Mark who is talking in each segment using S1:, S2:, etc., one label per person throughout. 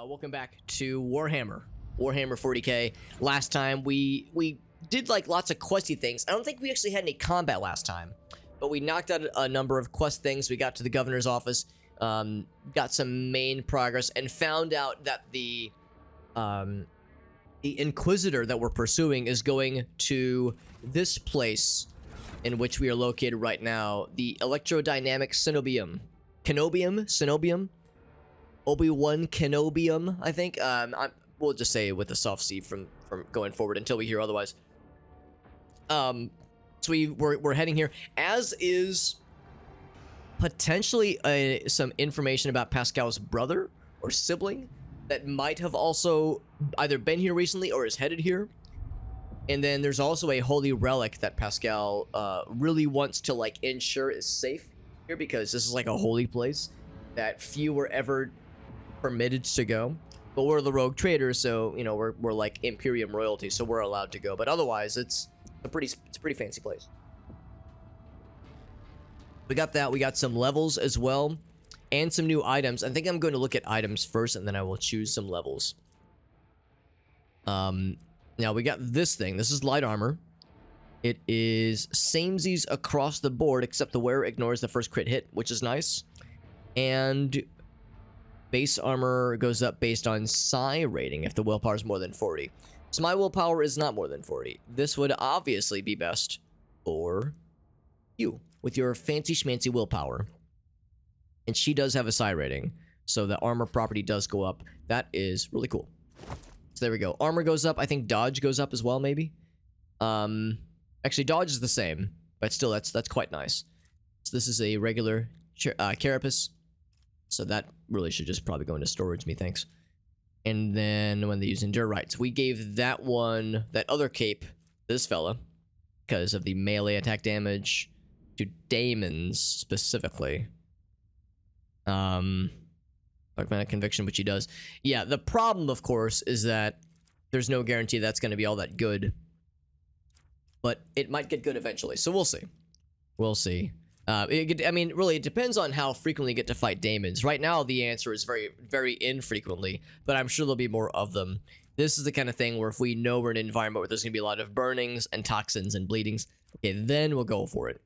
S1: Welcome back to Warhammer 40k. Last time we did like lots of questy things. I don't think we actually had any combat last time, but we knocked out a number of quest things. We got to the governor's office, got some main progress, and found out that the Inquisitor that we're pursuing is going to this place in which we are located right now, the Electrodynamic Cenobium. Obi-Wan Kenobium, I think. We'll just say it with a soft C from going forward until we hear otherwise. So we're heading here, as is potentially some information about Pascal's brother or sibling that might have also either been here recently or is headed here. And then there's also a holy relic that Pascal really wants to like ensure is safe here, because this is like a holy place that few were ever permitted to go. But we're the rogue traders, so you know we're like Imperium royalty, so we're allowed to go. But otherwise, it's a pretty fancy place. We got that. We got some levels as well, and some new items. I think I'm going to look at items first, and then I will choose some levels. Now we got this thing. This is light armor. It is samesies across the board, except the wearer ignores the first crit hit, which is nice. And base armor goes up based on psi rating if the willpower is more than 40. So my willpower is not more than 40. This would obviously be best for you with your fancy schmancy willpower. And she does have a psi rating, so the armor property does go up. That is really cool. So there we go. Armor goes up. I think dodge goes up as well, maybe. Actually, dodge is the same, but still, that's quite nice. So this is a regular carapace. So that really should just probably go into storage, methinks. And then when they use endure rights, we gave that other cape, this fella, because of the melee attack damage to daemons specifically. Dogmatic conviction, which he does. Yeah, the problem, of course, is that there's no guarantee that's going to be all that good. But it might get good eventually, so we'll see. We'll see. I mean, really, it depends on how frequently you get to fight daemons. Right now, the answer is very, very infrequently, but I'm sure there'll be more of them. This is the kind of thing where if we know we're in an environment where there's going to be a lot of burnings and toxins and bleedings, okay, then we'll go for it.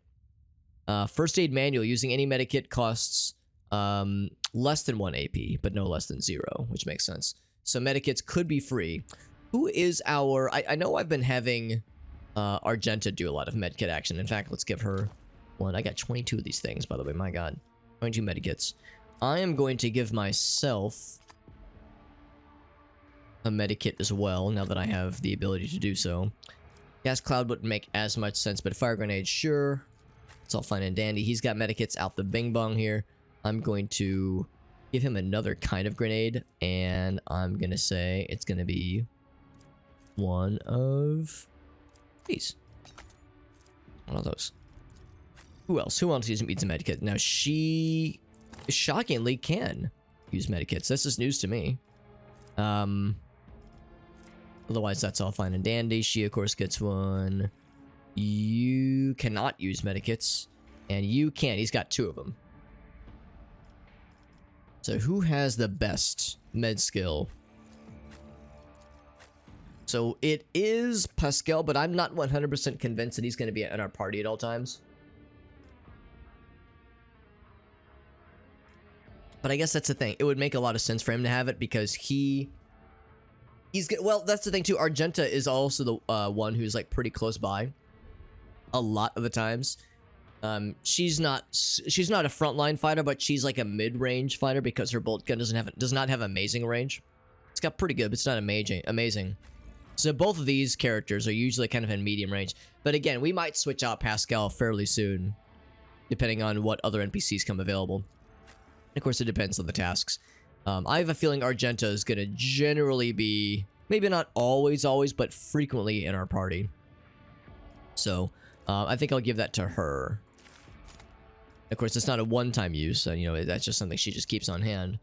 S1: First aid manual. Using any medikit costs less than 1 AP, but no less than 0, which makes sense. So medikits could be free. Who is our... I know I've been having Argenta do a lot of medkit action. In fact, let's give her... one. I got 22 of these things, by the way. My god. 22 medikits. I am going to give myself a medikit as well, now that I have the ability to do so. Gas cloud wouldn't make as much sense, but fire grenade, sure. It's all fine and dandy. He's got medikits out the bing bong here. I'm going to give him another kind of grenade, and I'm going to say it's going to be one of these. One of those. Who else? Who else needs a medikit? Now, she shockingly can use medikits. This is news to me. Otherwise, that's all fine and dandy. She, of course, gets one. You cannot use medikits. And you can. He's got 2 of them. So, who has the best med skill? So, it is Pascal, but I'm not 100% convinced that he's going to be in our party at all times. But I guess that's the thing. It would make a lot of sense for him to have it because he's good. Well, that's the thing too. Argenta is also the one who's like pretty close by a lot of the times. She's not a frontline fighter, but she's like a mid-range fighter because her bolt gun does not have amazing range. It's got pretty good, but it's not amazing. So both of these characters are usually kind of in medium range. But again, we might switch out Pascal fairly soon, depending on what other NPCs come available. Of course, it depends on the tasks. I have a feeling Argenta is going to generally be, maybe not always, but frequently in our party. So, I think I'll give that to her. Of course, it's not a one-time use, so, you know, that's just something she just keeps on hand.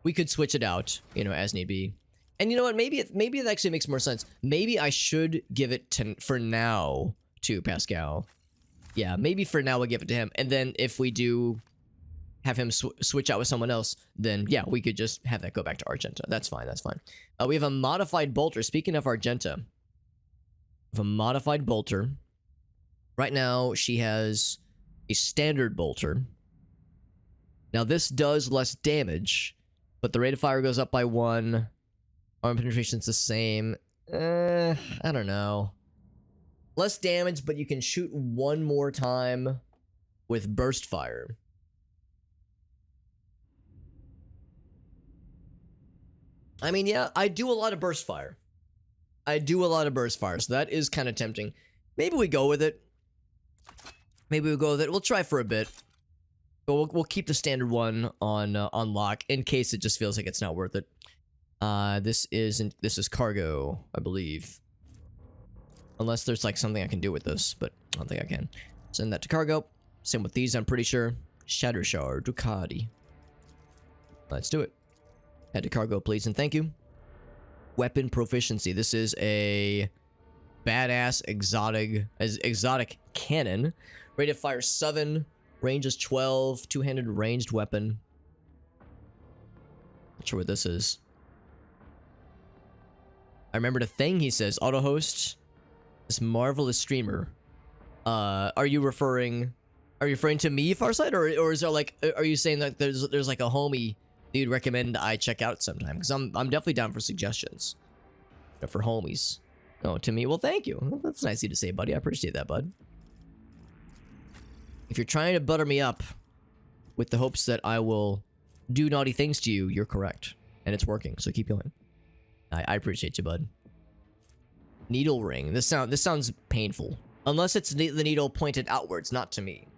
S1: We could switch it out, you know, as need be. And you know what, maybe it actually makes more sense. Maybe I should give it to, for now, to Pascal. Yeah, maybe for now we'll give it to him. And then if we do... have him switch out with someone else, then yeah, we could just have that go back to Argenta. That's fine. That's fine. We have a modified bolter. Speaking of Argenta, we have a modified bolter. Right now, she has a standard bolter. Now, this does less damage, but the rate of fire goes up by 1. Arm penetration's the same. I don't know. Less damage, but you can shoot 1 more time with burst fire. I mean, yeah, I do a lot of burst fire. So that is kind of tempting. Maybe we go with it. We'll try for a bit. But we'll keep the standard one on lock in case it just feels like it's not worth it. This is cargo, I believe. Unless there's like something I can do with this, but I don't think I can. Send that to cargo. Same with these, I'm pretty sure. Shatter Shard, Ducati. Let's do it. Head to cargo, please, and thank you. Weapon proficiency. This is a badass exotic cannon. Rate of fire 7. Range is 12. Two-handed ranged weapon. Not sure what this is. I remembered a thing he says. Auto host. This marvelous streamer. Are you referring to me, Farsight, or is there like, are you saying that there's like a homie you'd recommend I check out sometime? Because I'm definitely down for suggestions. For homies. Oh, to me? Well, thank you. That's nice of you to say, buddy. I appreciate that, bud. If you're trying to butter me up with the hopes that I will do naughty things to you, you're correct. And it's working, so keep going. I appreciate you, bud. Needle ring. This sounds painful. Unless it's the needle pointed outwards, not to me.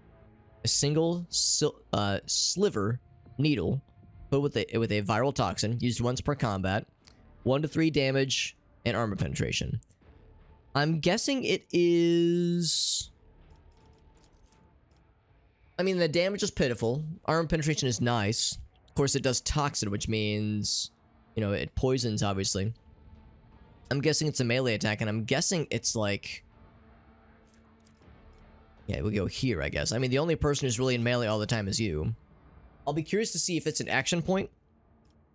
S1: A single sliver needle put with a viral toxin, used once per combat, 1 to 3 damage, and armor penetration. I'm guessing it is... I mean, the damage is pitiful. Armor penetration is nice. Of course, it does toxin, which means, you know, it poisons, obviously. I'm guessing it's a melee attack, and I'm guessing it's like... Yeah, we'll go here, I guess. I mean, the only person who's really in melee all the time is you. I'll be curious to see if it's an action point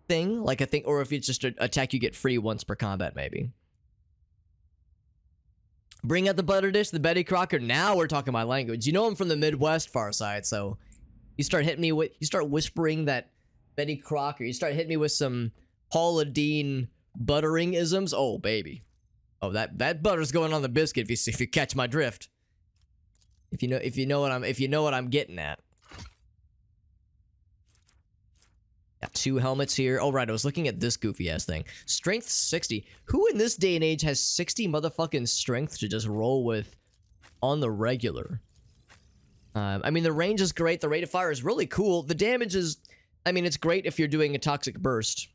S1: thing, like a thing, or if it's just an attack you get free once per combat, maybe. Bring out the butter dish, the Betty Crocker. Now we're talking my language. You know I'm from the Midwest, Farside, so you start hitting me with, you start whispering that Betty Crocker. You start hitting me with some Paula Deen buttering isms. Oh, baby. Oh, that butter's going on the biscuit if you catch my drift. If you know what I'm getting at. Got 2 helmets here. Oh, right, I was looking at this goofy-ass thing. Strength 60. Who in this day and age has 60 motherfucking strength to just roll with on the regular? I mean, the range is great. The rate of fire is really cool. The damage is... I mean, it's great if you're doing a toxic burst.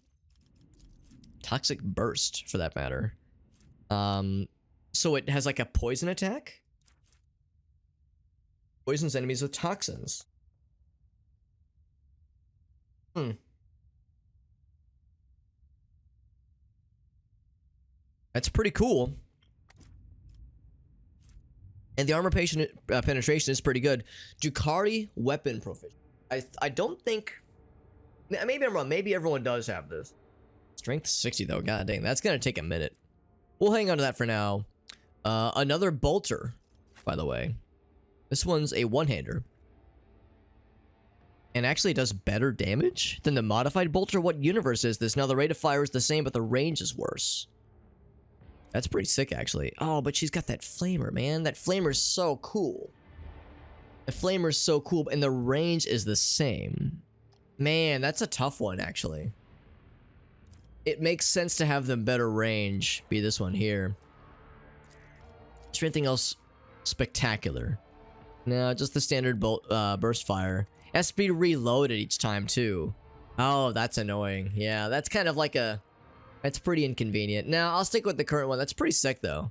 S1: Toxic burst, for that matter. So it has, like, a poison attack? Poisons enemies with toxins. That's pretty cool. And the armor penetration is pretty good. Ducati weapon proficiency. I don't think... Maybe I'm wrong. Maybe everyone does have this. Strength 60, though. God dang, that's going to take a minute. We'll hang on to that for now. Another bolter, by the way. This one's a one-hander. And actually does better damage than the modified bolter. What universe is this? Now, the rate of fire is the same, but the range is worse. That's pretty sick, actually. Oh, but she's got that flamer, man. That flamer's so cool. The flamer's so cool, and the range is the same. Man, that's a tough one, actually. It makes sense to have them better range. Be this one here. Is there anything else spectacular? No, just the standard burst fire. It has to be reloaded each time, too. Oh, that's annoying. Yeah, that's kind of like a... That's pretty inconvenient. Now, I'll stick with the current one. That's pretty sick, though.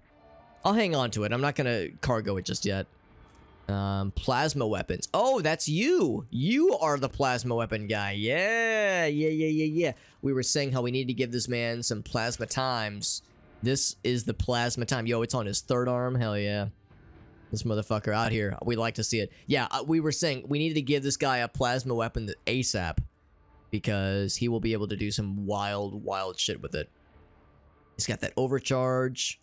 S1: I'll hang on to it. I'm not gonna cargo it just yet. Plasma weapons. Oh, that's you! You are the plasma weapon guy. Yeah. We were saying how we need to give this man some plasma times. This is the plasma time. Yo, it's on his 3rd arm. Hell yeah. this motherfucker out here. We'd like to see it. Yeah, we were saying we needed to give this guy a plasma weapon ASAP because he will be able to do some wild, wild shit with it. He's got that overcharge,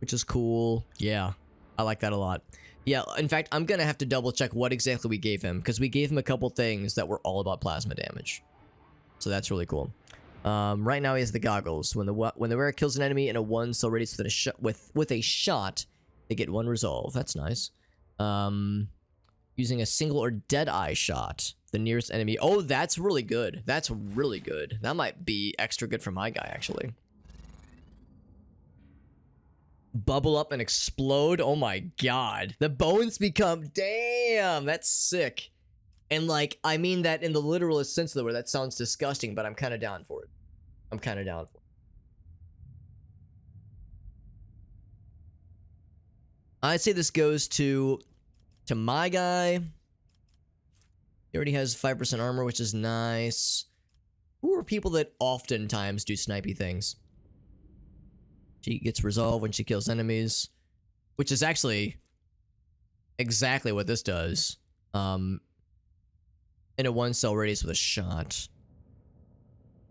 S1: which is cool. Yeah, I like that a lot. Yeah, in fact, I'm gonna have to double check what exactly we gave him because we gave him a couple things that were all about plasma damage. So that's really cool. Right now he has the goggles. When the wearer kills an enemy in a 1 cell radius with a shot, they get 1 resolve. That's nice. Using a single or dead eye shot, the nearest enemy. Oh, that's really good. That's really good. That might be extra good for my guy, actually. Bubble up and explode. Oh my god. The bones become... Damn, that's sick. And like, I mean that in the literalist sense of the word. That sounds disgusting, but I'm kind of down for it. I'm kind of down for it. I'd say this goes to my guy. He already has 5% armor, which is nice. Who are people that oftentimes do snipey things? She gets resolve when she kills enemies, which is actually exactly what this does. In a 1 cell radius with a shot.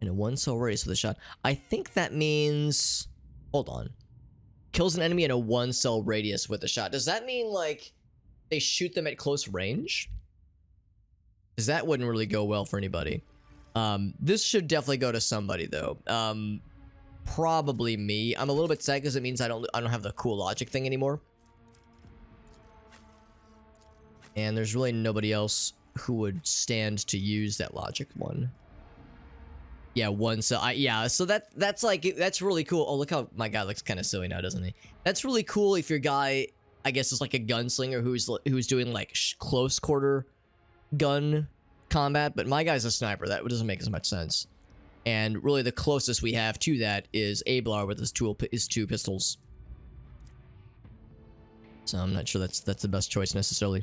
S1: In a 1 cell radius with a shot. I think that means... Hold on. Kills an enemy in a 1 cell radius with a shot. Does that mean, like, they shoot them at close range? Because that wouldn't really go well for anybody. This should definitely go to somebody, though. Probably me. I'm a little bit sad because it means I don't have the cool logic thing anymore. And there's really nobody else who would stand to use that logic one. Yeah, 1 cell. Yeah, so that's like, that's really cool. Oh, look how my guy looks kind of silly now, doesn't he? That's really cool if your guy, I guess, is like a gunslinger who's doing like close quarter gun combat, but my guy's a sniper. That doesn't make as much sense. And really the closest we have to that is Ablar with his 2 pistols. So I'm not sure that's the best choice necessarily.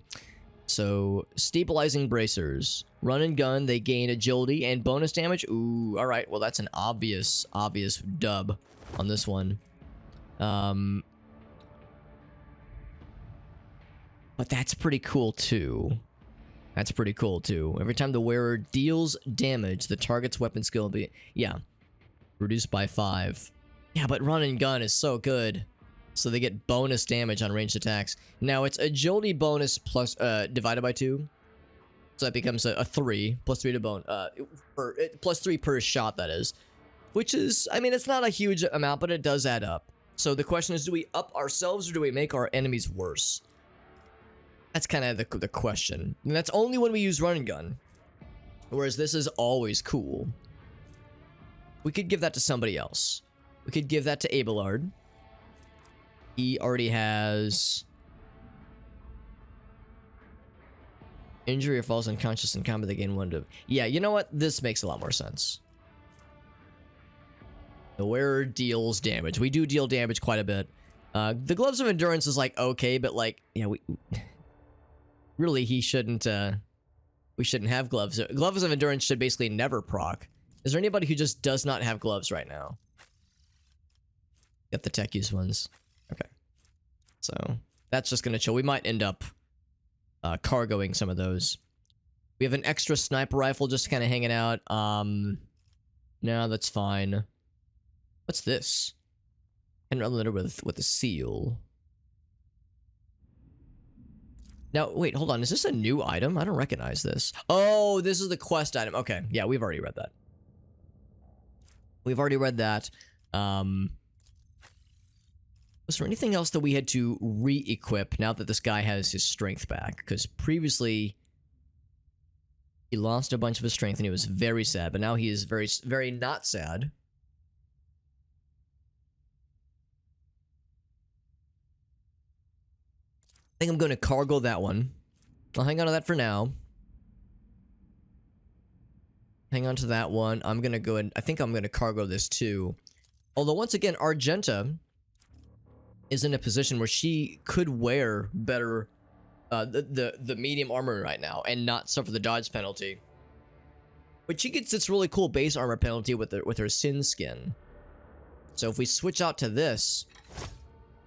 S1: So, stabilizing bracers. Run and gun, they gain agility and bonus damage. Ooh, alright. Well, that's an obvious dub on this one. But that's pretty cool, too. That's pretty cool, too. Every time the wearer deals damage, the target's weapon skill will be... Yeah. Reduced by 5. Yeah, but run and gun is so good. So they get bonus damage on ranged attacks. Now it's agility bonus plus divided by 2. So that becomes a 3 plus 3 to bone plus 3 per shot, that is. Which is, I mean, it's not a huge amount, but it does add up. So the question is, do we up ourselves or do we make our enemies worse? That's kind of the question. And that's only when we use run and gun. Whereas this is always cool. We could give that to somebody else. We could give that to Abelard. He already has injury or falls unconscious in combat. They gain 1 to... Yeah, you know what? This makes a lot more sense. The wearer deals damage. We do deal damage quite a bit. The gloves of endurance is like okay, but like, yeah, we really he shouldn't. We shouldn't have gloves. Gloves of endurance should basically never proc. Is there anybody who just does not have gloves right now? Get the tech use ones. Okay, so that's just gonna chill. We might end up cargoing some of those. We have an extra sniper rifle just kind of hanging out. No, that's fine. What's this? And another with a seal. Now, wait, hold on. Is this a new item? I don't recognize this. Oh, this is the quest item. Okay, yeah, we've already read that. We've already read that. Was there anything else that we had to re-equip now that this guy has his strength back? Because previously, he lost a bunch of his strength and he was very sad, but now he is very, very not sad. I think I'm going to cargo that one. I'll hang on to that for now. Hang on to that one. I'm going to go and I think I'm going to cargo this too. Although once again, Argenta is in a position where she could wear better the medium armor right now and not suffer the dodge penalty. But she gets this really cool base armor penalty with her sin skin. So if we switch out to this,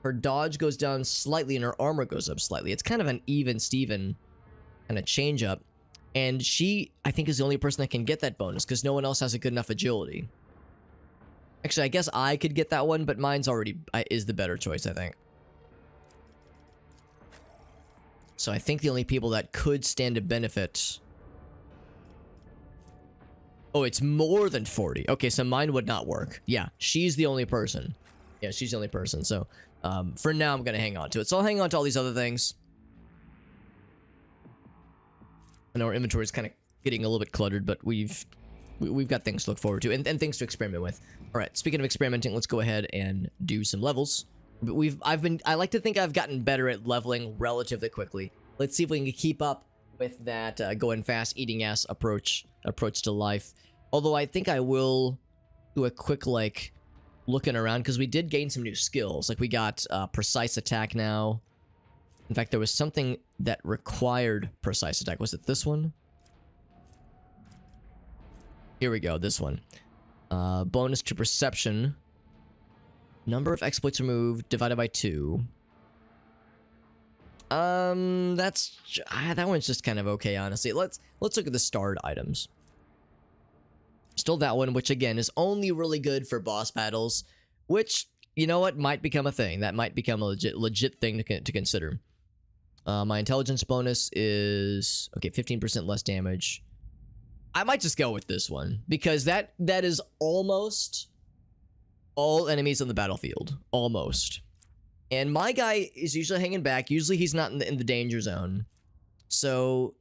S1: Her dodge goes down slightly and her armor goes up slightly. It's kind of an even Steven kind of change up. And she, I think, is the only person that can get that bonus because no one else has a good enough agility. Actually, I guess I could get that one, but mine's already is the better choice, I think. So I think the only people that could stand to benefit... Oh, it's more than 40. Okay, so mine would not work. Yeah, she's the only person. Yeah, she's the only person. So for now, I'm going to hang on to it. So I'll hang on to all these other things. I know our inventory is kind of getting a little bit cluttered, but we've got things to look forward to and things to experiment with. All right, speaking of experimenting, let's go ahead and do some levels. I like to think I've gotten better at leveling relatively quickly. Let's see if we can keep up with that going fast, eating ass approach to life. Although I think I will do a quick like looking around because we did gain some new skills. Like we got precise attack now. In fact, there was something that required precise attack. Was it this one? Here we go, this one. Bonus to perception. Number of exploits removed divided by 2. That one's just kind of okay, honestly. Let's look at the starred items. Still that one, which again is only really good for boss battles, which, you know what, might become a thing. That might become a legit thing to consider. My intelligence bonus is, okay, 15% less damage. I might just go with this one, because that is almost all enemies on the battlefield. Almost. And my guy is usually hanging back. Usually he's not in the danger zone. So,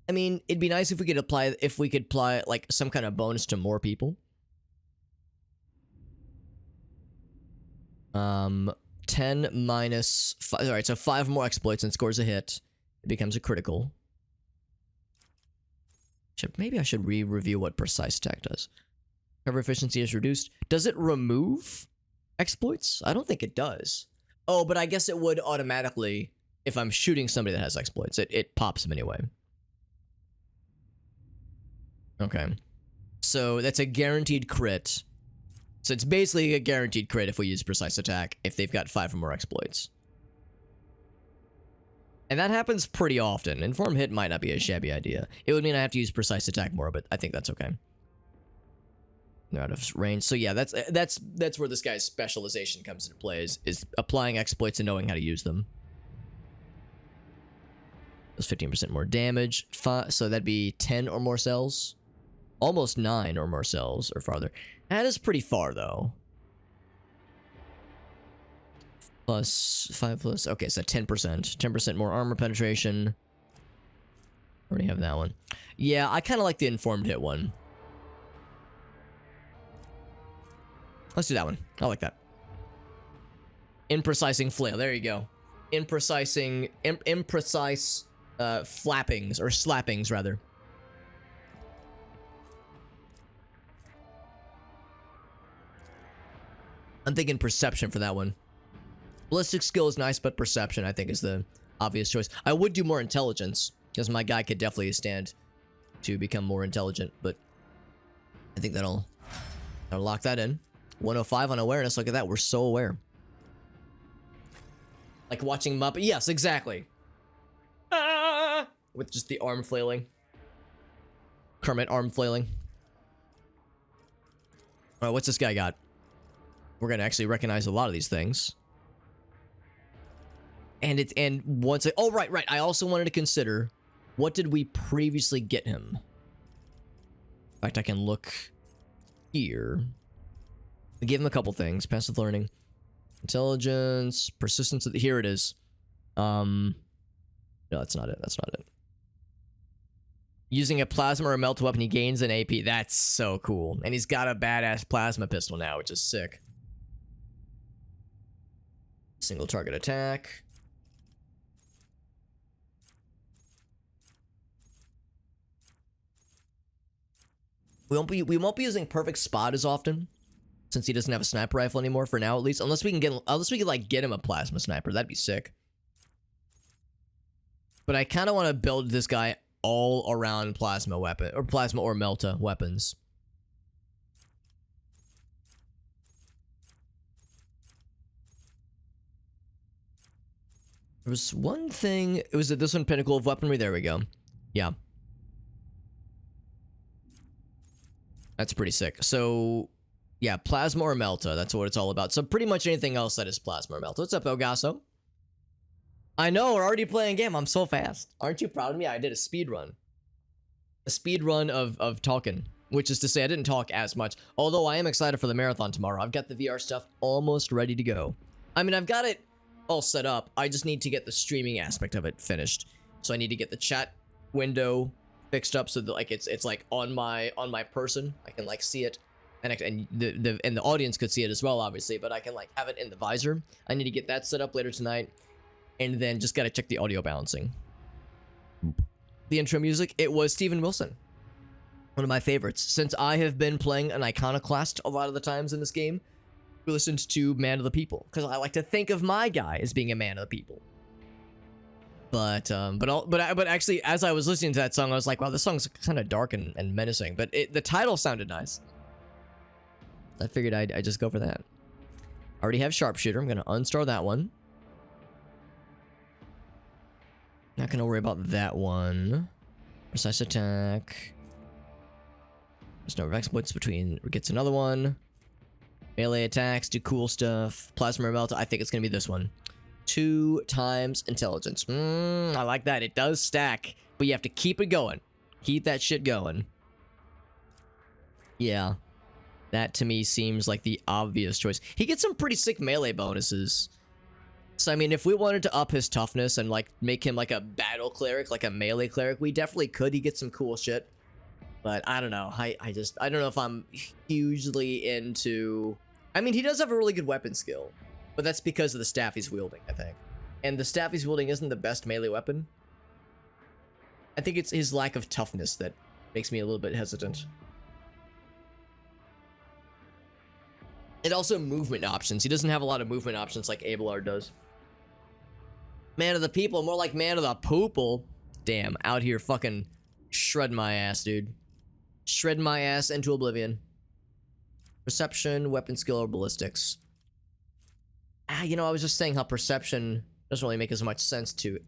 S1: I mean, it'd be nice if we could apply like some kind of bonus to more people. 10 minus 5. All right, so 5 more exploits and scores a hit. It becomes a critical. Maybe I should re-review what precise attack does. Cover efficiency is reduced. Does it remove exploits? I don't think it does. Oh, but I guess it would automatically if I'm shooting somebody that has exploits. It pops them anyway. Okay. So that's a guaranteed crit. So it's basically a guaranteed crit if we use precise attack if they've got 5 or more exploits. And that happens pretty often. Inform hit might not be a shabby idea. It would mean I have to use precise attack more, but I think that's okay. They're out of range. So yeah, that's where this guy's specialization comes into play, is applying exploits and knowing how to use them. That's 15% more damage. So that'd be 10 or more cells. Almost 9 or more cells or farther. That is pretty far though. Plus 5 plus, okay, so 10%. 10% more armor penetration. Already have that one. Yeah, I kind of like the informed hit one. Let's do that one. I like that. Imprecising flail. There you go. Imprecising, imprecise flappings, or slappings, rather. I'm thinking perception for that one. Ballistic skill is nice, but perception, I think, is the obvious choice. I would do more intelligence, because my guy could definitely stand to become more intelligent, but I think that'll lock that in. 105 on awareness. Look at that. We're so aware. Like watching Muppet. Yes, exactly. Ah! With just the arm flailing. Kermit arm flailing. All right, what's this guy got? We're going to actually recognize a lot of these things. And once I... Oh, right. I also wanted to consider, what did we previously get him? In fact, I can look here. We gave him a couple things. Passive learning. Intelligence. Persistence. Here it is. No, that's not it. That's not it. Using a plasma or a melt weapon, he gains an AP. That's so cool. And he's got a badass plasma pistol now, which is sick. Single target attack. We won't be using perfect spot as often, since he doesn't have a sniper rifle anymore for now, at least. Unless we can like get him a plasma sniper, that'd be sick. But I kind of want to build this guy all around plasma weapon or plasma or melta weapons. There was one thing. It was this one, Pinnacle of Weaponry. There we go. Yeah. That's pretty sick. So, yeah, Plasma or Melta. That's what it's all about. So pretty much anything else that is Plasma or Melta. What's up, Elgaso? I know, we're already playing a game. I'm so fast. Aren't you proud of me? I did a speed run. A speed run of talking. Which is to say, I didn't talk as much. Although I am excited for the marathon tomorrow. I've got the VR stuff almost ready to go. I mean, I've got it all set up. I just need to get the streaming aspect of it finished. So I need to get the chat window fixed up so that like it's like on my person. I can like see it, and the audience could see it as well, obviously. But I can like have it in the visor. I need to get that set up later tonight, and then just gotta check the audio balancing. The intro music, it was Steven Wilson. One of my favorites. Since I have been playing an iconoclast a lot of the times in this game, we listened to Man of the People, because I like to think of my guy as being a man of the people. But actually, as I was listening to that song, I was like, wow, this song's kind of dark and menacing. But the title sounded nice. I figured I'd just go for that. I already have Sharpshooter. I'm going to unstar that one. Not going to worry about that one. Precise attack. There's no exploits between. Gets another one. Melee attacks, do cool stuff. Plasma Melt, I think it's going to be this one. 2 times intelligence. I like that. It does stack, but you have to keep it going. Keep that shit going. Yeah. That to me seems like the obvious choice. He gets some pretty sick melee bonuses. So, I mean, if we wanted to up his toughness and, like, make him like a battle cleric, like a melee cleric, we definitely could. He gets some cool shit. But I don't know. I don't know if I'm hugely into... I mean, he does have a really good weapon skill, but that's because of the staff he's wielding, I think. And the staff he's wielding isn't the best melee weapon. I think it's his lack of toughness that makes me a little bit hesitant. And also movement options. He doesn't have a lot of movement options like Abelard does. Man of the people, more like man of the poople. Damn, out here fucking shred my ass, dude. Shred my ass into oblivion. Perception, weapon skill, or ballistics. You know, I was just saying how perception doesn't really make as much sense to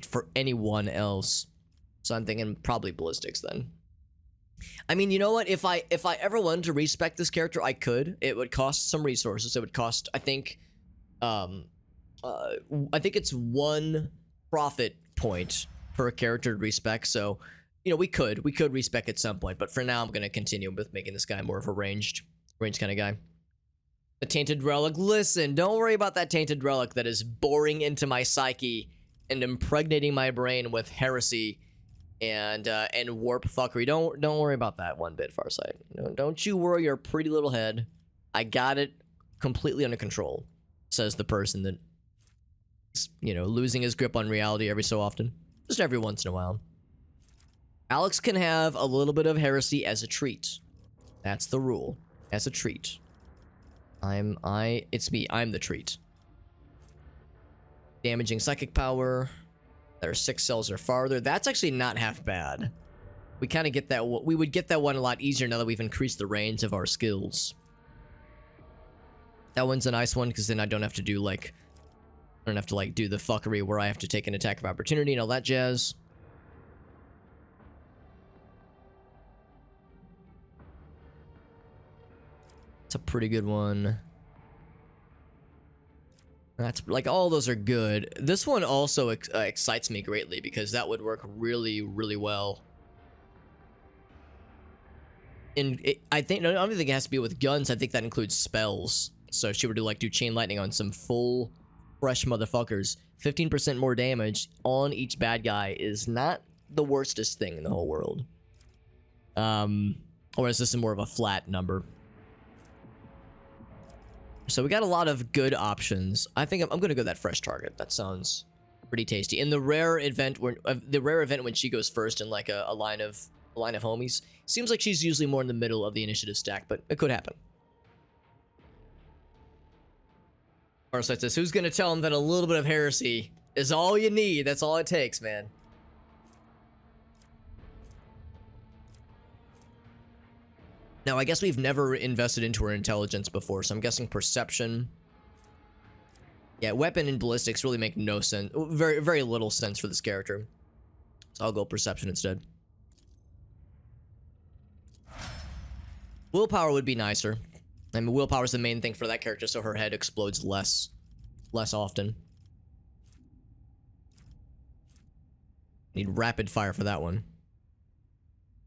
S1: for anyone else. So I'm thinking probably ballistics then. I mean, you know what? If I ever wanted to respec this character, I could. It would cost some resources. It would cost, I think it's 1 profit point per character to respec. So, you know, we could respec at some point, but for now I'm gonna continue with making this guy more of a ranged kind of guy. The Tainted Relic. Listen, don't worry about that Tainted Relic that is boring into my psyche and impregnating my brain with heresy and warp fuckery. Don't worry about that one bit, Farsight. No, don't you worry your pretty little head. I got it completely under control, says the person that, you know, losing his grip on reality every so often. Just every once in a while. Alex can have a little bit of heresy as a treat. That's the rule. As a treat. It's me. I'm the treat. Damaging psychic power. There are 6 cells or farther. That's actually not half bad. We kind of get that. We would get that one a lot easier now that we've increased the range of our skills. That one's a nice one because then I don't have to do like, do the fuckery where I have to take an attack of opportunity and all that jazz. It's a pretty good one. That's like, all those are good. This one also excites me greatly because that would work really, really well. And I don't think it has to be with guns. I think that includes spells. So if she were to like do chain lightning on some full fresh motherfuckers, 15% more damage on each bad guy is not the worstest thing in the whole world. Or is this more of a flat number? So we got a lot of good options. I think I'm gonna go that fresh target. That sounds pretty tasty. In the rare event when she goes first in like a line of homies, seems like she's usually more in the middle of the initiative stack, but it could happen. Farsight says, who's gonna tell him that a little bit of heresy is all you need? That's all it takes, man. Now, I guess we've never invested into her intelligence before, so I'm guessing perception Yeah, weapon and ballistics really make no sense. Very, very little sense for this character. So I'll go perception instead. Willpower would be nicer. I mean, willpower is the main thing for that character, so her head explodes less often. Need rapid fire for that one.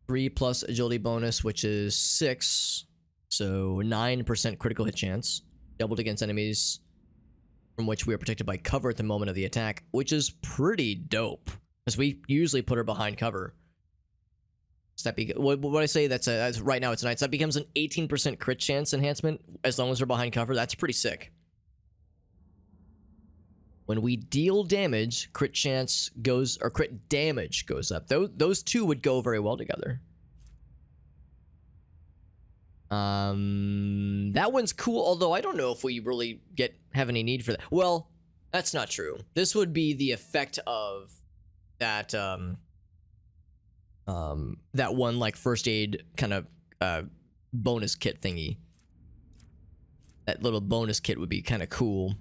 S1: 3 plus agility bonus, which is 6. So 9% critical hit chance. Doubled against enemies from which we are protected by cover at the moment of the attack, which is pretty dope. Because we usually put her behind cover. So that what I say, that's right now it's 9. So that becomes an 18% crit chance enhancement as long as we're behind cover. That's pretty sick. When we deal damage, crit chance goes, or crit damage goes up. Those two would go very well together. That one's cool, although I don't know if we really have any need for that. Well, that's not true. This would be the effect of that, that one, like, first aid kind of, bonus kit thingy. That little bonus kit would be kind of cool.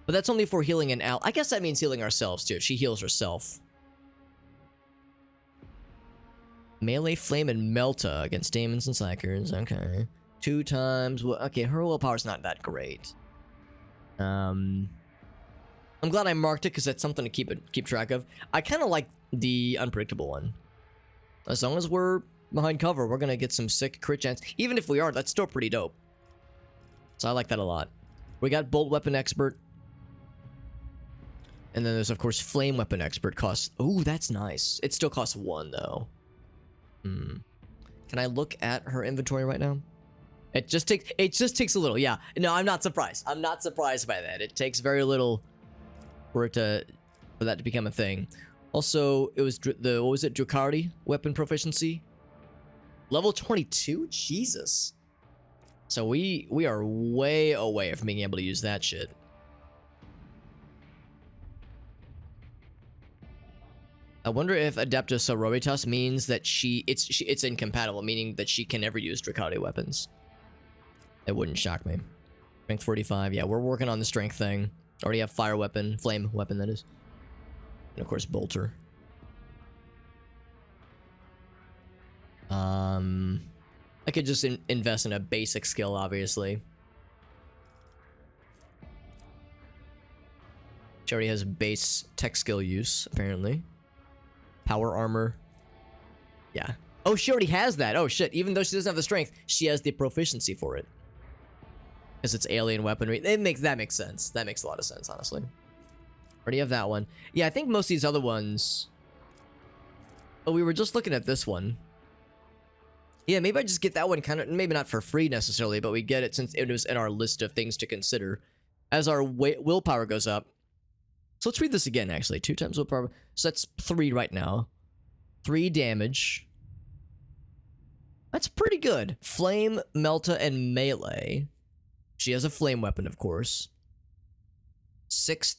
S1: But that's only for healing an I guess that means healing ourselves, too. If she heals herself. Melee, flame, and melta against demons and psychers. Okay. 2 times. Okay, her willpower's not that great. I'm glad I marked it because that's something to keep track of. I kind of like the unpredictable one. As long as we're behind cover, we're gonna get some sick crit chance. Even if we aren't, that's still pretty dope. So I like that a lot. We got bolt weapon expert. And then there's, of course, flame weapon expert costs. Ooh, that's nice. It still costs 1, though. Can I look at her inventory right now? It just takes a little. Yeah. No, I'm not surprised. I'm not surprised by that. It takes very little for that to become a thing. Also, it was what was it? Drukhari weapon proficiency. Level 22? Jesus. So we are way away from being able to use that shit. I wonder if Adepta Sororitas means that it's incompatible, meaning that she can never use Drukhari weapons. It wouldn't shock me. Strength 45. Yeah, we're working on the strength thing. Already have fire weapon, flame weapon, that is. And of course, bolter. I could just invest in a basic skill, obviously. She already has base tech skill use, apparently. Power armor. Yeah. Oh, she already has that. Oh, shit. Even though she doesn't have the strength, she has the proficiency for it. Because it's alien weaponry. That makes sense. That makes a lot of sense, honestly. Already have that one. Yeah, I think most of these other ones... Oh, we were just looking at this one. Yeah, maybe I just get that one kind of... Maybe not for free, necessarily, but we get it since it was in our list of things to consider. As our willpower goes up... So let's read this again, actually. 2 times willpower. So that's 3 right now. 3 damage. That's pretty good. Flame, melta, and melee. She has a flame weapon, of course. 6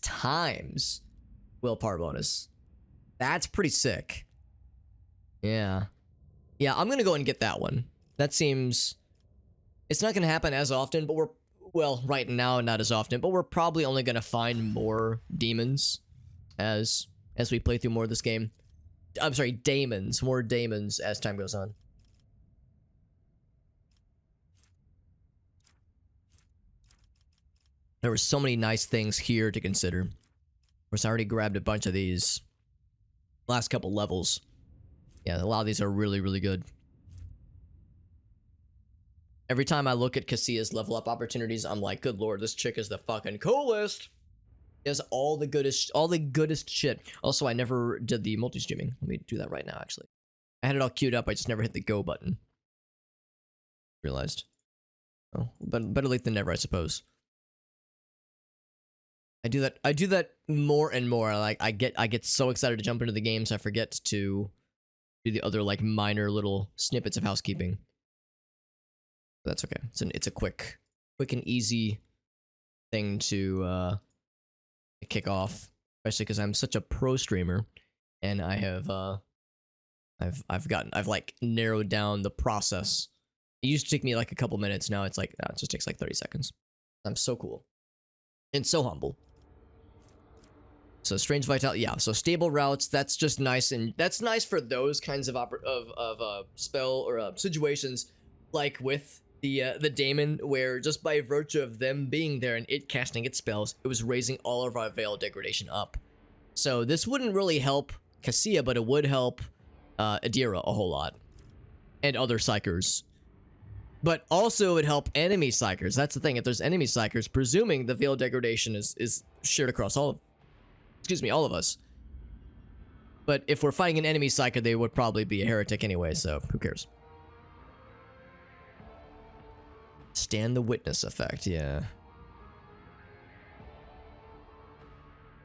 S1: times willpower bonus. That's pretty sick. Yeah. Yeah, I'm gonna go and get that one. That seems... It's not gonna happen as often, but we're... Well, right now, not as often, but we're probably only gonna find more demons as we play through more of this game. I'm sorry, daemons. More daemons as time goes on. There were so many nice things here to consider. Of course, I already grabbed a bunch of these last couple levels. Yeah, a lot of these are really, really good. Every time I look at Cassia's level up opportunities, I'm like, good lord, this chick is the fucking coolest. She has all the goodest shit. Also, I never did the multi-streaming. Let me do that right now, actually. I had it all queued up, I just never hit the go button. Realized. Oh, but better late than never, I suppose. I do that more and more. Like I get so excited to jump into the games, I forget to do the other like minor little snippets of housekeeping. But that's okay. It's a quick and easy thing to kick off, especially because I'm such a pro streamer, and I have I've like narrowed down the process. It used to take me like a couple minutes. Now it's like it just takes like 30 seconds. I'm so cool. and so humble. So strange vitality, yeah. So stable routes, that's just nice, and that's nice for those kinds of spell or situations, like with the daemon, where just by virtue of them being there and it casting its spells, it was raising all of our veil degradation up. So this wouldn't really help Cassia, but it would help Adira a whole lot, and other psychers. But also it would help enemy psychers. That's the thing. If there's enemy psychers, presuming the veil degradation is shared across all of us. But if we're fighting an enemy psyker, they would probably be a heretic anyway, so who cares? Stand the witness effect, yeah.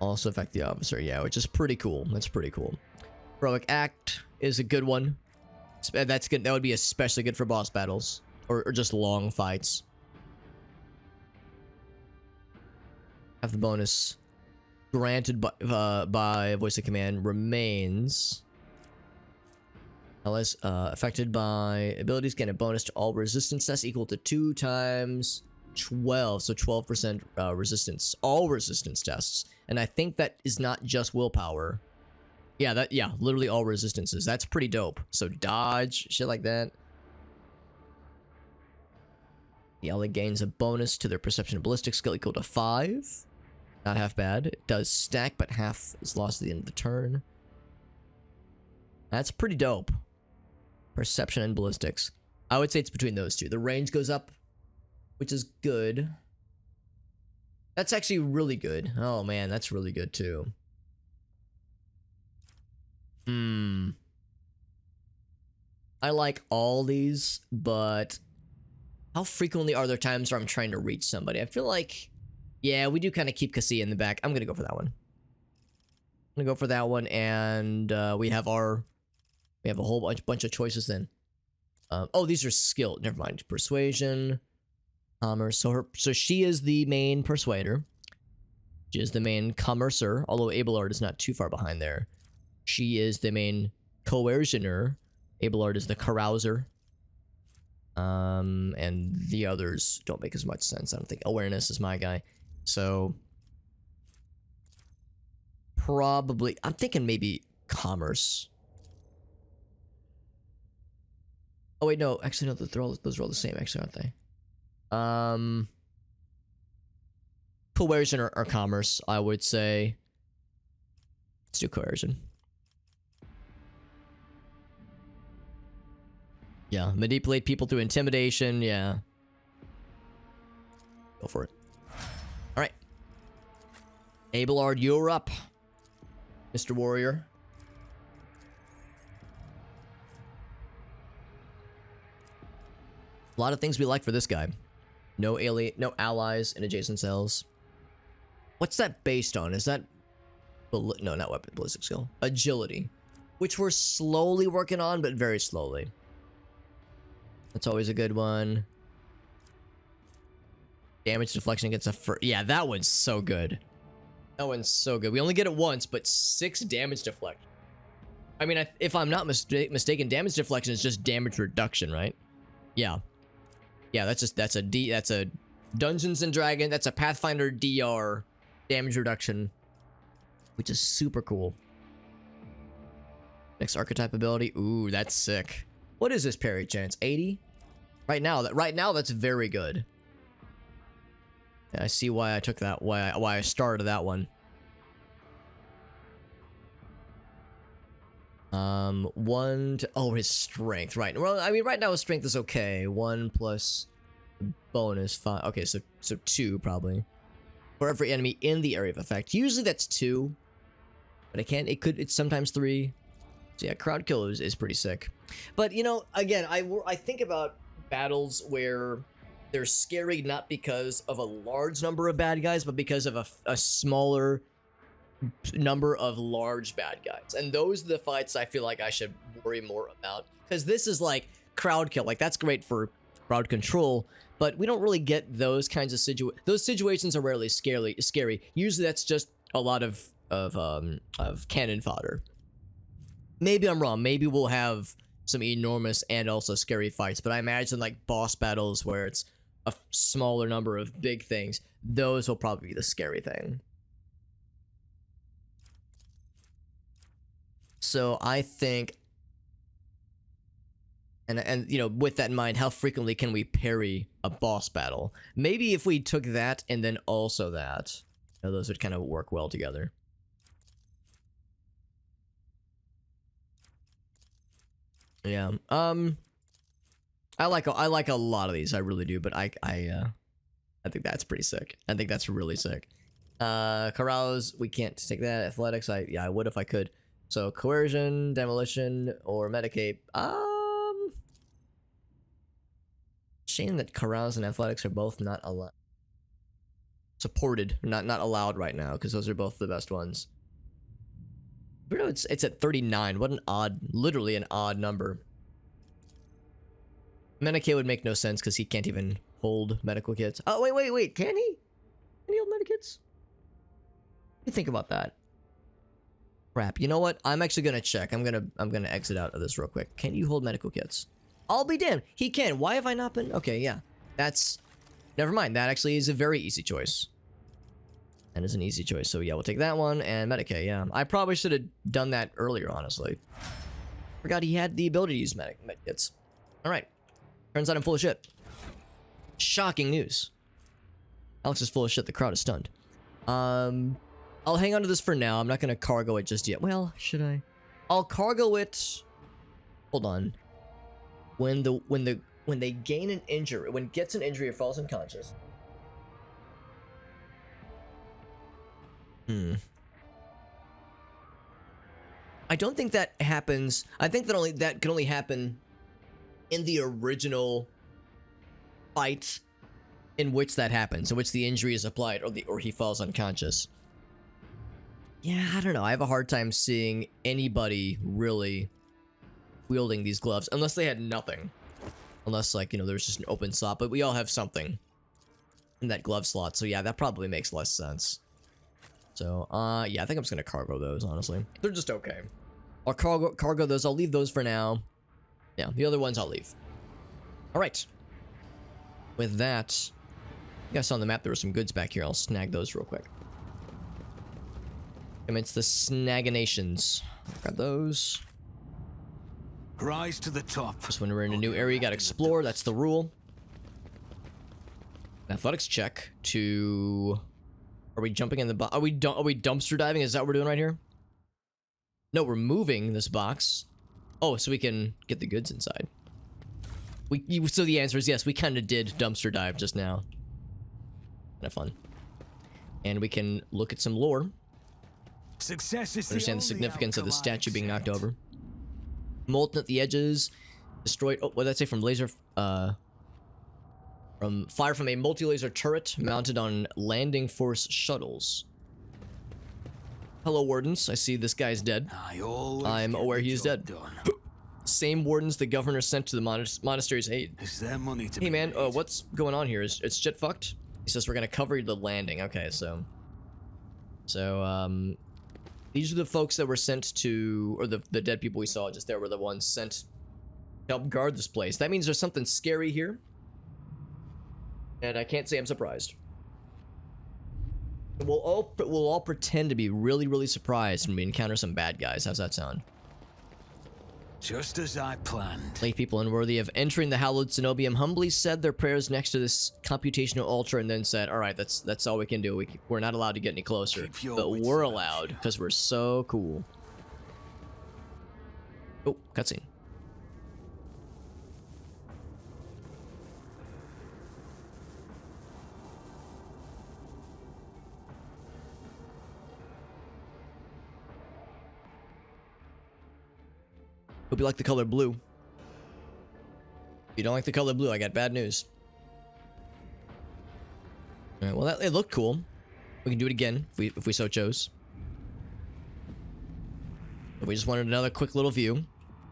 S1: Also affect the officer, yeah, which is pretty cool. That's pretty cool. Heroic act is a good one. That's good. That would be especially good for boss battles or just long fights. Have the bonus granted by voice of command remains. Unless affected by abilities, gain a bonus to all resistance tests equal to 2 times 12, so 12% resistance. All resistance tests, and I think that is not just willpower. Yeah, literally all resistances. That's pretty dope. So dodge, shit like that. The ally gains a bonus to their perception and ballistic skill equal to 5. Not half bad. It does stack, but half is lost at the end of the turn. That's pretty dope. Perception and ballistics. I would say it's between those two. The range goes up, which is good. That's actually really good. Oh man, that's really good too. I like all these, but how frequently are there times where I'm trying to reach somebody? I feel like, yeah, we do kind of keep Cassia in the back. I'm gonna go for that one. I'm gonna go for that one, and we have a whole bunch of choices then. Oh, these are skill. Never mind. Persuasion, commerce. So she is the main persuader. She is the main commercer, although Abelard is not too far behind there. She is the main coercioner. Abelard is the carouser. And the others don't make as much sense. I don't think. Awareness is my guy. So probably, I'm thinking maybe commerce. Oh wait, no. Actually, no. Those are all the same. Actually, aren't they? Coercion or commerce, I would say. Let's do coercion. Yeah, manipulate people through intimidation. Yeah. Go for it. All right. Abelard, you're up, Mr. Warrior. A lot of things we like for this guy. No allies in adjacent cells. What's that based on? Is that... No, not weapon. Ballistic skill. Agility. Which we're slowly working on, but very slowly. That's always a good one. Damage deflection against a... Yeah, that one's so good. That one's so good. We only get it once, but 6 damage deflection. I mean, if I'm not mistaken, damage deflection is just damage reduction, right? Yeah. Yeah, that's a Dungeons and Dragons, that's a Pathfinder DR damage reduction, which is super cool. Next archetype ability. Ooh, that's sick. What is this parry chance? 80? Right now, that's very good. Yeah, I see why I took that. Why I started that one. His strength, right? Well, I mean, right now his strength is okay. 1 plus bonus 5. Okay, so 2 probably for every enemy in the area of effect. Usually that's 2, but it's sometimes 3. So yeah, crowd kill is pretty sick. But you know, again, I think about battles where they're scary not because of a large number of bad guys, but because of a smaller number of large bad guys. And those are the fights I feel like I should worry more about, because this is like crowd kill. Like, that's great for crowd control, but we don't really get those kinds of those situations are rarely scary. Usually that's just a lot of cannon fodder. Maybe I'm wrong. Maybe we'll have some enormous and also scary fights, but I imagine like boss battles where it's a smaller number of big things, those will probably be the scary thing. So I think, and you know, with that in mind, how frequently can we parry a boss battle? Maybe if we took that and then also that, you know, those would kind of work well together. Yeah. I like a lot of these. I really do, but I think that's pretty sick. I think that's really sick. Carouse, we can't take that. Athletics, yeah, I would if I could. So coercion, demolition, or medicate. Shame that carouse and athletics are both not allowed. Supported, not allowed right now, because those are both the best ones. But no, it's at 39. What an odd, literally an odd number. Medicate would make no sense because he can't even hold medical kits. Oh wait, can he? Can he hold medikits? What do you think about that? Crap. You know what? I'm actually gonna check. I'm gonna exit out of this real quick. Can you hold medical kits? I'll be damned. He can. Why have I not been? Okay, yeah. That's... Never mind. That actually is a very easy choice. That is an easy choice. So yeah, we'll take that one and Medicaid, yeah. I probably should have done that earlier, honestly. Forgot he had the ability to use medkits. Alright. Turns out I'm full of shit. Shocking news. Alex is full of shit. The crowd is stunned. I'll hang on to this for now. I'm not going to cargo it just yet. Well, should I? I'll cargo it... Hold on. When they gain an injury, when it gets an injury or falls unconscious. I don't think that happens. I think that can only happen in the original fight in which that happens, in which the injury is applied or he falls unconscious. Yeah, I don't know. I have a hard time seeing anybody really wielding these gloves unless they had nothing. Unless, like, you know, there's just an open slot, but we all have something in that glove slot. So yeah, that probably makes less sense. So, yeah, I think I'm just gonna cargo those, honestly. They're just okay. I'll cargo those. I'll leave those for now. Yeah, the other ones I'll leave. Alright. With that, you guys saw on the map there were some goods back here. I'll snag those real quick. It's the Snagginations. Grab those.
S2: Rise to the top.
S1: Just when we're in a new area, you gotta explore. That's the rule. Athletics check to... Are we jumping in the box? Are we dumpster diving? Is that what we're doing right here? No, we're moving this box. Oh, so we can get the goods inside. So the answer is yes, we kind of did dumpster dive just now. Kind of fun. And we can look at some lore.
S2: Success is
S1: Understand the significance of the statue being knocked over. Molten at the edges. Destroyed. Oh, what did that say? From laser. From fire from a multi-laser turret mounted on landing force shuttles. Hello, wardens. I see this guy's dead. I'm aware he is dead. Same wardens the governor sent to the monastery's aid.
S2: Is there money to
S1: Hey man, what's going on here? Is shit fucked? He says we're gonna cover the landing. Okay, so these are the folks that were sent to, or the dead people we saw just there were the ones sent to help guard this place. That means there's something scary here. And I can't say I'm surprised. We'll all pretend to be really, really surprised when we encounter some bad guys. How's that sound?
S2: Just as I planned.
S1: Late people unworthy of entering the hallowed cenobium humbly said their prayers next to this computational altar and then said, all right, that's all we can do. We're not allowed to get any closer. But we're allowed because we're so cool. Oh, cutscene. Hope you like the color blue. If you don't like the color blue, I got bad news. Alright, well, it looked cool. We can do it again if we so chose. But we just wanted another quick little view.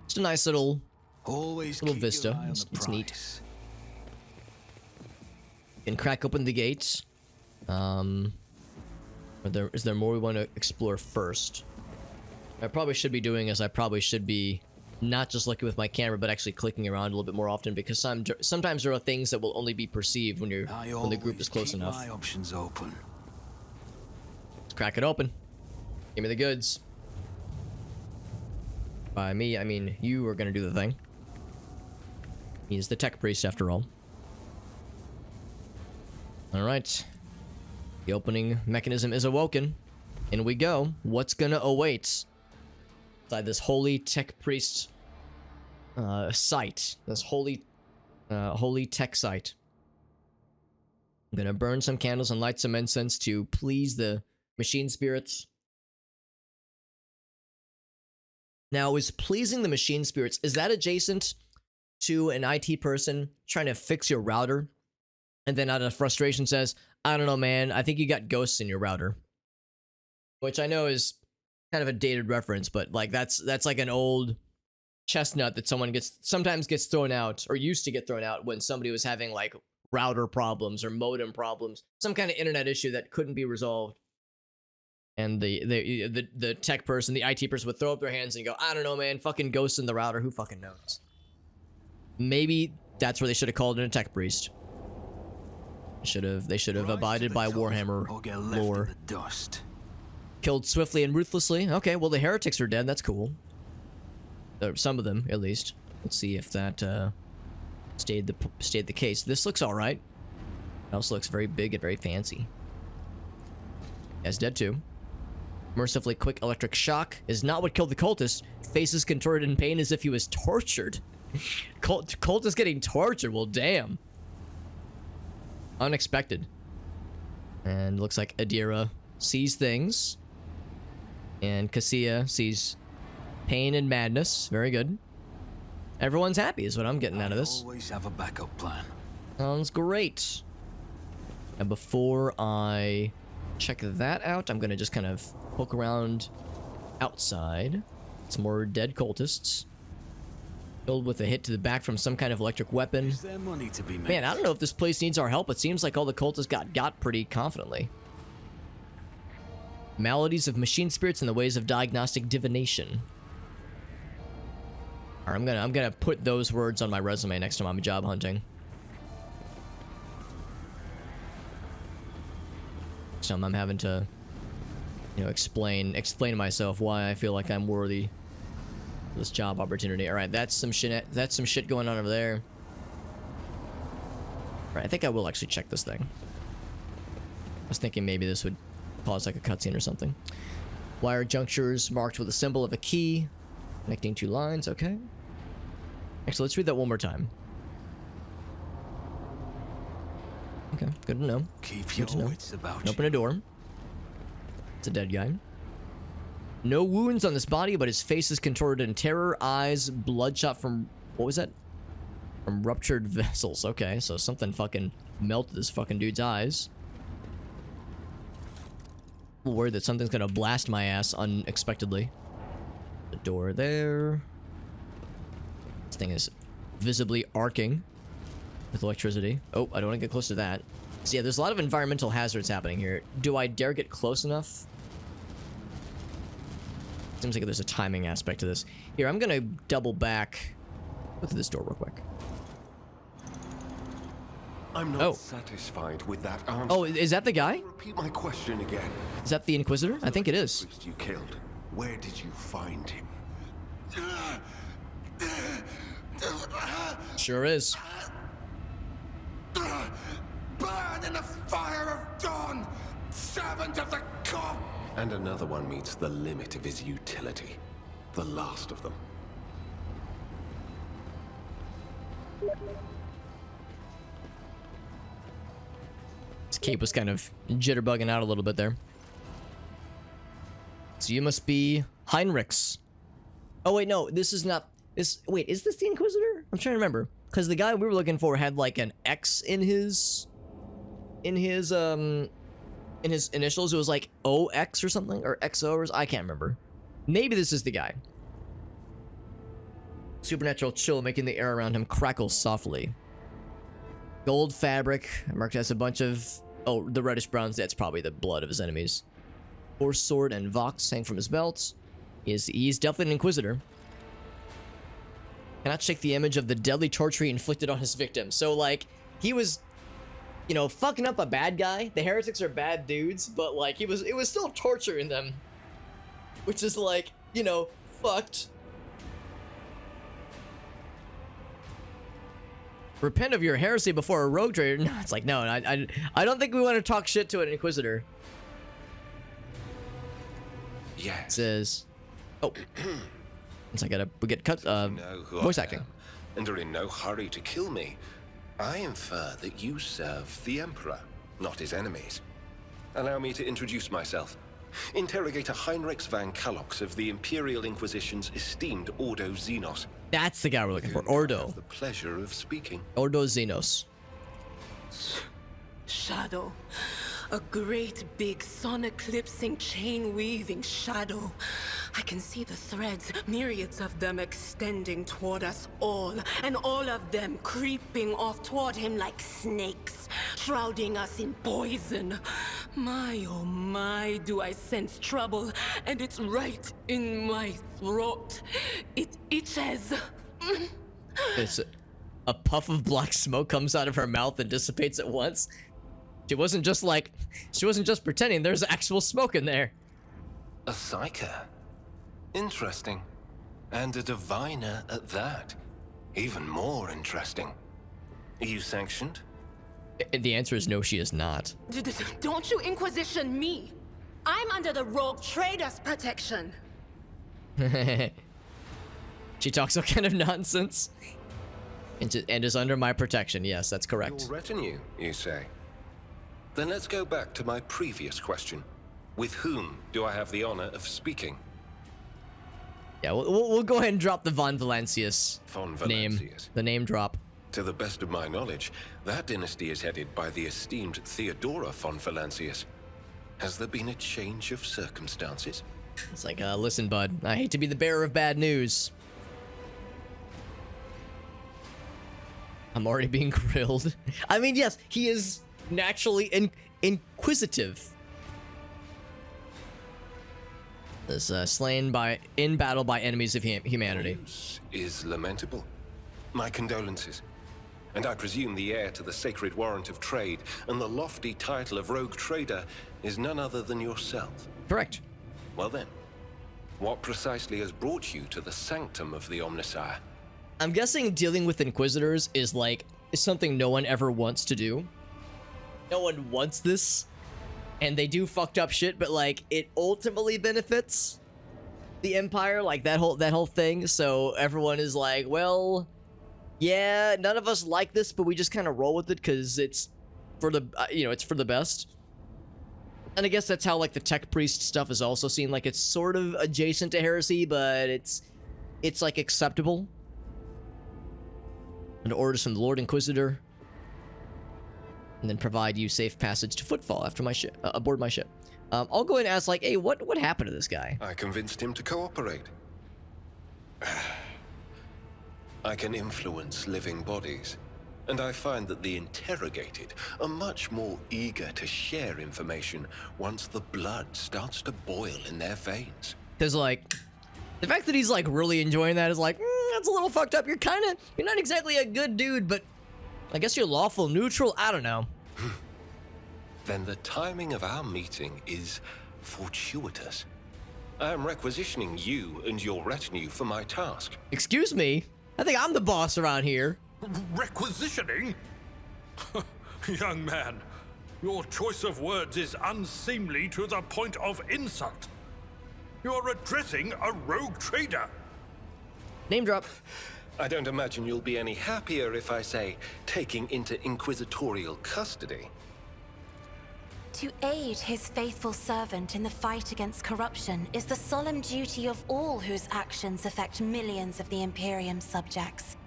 S1: Just a nice little vista. It's neat. You can crack open the gates. Is there more we want to explore first? What I probably should be doing is I probably should be not just looking with my camera, but actually clicking around a little bit more often, because sometimes there are things that will only be perceived when the group is close enough.
S2: My options open.
S1: Let's crack it open. Give me the goods. By me, I mean you are gonna do the thing. He's the tech priest after all. Alright. The opening mechanism is awoken. In we go. What's gonna await inside this holy tech priest site? This holy tech site. I'm gonna burn some candles and light some incense to please the machine spirits. Now, is pleasing the machine spirits, is that adjacent to an IT person trying to fix your router? And then out of frustration says, I don't know, man, I think you got ghosts in your router. Which I know is kind of a dated reference, but like that's like an old chestnut that sometimes gets thrown out, or used to get thrown out when somebody was having like router problems or modem problems, some kind of internet issue that couldn't be resolved. And the tech person, the IT person would throw up their hands and go, I don't know, man, fucking ghosts in the router, who fucking knows? Maybe that's where they should have called in a tech priest. They should have abided by Warhammer lore.
S2: Dust.
S1: Killed swiftly and ruthlessly. Okay, well the heretics are dead. That's cool. Some of them, at least. Let's see if that stayed the case. This looks all right. It also looks very big and very fancy. Guy's dead too. Mercifully quick electric shock is not what killed the cultist. Faces contorted in pain as if he was tortured. Cultist getting tortured. Well, damn. Unexpected. And looks like Adira sees things. And Cassia sees pain and madness. Very good. Everyone's happy is what I'm getting out of this.
S2: Always have a backup plan.
S1: Sounds great. And before I check that out, I'm gonna just kind of poke around outside. Some more dead cultists. Filled with a hit to the back from some kind of electric weapon.
S2: Is there money to be made?
S1: Man, I don't know if this place needs our help. It seems like all the cultists got pretty confidently. Maladies of machine spirits and the ways of diagnostic divination. Alright, I'm gonna put those words on my resume next time I'm job hunting. So I'm having to, explain to myself why I feel like I'm worthy of this job opportunity. All right, that's some shit. That's some shit going on over there. All right, I think I will actually check this thing. I was thinking maybe this would pause like a cutscene or something. Wire junctures marked with a symbol of a key, connecting two lines. Okay. Actually, let's read that one more time. Okay, good to know.
S2: Keep your wits about you.
S1: Open a door. It's a dead guy. No wounds on this body, but his face is contorted in terror. Eyes bloodshot from... What was that? From ruptured vessels. Okay, so something fucking melted this fucking dude's eyes. I'm worried that something's gonna blast my ass unexpectedly. The door there. This thing is visibly arcing with electricity. Oh, I don't want to get close to that. So yeah, there's a lot of environmental hazards happening here. Do I dare get close enough? Seems like there's a timing aspect to this. Here, I'm gonna double back. Go through this door real quick.
S3: I'm not satisfied with that answer.
S1: Oh, is that the guy?
S3: Repeat my question again.
S1: Is that the Inquisitor? I think it is.
S3: You killed. Where did you find him?
S1: Sure is.
S3: Burn in the fire of dawn, servant of the god. And another one meets the limit of his utility. The last of them.
S1: This cape was kind of jitterbugging out a little bit there. So you must be Heinrix. Oh wait, no, this is not. Wait, is this the Inquisitor? I'm trying to remember, because the guy we were looking for had like an X in his initials. It was like OX or something, or XO, or I can't remember. Maybe this is the guy. Supernatural chill making the air around him crackle softly. Gold fabric marked as a bunch of the reddish browns. That's probably the blood of his enemies. Horse sword and vox hang from his belt. He's definitely an Inquisitor. Cannot shake the image of the deadly torture he inflicted on his victim. So, like, he was, you know, fucking up a bad guy. The heretics are bad dudes, but, like, it was still torturing them. Which is, like, you know, fucked. Repent of your heresy before a rogue trader. No, it's like, no, I don't think we want to talk shit to an inquisitor.
S3: Yes.
S1: It says, oh, we get cut. Voice acting.
S3: And are in no hurry to kill me. I infer that you serve the Emperor, not his enemies. Allow me to introduce myself. Interrogator Heinrix van Kalox of the Imperial Inquisition's esteemed Ordo Xenos.
S1: That's the guy we're looking for. Ordo.
S3: I have the pleasure of speaking.
S1: Ordo Xenos.
S4: Shadow. A great big sun-eclipsing, chain-weaving shadow. I can see the threads, myriads of them extending toward us all, and all of them creeping off toward him like snakes, shrouding us in poison. My, oh my, do I sense trouble, and it's right in my throat. It itches.
S1: It's a puff of black smoke comes out of her mouth and dissipates at once. She wasn't just pretending. There's actual smoke in there.
S3: A psyker. Interesting. And a diviner at that. Even more interesting. Are you sanctioned?
S1: The answer is no, she is not.
S4: Don't you Inquisition me. I'm under the rogue trader's protection.
S1: She talks all kind of nonsense. And is under my protection. Yes, that's correct.
S3: Your retinue, you say? Then let's go back to my previous question. With whom do I have the honor of speaking?
S1: Yeah, we'll go ahead and drop the Von Valancius name.
S3: Valancius.
S1: The name drop.
S3: To the best of my knowledge, that dynasty is headed by the esteemed Theodora von Valancius. Has there been a change of circumstances?
S1: It's like, listen, bud, I hate to be the bearer of bad news. I'm already being grilled. I mean, yes, he is naturally inquisitive. Is slain in battle by enemies of humanity.
S3: News is lamentable. My condolences. And I presume the heir to the sacred warrant of trade and the lofty title of rogue trader is none other than yourself.
S1: Correct.
S3: Well then, what precisely has brought you to the sanctum of the Omnissiah?
S1: I'm guessing dealing with inquisitors is something no one ever wants to do. No one wants this, and they do fucked up shit, but like it ultimately benefits the Empire, like that whole thing. So everyone is like, well, yeah, none of us like this, but we just kind of roll with it because it's for the it's for the best. And I guess that's how like the tech priest stuff is also seen, like it's sort of adjacent to heresy, but it's like acceptable. And orders from the Lord Inquisitor. And then provide you safe passage to Footfall after my ship, aboard my ship. I'll go and ask, like, hey, what happened to this guy?
S3: I convinced him to cooperate. I can influence living bodies, and I find that the interrogated are much more eager to share information once the blood starts to boil in their veins.
S1: Because, like, the fact that he's, like, really enjoying that is like, that's a little fucked up. You're not exactly a good dude, but I guess you're lawful neutral? I don't know.
S3: Then the timing of our meeting is fortuitous. I am requisitioning you and your retinue for my task.
S1: Excuse me? I think I'm the boss around here.
S5: Requisitioning? Young man, your choice of words is unseemly to the point of insult. You're addressing a rogue trader.
S1: Name drop.
S3: I don't imagine you'll be any happier if I say taking into inquisitorial custody.
S6: To aid his faithful servant in the fight against corruption is the solemn duty of all whose actions affect millions of the Imperium's subjects.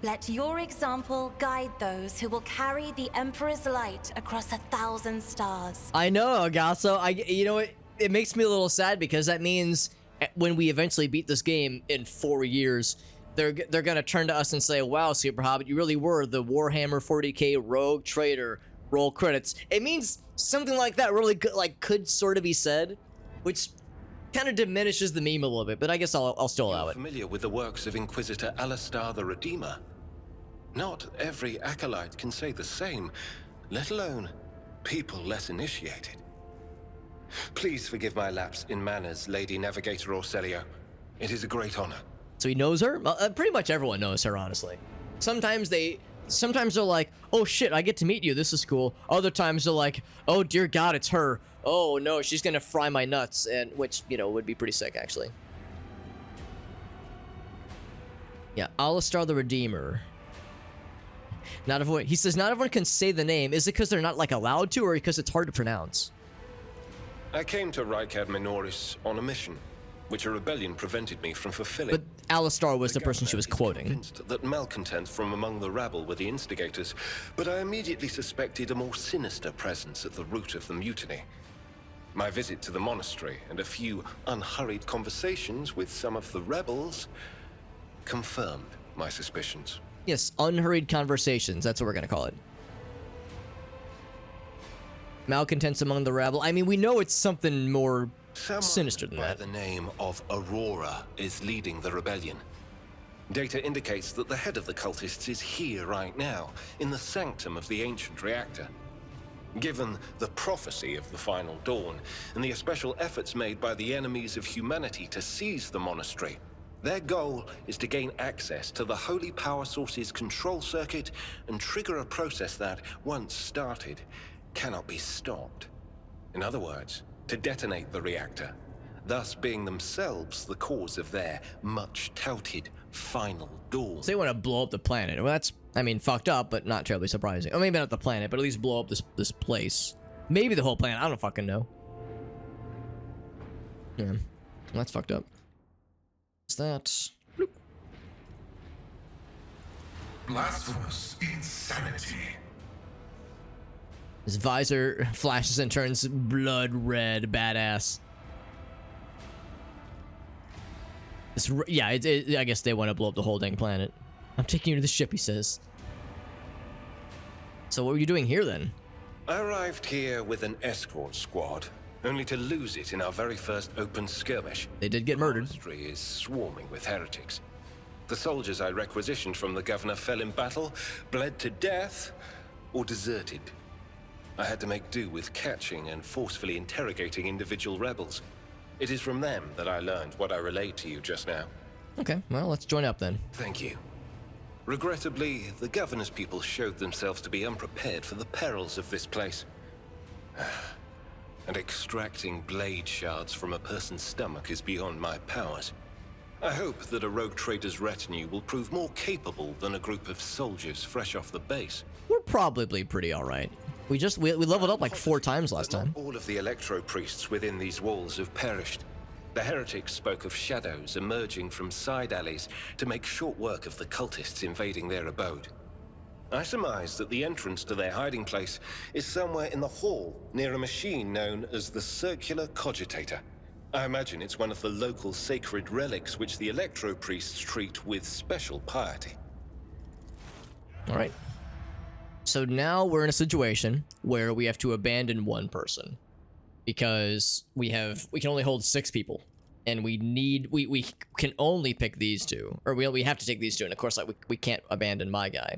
S6: Let your example guide those who will carry the Emperor's light across 1,000 stars.
S1: I know, Agasso. You know, it makes me a little sad because that means when we eventually beat this game in 4 years, they're gonna turn to us and say, wow, Super Hobbit, you really were the Warhammer 40k rogue trader. Roll credits. It means something like that really could sort of be said, which kind of diminishes the meme a little bit, but I guess I'll still allow
S3: You're
S1: it.
S3: familiar with the works of Inquisitor Alistar the Redeemer? Not every acolyte can say the same, let alone people less initiated. Please forgive my lapse in manners, Lady Navigator Orselio. It is a great honor.
S1: So he knows her? Pretty much everyone knows her, honestly. Sometimes they're like, oh shit, I get to meet you, this is cool. Other times they're like, oh dear God, it's her. Oh no, she's gonna fry my nuts, and which, you know, would be pretty sick, actually. Yeah, Alistar the Redeemer. Not everyone, he says not everyone can say the name. Is it because they're not, like, allowed to, or because it's hard to pronounce?
S3: I came to Rykad Minoris on a mission, which a rebellion prevented me from fulfilling.
S1: But Alistar was the person she was quoting.
S3: Convinced that malcontents from among the rabble were the instigators, but I immediately suspected a more sinister presence at the root of the mutiny. My visit to the monastery and a few unhurried conversations with some of the rebels confirmed my suspicions.
S1: Yes, unhurried conversations. That's what we're gonna call it. Malcontents among the rabble. I mean, we know it's something more sinister than that.
S3: By the name of Aurora is leading the rebellion. Data indicates that the head of the cultists is here right now, in the sanctum of the ancient reactor. Given the prophecy of the final dawn, and the special efforts made by the enemies of humanity to seize the monastery, their goal is to gain access to the holy power source's control circuit and trigger a process that, once started, cannot be stopped. In other words, to detonate the reactor, thus being themselves the cause of their much-touted final dawn.
S1: So they want to blow up the planet. Well, that's, I mean, fucked up, but not terribly surprising. Or maybe not the planet, but at least blow up this place. Maybe the whole planet. I don't fucking know. Yeah, well, that's fucked up. What's that? Bloop.
S7: Blasphemous insanity.
S1: His visor flashes and turns blood red. Badass. Yeah, I guess they want to blow up the whole dang planet. I'm taking you to the ship, he says. So what were you doing here then?
S3: I arrived here with an escort squad, only to lose it in our very first open skirmish.
S1: They did get murdered.
S3: The monastery is swarming with heretics. The soldiers I requisitioned from the governor fell in battle, bled to death, or deserted. I had to make do with catching and forcefully interrogating individual rebels. It is from them that I learned what I relayed to you just now.
S1: Okay, well, let's join up then.
S3: Thank you. Regrettably, the governor's people showed themselves to be unprepared for the perils of this place. And extracting blade shards from a person's stomach is beyond my powers. I hope that a rogue trader's retinue will prove more capable than a group of soldiers fresh off the base.
S1: We're probably pretty alright. We leveled up like 4 times last time.
S3: All of the electro-priests within these walls have perished. The heretics spoke of shadows emerging from side alleys to make short work of the cultists invading their abode. I surmise that the entrance to their hiding place is somewhere in the hall near a machine known as the Circular Cogitator. I imagine it's one of the local sacred relics which the electro-priests treat with special piety.
S1: Alright. So now we're in a situation where we have to abandon one person. Because we can only hold 6 people. And we can only pick these 2. Or we have to take these 2, and of course, like, we can't abandon my guy.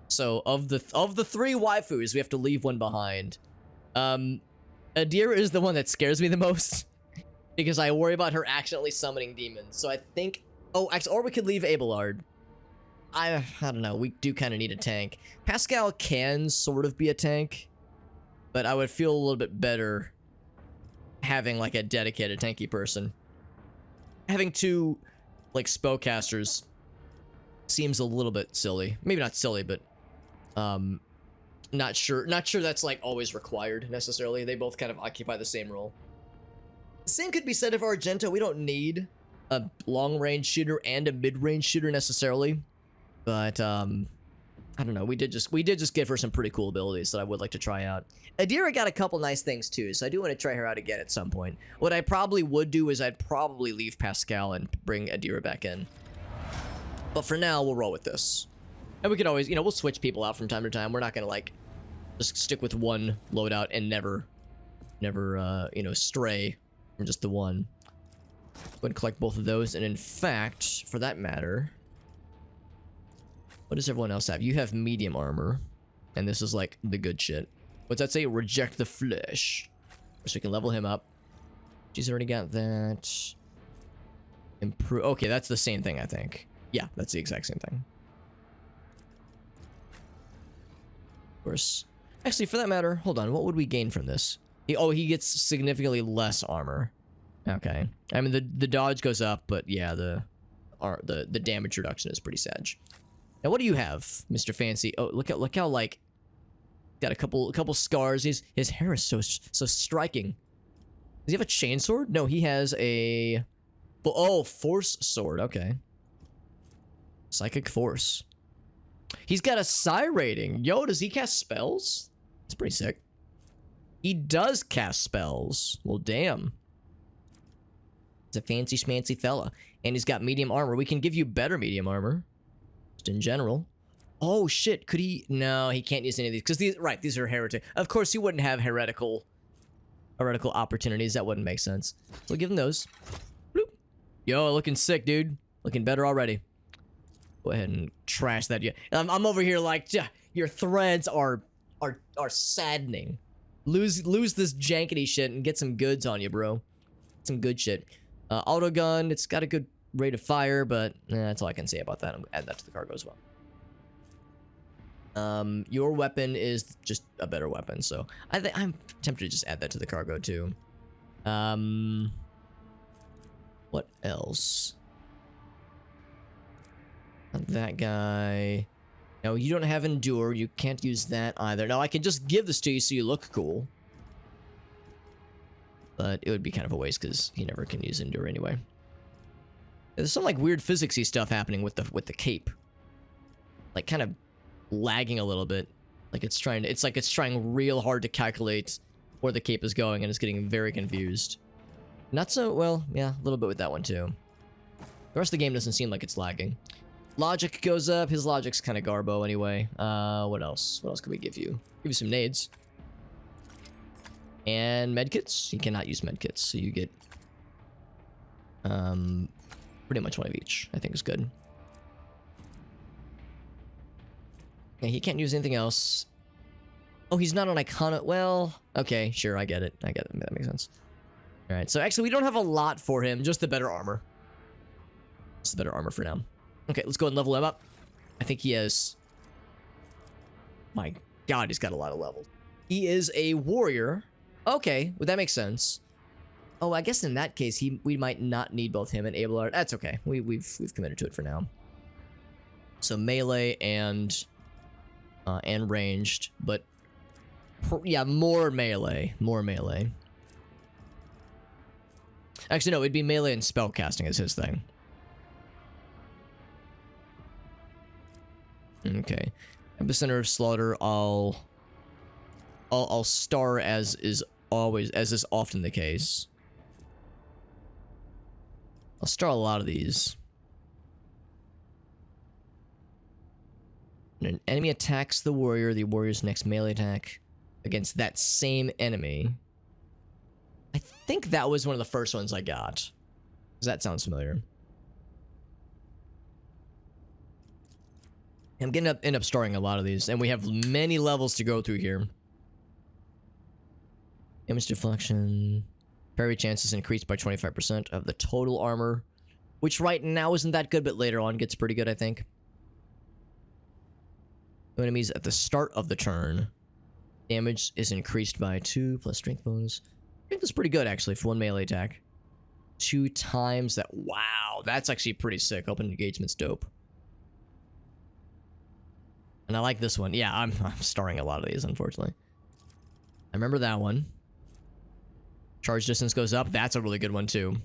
S1: So of the 3 waifus, we have to leave one behind. Adira is the one that scares me the most. Because I worry about her accidentally summoning demons. So I think, or we could leave Abelard. I don't know, we do kind of need a tank. Pascal can sort of be a tank, but I would feel a little bit better having like a dedicated tanky person. Having 2 like spellcasters seems a little bit silly. Maybe not silly, but not sure that's like always required necessarily. They both kind of occupy the same role. The same could be said of Argento. We don't need a long-range shooter and a mid-range shooter necessarily. But, I don't know, we did just give her some pretty cool abilities that I would like to try out. Adira got a couple nice things too, so I do want to try her out again at some point. What I probably would do is I'd probably leave Pascal and bring Adira back in. But for now, we'll roll with this. And we could always, we'll switch people out from time to time. We're not gonna, like, just stick with one loadout and never, stray from just the one. Go ahead and collect both of those. And in fact, for that matter, what does everyone else have? You have medium armor. And this is like the good shit. What's that say? Reject the flesh. So we can level him up. She's already got that. Improve. Okay, that's the same thing, I think. Yeah, that's the exact same thing. Of course. Actually, for that matter, hold on. What would we gain from this? He gets significantly less armor. Okay. I mean, the dodge goes up, but yeah, the damage reduction is pretty sad. Now, what do you have, Mr. Fancy? Oh, look how like got a couple scars. His hair is so striking. Does he have a chainsword? No, he has a force sword. Okay. Psychic force. He's got a psi rating. Yo, does he cast spells? That's pretty sick. He does cast spells. Well, damn. He's a fancy schmancy fella. And he's got medium armor. We can give you better medium armor. Just in general. Oh, shit. Could he? No, he can't use any of these. Because these are heretic. Of course, he wouldn't have heretical opportunities. That wouldn't make sense. So we'll give him those. Bloop. Yo, looking sick, dude. Looking better already. Go ahead and trash that. Yeah, I'm over here like, your threads are saddening. Lose this jankety shit and get some goods on you, bro. Some good shit. Auto gun, it's got a good rate of fire, but that's all I can say about that. I'm gonna add that to the cargo as well. Your weapon is just a better weapon, so I'm tempted to just add that to the cargo too. What else? That guy. No, you don't have endure. You can't use that either. Now I can just give this to you so you look cool, but it would be kind of a waste because he never can use endure anyway. There's some like weird physicsy stuff happening with the cape, like kind of lagging a little bit. Like it's trying real hard to calculate where the cape is going, and it's getting very confused. Not so well, yeah, a little bit with that one too. The rest of the game doesn't seem like it's lagging. Logic goes up. His logic's kind of garbo anyway. What else? What else can we give you? Give you some nades. And medkits. You cannot use medkits, so you get pretty much one of each. I think is good. Okay, he can't use anything else. Oh, he's not an iconic. Well, okay, sure, I get it. That makes sense. All right, so actually we don't have a lot for him. Just the better armor. Just the better armor for now. Okay, let's go and level him up. I think he has... My god, he's got a lot of levels. He is a warrior. Okay, well, that makes sense. Oh, I guess in that case, we might not need both him and Abelard. That's okay. We've committed to it for now. So melee and ranged, but yeah, more melee. More melee. Actually, no, it'd be melee and spellcasting is his thing. Okay, epicenter of slaughter. I'll star as is often the case. I'll star a lot of these. When an enemy attacks the warrior's next melee attack against that same enemy. I think that was one of the first ones I got. Does that sound familiar? I'm gonna end up starring a lot of these, and we have many levels to go through here. Damage deflection. Parry chances increased by 25% of the total armor, which right now isn't that good, but later on gets pretty good, I think. Enemies at the start of the turn. Damage is increased by 2 plus strength bonus. Strength is pretty good, actually, for one melee attack. 2 times that. Wow, that's actually pretty sick. Open engagement's dope. And I like this one. Yeah, I'm starring a lot of these, unfortunately. I remember that one. Charge distance goes up. That's a really good one, too.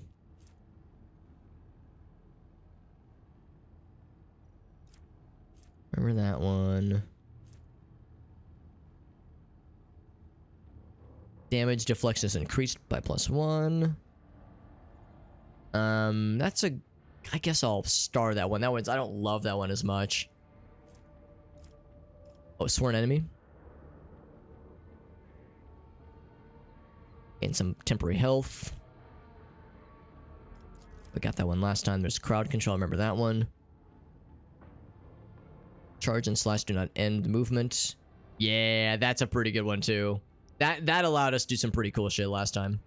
S1: Remember that one. Damage deflection is increased by +1. That's a... I guess I'll star that one. That one's... I don't love that one as much. Oh, sworn enemy. And some temporary health. We got that one last time. There's crowd control. Remember that one. Charge and slash do not end movement. Yeah, that's a pretty good one too. That allowed us to do some pretty cool shit last time.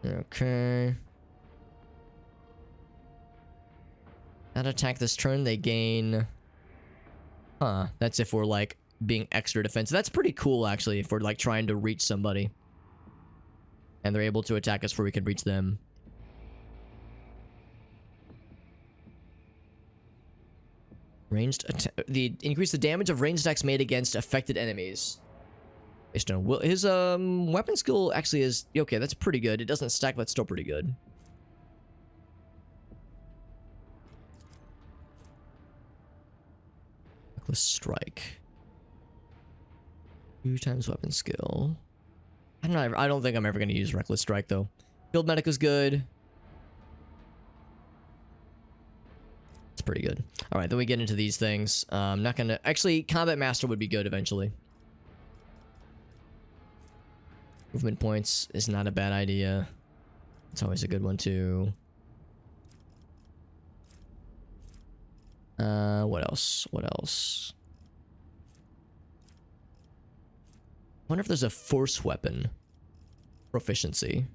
S1: Okay. That attack this turn, they gain... Huh, that's if we're like being extra defensive. That's pretty cool actually if we're like trying to reach somebody. And they're able to attack us before we can reach them. Ranged increase the damage of ranged attacks made against affected enemies. Based on his weapon skill actually is okay. That's pretty good. It doesn't stack, but it's still pretty good. Reckless strike. 2 times weapon skill. I don't know. I don't think I'm ever going to use reckless strike though. Field medic is good. It's pretty good. All right, then we get into these things. I'm not gonna actually. Combat master would be good eventually. Movement points is not a bad idea. It's always a good one too. What else? What else? Wonder if there's a force weapon proficiency,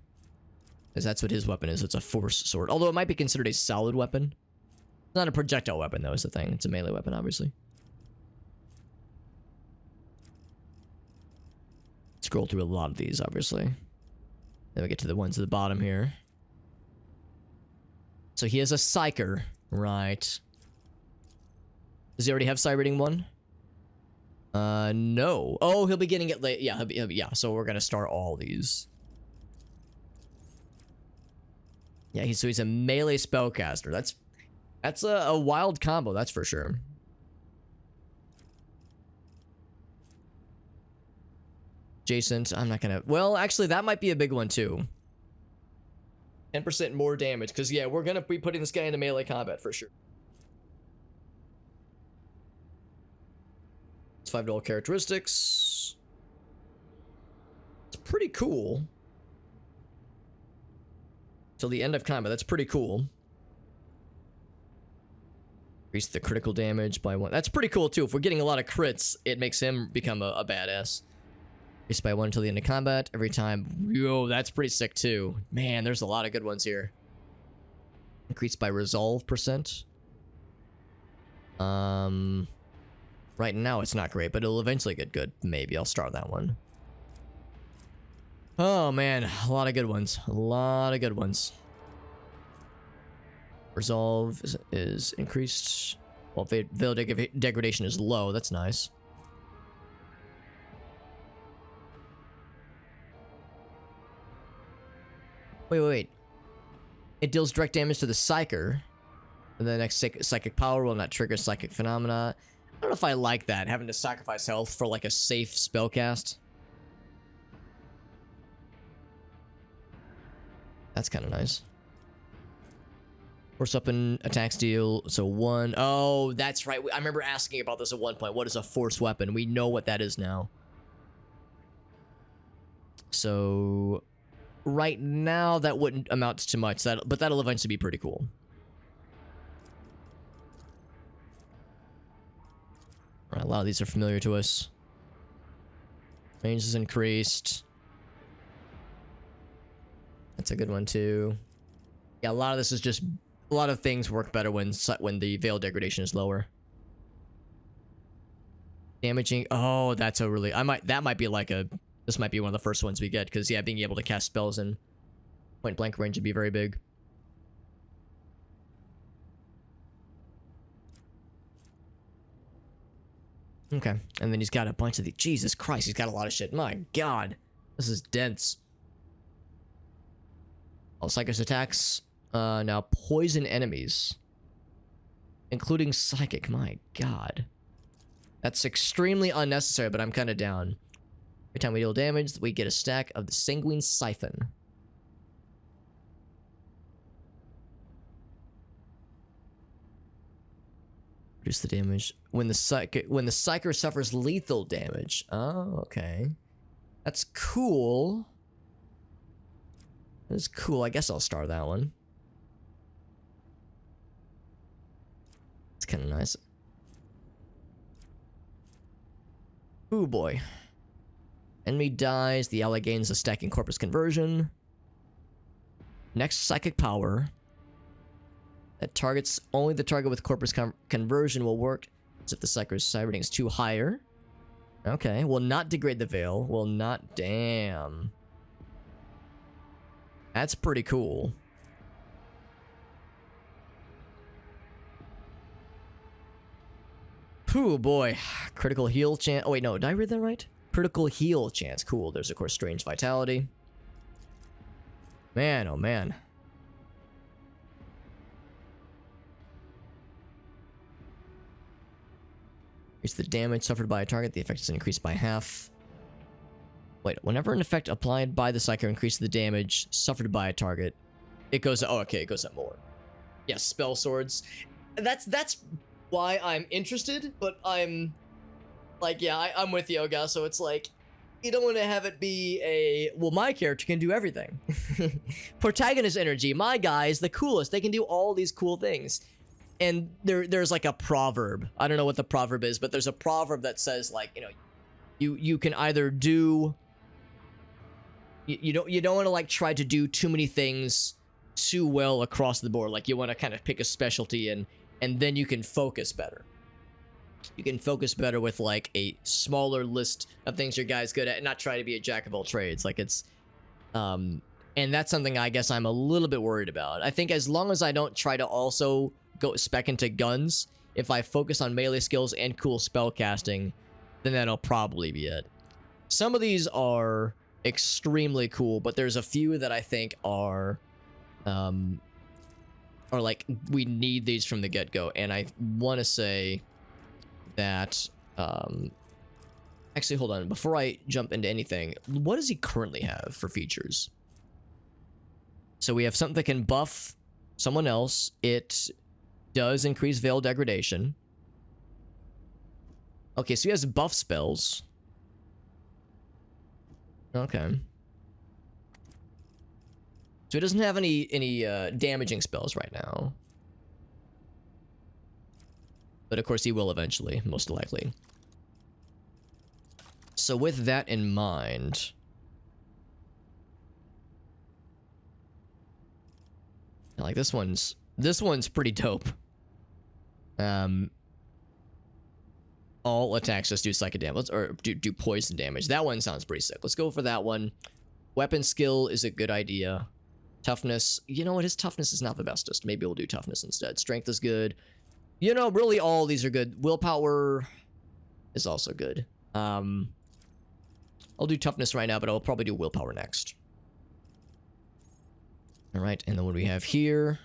S1: because that's what his weapon is. It's a force sword, although it might be considered a solid weapon. It's not a projectile weapon, though, is the thing. It's a melee weapon, obviously. Scroll through a lot of these, obviously. Then we get to the ones at the bottom here. So he has a Psyker, right? Does he already have Psi rating 1? No. Oh, he'll be getting it late. Yeah, he'll be, yeah, so we're gonna start all these. Yeah, he's a melee spellcaster. That's a wild combo, that's for sure. Adjacent, I'm not gonna... Well, actually, that might be a big one, too. 10% more damage, because, yeah, we're gonna be putting this guy into melee combat, for sure. It's 5 dual characteristics. It's pretty cool. Till the end of combat, that's pretty cool. Increase the critical damage by 1. That's pretty cool too. If we're getting a lot of crits, it makes him become a badass. Increase by 1 until the end of combat. Every time. Yo, that's pretty sick too. Man, there's a lot of good ones here. Increase by resolve %. Right now it's not great, but it'll eventually get good. Maybe I'll start that one. Oh man, a lot of good ones. A lot of good ones. Resolve is increased. Well, veil degradation is low. That's nice. Wait. It deals direct damage to the Psyker. And the next psychic power will not trigger psychic phenomena. I don't know if I like that, having to sacrifice health for like a safe spellcast. That's kind of nice. Force weapon attacks deal, so 1. Oh, that's right. I remember asking about this at one point. What is a force weapon? We know what that is now. So, right now, that wouldn't amount to much, but that'll eventually be pretty cool. All right, a lot of these are familiar to us. Range is increased. That's a good one, too. Yeah, a lot of this is just... A lot of things work better when the veil degradation is lower. Damaging. Oh, that's a really... That might be like a... This might be one of the first ones we get, because, yeah, being able to cast spells in point-blank range would be very big. Okay, and then he's got a bunch of the... Jesus Christ, he's got a lot of shit. My God. This is dense. All Psychic's attacks... now poison enemies. Including psychic, my God. That's extremely unnecessary, but I'm kind of down. Every time we deal damage, we get a stack of the Sanguine Siphon. Reduce the damage. When the Psyker suffers lethal damage. Oh, okay. That's cool. That's cool. I guess I'll star that one. It's kind of nice. Ooh boy. Enemy dies. The ally gains a stacking corpus conversion. Next psychic power. That targets only the target with corpus conversion will work as if the psychic rating is 2 higher. Okay. Will not degrade the veil. Will not. Damn. That's pretty cool. Ooh boy. Critical heal chance. Oh wait, no. Did I read that right? Critical heal chance. Cool. There's of course strange vitality. Man, oh man. It's the damage suffered by a target. The effect is increased by half. Wait, whenever an effect applied by the psyker increases the damage suffered by a target, it goes. Oh, okay, it goes up more. Yes, spell swords. That's why I'm interested, but I'm like, yeah, I'm with you, Oga. So it's like, you don't want to have it be a, well, my character can do everything. Protagonist energy. My guy's the coolest. They can do all these cool things. And there's like a proverb. I don't know what the proverb is, but there's a proverb that says like, you know, you can either do, you don't want to like try to do too many things too well across the board. Like you want to kind of pick a specialty and then you can focus better. You can focus better with like a smaller list of things your guy's good at and not try to be a jack of all trades. Like it's, and that's something I guess I'm a little bit worried about. I think as long as I don't try to also go spec into guns, if I focus on melee skills and cool spell casting, then that'll probably be it. Some of these are extremely cool, but there's a few that I think are like, we need these from the get-go. And I want to say that, actually, hold on. Before I jump into anything, what does he currently have for features? So we have something that can buff someone else. It does increase veil degradation. Okay, so he has buff spells. Okay. So he doesn't have any damaging spells right now. But of course he will eventually, most likely. So with that in mind, like this one's pretty dope. All attacks just do psychic damage, or do poison damage. That one sounds pretty sick. Let's go for that one. Weapon skill is a good idea. Toughness, you know what? His toughness is not the bestest. Maybe we'll do toughness instead. Strength is good. You know, really all these are good. Willpower is also good. I'll do toughness right now, but I'll probably do willpower next. All right, and then what do we have here?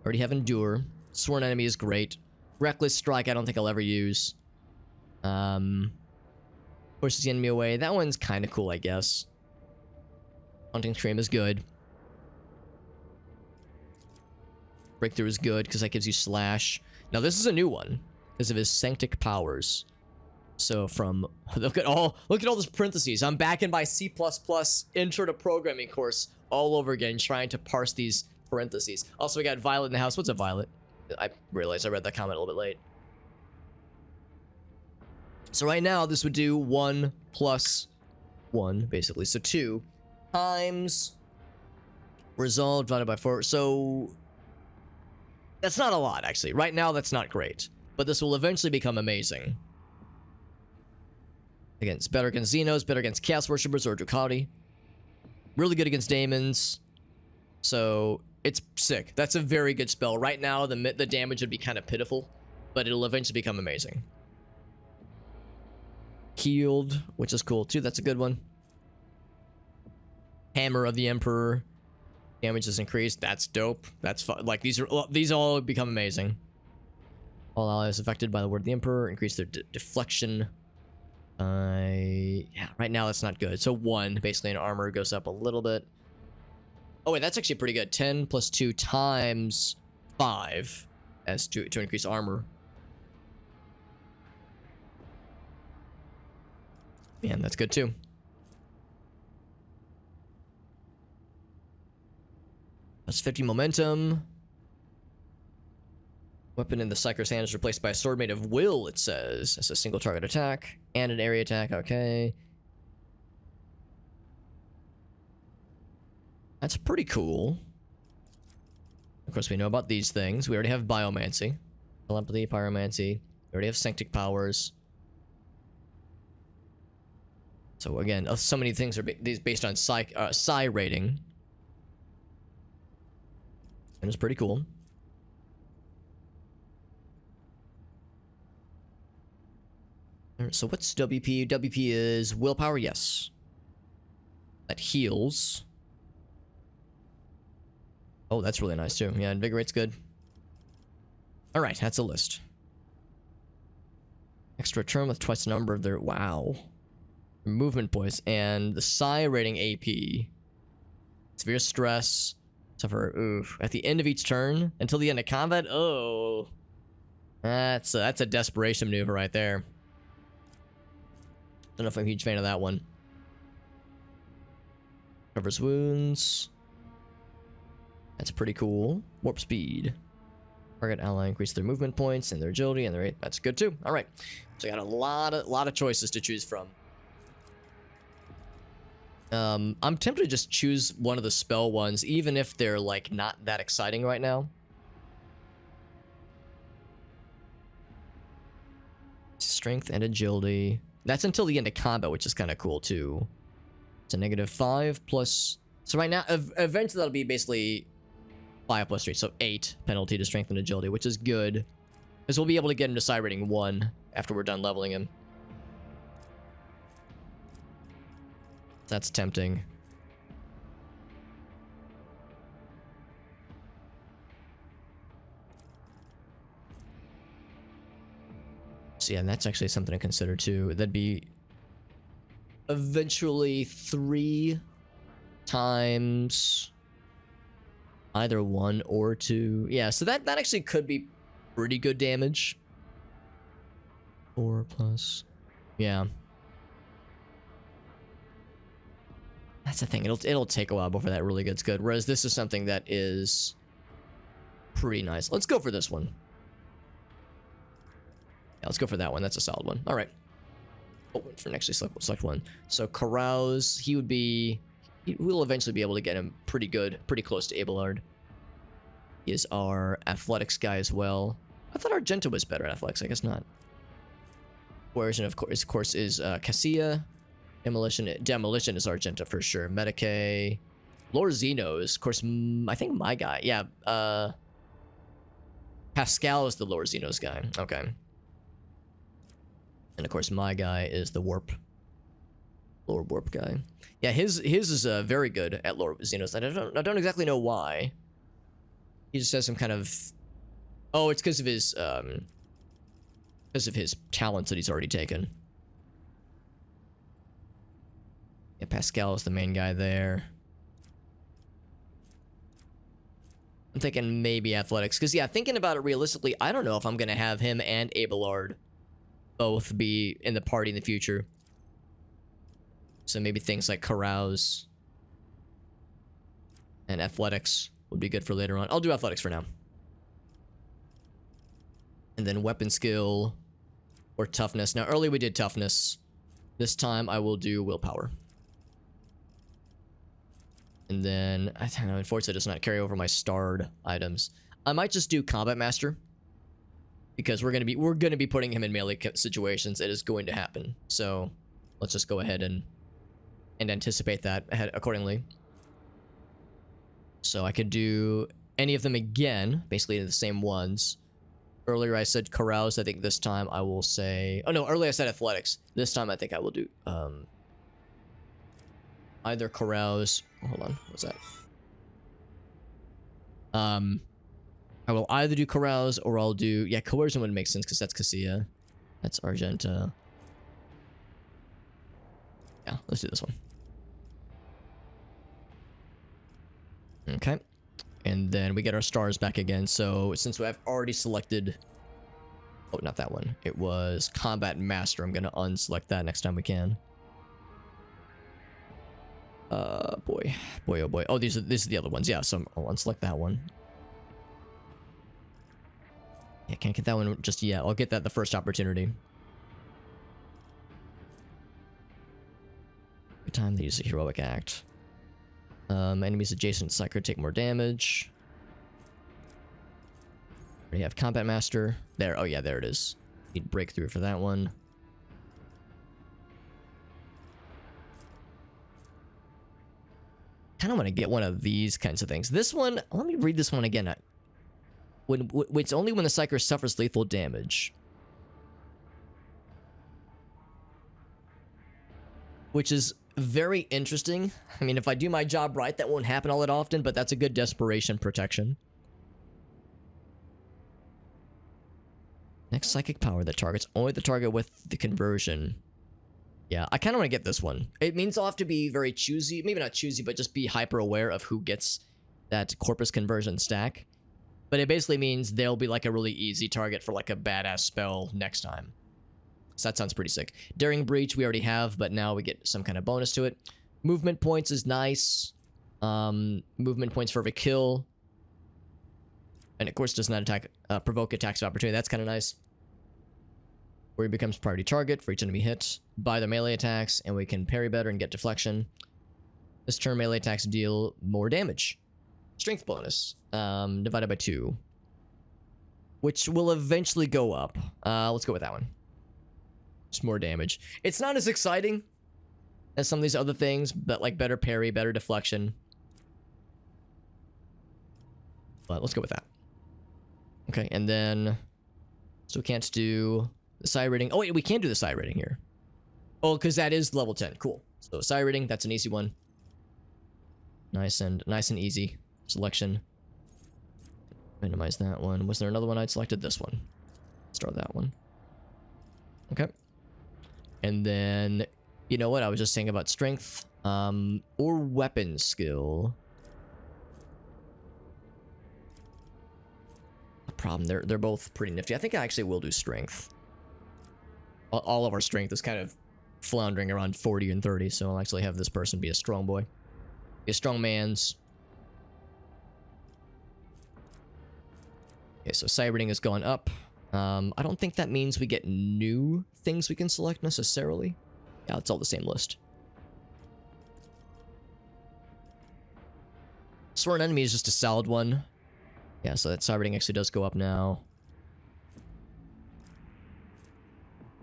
S1: Already have endure. Sworn enemy is great. Reckless strike, I don't think I'll ever use. Pushes the enemy away. That one's kind of cool, I guess. Hunting stream is good. Breakthrough is good because that gives you slash. Now this is a new one because of his sanctic powers. So from look at all those parentheses. I'm back in my C++ intro to programming course all over again, trying to parse these parentheses. Also, we got Violet in the house. What's up, Violet? I realized I read that comment a little bit late. So right now this would do 1 plus 1 basically. So 2 times resolve divided by 4. So that's not a lot, actually. Right now, that's not great. But this will eventually become amazing. Again, it's better against Xenos, better against Chaos Worshippers or Ducati. Really good against Daemons. So, it's sick. That's a very good spell. Right now, the damage would be kind of pitiful. But it'll eventually become amazing. Healed, which is cool too. That's a good one. Hammer of the Emperor. Damage is increased. That's dope. That's fun. Like these all become amazing. All allies affected by the word of the Emperor increase their deflection. Yeah, right now that's not good. So 1 basically in armor goes up a little bit. Oh wait, that's actually pretty good. 10 plus 2 times 5 as to increase armor. Man, that's good too. Plus 50 momentum. Weapon in the Psyker's hand is replaced by a sword made of will, it says. It's a single target attack and an area attack. Okay. That's pretty cool. Of course, we know about these things. We already have Biomancy, Telepathy, Pyromancy. We already have Sanctic Powers. So again, so many things are based on Psi rating. And it's pretty cool. Alright, so what's WP? WP is willpower, yes. That heals. Oh, that's really nice too. Yeah, invigorate's good. Alright, that's a list. Extra turn with twice the number of their... Wow. Movement points. And the Psi rating AP. Severe stress. Suffer... Oof. At the end of each turn. Until the end of combat? Oh. That's a desperation maneuver right there. Don't know if I'm a huge fan of that one. Covers wounds. That's pretty cool. Warp speed. Target ally increase their movement points and their agility and their... That's good too. All right. So I got a lot of choices to choose from. I'm tempted to just choose one of the spell ones, even if they're like not that exciting right now. Strength and agility. That's until the end of combat, which is kind of cool too. It's a -5 plus... So right now, eventually that'll be basically 5 plus 3, so 8 penalty to strength and agility, which is good. Because we'll be able to get him to Psi rating 1 after we're done leveling him. That's tempting. So yeah, that's actually something to consider too. That'd be eventually 3 times either 1 or 2. Yeah, so that actually could be pretty good damage. 4 plus. Yeah. That's the thing. It'll take a while before that really gets good. Whereas this is something that is pretty nice. Let's go for this one. Yeah, let's go for that one. That's a solid one. All right. Oh, for next week, select one. So Carouse, we'll eventually be able to get him pretty good, pretty close to Abelard. He is our athletics guy as well. I thought Argenta was better at athletics. I guess not. Coercion, of course, is Cassia. Demolition is Argenta for sure. Medicae. Lord Xenos, of course, I think my guy. Yeah, Pascal is the Lord Xenos guy. Okay. And of course, my guy is the Lord Warp guy. Yeah, his is very good at Lord Xenos. I don't exactly know why. He just has some kind of... Oh, it's because of his talents that he's already taken. Yeah, Pascal is the main guy there. I'm thinking maybe athletics. Because, yeah, thinking about it realistically, I don't know if I'm going to have him and Abelard both be in the party in the future. So maybe things like Carouse and athletics would be good for later on. I'll do athletics for now. And then weapon skill or toughness. Now, earlier we did toughness. This time I will do willpower. And then, I don't know, unfortunately it does not carry over my starred items. I might just do Combat Master. Because we're gonna be putting him in melee situations. It is going to happen. So let's just go ahead and anticipate that ahead accordingly. So I could do any of them again, basically the same ones. Earlier I said Carouse. I think this time I will say... Oh no, earlier I said athletics. This time I think I will do either Carouse... Hold on, what's that? I will either do Carouse or I'll do... Yeah, Coercion wouldn't make sense because that's Cassia. That's Argenta. Yeah, let's do this one. Okay. And then we get our stars back again. So since I've already selected... Oh, not that one. It was Combat Master. I'm going to unselect that next time we can. Boy. Boy, oh boy. Oh, these are the other ones. Yeah, so I'll unselect that one. Yeah, can't get that one just yet. I'll get that the first opportunity. Every time they use a heroic act. Enemies adjacent to Psyker take more damage. We have Combat Master. There. Oh yeah, there it is. Need breakthrough for that one. Kind of want to get one of these kinds of things. This one, let me read this one again. It's only when the Psyker suffers lethal damage. Which is very interesting. I mean, if I do my job right, that won't happen all that often, but that's a good desperation protection. Next psychic power that targets only the target with the conversion. Yeah, I kind of want to get this one. It means I'll have to be very choosy. Maybe not choosy, but just be hyper aware of who gets that corpus conversion stack. But it basically means they'll be like a really easy target for like a badass spell next time. So that sounds pretty sick. Daring Breach we already have, but now we get some kind of bonus to it. Movement points is nice. Movement points for every kill. And of course does not attack, provoke attacks of opportunity. That's kind of nice. Where he becomes priority target for each enemy hit by their melee attacks, and we can parry better and get deflection. This turn melee attacks deal more damage. Strength bonus, divided by 2. Which will eventually go up. Let's go with that one. Just more damage. It's not as exciting as some of these other things, but like better parry, better deflection. But let's go with that. Okay, and then... So we can't do the psi rating. Oh wait, we can do the psi rating here. Oh, because that is level 10. Cool. So psi rating, that's an easy one. Nice and easy selection. Minimize that one. Was there another one I'd selected? This one. Start that one. Okay. And then, you know what? I was just saying about strength. Or weapon skill. The problem, they're both pretty nifty. I think I actually will do strength. All of our strength is kind of floundering around 40 and 30, so I'll actually have this person be a strong boy. Be a strong man's. Okay, so psi rating has gone up. I don't think that means we get new things we can select necessarily. Yeah, it's all the same list. Sworn enemy is just a solid one. Yeah, so that psi rating actually does go up now.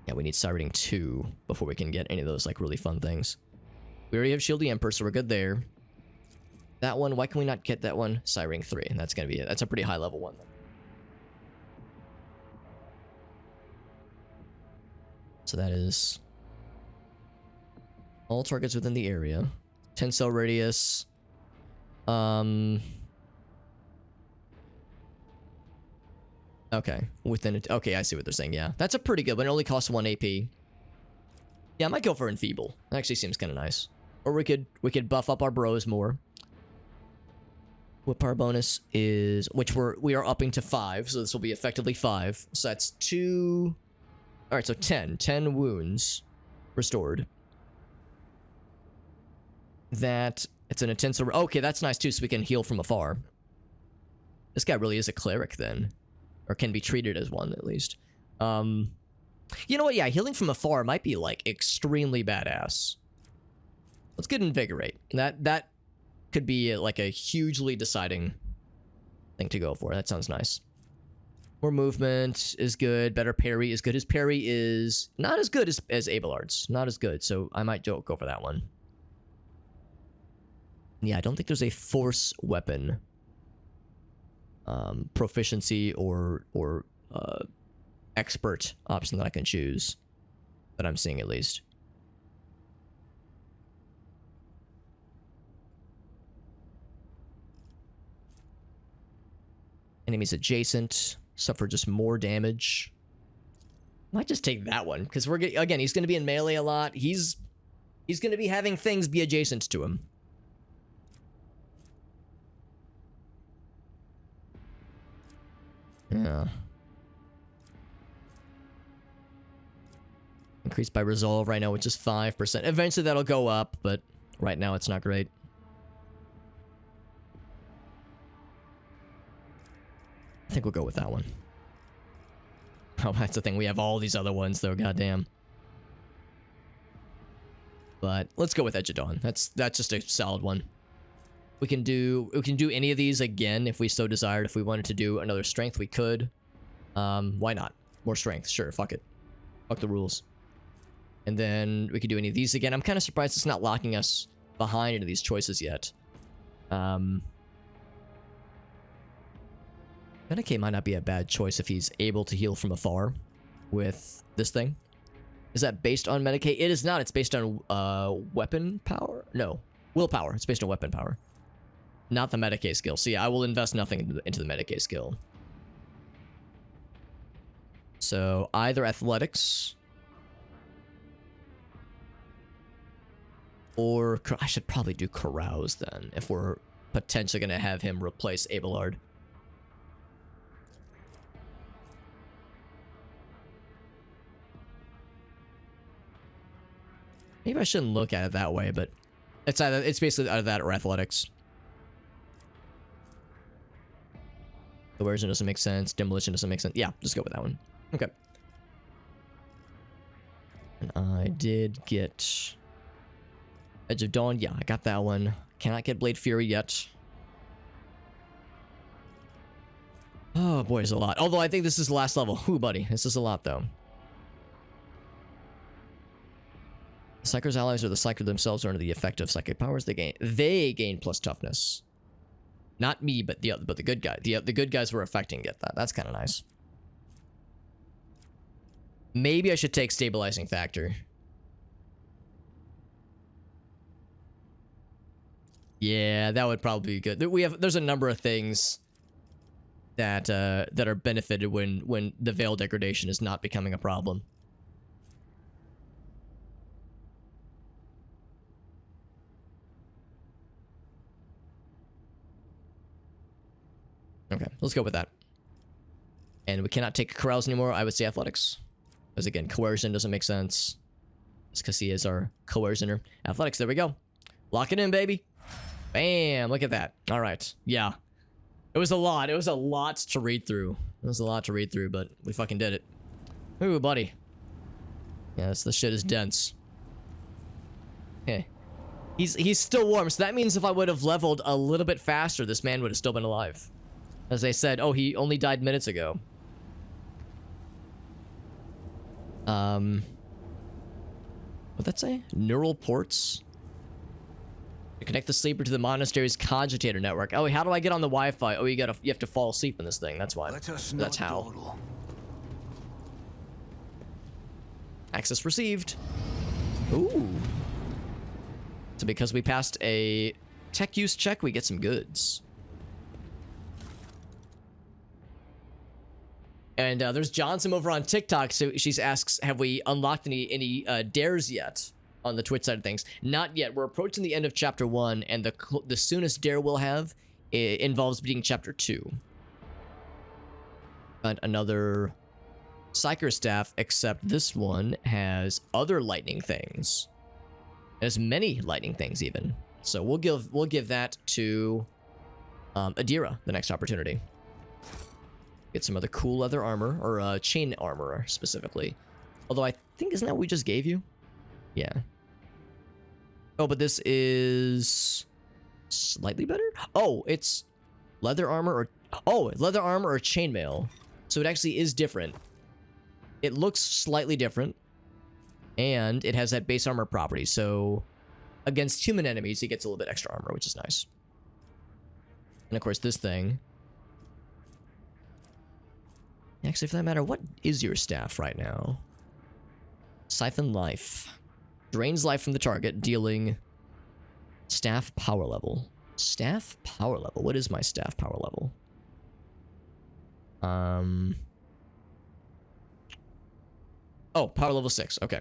S1: Yeah, we need psi rating 2 before we can get any of those like really fun things. We already have Shield the Emperor, so we're good there. That one, why can we not get that one? Psi rating 3, and that's gonna be it. That's a pretty high level one. So that is all targets within the area. 10 cell radius. Okay, within it. Okay, I see what they're saying. Yeah, that's a pretty good one. It only costs 1 AP. Yeah, I might go for Enfeeble. That actually seems kind of nice. Or we could buff up our bros more. What power bonus is, which we are upping to 5, so this will be effectively 5. So that's 2. All right, so 10 wounds restored. That it's an intense. Okay, that's nice too, so we can heal from afar. This guy really is a cleric then. Or can be treated as one, at least. You know what? Yeah, healing from afar might be, like, extremely badass. Let's get Invigorate. That could be, like, a hugely deciding thing to go for. That sounds nice. More movement is good. Better parry is good. His parry is not as good as Abelard's. Not as good, so I might go for that one. Yeah, I don't think there's a force weapon proficiency or expert option that I can choose, that I'm seeing at least. Enemies adjacent suffer just more damage. Might just take that one because again, he's going to be in melee a lot. He's going to be having things be adjacent to him. Yeah. Increased by resolve right now, which is 5%. Eventually that'll go up, but Right now, it's not great. I think we'll go with that one. Oh, that's the thing. We have all these other ones, though. Goddamn. But let's go with Edge of Dawn. That's just a solid one. We can do any of these again if we so desired. If we wanted to do another strength, we could. Why not? More strength. Sure, fuck it. Fuck the rules. And then we could do any of these again. I'm kind of surprised it's not locking us behind into these choices yet. Medicaid might not be a bad choice if he's able to heal from afar with this thing. Is that based on Medicaid? It is not. It's based on weapon power? No. Willpower. It's based on weapon power. Not the Medicaid skill. So yeah, I will invest nothing into the Medicaid skill. So either athletics or I should probably do carouse then if we're potentially going to have him replace Abelard. Maybe I shouldn't look at it that way, but it's basically either that or athletics. Coercion doesn't make sense. Demolition doesn't make sense. Yeah, just go with that one. Okay. And I did get Edge of Dawn. Yeah, I got that one. Cannot get Blade Fury yet. Oh boy, it's a lot. Although I think this is the last level. Ooh, buddy, this is a lot though. The Psyker's allies or the Psyker themselves are under the effect of psychic powers they gain plus toughness. Not me, but the good guy. The good guys we're affecting get that. That's kind of nice. Maybe I should take stabilizing factor. Yeah, that would probably be good. There's a number of things that that are benefited when the veil degradation is not becoming a problem. Okay, let's go with that. And we cannot take carouse anymore. I would say athletics. Because again, coercion doesn't make sense. It's because he is our coercioner. Athletics, there we go. Lock it in, baby. Bam, look at that. All right, yeah. It was a lot. It was a lot to read through. It was a lot to read through, but we fucking did it. Ooh, buddy. Yes, the shit is dense. Okay. He's still warm, so that means if I would have leveled a little bit faster, this man would have still been alive. As I said, oh, he only died minutes ago. What'd that say? Neural ports? To connect the sleeper to the monastery's cogitator network. Oh, how do I get on the Wi-Fi? Oh, you have to fall asleep in this thing. That's why. That's how.
S2: Dawdle.
S1: Access received. Ooh. So because we passed a tech use check, we get some goods. And there's Johnson over on TikTok. So she asks, have we unlocked any dares yet on the Twitch side of things? Not yet. We're approaching the end of chapter 1, and the soonest dare we'll have involves beating chapter 2. But another Psyker staff, except this one has other lightning things. As many lightning things even. So we'll give that to Adira the next opportunity. Get some other cool leather armor, or chain armor specifically. Although I think, isn't that what we just gave you? Yeah. Oh, but this is slightly better? Oh, it's leather armor or chainmail. So it actually is different. It looks slightly different. And it has that base armor property. So against human enemies, he gets a little bit extra armor, which is nice. And of course, this thing. Actually, for that matter, what is your staff right now? Siphon life. Drains life from the target, dealing staff power level. Staff power level? What is my staff power level? Oh, power level 6. Okay.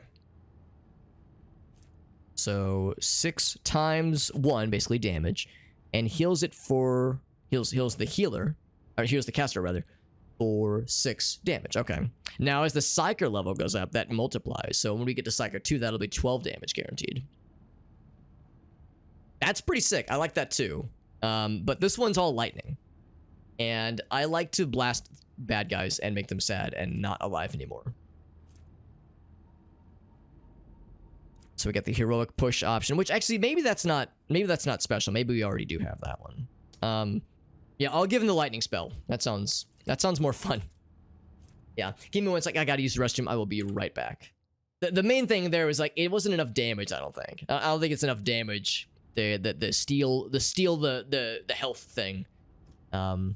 S1: So 6 times 1, basically damage, and heals it for heals the healer, or heals the caster rather, for 6 damage. Okay. Now as the Psyker level goes up, that multiplies. So when we get to Psyker 2, that'll be 12 damage guaranteed. That's pretty sick. I like that too. But this one's all lightning. And I like to blast bad guys and make them sad and not alive anymore. So we got the heroic push option, which actually maybe that's not special. Maybe we already do have that one. Yeah, I'll give him the lightning spell. That sounds more fun. Yeah, give me one sec. I gotta use the restroom. I will be right back. The main thing there was like it wasn't enough damage. I don't think it's enough damage. The steal the health thing. And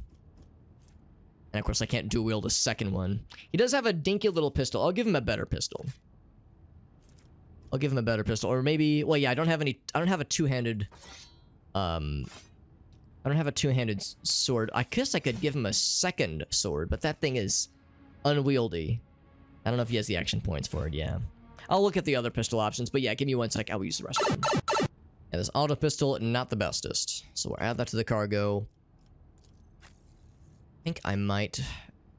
S1: of course I can't dual wield a second one. He does have a dinky little pistol. I'll give him a better pistol. Or maybe, well, yeah, I don't have a two-handed sword. I guess I could give him a second sword, but that thing is unwieldy. I don't know if he has the action points for it. Yeah, I'll look at the other pistol options, but yeah, give me one sec. I will use the rest of them. Yeah, this auto pistol, not the bestest. So we'll add that to the cargo. I think I might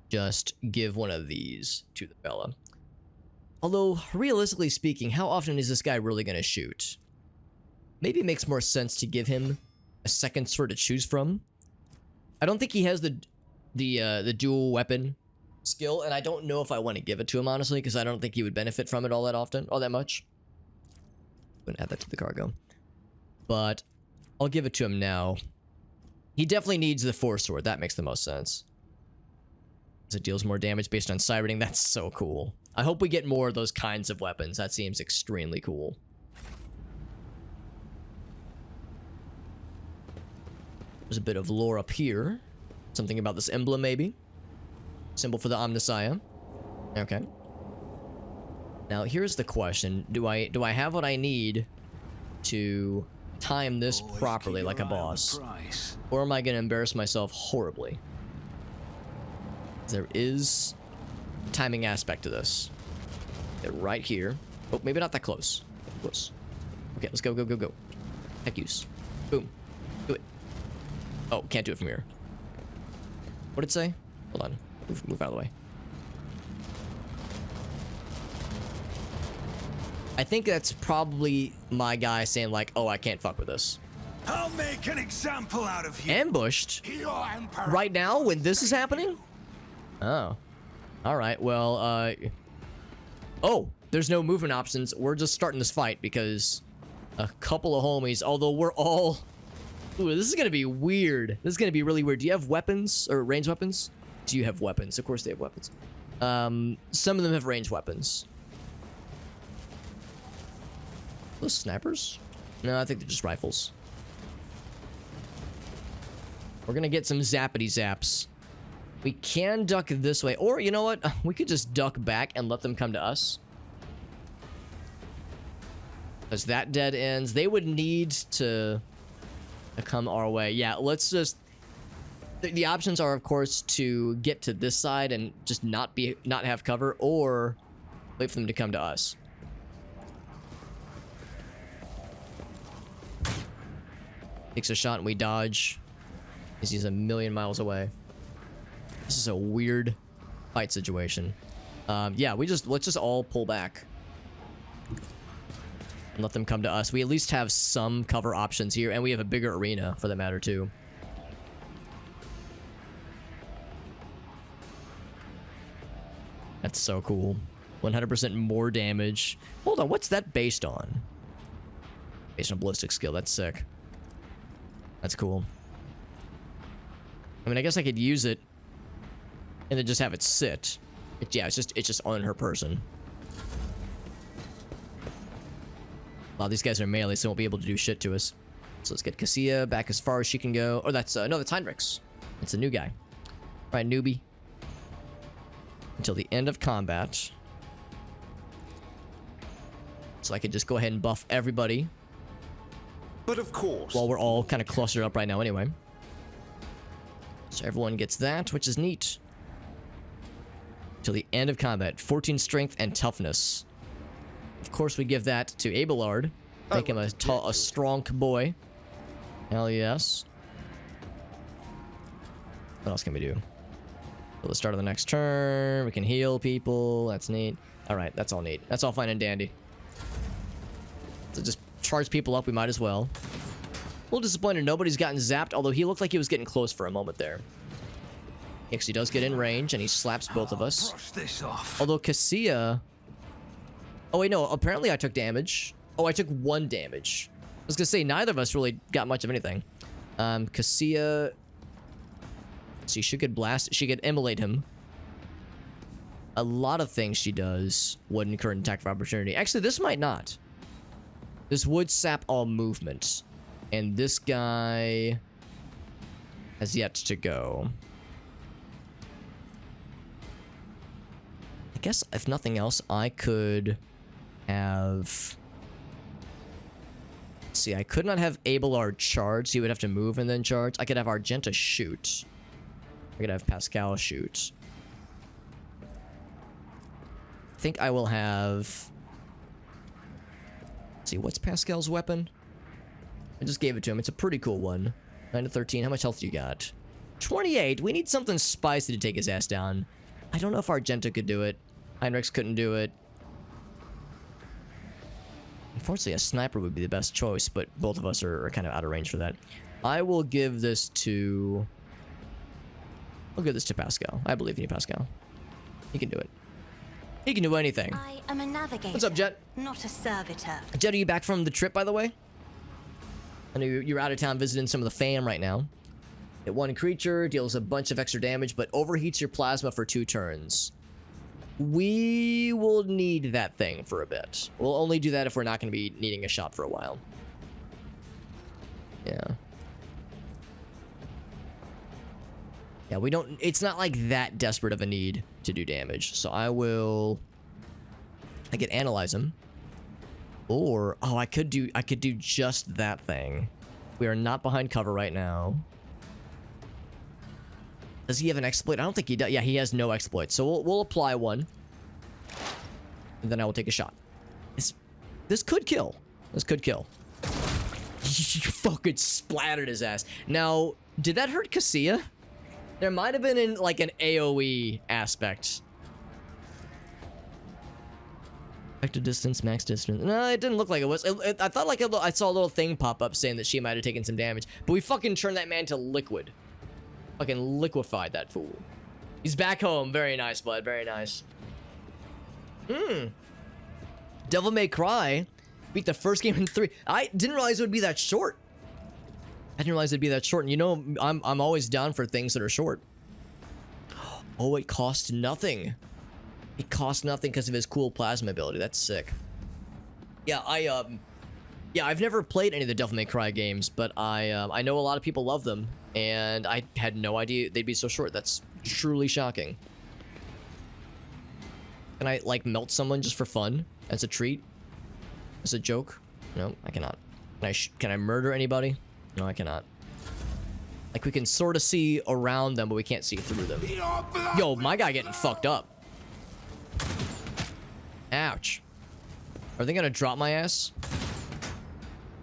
S1: just give one of these to the fella. Although, realistically speaking, how often is this guy really going to shoot? Maybe it makes more sense to give him a second sword to choose from. I don't think he has the dual weapon skill, and I don't know if I want to give it to him, honestly, because I don't think he would benefit from it all that much. I'm going to add that to the cargo. But I'll give it to him now. He definitely needs the force sword. That makes the most sense. Because it deals more damage based on sireting. That's so cool. I hope we get more of those kinds of weapons. That seems extremely cool. There's a bit of lore up here. Something about this emblem, maybe. Symbol for the Omnissiah. Okay. Now, here's the question. Do I have what I need to time this properly like a boss? Or am I going to embarrass myself horribly? There is a timing aspect to this. Get right here. Oh, maybe not that close. Close. Okay, let's go, go, go, go. Heck use. Boom. Do it. Oh, can't do it from here. What did it say? Hold on. Move out of the way. I think that's probably my guy saying like, oh, I can't fuck with this.
S2: I'll make an example out of you.
S1: Ambushed? Right now when this is happening? Oh. Alright, well, oh, there's no movement options. We're just starting this fight because a couple of homies, although we're all... Ooh, this is gonna be weird. This is gonna be really weird. Do you have weapons? Or ranged weapons? Do you have weapons? Of course they have weapons. Some of them have ranged weapons. Those snipers? No, I think they're just rifles. We're gonna get some zappity zaps. We can duck this way, or you know what? We could just duck back and let them come to us. Because that dead ends. They would need to come our way. Yeah, let's just... The options are, of course, to get to this side and just not have cover, or wait for them to come to us. Takes a shot and we dodge. Because he's a million miles away. This is a weird fight situation. Yeah, let's just all pull back. And let them come to us. We at least have some cover options here, and we have a bigger arena for that matter too. That's so cool. 100% more damage. Hold on, what's that based on? Based on ballistic skill, that's sick. That's cool. I mean, I guess I could use it and then just have it sit. Yeah, it's just on her person. Wow, these guys are melee, so they won't be able to do shit to us. So let's get Cassia back as far as she can go. Oh, that's no, that's Heinrix. It's a new guy. All right, newbie. Until the end of combat. So I could just go ahead and buff everybody.
S3: But of course.
S1: While we're all kind of clustered up right now anyway. So everyone gets that, which is neat. Till the end of combat. 14 strength and toughness. Of course, we give that to Abelard. Make him a strong boy. Hell yes. What else can we do? Till the start of the next turn. We can heal people. That's neat. Alright, that's all neat. That's all fine and dandy. So just charge people up, we might as well. little disappointed nobody's gotten zapped, although he looked like he was getting close for a moment there. He actually does get in range, and he slaps both of us.
S2: Brush this off.
S1: Although Cassia... Oh, wait, no. Apparently I took damage. Oh, I took 1 damage. I was gonna say, neither of us really got much of anything. Cassia... See, she could blast... She could immolate him. A lot of things she does would incur an attack of opportunity. Actually, this might not. This would sap all movement. And this guy... has yet to go. I guess, if nothing else, I could have... Let's see, I could not have Abelard charge, so he would have to move and then charge. I could have Argenta shoot. I could have Pascal shoot. I think I will have... Let's see, what's Pascal's weapon? I just gave it to him. It's a pretty cool one. 9 to 13. How much health do you got? 28. We need something spicy to take his ass down. I don't know if Argenta could do it. Heinrix couldn't do it. Unfortunately, a sniper would be the best choice, but both of us are kind of out of range for that. I will give this to... I'll give this to Pascal. I believe in you, Pascal. He can do it. He can do anything.
S6: I am a navigator.
S1: What's up, Jet?
S6: Not a servitor.
S1: Jet, are you back from the trip, by the way? I know you're out of town visiting some of the fam right now. Hit 1 creature, deals a bunch of extra damage, but overheats your plasma for 2 turns. We will need that thing for a bit. We'll only do that if we're not going to be needing a shot for a while. Yeah. Yeah, we don't... It's not like that desperate of a need to do damage. So I will... I could analyze him. Or... Oh, I could do just that thing. We are not behind cover right now. Does he have an exploit? I don't think he does. Yeah, he has no exploit. So we'll apply one. And then I will take a shot. This could kill. This could kill. You fucking splattered his ass. Now, did that hurt Cassia? There might have been like an AoE aspect. Effective distance, max distance. No, it didn't look like it was. I thought like I saw a little thing pop up saying that she might have taken some damage. But we fucking turned that man to liquid. Fucking liquefied that fool. He's back home. Very nice, bud. Very nice. Devil May Cry beat the first game in 3. I didn't realize it would be that short. I didn't realize it'd be that short. And you know, I'm always down for things that are short. Oh, it costs nothing. It costs nothing because of his cool plasma ability. That's sick. Yeah, I've never played any of the Devil May Cry games, but I know a lot of people love them, and I had no idea they'd be so short. That's truly shocking. Can I like melt someone just for fun, as a treat, as a joke? No, I cannot. Can I murder anybody? No, I cannot. Like we can sort of see around them, but we can't see through them. Yo, my guy getting fucked up. Ouch. Are they gonna drop my ass?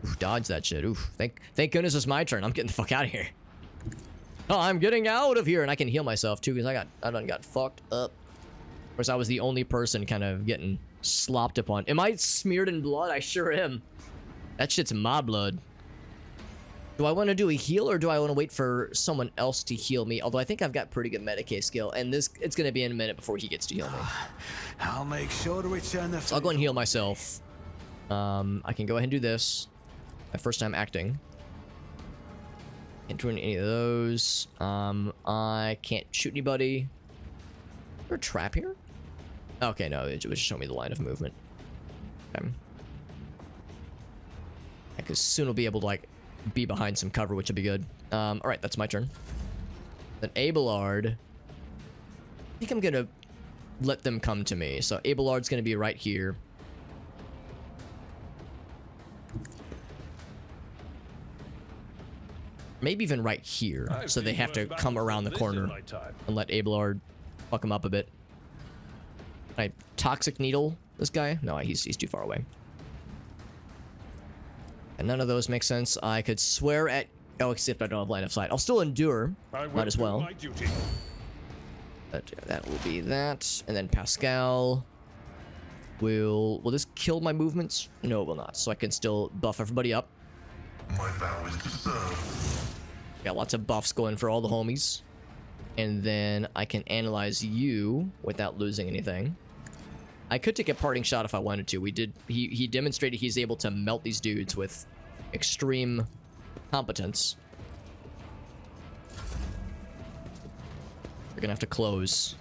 S1: Oof, dodge that shit. Oof. Thank goodness it's my turn. I'm getting the fuck out of here. Oh, I'm getting out of here, and I can heal myself too because I done got fucked up. Of course, I was the only person kind of getting slopped upon. Am I smeared in blood? I sure am. That shit's my blood. Do I want to do a heal or do I want to wait for someone else to heal me? Although I think I've got pretty good Medicae skill, and it's going to be in a minute before he gets to heal me.
S2: I'll make sure to return the...
S1: So I'll go and heal myself. I can go ahead and do this. My first time acting. Can't do any of those. I can't shoot anybody. Is there a trap here? Okay, no, it was just showing me the line of movement. Okay. I could soon will be able to, like, be behind some cover, which would be good. Alright, that's my turn. Then Abelard. I think I'm gonna let them come to me. So Abelard's gonna be right here. Maybe even right here. So they have to come around the corner and let Abelard fuck him up a bit. Can I Toxic Needle this guy? No, he's too far away. And none of those make sense. I could swear at... Oh, except I don't have line of sight. I'll still endure. Might as well. That will be that. And then Pascal will... Will this kill my movements? No, it will not. So I can still buff everybody up.
S7: My vow is to serve.
S1: Got lots of buffs going for all the homies. And then I can analyze you without losing anything. I could take a parting shot if I wanted to. He demonstrated he's able to melt these dudes with extreme competence. We're gonna have to close.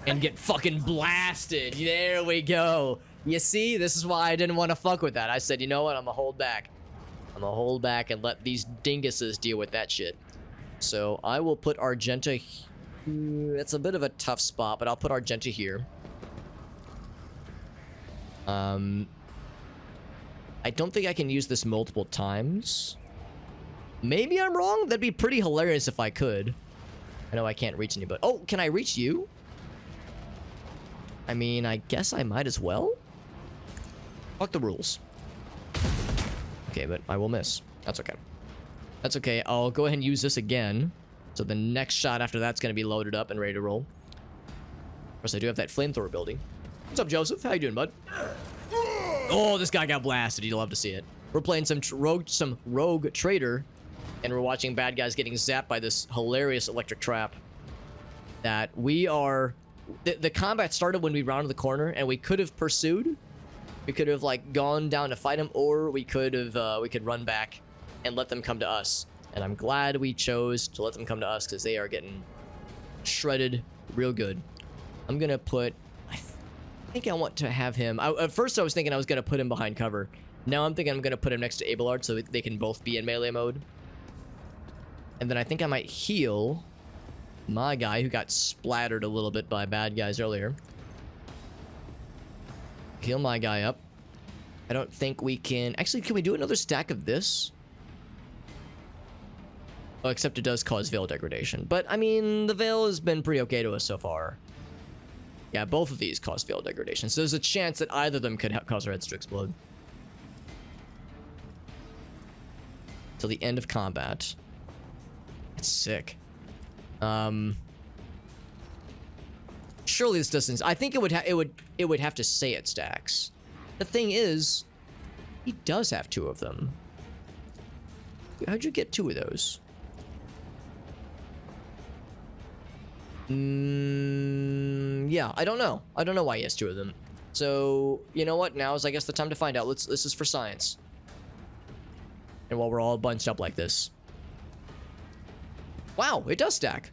S1: And get fucking blasted. There we go. You see, this is why I didn't want to fuck with that. I said, you know what, I'm gonna hold back. I'm gonna hold back and let these dinguses deal with that shit. So I will put Argenta here. It's a bit of a tough spot, but I'll put Argenta here. I don't think I can use this multiple times. Maybe I'm wrong. That'd be pretty hilarious if I could. I know I can't reach anybody. Oh, can I reach you? I mean, I guess I might as well. Fuck the rules. Okay, but I will miss. That's okay. That's okay. I'll go ahead and use this again. So the next shot after that's going to be loaded up and ready to roll. Of course, I do have that flamethrower ability. What's up, Joseph? How you doing, bud? Oh, this guy got blasted. You'll love to see it. We're playing some rogue trader, and we're watching bad guys getting zapped by this hilarious electric trap. That we are... The combat started when we rounded the corner, and we could have pursued. We could have, like, gone down to fight him, or we could have, we could run back and let them come to us. And I'm glad we chose to let them come to us, because they are getting shredded real good. I'm gonna put... I think I want to have him... at first I was thinking I was gonna put him behind cover. Now I'm thinking I'm gonna put him next to Abelard so they can both be in melee mode. And then I think I might heal my guy who got splattered a little bit by bad guys earlier. Heal my guy up. I don't think we can... Actually, can we do another stack of this? Oh, except it does cause Veil degradation. But, I mean, the Veil has been pretty okay to us so far. Yeah, both of these cause Veil degradation. So there's a chance that either of them could cause our heads to explode. Till the end of combat. That's sick. Surely this doesn't... I think it would have to say it stacks. The thing is, he does have two of them. How'd you get two of those? Yeah, I don't know. I don't know why he has two of them. So, you know what? Now is, I guess, the time to find out. This is for science. And while we're all bunched up like this. Wow, it does stack.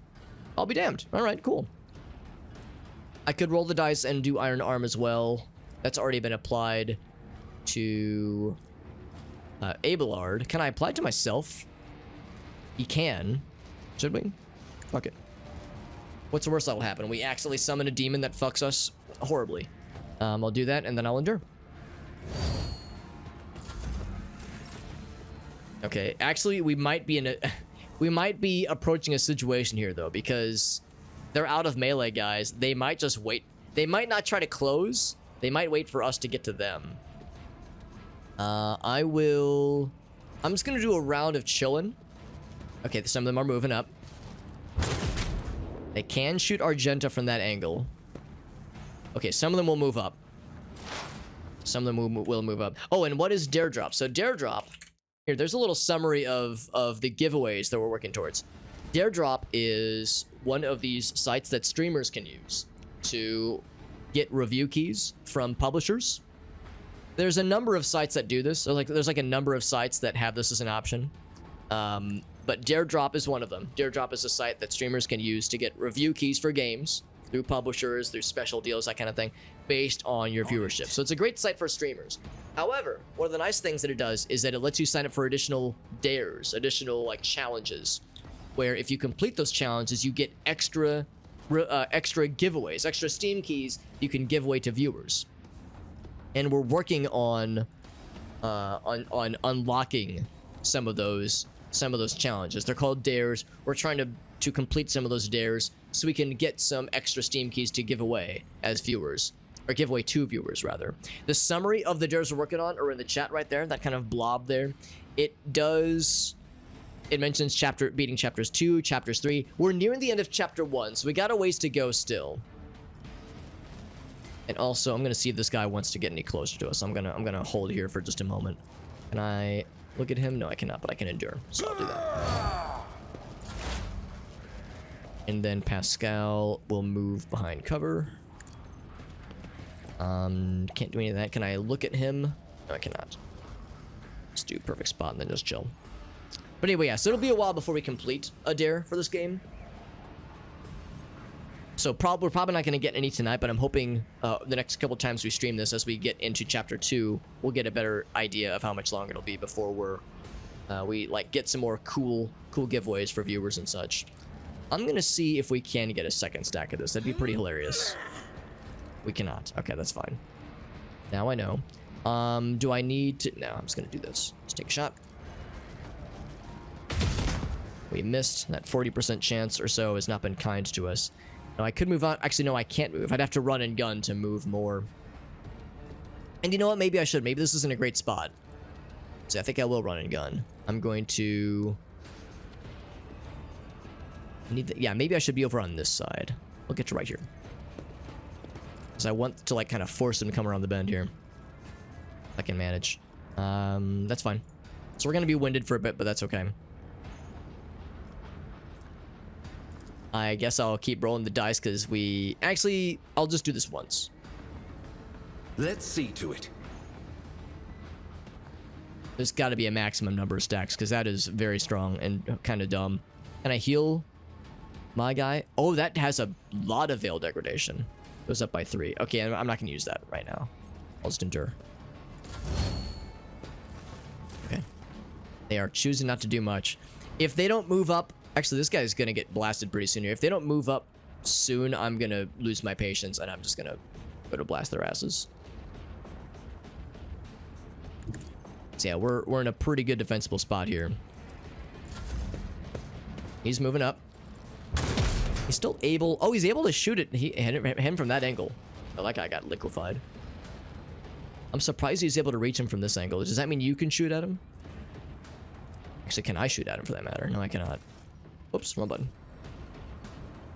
S1: I'll be damned. All right, cool. I could roll the dice and do Iron Arm as well. That's already been applied to Abelard. Can I apply it to myself? He can. Should we? Fuck it. What's the worst that will happen? We accidentally summon a demon that fucks us horribly. I'll do that, and then I'll endure. Okay, actually, we might be in a... we might be approaching a situation here, though, because they're out of melee, guys. They might just wait. They might not try to close. They might wait for us to get to them. I'm just gonna do a round of chilling. Okay, some of them are moving up. They can shoot Argenta from that angle. Okay, some of them will move up. Some of them will move up. Oh, and what is Dare Drop? So Dare Drop... Here, there's a little summary of the giveaways that we're working towards. Dare Drop is one of these sites that streamers can use to get review keys from publishers. There's a number of sites that do this. So there's like a number of sites that have this as an option. But Dare Drop is one of them. Dare Drop is a site that streamers can use to get review keys for games through publishers, through special deals, that kind of thing, based on your viewership. So it's a great site for streamers. However, one of the nice things that it does is that it lets you sign up for additional dares, additional like challenges, where if you complete those challenges, you get extra giveaways, extra Steam keys you can give away to viewers. And we're working on unlocking some of those challenges. They're called dares. We're trying to complete some of those dares so we can get some extra Steam keys to give away as viewers. Or give away to viewers, rather. The summary of the dares we're working on are in the chat right there, that kind of blob there. It mentions beating chapters 2, chapters 3. We're nearing the end of chapter 1, so we got a ways to go still. And also, I'm gonna see if this guy wants to get any closer to us. I'm gonna hold here for just a moment. Can I look at him? No, I cannot, but I can endure. So I'll do that. And then Pascal will move behind cover. Can't do any of that. Can I look at him? No, I cannot. Let's do perfect spot and then just chill. But anyway, yeah, so it'll be a while before we complete a dare for this game. So we're probably not going to get any tonight, but I'm hoping the next couple times we stream this, as we get into Chapter 2, we'll get a better idea of how much longer it'll be before we like get some more cool giveaways for viewers and such. I'm going to see if we can get a second stack of this. That'd be pretty hilarious. We cannot. Okay, that's fine. Now I know. Do I need to... No, I'm just going to do this. Let's take a shot. We missed. That 40% chance or so has not been kind to us. No, I could move on. Actually, no, I can't move. I'd have to run and gun to move more. And you know what? Maybe I should. Maybe this isn't a great spot. So I think I will run and gun. I'm going to... yeah, maybe I should be over on this side. We'll get to right here. Because I want to, like, kind of force him to come around the bend here. If I can manage. That's fine. So we're going to be winded for a bit, but that's okay. I guess I'll keep rolling the dice because we... Actually, I'll just do this once.
S3: Let's see to it.
S1: There's got to be a maximum number of stacks because that is very strong and kind of dumb. Can I heal my guy? Oh, that has a lot of veil degradation. Goes up by 3. Okay, I'm not going to use that right now. I'll just endure. Okay. They are choosing not to do much. If they don't move up... Actually, this guy's going to get blasted pretty soon here. If they don't move up soon, I'm going to lose my patience, and I'm just going to go to blast their asses. So yeah, we're in a pretty good defensible spot here. He's moving up. He's still able... Oh, he's able to shoot it. Him from that angle. Oh, that guy got liquefied. I'm surprised he's able to reach him from this angle. Does that mean you can shoot at him? Actually, can I shoot at him for that matter? No, I cannot. Oops, wrong button.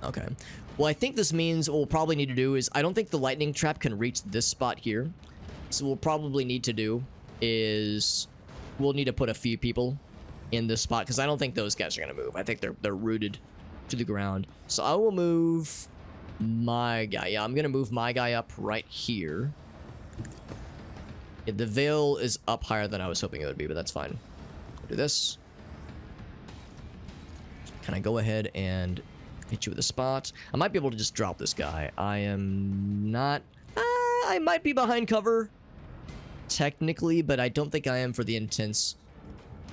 S1: Okay. Well, I think this means what we'll probably need to do is... I don't think the lightning trap can reach this spot here. So what we'll probably need to do is... We'll need to put a few people in this spot, because I don't think those guys are going to move. I think they're rooted to the ground. So I will move my guy. Yeah, I'm going to move my guy up right here. Yeah, the veil is up higher than I was hoping it would be, but that's fine. I'll do this. Can I go ahead and hit you with a spot? I might be able to just drop this guy. I am not... I might be behind cover, technically, but I don't think I am for the intents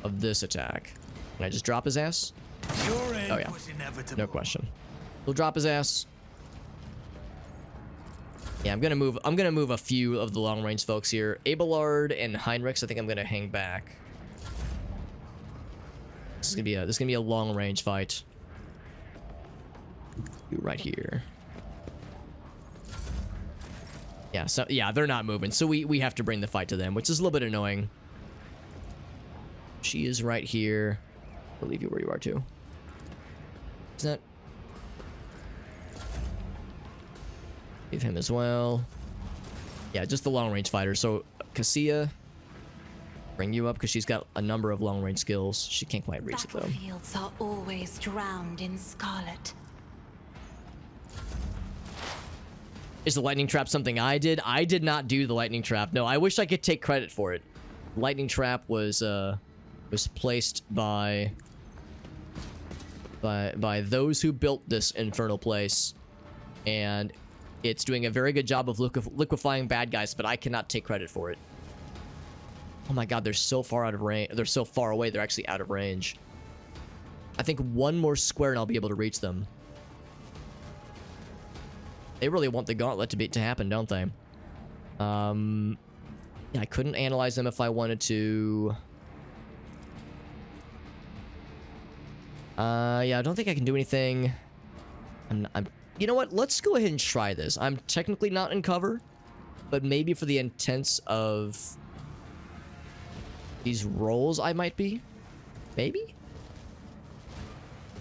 S1: of this attack. Can I just drop his ass?
S2: Your end
S1: Oh, yeah.
S2: was inevitable.
S1: No question. We'll drop his ass. Yeah, I'm gonna move a few of the long range folks here. Abelard and Heinrix, I think I'm gonna hang back. This is gonna be a long range fight. You right here. Yeah, so yeah, they're not moving, so we have to bring the fight to them, which is a little bit annoying. She is right here. I'll leave you where you are too. Is that? Leave him as well. Yeah, just the long range fighter. So Cassia, bring you up because she's got a number of long range skills. She can't quite reach it though.
S6: Battlefields are always drowned in scarlet.
S1: Is the lightning trap something I did? I did not do the lightning trap. No, I wish I could take credit for it. Lightning trap was placed by those who built this infernal place, and it's doing a very good job of liquefying bad guys, but I cannot take credit for it. Oh my god, they're so far out of range. They're so far away, they're actually out of range. I think one more square and I'll be able to reach them. They really want the gauntlet to happen, don't they? Yeah, I couldn't analyze them if I wanted to. Yeah, I don't think I can do anything. You know what? Let's go ahead and try this. I'm technically not in cover, but maybe for the intents of these rolls, I might be. Maybe?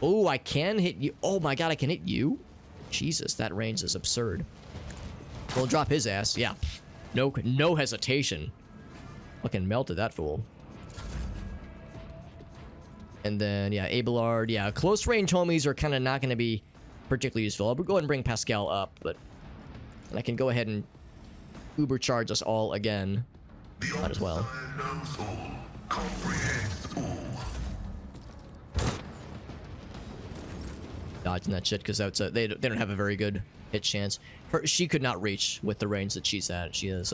S1: Oh, I can hit you. Oh my god, I can hit you? Jesus, that range is absurd. We'll drop his ass. Yeah. No hesitation. Fucking melted that fool. And then, yeah, Abelard. Yeah, close range homies are kind of not going to be particularly useful. I'll go ahead and bring Pascal up, but I can go ahead and uber charge us all again. Might as well.
S7: Knows all, comprehends all.
S1: Dodging that shit because that's they don't have a very good hit chance. She could not reach with the range that she's at. She is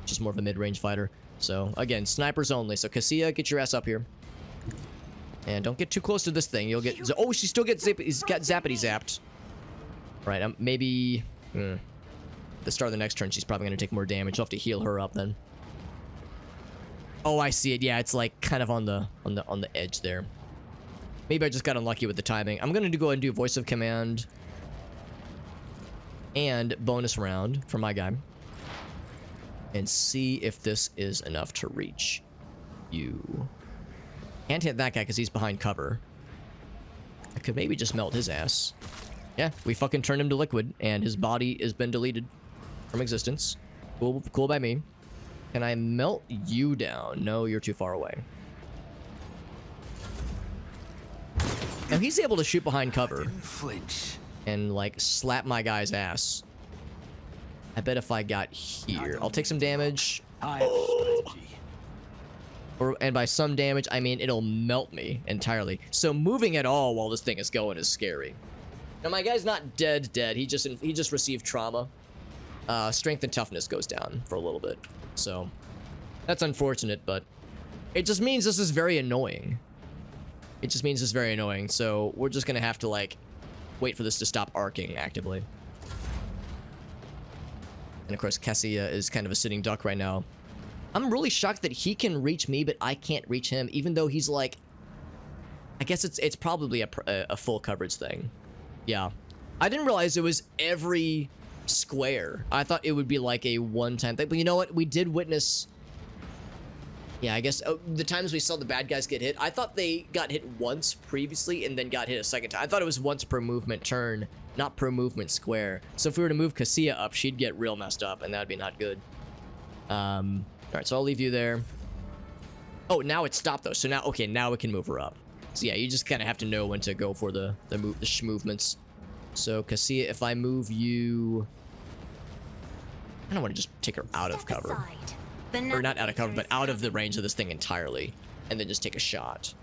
S1: she's more of a mid-range fighter. So again, snipers only. So Cassia, get your ass up here. And don't get too close to this thing. You'll get... Oh, she still gets got zappity zapped. Right, maybe... the start of the next turn, she's probably going to take more damage. You'll have to heal her up then. Oh, I see it. Yeah, it's like kind of on the edge there. Maybe I just got unlucky with the timing. I'm going to go ahead and do Voice of Command. And bonus round for my guy. And see if this is enough to reach you. Can't hit that guy because he's behind cover. I could maybe just melt his ass. Yeah, we fucking turned him to liquid, and his body has been deleted from existence. Cool by me. Can I melt you down? No, you're too far away. Now he's able to shoot behind cover.
S2: Didn't flinch.
S1: And, like, slap my guy's ass. I bet if I got here... I'll take some damage.
S2: I have strategy.
S1: And by some damage, I mean it'll melt me entirely. So moving at all while this thing is going is scary. Now my guy's not dead. He just received trauma. Strength and toughness goes down for a little bit. So that's unfortunate, but it just means this is very annoying. It just means it's very annoying. So we're just gonna have to like wait for this to stop arcing actively. And of course, Cassia is kind of a sitting duck right now. I'm really shocked that he can reach me, but I can't reach him, even though he's like... I guess it's probably a full coverage thing. Yeah. I didn't realize it was every square. I thought it would be like a one-time thing. But you know what? We did witness... Yeah, I guess the times we saw the bad guys get hit, I thought they got hit once previously and then got hit a second time. I thought it was once per movement turn, not per movement square. So if we were to move Cassia up, she'd get real messed up, and that'd be not good. Alright, so I'll leave you there. Oh, now it stopped, though. So now, okay, now we can move her up. So yeah, you just kind of have to know when to go for the movements. So, Cassia, if I move you... I don't want to just take her out of cover. Or not out of cover, but out of the range of this thing entirely. And then just take a shot.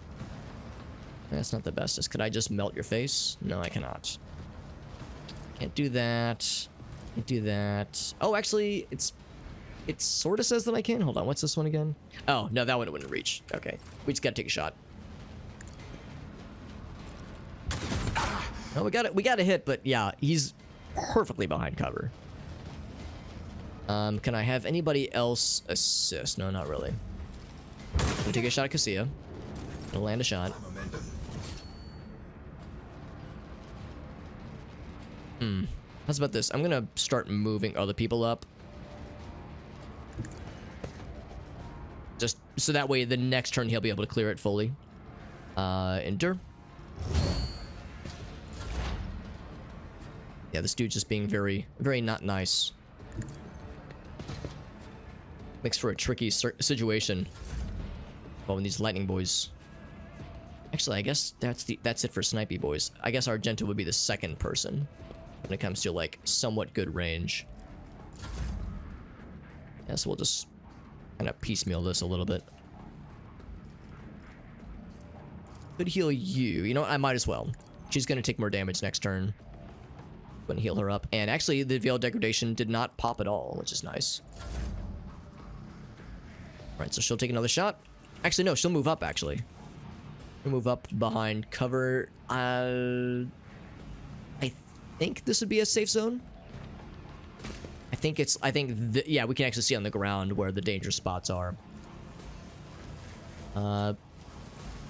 S1: That's not the bestest. Could I just melt your face? No, I cannot. Can't do that. Can't do that. Oh, actually, it sort of says that I can. Hold on, what's this one again? Oh, no, that one wouldn't reach. Okay, we just gotta take a shot. Oh, we got a hit, but yeah, he's perfectly behind cover. Can I have anybody else assist? No, not really. We take a shot at Cassia. Gonna land a shot. How's about this? I'm gonna start moving other people up. Just so that way the next turn he'll be able to clear it fully. Enter. Yeah, this dude's just being very, very not nice. Makes for a tricky situation. When these lightning boys. Actually, I guess that's it for snipey boys. I guess Argenta would be the second person when it comes to like somewhat good range. Yeah, so we'll just kind of piecemeal this a little bit. Could heal you. You know what? I might as well. She's going to take more damage next turn. Going to heal her up. And actually, the Veil Degradation did not pop at all, which is nice. Alright, so she'll take another shot. Actually, no, she'll move up, actually. She'll move up behind cover. I think this would be a safe zone. Yeah, we can actually see on the ground where the danger spots are.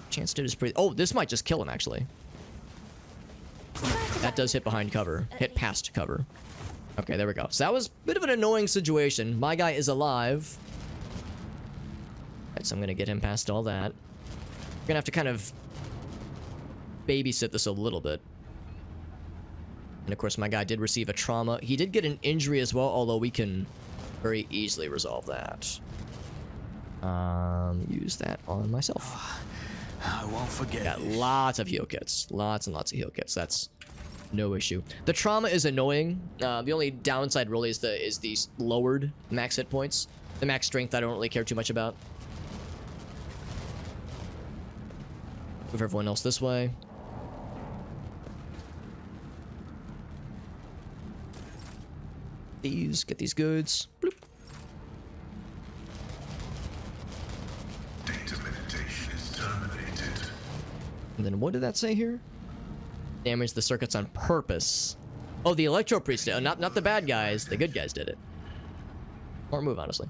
S1: Chance to is pretty... Oh, this might just kill him, actually. That does hit behind cover. Hit past cover. Okay, there we go. So that was a bit of an annoying situation. My guy is alive. Alright, so I'm gonna get him past all that. We're gonna have to kind of babysit this a little bit. And of course, my guy did receive a trauma. He did get an injury as well, although we can very easily resolve that. Use that on myself.
S2: I won't forget.
S1: Got lots of heal kits. Lots and lots of heal kits. That's no issue. The trauma is annoying. The only downside really is these lowered max hit points. The max strength I don't really care too much about. Move everyone else this way. Get these goods. Bloop.
S7: Data meditation is terminated.
S1: And then what did that say here? Damage the circuits on purpose. Oh, the Electro Priest did. Oh, not the bad guys. The good guys did it. Smart move, honestly.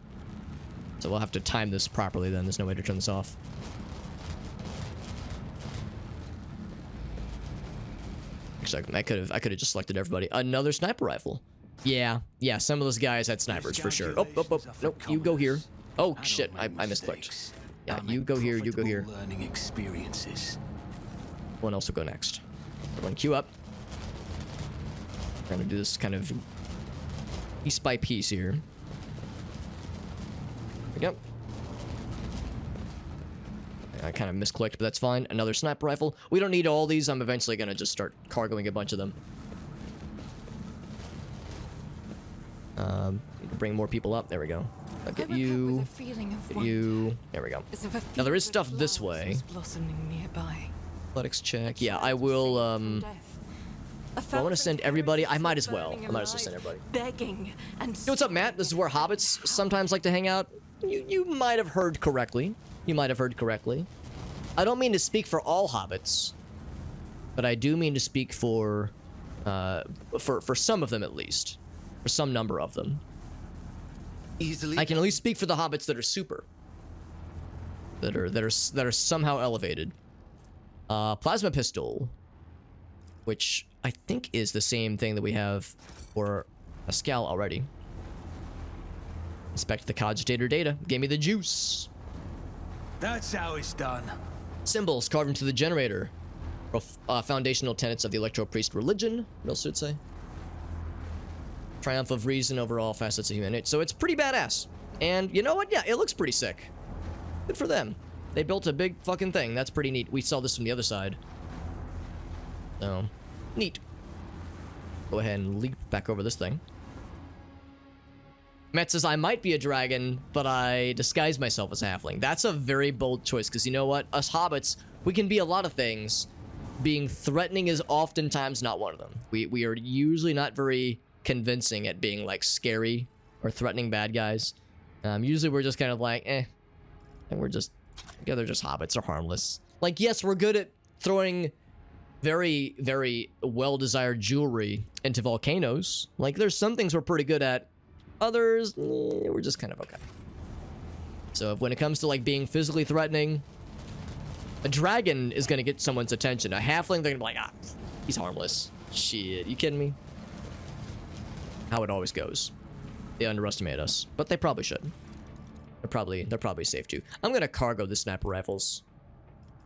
S1: So we'll have to time this properly then. There's no way to turn this off. Actually, I could have just selected everybody. Another sniper rifle. Yeah, some of those guys had snipers for sure. Oh, nope, you go here. Oh, shit, I misclicked. Yeah, you go here, you go here.
S2: Learning experiences.
S1: One else will go next. Everyone queue up. Trying to do this kind of piece by piece here. There we go. I kind of misclicked, but that's fine. Another sniper rifle. We don't need all these. I'm eventually going to just start cargoing a bunch of them. Need to bring more people up. There we go. I'll get you. Get you. There we go. Now there is stuff this way. Athletics check. Yeah, I will. If I want to send everybody, I might as well. I might as well send everybody.
S4: Begging and
S1: Yo, what's up, Matt? This is where hobbits sometimes like to hang out. You might have heard correctly. You might have heard correctly. I don't mean to speak for all hobbits, but I do mean to speak for some of them at least, for some number of them.
S3: Easily.
S1: I can at least speak for the hobbits that are super, that are somehow elevated. Plasma pistol, which I think is the same thing that we have for Pascal already. Inspect the cogitator data. Gave me the juice.
S2: That's how it's done.
S1: Symbols carved into the generator. Foundational tenets of the Electro Priest religion. What else should it say? Triumph of reason over all facets of humanity. So it's pretty badass. And you know what? Yeah, it looks pretty sick. Good for them. They built a big fucking thing. That's pretty neat. We saw this from the other side. So, neat. Go ahead and leap back over this thing. Matt says, I might be a dragon, but I disguise myself as a halfling. That's a very bold choice, because you know what? Us hobbits, we can be a lot of things. Being threatening is oftentimes not one of them. We are usually not very convincing at being, like, scary or threatening bad guys. Usually we're just kind of like, eh. And we're just, yeah, they're just hobbits. They're harmless. Like, yes, we're good at throwing very, very well-desired jewelry into volcanoes. Like, there's some things we're pretty good at. Others, we're just kind of okay. So when it comes to like being physically threatening, a dragon is gonna get someone's attention. A halfling, they're gonna be like, ah, he's harmless. Shit, you kidding me? How it always goes. They underestimate us, but they probably should. They're probably safe too. I'm gonna cargo the sniper rifles.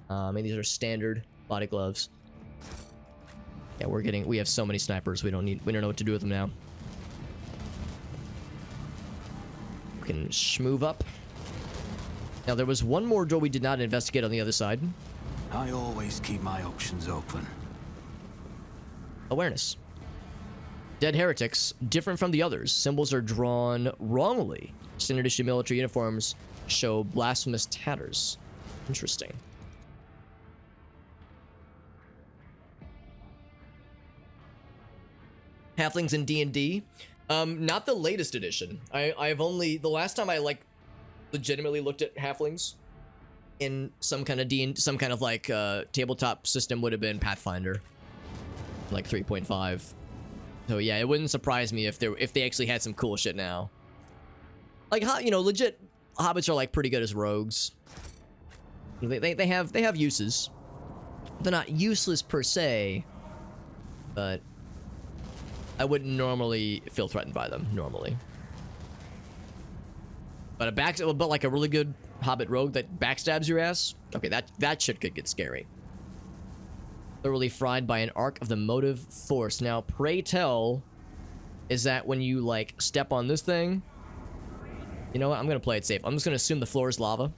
S1: And these are standard body gloves. Yeah, we have so many snipers. We don't know what to do with them now. Can schmoove up. Now there was one more door we did not investigate on the other side.
S2: I always keep my options open.
S1: Awareness. Dead heretics, different from the others. Symbols are drawn wrongly. Standard issue military uniforms show blasphemous tatters. Interesting. Halflings in D&D. Not the latest edition. I've only, the last time I like legitimately looked at halflings in some kind of like tabletop system would have been Pathfinder, like 3.5. So yeah, it wouldn't surprise me if they actually had some cool shit now. Like, you know, legit hobbits are like pretty good as rogues. They have uses. They're not useless per se, but I wouldn't normally feel threatened by them, normally. But but like a really good hobbit rogue that backstabs your ass? Okay, that shit could get scary. Thoroughly fried by an arc of the motive force. Now, pray tell, is that when you, like, step on this thing? You know what? I'm gonna play it safe. I'm just gonna assume the floor is lava.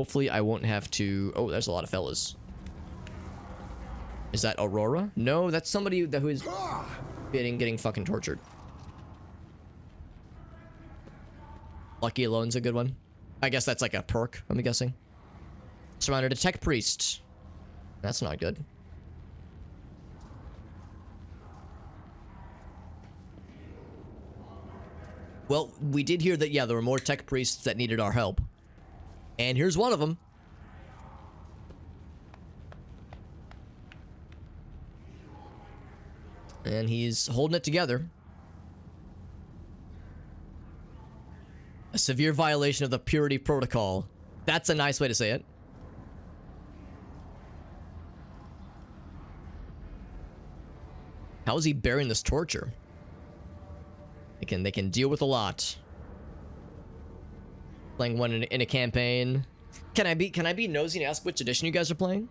S1: Hopefully I won't have to... Oh, there's a lot of fellas. Is that Aurora? No, that's somebody who is getting fucking tortured. Lucky Alone's a good one. I guess that's like a perk, I'm guessing. Surrounded a tech priest. That's not good. Well, we did hear that, yeah, there were more tech priests that needed our help. And here's one of them. And he's holding it together. A severe violation of the purity protocol. That's a nice way to say it. How is he bearing this torture? They can deal with a lot. Playing one in a campaign. Can I be nosy and ask which edition you guys are playing?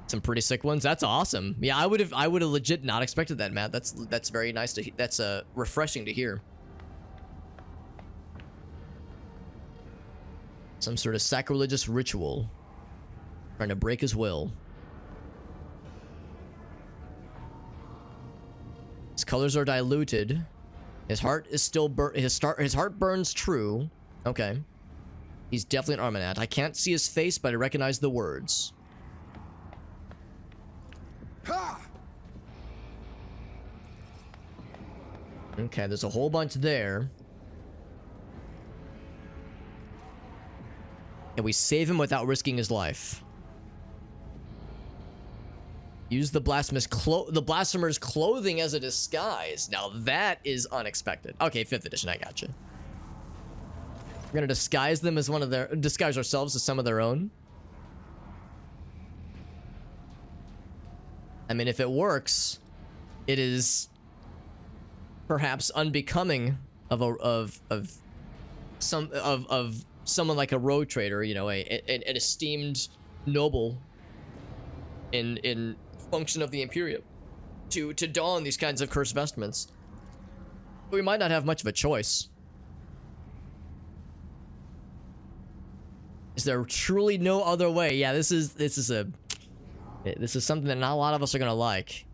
S1: Some pretty sick ones. That's awesome. Yeah, I would have legit not expected that, Matt. That's very nice to. That's refreshing to hear. Some sort of sacrilegious ritual, trying to break his will. His colors are diluted. His heart is still his heart burns true. Okay. He's definitely an Armanat. I can't see his face, but I recognize the words. Okay, there's a whole bunch there. Can we save him without risking his life? Use the blasphemer's clothing as a disguise. Now that is unexpected. Okay, 5th edition, I gotcha. We're gonna disguise them as disguise ourselves as some of their own. I mean, if it works, it is perhaps unbecoming of someone like a rogue trader, you know, an esteemed noble in function of the Imperium to don these kinds of cursed vestments. But we might not have much of a choice. Is there truly no other way? Yeah, this is something that not a lot of us are gonna like.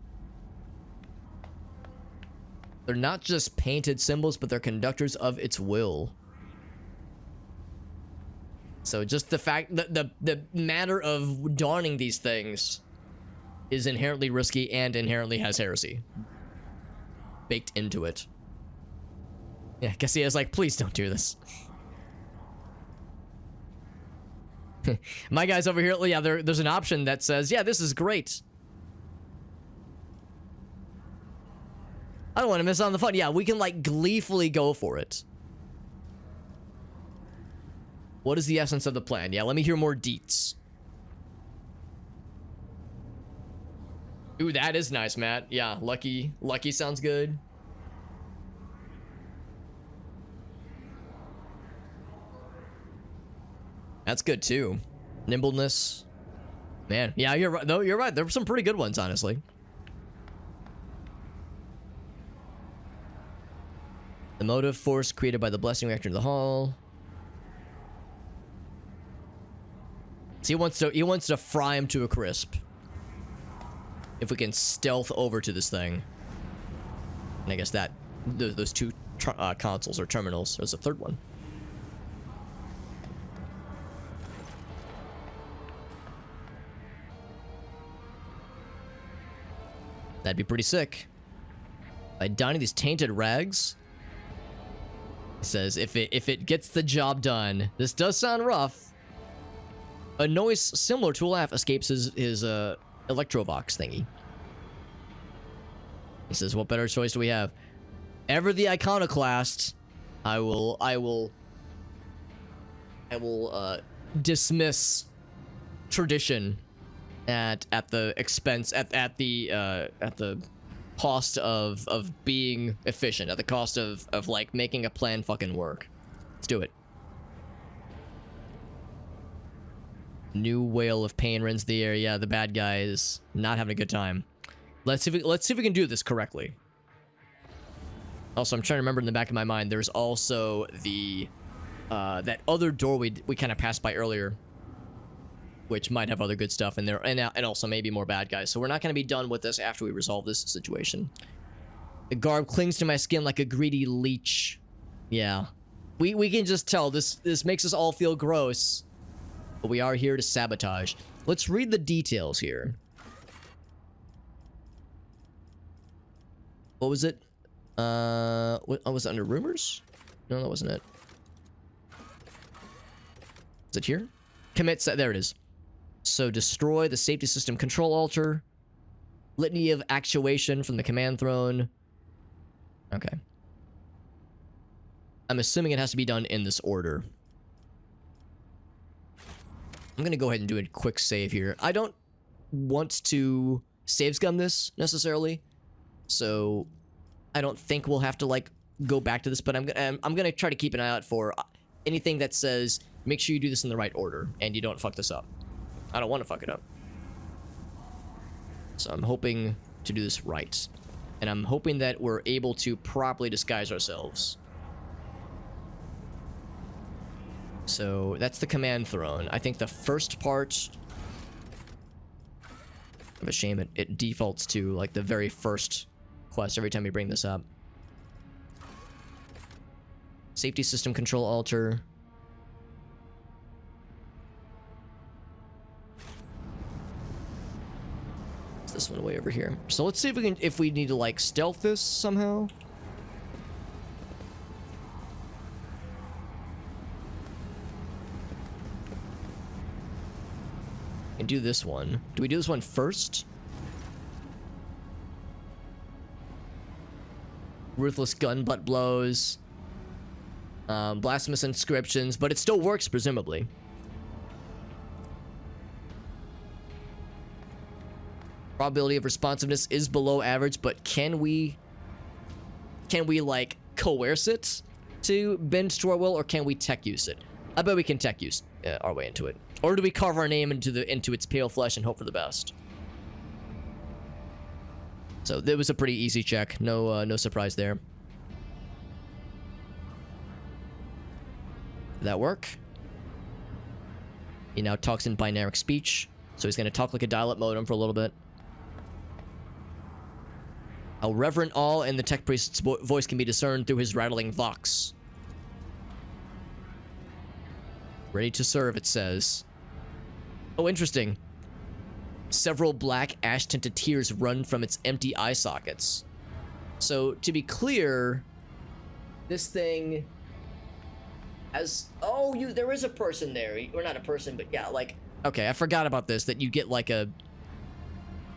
S1: They're not just painted symbols, but they're conductors of its will. So just the fact that the matter of donning these things is inherently risky and inherently has heresy baked into it. Yeah, Cassia's like, please don't do this. My guys over here, yeah, there's an option that says, yeah, this is great. I don't want to miss out on the fun. Yeah, we can like gleefully go for it. What is the essence of the plan? Yeah, let me hear more deets. Ooh, that is nice, Matt. Yeah, lucky sounds good. That's good too. Nimbleness. Man, yeah, you're right. No, you're right. There were some pretty good ones, honestly. The motive force created by the blessing reactor in the hall. So he wants to fry him to a crisp. If we can stealth over to this thing. And I guess that those two consoles or terminals. There's a third one. That'd be pretty sick. By donning these tainted rags. It says if it gets the job done. This does sound rough. A noise similar to a laugh escapes his Electrovox thingy. He says, what better choice do we have? Ever the iconoclast, I will dismiss tradition at the expense at the cost of being efficient, at the cost of like making a plan fucking work. Let's do it. New wail of pain rends the air. Yeah, the bad guy is not having a good time. Let's see if we can do this correctly. Also, I'm trying to remember in the back of my mind, there's also the that other door we kind of passed by earlier, which might have other good stuff in there, and also maybe more bad guys. So we're not going to be done with this after we resolve this situation. The garb clings to my skin like a greedy leech. Yeah. We can just tell this makes us all feel gross. But we are here to sabotage. Let's read the details here. What was it? What, oh, was it under rumors? No, that wasn't it. Is it here? Commit set. There it is. So destroy the safety system control altar. Litany of actuation from the command throne. Okay. I'm assuming it has to be done in this order. I'm gonna go ahead and do a quick save here. I don't want to save scum this necessarily, so I don't think we'll have to like go back to this. But I'm gonna try to keep an eye out for anything that says make sure you do this in the right order and you don't fuck this up. I don't want to fuck it up, so I'm hoping to do this right, and I'm hoping that we're able to properly disguise ourselves. So that's the command throne. I think the first part of a shame it defaults to like the very first quest every time we bring this up. Safety system control altar. It's this one way over here. So let's see if we need to like stealth this somehow. And do this one. Do we do this one first? Ruthless gun butt blows. Blasphemous inscriptions, but it still works, presumably. Probability of responsiveness is below average, but can we like coerce it to bend to our will, or can we tech use it? I bet we can tech use our way into it. Or do we carve our name into its pale flesh and hope for the best? So it was a pretty easy check. No surprise there. Did that work? He now talks in binary speech, so he's going to talk like a dial-up modem for a little bit. How reverent awe in the tech priest's voice can be discerned through his rattling vox. Ready to serve, it says. Oh, interesting. Several black ash-tinted tears run from its empty eye sockets. So, to be clear, this thing has... Oh, there is a person there. Or not a person, but yeah, like... Okay, I forgot about this, that you get like a...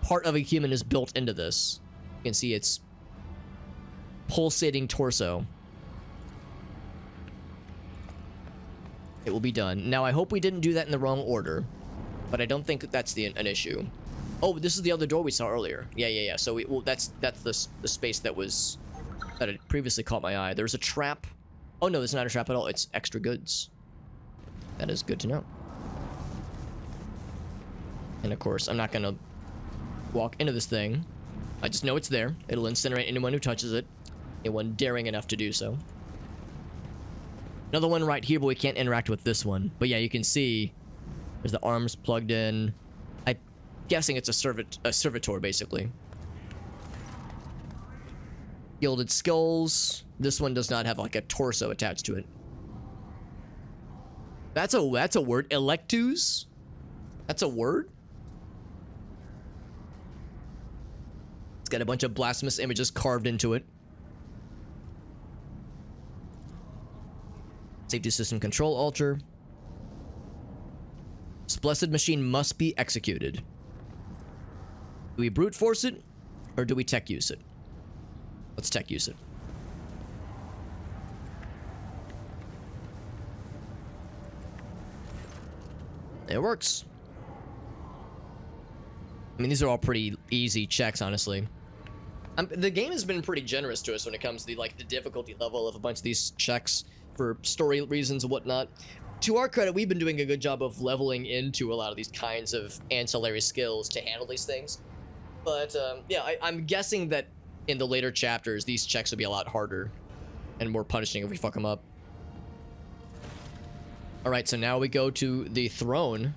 S1: Part of a human is built into this. You can see its pulsating torso. It will be done. Now, I hope we didn't do that in the wrong order, but I don't think that's an issue. Oh, this is the other door we saw earlier. Yeah. So that's the space that had previously caught my eye. There's a trap. Oh no, there's not a trap at all. It's extra goods. That is good to know. And of course, I'm not gonna walk into this thing. I just know it's there. It'll incinerate anyone who touches it. Anyone daring enough to do so. Another one right here, but we can't interact with this one. But yeah, you can see there's the arms plugged in. I'm guessing it's a servitor, basically. Gilded skulls. This one does not have like a torso attached to it. That's a word. Electus? That's a word? It's got a bunch of blasphemous images carved into it. Safety system control altar. This blessed machine must be executed. Do we brute force it, or do we tech use it? Let's tech use it. It works. I mean, these are all pretty easy checks, honestly. The game has been pretty generous to us when it comes to the difficulty level of a bunch of these checks for story reasons and whatnot. To our credit, we've been doing a good job of leveling into a lot of these kinds of ancillary skills to handle these things. But yeah, I'm guessing that in the later chapters, these checks will be a lot harder and more punishing if we fuck them up. All right, so now we go to the throne,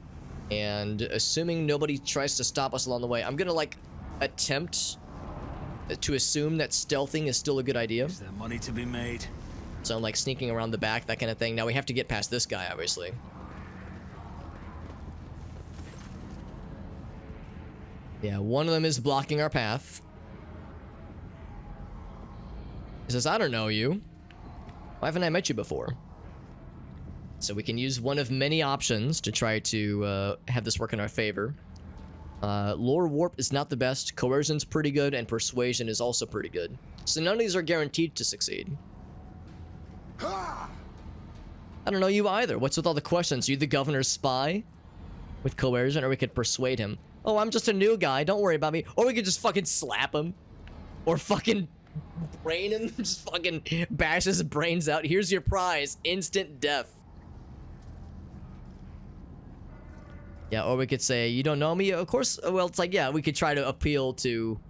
S1: and assuming nobody tries to stop us along the way, I'm gonna like attempt to assume that stealthing is still a good idea.
S2: Is there money to be made?
S1: So I'm like sneaking around the back, that kind of thing. Now we have to get past this guy, obviously. Yeah, one of them is blocking our path. He says, I don't know you. Why haven't I met you before? So we can use one of many options to try to have this work in our favor. Lore warp is not the best, coercion's pretty good, and persuasion is also pretty good. So none of these are guaranteed to succeed. I don't know you either. What's with all the questions? Are you the governor's spy? With coercion, or we could persuade him. Oh, I'm just a new guy, don't worry about me. Or we could just fucking slap him. Or fucking brain him, just fucking bash his brains out. Here's your prize, instant death. Yeah, or we could say, you don't know me? Of course, well, it's like, yeah, we could try to appeal to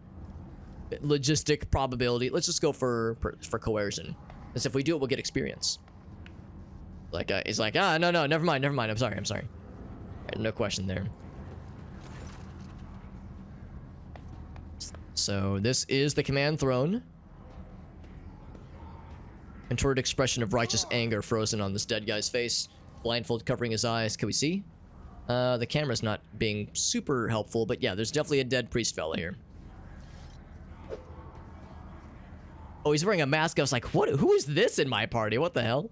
S1: logistic probability. Let's just go for coercion. Because if we do it, we'll get experience. Like, it's like, no, never mind, I'm sorry. Right, no question there. So, this is the command throne. Contorted expression of righteous anger frozen on this dead guy's face. Blindfold covering his eyes. Can we see? The camera's not being super helpful, but yeah, there's definitely a dead priest fella here. Oh, he's wearing a mask. I was like, what? Who is this in my party? What the hell?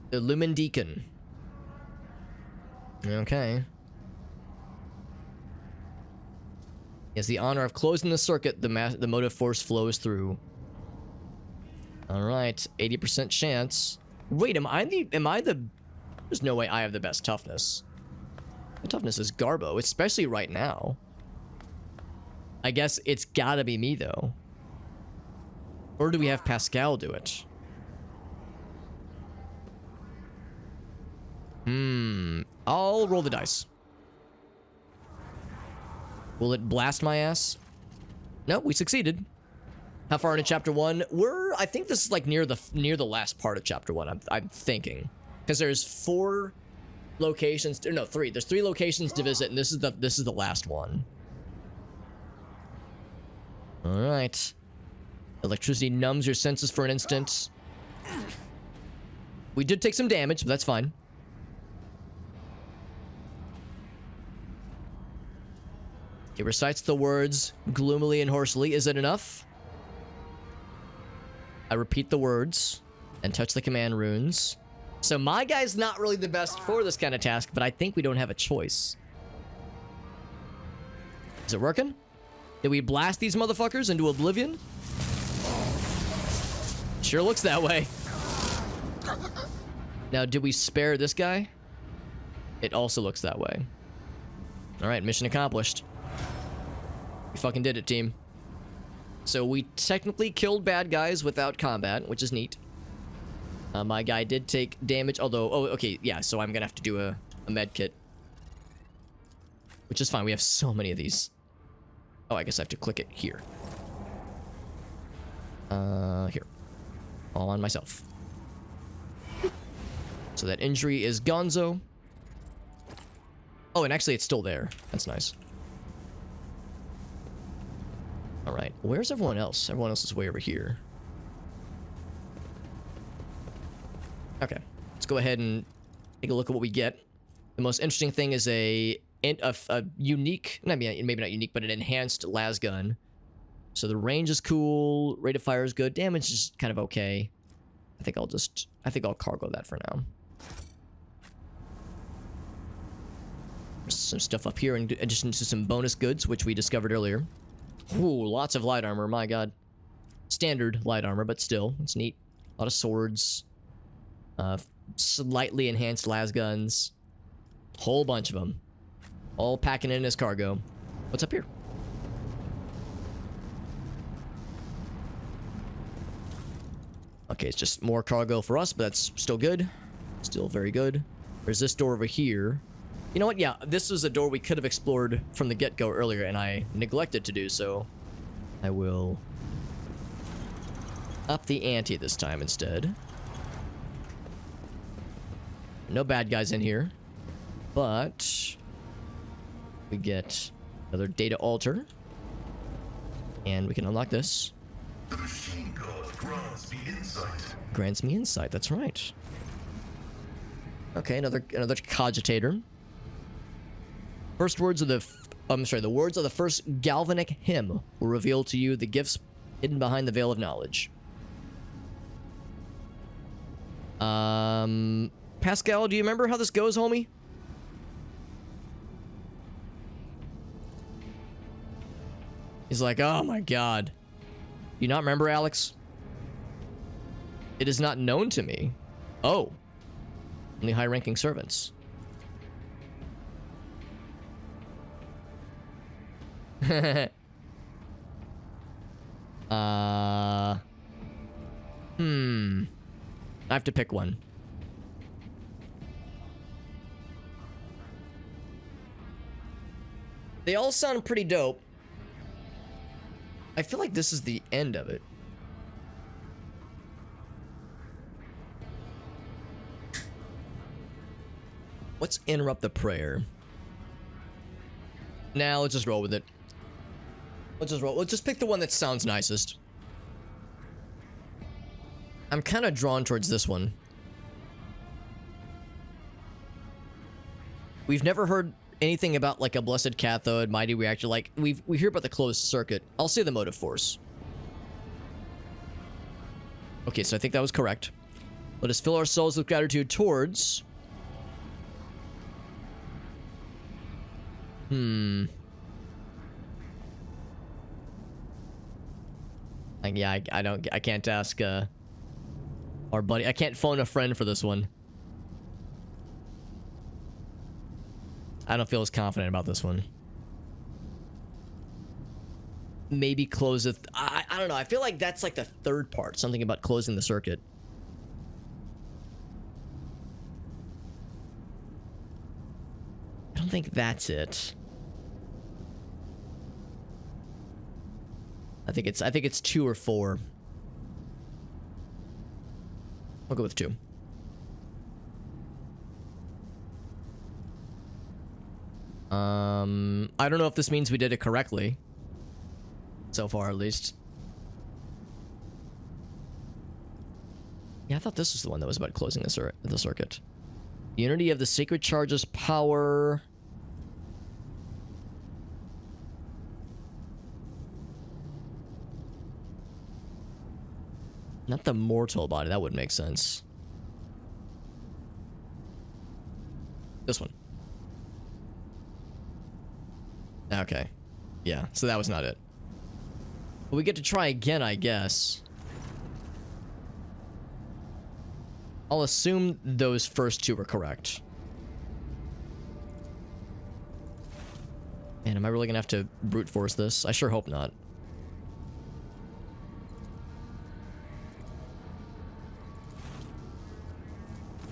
S1: The Lumen Deacon. Okay. He has the honor of closing the circuit. The motive force flows through. All right, 80% chance. Wait, am I the? There's no way I have the best toughness. My toughness is Garbo, especially right now. I guess it's gotta be me though. Or do we have Pascal do it? I'll roll the dice. Will it blast my ass? No, we succeeded. How far into chapter 1? I think this is like near the last part of chapter 1. I'm thinking. Because there's 4 locations, no, 3. There's 3 locations to visit, and this is the last one. All right. Electricity numbs your senses for an instant. We did take some damage, but that's fine. He recites the words gloomily and hoarsely. Is it enough? I repeat the words and touch the command runes. So my guy's not really the best for this kind of task, but I think we don't have a choice. Is it working? Did we blast these motherfuckers into oblivion? Sure looks that way. Now, did we spare this guy? It also looks that way. All right, mission accomplished. We fucking did it, team. So we technically killed bad guys without combat, which is neat. My guy did take damage, although... Oh, okay, yeah, so I'm gonna have to do a med kit. Which is fine, we have so many of these. Oh, I guess I have to click it here. Here. All on myself. So that injury is gonzo. Oh, and actually it's still there. That's nice. Alright, where's everyone else? Everyone else is way over here. Okay, let's go ahead and take a look at what we get. The most interesting thing is a unique, maybe not unique, but an enhanced las gun. So the range is cool, rate of fire is good, damage is kind of okay. I think I'll cargo that for now. There's some stuff up here in addition to some bonus goods, which we discovered earlier. Ooh, lots of light armor, my god. Standard light armor, but still, it's neat. A lot of swords. Slightly enhanced las guns. Whole bunch of them. All packing in as cargo. What's up here? Okay, it's just more cargo for us, but that's still good. Still very good. There's this door over here. You know what? Yeah, this was a door we could have explored from the get-go earlier, and I neglected to do so. I will up the ante this time instead. no bad guys in here. But we get another data altar. And we can unlock this.
S7: The machine god grants me insight.
S1: Grants me insight, that's right. Okay, another cogitator. First words of the words of the first galvanic hymn will reveal to you the gifts hidden behind the veil of knowledge. Pascal, do you remember how this goes, homie? He's like, oh my god. Do you not remember, Alex? It is not known to me. Oh. Only high-ranking servants. I have to pick one. They all sound pretty dope. I feel like this is the end of it. Let's interrupt the prayer. Now let's just roll with it. Let's just pick the one that sounds nicest. I'm kind of drawn towards this one. We've never heard anything about like a blessed cathode, mighty reactor. Like we hear about the closed circuit. I'll say the motive force. Okay, so I think that was correct. Let us fill our souls with gratitude towards. Like, yeah, I can't ask our buddy. I can't phone a friend for this one. I don't feel as confident about this one. Maybe closeth. I don't know. I feel like that's like the third part. Something about closing the circuit. I don't think that's it. I think it's 2 or 4. I'll go with 2. I don't know if this means we did it correctly. So far, at least. Yeah, I thought this was the one that was about closing the circuit. The unity of the sacred charge's power. Not the mortal body. That would make sense. This one. Okay. Yeah, so that was not it. But we get to try again, I guess. I'll assume those first 2 are correct. Man, am I really gonna have to brute force this? I sure hope not.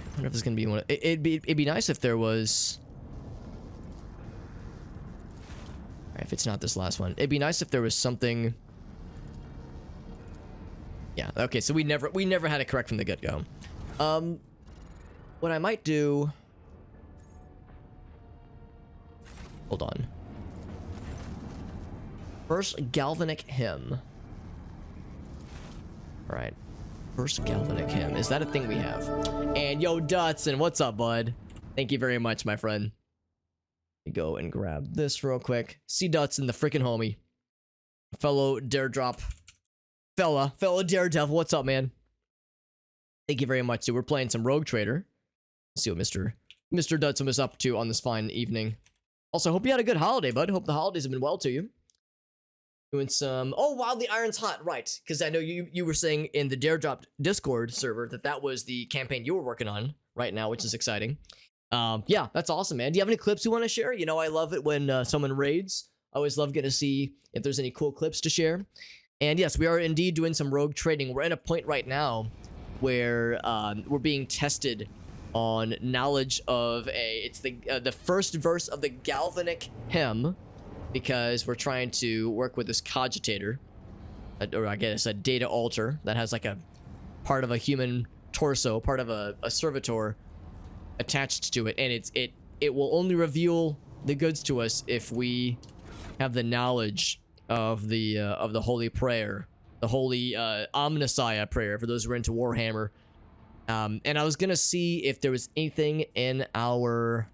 S1: I wonder if there's gonna be one. It'd be nice if there was. If it's not this last one, it'd be nice if there was something. Yeah. Okay. So we never had it correct from the get-go. What I might do. Hold on. First galvanic hymn. All right. First galvanic hymn. Is that a thing we have? And yo, Dotson, what's up, bud? Thank you very much, my friend. Let me go and grab this real quick. See Dotson, the freaking homie. Fellow Daredrop. Fellow Daredevil, what's up, man? Thank you very much. So we're playing some Rogue Trader. Let's see what Mr. Dotson was up to on this fine evening. Also, hope you had a good holiday, bud. Hope the holidays have been well to you. Doing some. Oh wow, the iron's hot, right? Because I know you were saying in the Daredrop Discord server that was the campaign you were working on right now, which is exciting. Yeah, that's awesome, man. Do you have any clips you want to share? You know, I love it when someone raids. I always love getting to see if there's any cool clips to share. And yes, we are indeed doing some rogue trading. We're at a point right now where we're being tested on knowledge of it's the first verse of the Galvanic hymn, because we're trying to work with this cogitator, or I guess a data altar that has like a part of a human torso, part of a servitor, attached to it, and it will only reveal the goods to us if we have the knowledge of the holy prayer, the holy Omnissiah prayer for those who are into Warhammer. And I was gonna see if there was anything in our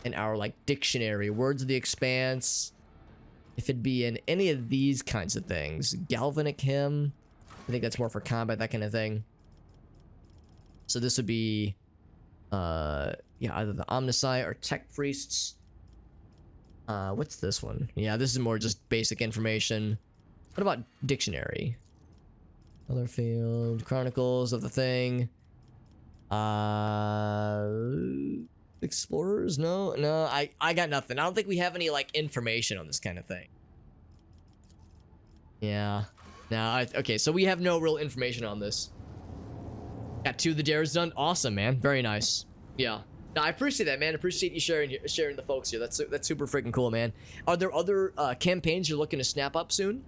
S1: like dictionary, words of the expanse, if it'd be in any of these kinds of things. Galvanic hymn, I think that's more for combat, that kind of thing. So this would be yeah, either the Omnissiah or Tech Priests. What's this one? Yeah, this is more just basic information. What about dictionary? Other field, Chronicles of the Thing. Explorers? No, I got nothing. I don't think we have any like information on this kind of thing. Yeah. No, okay, so we have no real information on this. Got 2 of the dares done. Awesome, man. Very nice. Yeah. No, I appreciate that, man. Appreciate you sharing the folks here. That's super freaking cool, man. Are there other campaigns you're looking to snap up soon?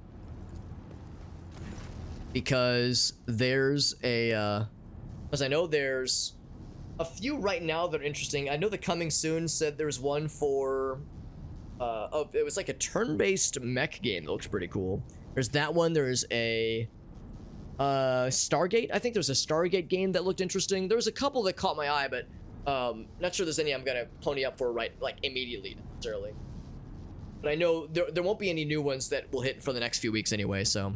S1: Because there's a because I know there's a few right now that are interesting. I know the Coming Soon said there's one for it was like a turn-based mech game that looks pretty cool. There's that one. There's a Stargate. I think there's a Stargate game that looked interesting. There was a couple that caught my eye, but not sure there's any I'm gonna pony up for right like immediately necessarily. But I know there won't be any new ones that will hit for the next few weeks anyway, so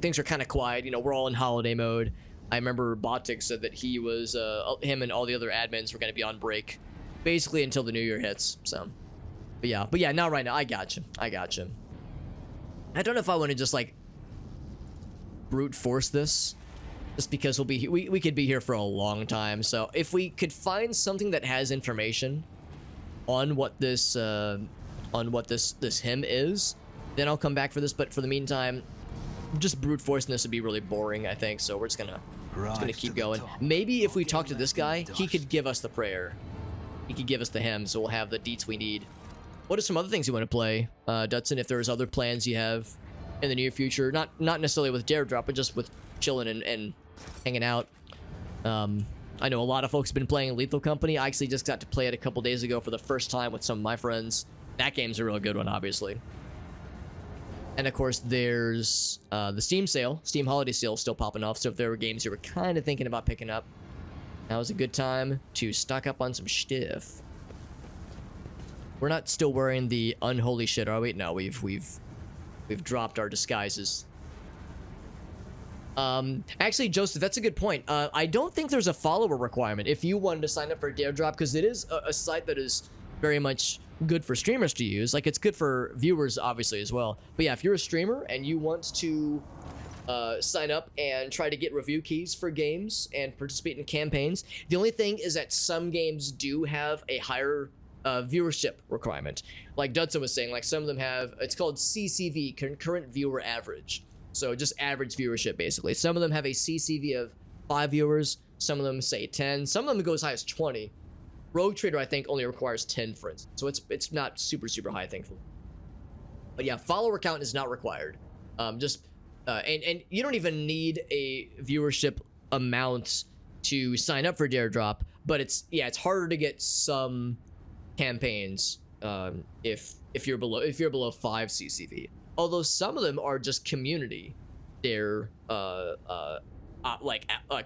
S1: things are kind of quiet. You know, we're all in holiday mode. I remember Botic said that he was him and all the other admins were gonna be on break basically until the new year hits. So but yeah, not right now. I got you. I don't know if I want to just like brute force this, just because we could be here for a long time. So if we could find something that has information on what this hymn is, then I'll come back for this. But for the meantime, just brute forcing this would be really boring, I think. So we're just gonna keep going. Maybe if we talk to this guy, he could give us the prayer. He could give us the hymn, so we'll have the deets we need. What are some other things you want to play, Dutson? If there's other plans you have in the near future, not necessarily with Dare Drop, but just with chilling and hanging out. I know a lot of folks have been playing Lethal Company. I actually just got to play it a couple days ago for the first time with some of my friends. That game's a real good one, obviously. And of course, there's the Steam Holiday Sale still popping off. So if there were games you were kind of thinking about picking up, now is a good time to stock up on some stuff. We're not still wearing the unholy shit, are we? No, we've dropped our disguises. Actually, Joseph, that's a good point. I don't think there's a follower requirement if you wanted to sign up for Dare Drop, because it is a site that is very much good for streamers to use. Like, it's good for viewers, obviously, as well. But yeah, if you're a streamer and you want to sign up and try to get review keys for games and participate in campaigns, the only thing is that some games do have a higher viewership requirement. Like Dudson was saying, like some of them have, it's called CCV, concurrent viewer average. So just average viewership, basically. Some of them have a CCV of 5 viewers. Some of them say 10. Some of them go as high as 20. Rogue Trader, I think, only requires 10, for instance. So it's not super high, thankfully. But yeah, follower count is not required. And you don't even need a viewership amount to sign up for Dare Drop. But it's harder to get some campaigns if you're below 5 CCV. Although some of them are just community, they're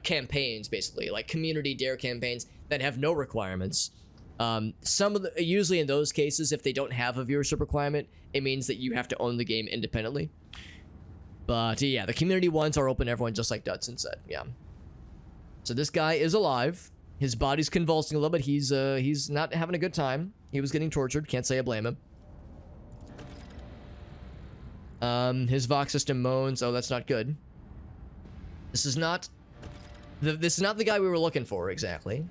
S1: campaigns, basically, like community Dare campaigns that have no requirements. Usually in those cases, if they don't have a viewership requirement, it means that you have to own the game independently. But yeah, the community ones are open to everyone, just like Dudson said. Yeah. So this guy is alive. His body's convulsing a little bit. He's not having a good time. He was getting tortured. Can't say I blame him. His Vox system moans. Oh, that's not good. This is not the guy we were looking for, exactly.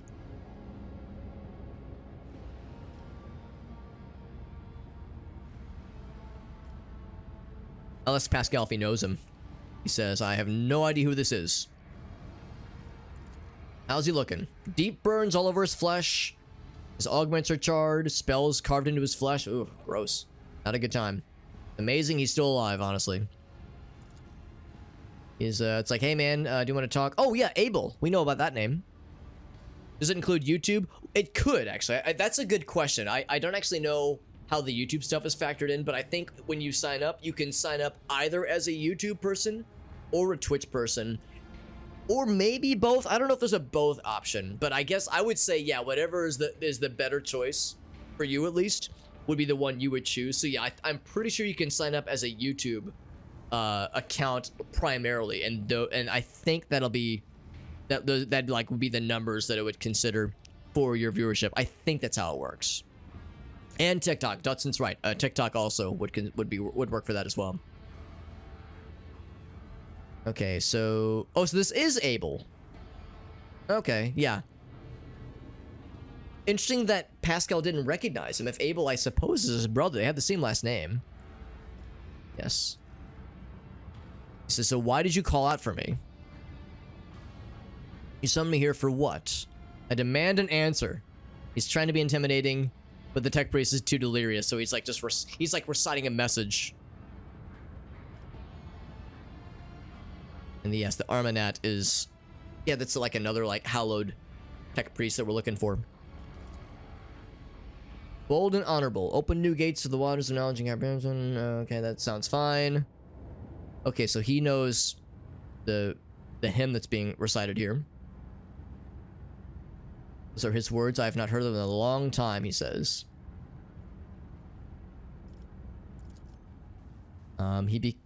S1: Unless Pascal, if he knows him. He says, I have no idea who this is. How's he looking? Deep burns all over his flesh. His augments are charred. Spells carved into his flesh. Ooh, gross. Not a good time. Amazing he's still alive, honestly. It's like, hey man, do you want to talk? Oh yeah, Abel. We know about that name. Does it include YouTube? It could, actually. That's a good question. I don't actually know how the YouTube stuff is factored in, but I think when you sign up, you can sign up either as a YouTube person or a Twitch person, or maybe both. I don't know if there's a both option, but I guess I would say, yeah, whatever is the better choice for you, at least, would be the one you would choose. So yeah, I'm pretty sure you can sign up as a YouTube account primarily, and I think that'll be that like would be the numbers that it would consider for your viewership. I think that's how it works. And TikTok, Dudson's right. TikTok also would work for that as well. Okay, so so this is Abel. Okay, yeah. Interesting that Pascal didn't recognize him. If Abel, I suppose, is his brother, they have the same last name. Yes. He says, so why did you call out for me? You summoned me here for what? I demand an answer. He's trying to be intimidating, but the tech priest is too delirious, so he's like he's like reciting a message. And yes, the Armanat is, yeah, that's like another like hallowed tech priest that we're looking for. Bold and honorable. Open new gates to the waters of knowledge and comprehension. Okay, that sounds fine. Okay, so he knows the hymn that's being recited here. Those are his words. I have not heard them in a long time, he says.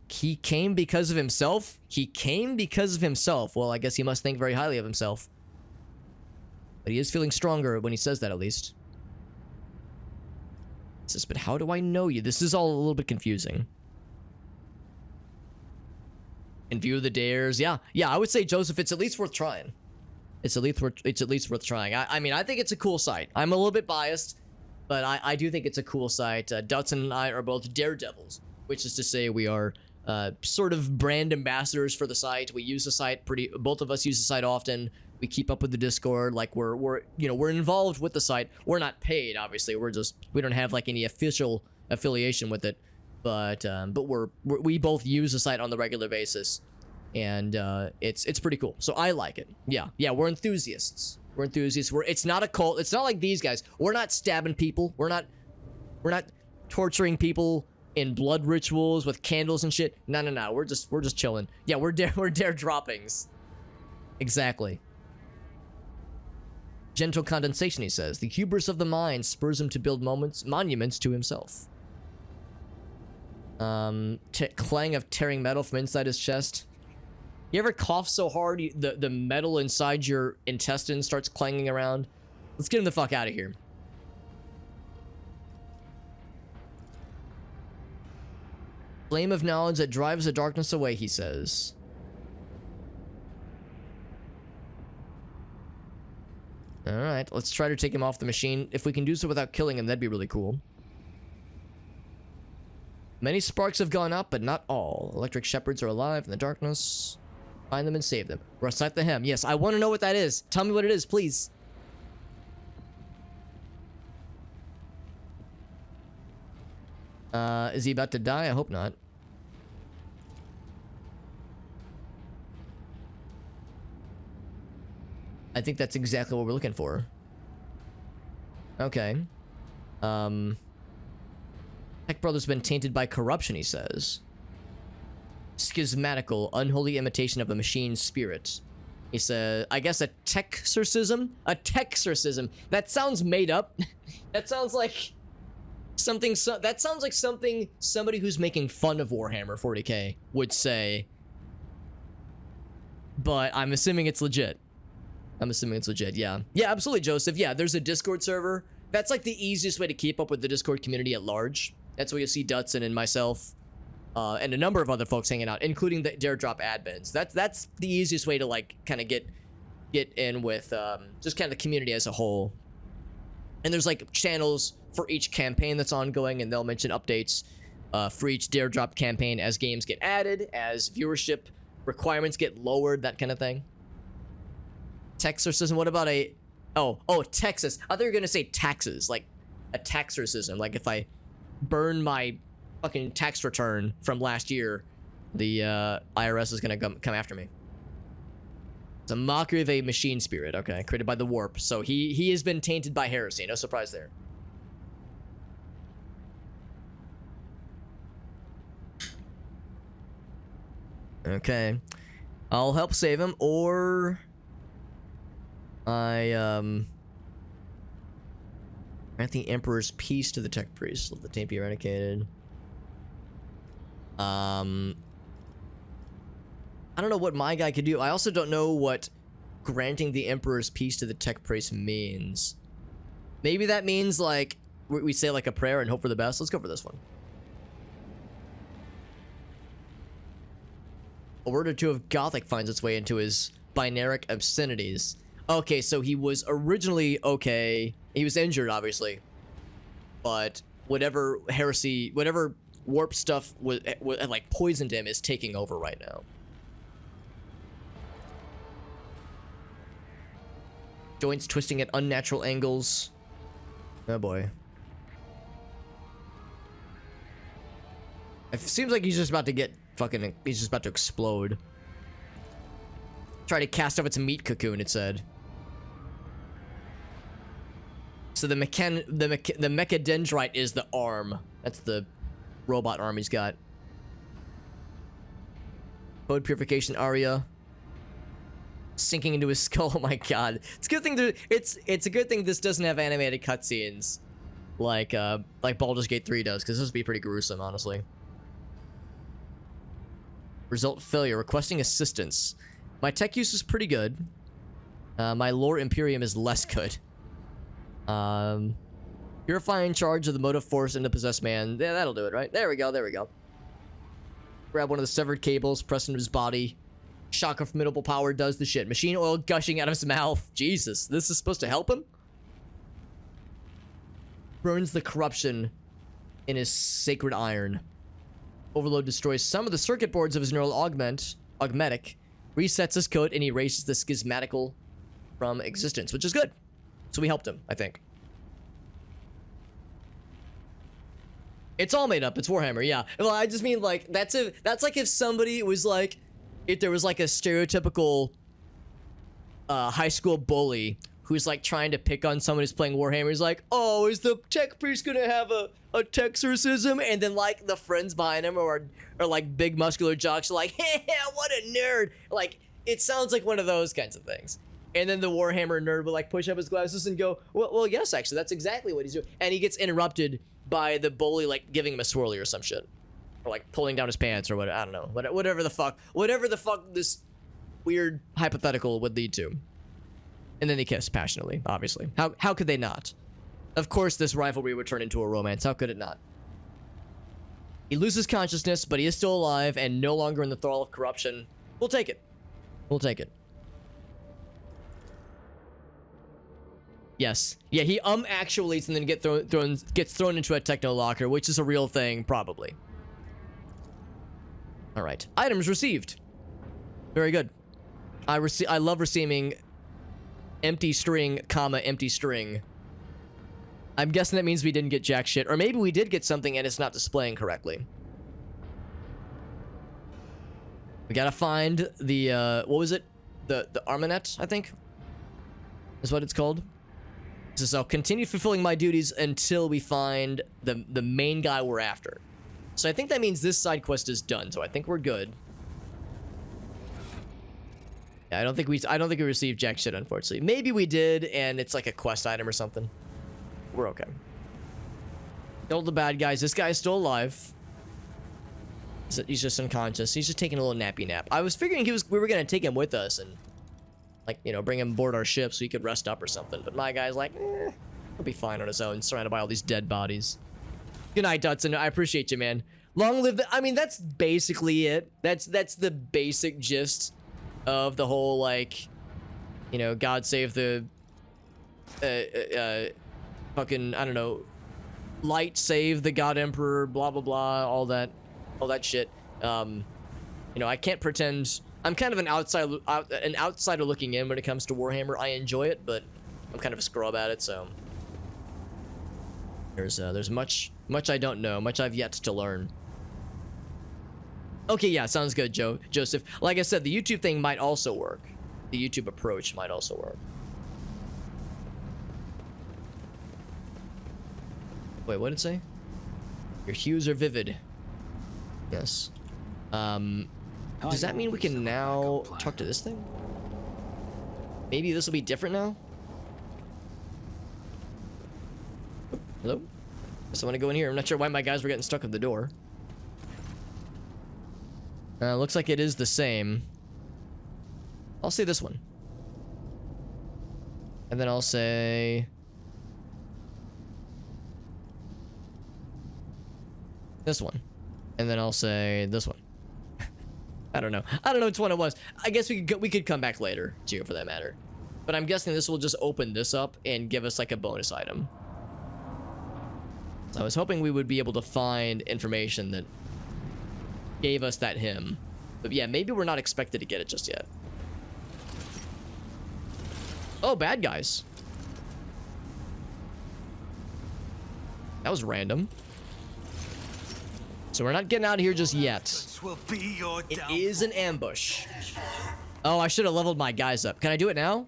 S1: He came because of himself? He came because of himself. Well, I guess he must think very highly of himself. But he is feeling stronger when he says that, at least. He says, but how do I know you? This is all a little bit confusing. In view of the dares, yeah, I would say, Joseph, it's at least worth trying. It's at least worth trying. I mean, I think it's a cool site. I'm a little bit biased, but I do think it's a cool site. Dutson and I are both daredevils, which is to say we are sort of brand ambassadors for the site. We use the site both of us use the site often. We keep up with the Discord, like we're involved with the site. We're not paid, obviously. We don't have like any official affiliation with it, but we both use the site on the regular basis, and it's pretty cool. So I like it. Yeah, we're enthusiasts. It's not a cult. It's not like these guys. We're not stabbing people. We're not torturing people in blood rituals with candles and shit. No. We're just chilling. Yeah, we're dare droppings. Exactly. Gentle condensation, he says. The hubris of the mind spurs him to build monuments to himself. Clang of tearing metal from inside his chest. You ever cough so hard the metal inside your intestines starts clanging around? Let's get him the fuck out of here. Flame of knowledge that drives the darkness away, he says. Alright, let's try to take him off the machine. If we can do so without killing him, that'd be really cool. Many sparks have gone up, but not all. Electric shepherds are alive in the darkness. Find them and save them. Recite the hymn. Yes, I want to know what that is. Tell me what it is, please. Is he about to die? I hope not. I think that's exactly what we're looking for. Okay. Tech Brother's been tainted by corruption, he says. Schismatical, unholy imitation of a machine's spirit. He said, I guess a texorcism? A texorcism. That sounds made up. That sounds like something, that sounds like something somebody who's making fun of Warhammer 40k would say. But I'm assuming it's legit. Yeah. Yeah, absolutely, Joseph. Yeah, there's a Discord server. That's like the easiest way to keep up with the Discord community at large. That's where you'll see Dutson and myself, and a number of other folks hanging out, including the Dare Drop admins. That's the easiest way to like kind of get in with just kind of the community as a whole. And there's like channels for each campaign that's ongoing, and they'll mention updates for each Dare Drop campaign as games get added, as viewership requirements get lowered, that kind of thing. Texorcism. What about a... Oh, Texas. I thought you were going to say taxes. Like, a taxorcism. Like, if I burn my fucking tax return from last year, the IRS is going to come after me. It's a mockery of a machine spirit. Okay, created by the warp. So he has been tainted by heresy. No surprise there. Okay, I'll help save him, or grant the Emperor's peace to the tech priest. Let the taint be eradicated. I don't know what my guy could do. I also don't know what granting the Emperor's peace to the tech priest means. Maybe that means, like, we say, like, a prayer and hope for the best. Let's go for this one. A word or two of Gothic finds its way into his binaric obscenities. Okay, so he was originally okay. He was injured, obviously. But whatever heresy, whatever warp stuff was like, poisoned him is taking over right now. Joints twisting at unnatural angles. Oh boy. It seems like he's just about to get fucking... He's just about to explode. Try to cast off its meat cocoon, it said. So the mechadendrite is the arm. That's the robot arm he's got. Code purification aria. Sinking into his skull. Oh my god. It's a good thing it's a good thing this doesn't have animated cutscenes like Baldur's Gate 3 does, because this would be pretty gruesome, honestly. Result failure. Requesting assistance. My tech use is pretty good. My lore Imperium is less good. Purifying charge of the motive force into possessed man. Yeah, that'll do it, right? There we go, there we go. Grab one of the severed cables, press into his body. Shock of formidable power does the shit. Machine oil gushing out of his mouth. Jesus, this is supposed to help him? Burns the corruption in his sacred iron. Overload destroys some of the circuit boards of his neural augmetic, resets his code, and erases the schismatical from existence, which is good. So we helped him, I think. It's all made up. It's Warhammer, yeah. Well, I just mean, like, that's like if somebody was like, if there was like a stereotypical high school bully who's like trying to pick on someone who's playing Warhammer. He's like, oh, is the tech priest gonna have a texorcism? And then like the friends behind him are like big muscular jocks are like, hey, what a nerd. Like, it sounds like one of those kinds of things. And then the Warhammer nerd will like push up his glasses and go, well, yes, actually, that's exactly what he's doing. And he gets interrupted by the bully like giving him a swirly or some shit. Or like pulling down his pants or whatever. I don't know. Whatever the fuck this weird hypothetical would lead to. And then they kiss passionately, obviously. How could they not? Of course this rivalry would turn into a romance. How could it not? He loses consciousness, but he is still alive and no longer in the thrall of corruption. We'll take it. We'll take it. Yes. Yeah, he actuates and then gets thrown into a techno locker, which is a real thing, probably. All right. Items received. Very good. I love receiving empty string, comma, empty string. I'm guessing that means we didn't get jack shit, or maybe we did get something and it's not displaying correctly. We gotta find the, what was it? The Armanet, I think, is what it's called. So I'll continue fulfilling my duties until we find the main guy we're after. So I think that means this side quest is done, so I think we're good. Yeah, I don't think we received jack shit, unfortunately. Maybe we did, and it's like a quest item or something. We're okay. Killed the bad guys. This guy's still alive. He's just unconscious. He's just taking a little nappy nap. I was figuring we were gonna take him with us and, like, you know, bring him aboard our ship so he could rest up or something. But my guy's like, he'll be fine on his own, surrounded by all these dead bodies. Good night, Dutson. I appreciate you, man. Long live I mean, that's basically it. That's the basic gist of the whole, like, you know, God save the fucking, I don't know, light save the God Emperor, blah blah blah, all that shit. You know, I can't pretend. I'm kind of an outsider looking in when it comes to Warhammer. I enjoy it, but I'm kind of a scrub at it, so there's much I don't know, much I've yet to learn. Okay, yeah, sounds good, Joseph. Like I said, the YouTube thing might also work. the YouTube approach might also work. Wait, what did it say? Your hues are vivid. Yes. Does that mean we can now talk to this thing? Maybe this will be different now? Hello? Guess I want to go in here. I'm not sure why my guys were getting stuck at the door. Looks like it is the same. I'll say this one. And then I'll say... this one. And then I'll say this one. I don't know. I don't know which one it was. I guess we could come back later, too, for that matter. But I'm guessing this will just open this up and give us, like, a bonus item. So I was hoping we would be able to find information that gave us that hymn. But yeah, maybe we're not expected to get it just yet. Oh, bad guys. That was random. So we're not getting out of here just yet. It is an ambush. Oh, I should have leveled my guys up. Can I do it now?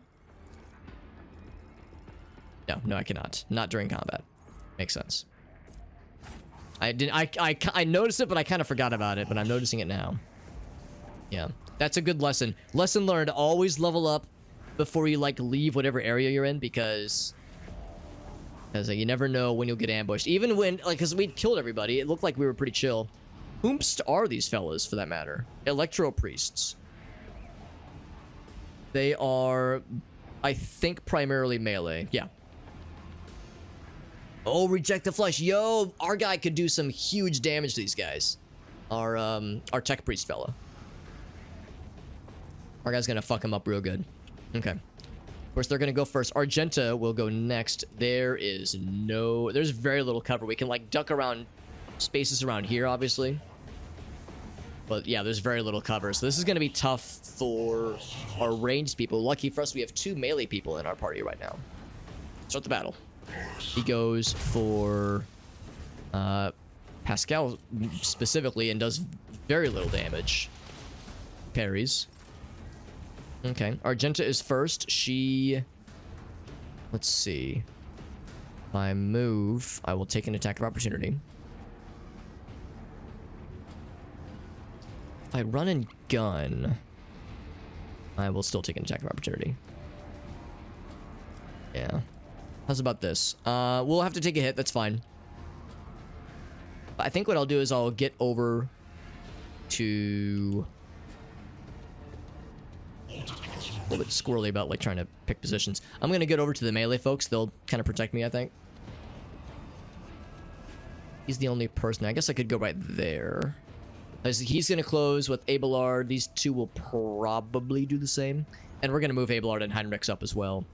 S1: No, I cannot. Not during combat. Makes sense. I noticed it, but I kind of forgot about it, but I'm noticing it now. Yeah, that's a good lesson. Lesson learned, always level up before you, like, leave whatever area you're in, because you never know when you'll get ambushed. Even when, like, because we'd killed everybody, it looked like we were pretty chill. Whomst are these fellas, for that matter? Electro priests. They are, I think, primarily melee. Yeah. Oh, reject the flesh. Yo, our guy could do some huge damage to these guys. Our tech priest fella. Our guy's gonna fuck him up real good. Okay. Of course, they're gonna go first. Argenta will go next. There's very little cover. We can, like, duck around spaces around here, obviously. But yeah, there's very little cover. So this is gonna be tough for our ranged people. Lucky for us, we have 2 melee people in our party right now. Start the battle. He goes for Pascal specifically and does very little damage. Parries. Okay, Argenta is first. Let's see. My move, I will take an attack of opportunity. If I run and gun, I will still take an attack of opportunity. Yeah. How's about this? We'll have to take a hit, that's fine. But I think what I'll do is I'll get over to... a little bit squirrely about, like, trying to pick positions. I'm gonna get over to the melee folks. They'll kind of protect me, I think. He's the only person. I guess I could go right there. He's gonna close with Abelard. These 2 will probably do the same. And we're gonna move Abelard and Heinrix up as well.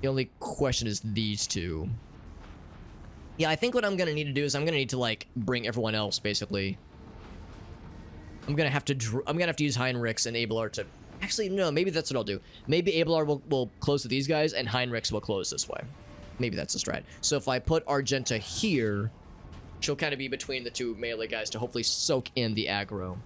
S1: The only question is these 2. Yeah, I think what I'm gonna need to do is I'm gonna need to, like, bring everyone else, basically. I'm gonna have to use Heinrix and Abelard to... Actually, no, maybe that's what I'll do. Maybe Abelard will close with these guys, and Heinrix will close this way. Maybe that's the strat. So if I put Argenta here, she'll kind of be between the 2 melee guys to hopefully soak in the aggro. Do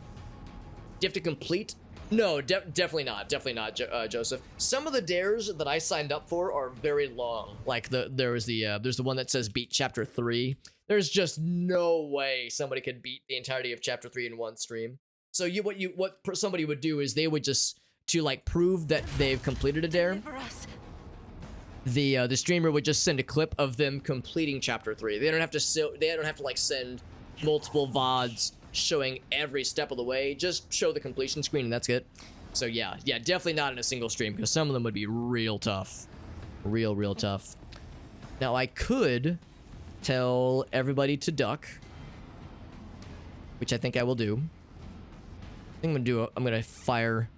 S1: you have to complete? No, definitely not. Definitely not, Joseph. Some of the dares that I signed up for are very long. Like, there's the one that says beat chapter 3. There's just no way somebody could beat the entirety of chapter 3 in one stream. So what somebody would do is they would just, to, like, prove that they've completed a dare, the streamer would just send a clip of them completing chapter 3. They don't have to like send multiple VODs showing every step of the way. Just show the completion screen and that's it. So yeah, definitely not in a single stream, because some of them would be real tough. Real tough. Now I could tell everybody to duck, which I think I will do. I think I'm gonna fire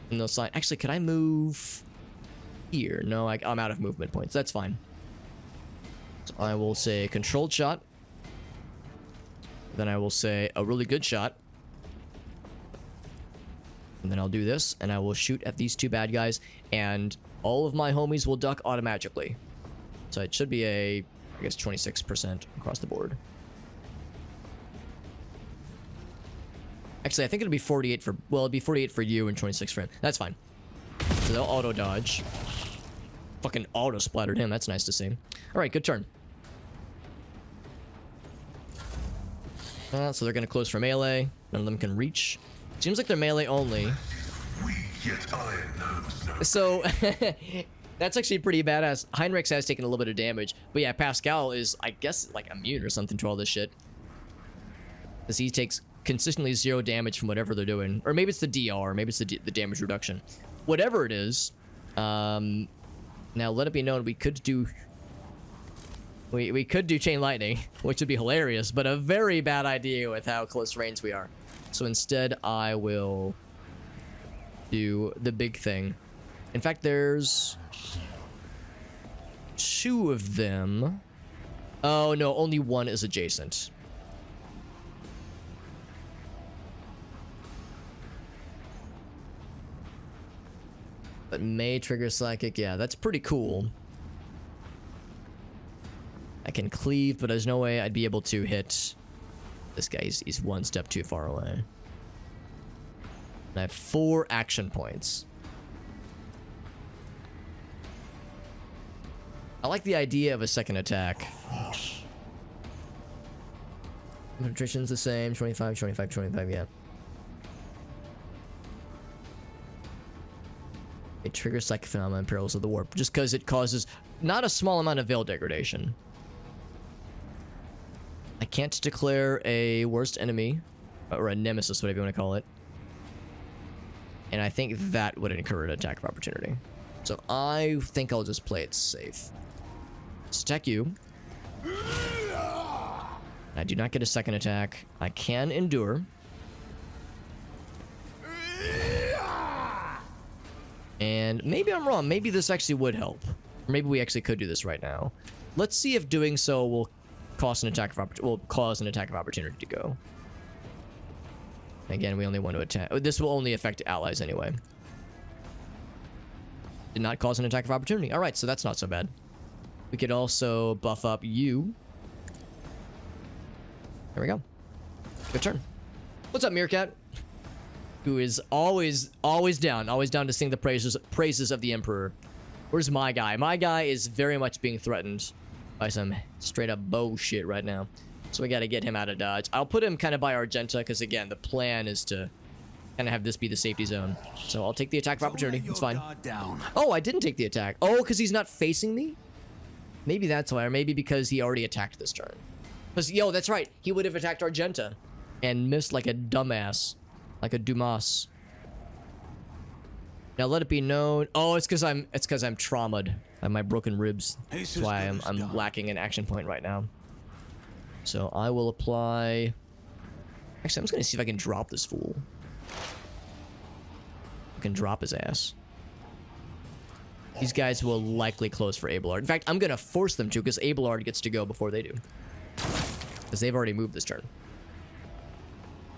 S1: in those signs. Actually, could I move here? No, I'm out of movement points. That's fine. So I will say controlled shot. Then I will say a really good shot. And then I'll do this, and I will shoot at these 2 bad guys, and all of my homies will duck automatically. So it should be I guess 26% across the board. Actually, I think it'll be 48 for, well, it'll be 48 for you and 26 for him. That's fine. So they'll auto dodge. Fucking auto splattered him. That's nice to see. All right, good turn. So they're gonna close for melee. None of them can reach. Seems like they're melee only.
S7: Weak yet iron knows no
S1: So that's actually pretty badass. Heinrix has taken a little bit of damage, but yeah, Pascal is, I guess, like immune or something to all this shit. Because he takes consistently 0 damage from whatever they're doing. Or maybe it's the DR, maybe it's the damage reduction. Whatever it is. Now let it be known we could do chain lightning, which would be hilarious, but a very bad idea with how close range we are. So instead I will do the big thing. In fact, there's 2 of them. Oh no, only one is adjacent. But may trigger psychic. Yeah, that's pretty cool. I can cleave, but there's no way I'd be able to hit this guy. He's 1 step too far away. And I have 4 action points. I like the idea of a second attack. Nutrition's the same. 25, 25, 25, yeah. It triggers psychic phenomena and perils of the warp. Just because it causes not a small amount of veil degradation. I can't declare a worst enemy. Or a nemesis, whatever you want to call it. And I think that would incur an attack of opportunity. So I think I'll just play it safe. Let's attack you. I do not get a second attack. I can endure. And maybe I'm wrong. Maybe this actually would help. Or maybe we actually could do this right now. Let's see if doing so will cause an attack of opportunity to go. Again, we only want to attack. This will only affect allies anyway. Did not cause an attack of opportunity. All right, so that's not so bad. We could also buff up you. There we go. Good turn. What's up, Meerkat? Who is always down to sing the praises of the Emperor. Where's my guy? My guy is very much being threatened by some straight up bullshit right now. So we got to get him out of dodge. I'll put him kind of by Argenta because, again, the plan is to kind of have this be the safety zone. So I'll take the attack of opportunity. It's fine. Oh, I didn't take the attack. Oh, because he's not facing me? Maybe that's why. Or maybe because he already attacked this turn. Because, yo, that's right. He would have attacked Argenta and missed like a dumbass. Like a Dumas. Now let it be known. Oh, it's because I'm traumatized. I have my broken ribs. That's why I'm lacking an action point right now. So I will apply. Actually, I'm just gonna see if I can drop this fool. I can drop his ass. These guys will likely close for Abelard. In fact, I'm gonna force them to because Abelard gets to go before they do. Because they've already moved this turn.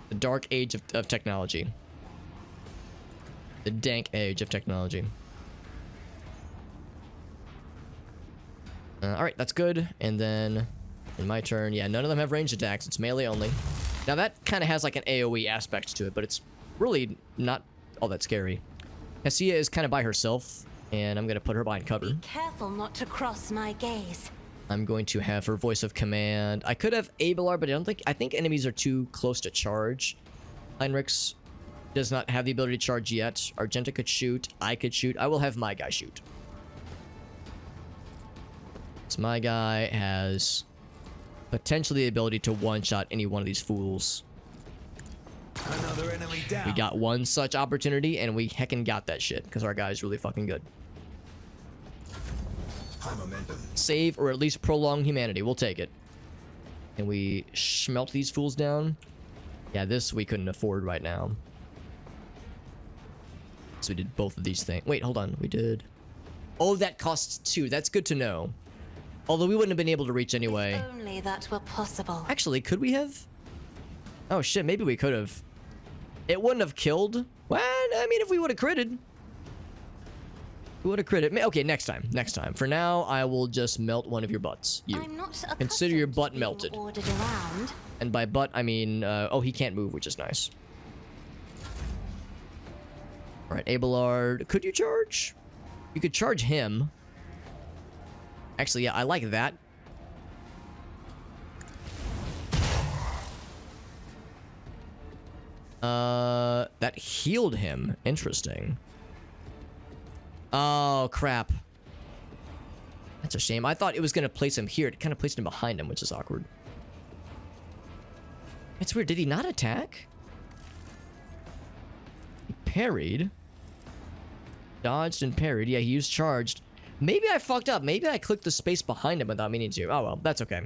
S1: The dark age of technology. The dank age of technology. Alright, that's good. And then, in my turn, yeah, none of them have ranged attacks. It's melee only. Now that kind of has like an AoE aspect to it, but it's really not all that scary. Cassia is kind of by herself, and I'm going to put her behind cover.
S6: Be careful not to cross my gaze.
S1: I'm going to have her voice of command. I could have Abelard, but I think enemies are too close to charge. Heinrix does not have the ability to charge yet. Argenta could shoot. I could shoot. I will have my guy shoot. So my guy has potentially the ability to one-shot any one of these fools.
S2: Another enemy down.
S1: We got one such opportunity, and we heckin' got that shit, because our guy's really fucking good. Save or at least prolong humanity. We'll take it. Can we smelt these fools down? Yeah, this we couldn't afford right now. So we did both of these things. Wait, hold on. We did... Oh, that costs 2. That's good to know. Although we wouldn't have been able to reach anyway.
S6: If only that were possible.
S1: Actually, could we have? Oh shit, maybe we could have. It wouldn't have killed. Well, I mean, if we would have critted. We would have critted. Okay, next time. Next time. For now, I will just melt one of your butts. You.
S6: I'm not
S1: Consider your butt
S6: being
S1: melted.
S6: ordered around.
S1: And by butt, I mean, oh, he can't move, which is nice. All right, Abelard. Could you charge? You could charge him. Actually, yeah, I like that. That healed him. Interesting. Oh, crap. That's a shame. I thought it was going to place him here. It kind of placed him behind him, which is awkward. It's weird. Did he not attack? He parried. Dodged and parried. Yeah, he used charged. Maybe I fucked up. Maybe I clicked the space behind him without meaning to. Oh, well. That's okay.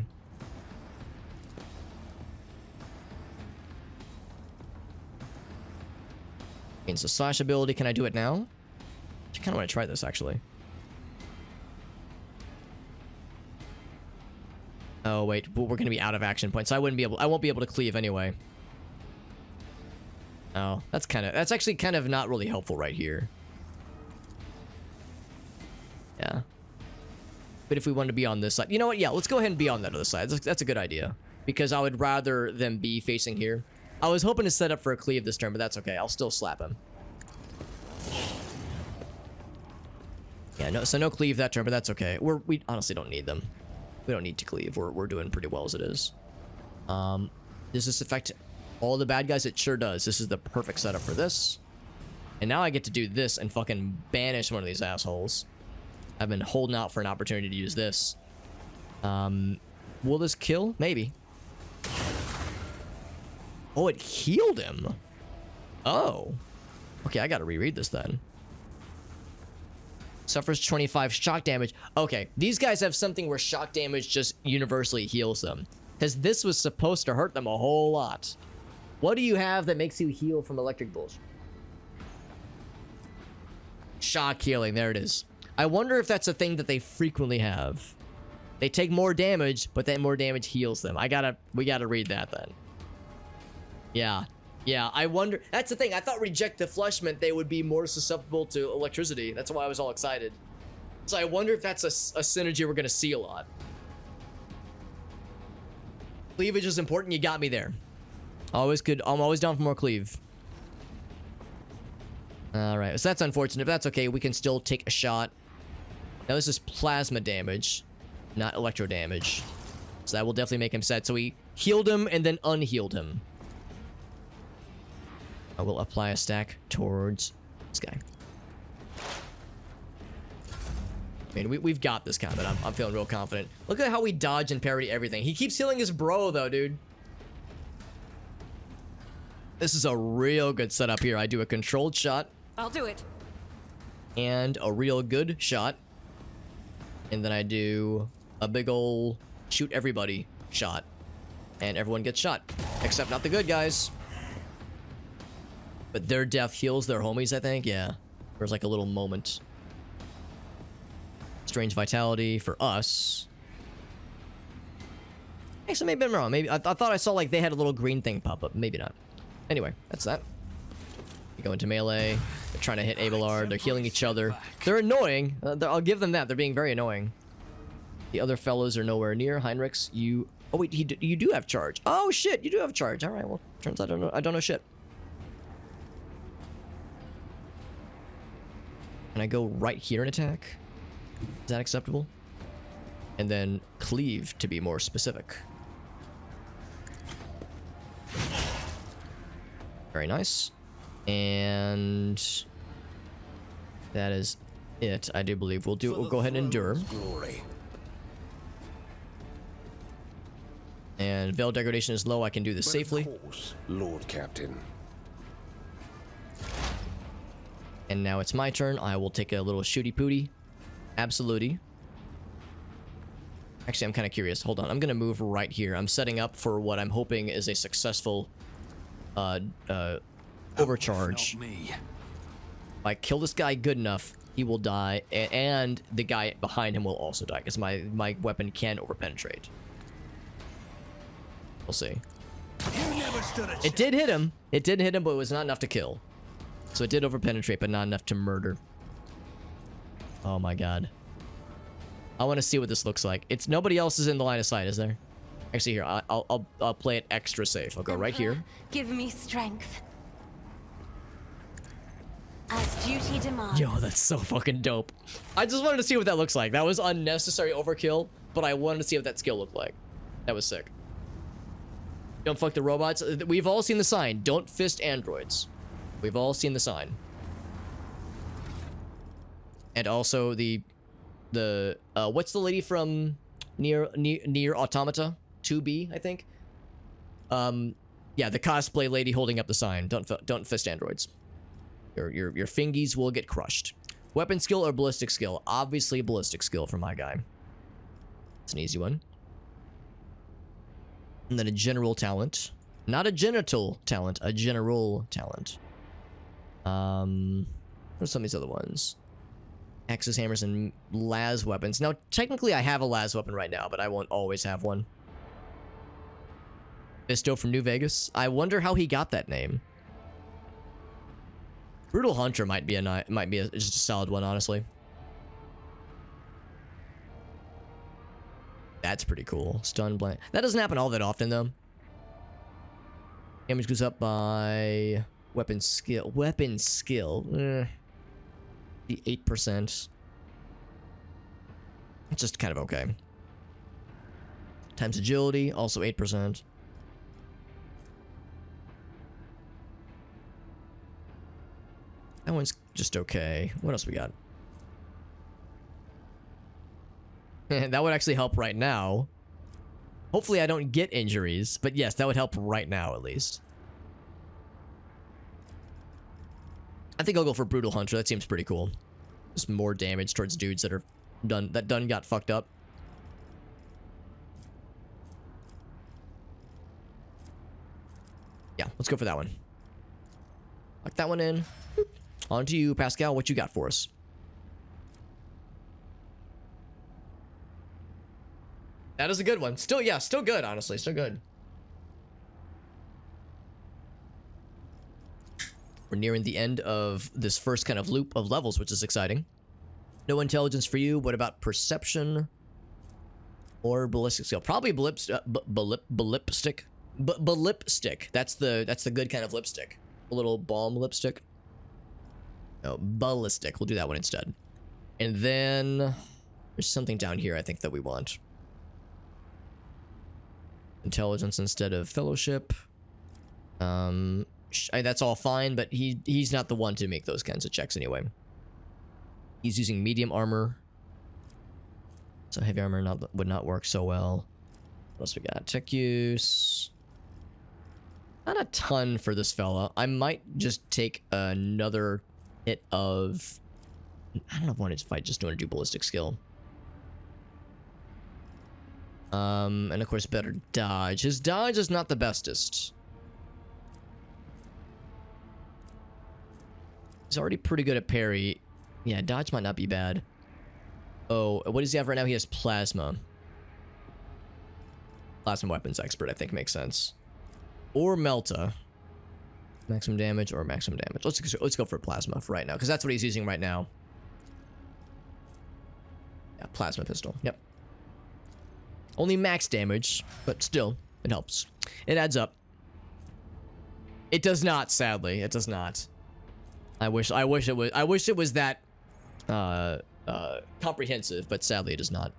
S1: So slash ability. Can I do it now? I kind of want to try this, actually. Oh, wait. But we're going to be out of action points. So I won't be able to cleave anyway. Oh, that's actually kind of not really helpful right here. Yeah. But if we want to be on this side, you know what? Yeah, let's go ahead and be on that other side. That's a good idea. Because I would rather them be facing here. I was hoping to set up for a cleave this turn, but that's okay. I'll still slap him. Yeah, no, so no cleave that turn, but that's okay. We honestly don't need them. We don't need to cleave. We're doing pretty well as it is. Does this affect all the bad guys? It sure does. This is the perfect setup for this. And now I get to do this and fucking banish one of these assholes. I've been holding out for an opportunity to use this. Will this kill? Maybe. Oh, it healed him. Oh. Okay, I gotta reread this then. Suffers 25 shock damage. Okay, these guys have something where shock damage just universally heals them. Because this was supposed to hurt them a whole lot. What do you have that makes you heal from electric bullshit? Shock healing, there it is. I wonder if that's a thing that they frequently have. They take more damage, but then more damage heals them. We gotta read that then. Yeah, I wonder. That's the thing. I thought reject the flesh meant they would be more susceptible to electricity. That's why I was all excited. So I wonder if that's a synergy we're going to see a lot. Cleavage is important. You got me there. Always good. I'm always down for more cleave. All right. So that's unfortunate. But that's okay. We can still take a shot. Now this is plasma damage, not electro damage. So that will definitely make him sad. So we healed him and then unhealed him. I will apply a stack towards this guy. I mean, we've got this combat. I'm feeling real confident. Look at how we dodge and parry everything. He keeps healing his bro, though, dude. This is a real good setup here. I do a controlled shot.
S6: I'll do it.
S1: And a real good shot. And then I do a big ol' shoot everybody shot. And everyone gets shot. Except not the good guys. But their death heals their homies, I think. Yeah. There's like a little moment. Strange vitality for us. Actually, maybe I'm wrong. Maybe I thought I saw like they had a little green thing pop up. Maybe not. Anyway, that's that. We go into melee. They're trying to hit Abelard. They're healing each other. They're annoying. I'll give them that. They're being very annoying. The other fellows are nowhere near. Heinrix, you... Oh, wait. You do have charge. Oh, shit. You do have charge. All right. Well, turns out I don't know shit. Can I go right here and attack? Is that acceptable? And then cleave to be more specific. Very nice. And that is it, I do believe. We'll go ahead and endure.
S3: Glory.
S1: And veil degradation is low. I can do this safely.
S3: Of course, Lord Captain.
S1: And now it's my turn. I will take a little shooty pooty. Absolutely. Actually, I'm kind of curious. Hold on. I'm going to move right here. I'm setting up for what I'm hoping is a successful overcharge. If I kill this guy good enough, he will die. And the guy behind him will also die. Because my weapon can overpenetrate. We'll see. It did hit him. It did hit him, but it was not enough to kill. So it did overpenetrate, but not enough to murder. Oh my god. I want to see what this looks like. It's nobody else is in the line of sight, is there? Actually, here I'll play it extra safe. I'll go right here.
S6: Give me strength. As duty demands.
S1: Yo, that's so fucking dope. I just wanted to see what that looks like. That was unnecessary overkill, but I wanted to see what that skill looked like. That was sick. Don't fuck the robots. We've all seen the sign. Don't fist androids. We've all seen the sign. And also the what's the lady from near Automata 2B, I think. Yeah, the cosplay lady holding up the sign. Don't fist androids. Your fingies will get crushed. Weapon skill or ballistic skill? Obviously ballistic skill for my guy. It's an easy one. And then a general talent. Not a genital talent, a general talent. What are some of these other ones? Axes, hammers, and las weapons. Now, technically I have a las weapon right now, but I won't always have one. Fisto from New Vegas. I wonder how he got that name. Brutal Hunter might be just a solid one, honestly. That's pretty cool. Stun blank. That doesn't happen all that often, though. Damage goes up by weapon skill. Weapon skill. The 8%. It's just kind of okay. Times agility, also 8%. That one's just okay. What else we got? That would actually help right now. Hopefully I don't get injuries, but yes, that would help right now at least. I think I'll go for Brutal Hunter. That seems pretty cool. Just more damage towards dudes that are done got fucked up. Yeah, let's go for that one. Lock that one in. On to you, Pascal. What you got for us? That is a good one. Still, yeah, still good, honestly. Still good. We're nearing the end of this first kind of loop of levels, which is exciting. No intelligence for you. What about perception or ballistic skill? Probably ballistic. Ballistic. That's the good kind of lipstick. A little balm lipstick. No, ballistic. We'll do that one instead. And then there's something down here I think that we want. Intelligence instead of fellowship. That's all fine, but he's not the one to make those kinds of checks anyway. He's using medium armor. So heavy armor would not work so well. What else we got? Tech use. Not a ton for this fella. I might just take another hit of... I don't know if I just want to do ballistic skill. And of course better dodge. His dodge is not the bestest. He's already pretty good at parry. Yeah, dodge might not be bad. Oh, what does he have right now? He has plasma. Plasma weapons expert, I think makes sense. Or Melta. Maximum damage or maximum damage. Let's go for plasma for right now, because that's what he's using right now. Yeah, plasma pistol. Yep. Only max damage, but still, it helps. It adds up. It does not, sadly. It does not. I wish it was that comprehensive, but sadly it is not.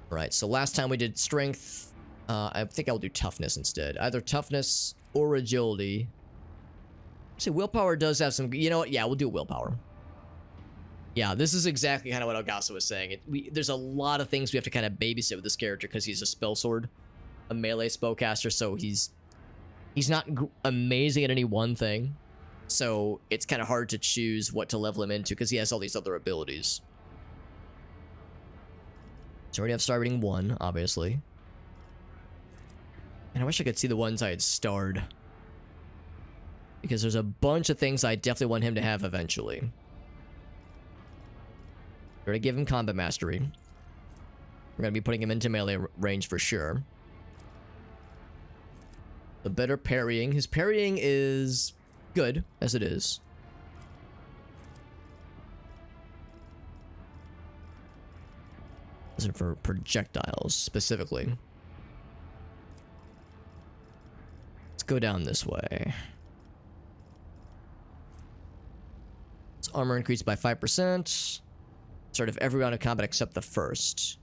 S1: Right, so last time we did strength. I think I'll do toughness instead. Either toughness or agility. See, willpower does have some... You know what? Yeah, we'll do willpower. Yeah, this is exactly kind of what Elgaso was saying. There's a lot of things we have to kind of babysit with this character because he's a spell sword, a melee spellcaster, so he's not amazing at any one thing. So it's kind of hard to choose what to level him into because he has all these other abilities. So I already have star rating 1, obviously. And I wish I could see the ones I had starred. Because there's a bunch of things I definitely want him to have eventually. We're going to give him combat mastery. We're going to be putting him into melee range for sure. The better parrying. His parrying is good, as it is. This is for projectiles, specifically. Let's go down this way. Armor increased by 5%. Start of every round of combat except the first.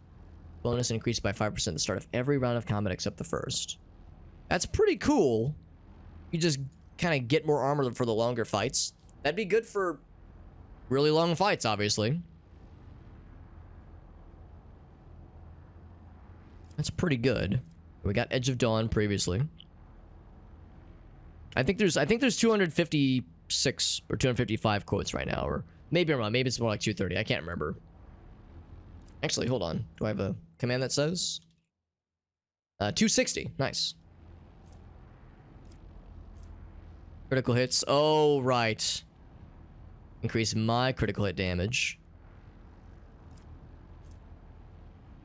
S1: Bonus increased by 5% at the start of every round of combat except the first. That's pretty cool. You just kind of get more armor for the longer fights. That'd be good for really long fights, obviously. That's pretty good. We got Edge of Dawn previously. I think there's 256 or 255 quotes right now, or maybe I'm wrong. Maybe it's more like 230. I can't remember. Actually, hold on. Do I have a command that says 260? Nice. Critical hits. Oh, right. Increase my critical hit damage.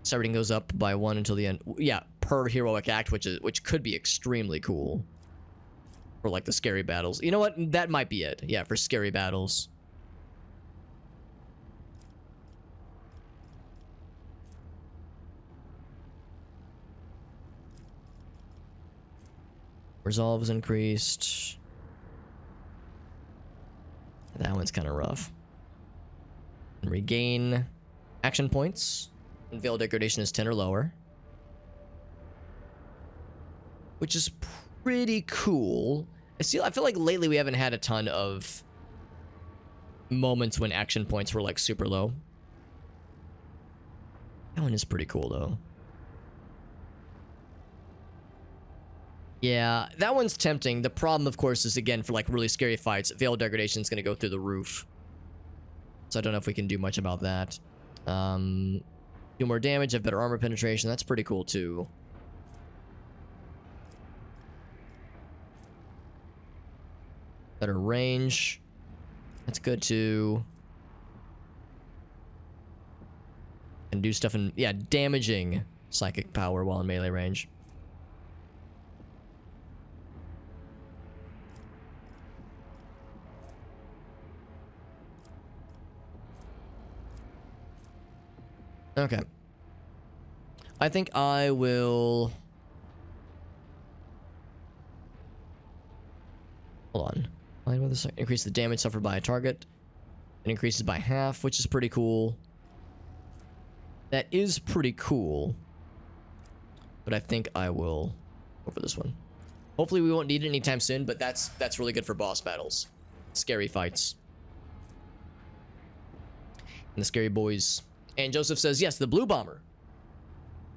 S1: So everything goes up by 1 until the end. Yeah, per heroic act, which could be extremely cool. For like the scary battles. You know what? That might be it. Yeah, for scary battles. Resolve is increased. That one's kind of rough. And regain action points. And Veil Degradation is 10 or lower. Which is pretty cool. I feel like lately we haven't had a ton of moments when action points were like super low. That one is pretty cool though. Yeah, that one's tempting. The problem, of course, is again for like really scary fights, Veil Degradation is going to go through the roof. So I don't know if we can do much about that. Do more damage, have better armor penetration. That's pretty cool too. Better range. That's good too. And do stuff in, yeah, damaging psychic power while in melee range. Okay. I think I will... Hold on. Increase the damage suffered by a target. It increases by half, which is pretty cool. That is pretty cool. But I think I will go for this one. Hopefully we won't need it anytime soon, but that's really good for boss battles. Scary fights. And the scary boys. And Joseph says, yes, the blue bomber.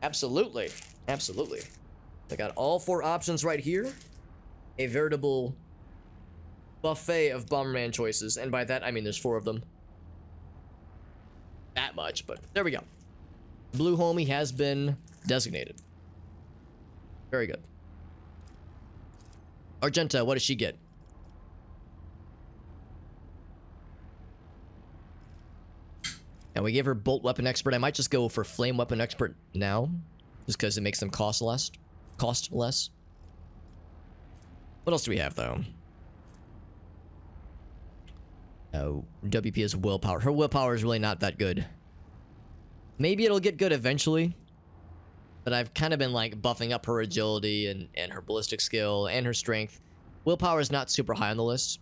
S1: Absolutely. Absolutely. I got all 4 options right here. A veritable buffet of Bomberman choices. And by that, I mean there's 4 of them. That much, but there we go. Blue homie has been designated. Very good. Argenta, what does she get? And we gave her Bolt Weapon Expert. I might just go for Flame Weapon Expert now. Just because it makes them cost less. What else do we have, though? Oh, WP is Willpower. Her Willpower is really not that good. Maybe it'll get good eventually. But I've kind of been, like, buffing up her Agility and her Ballistic Skill and her Strength. Willpower is not super high on the list.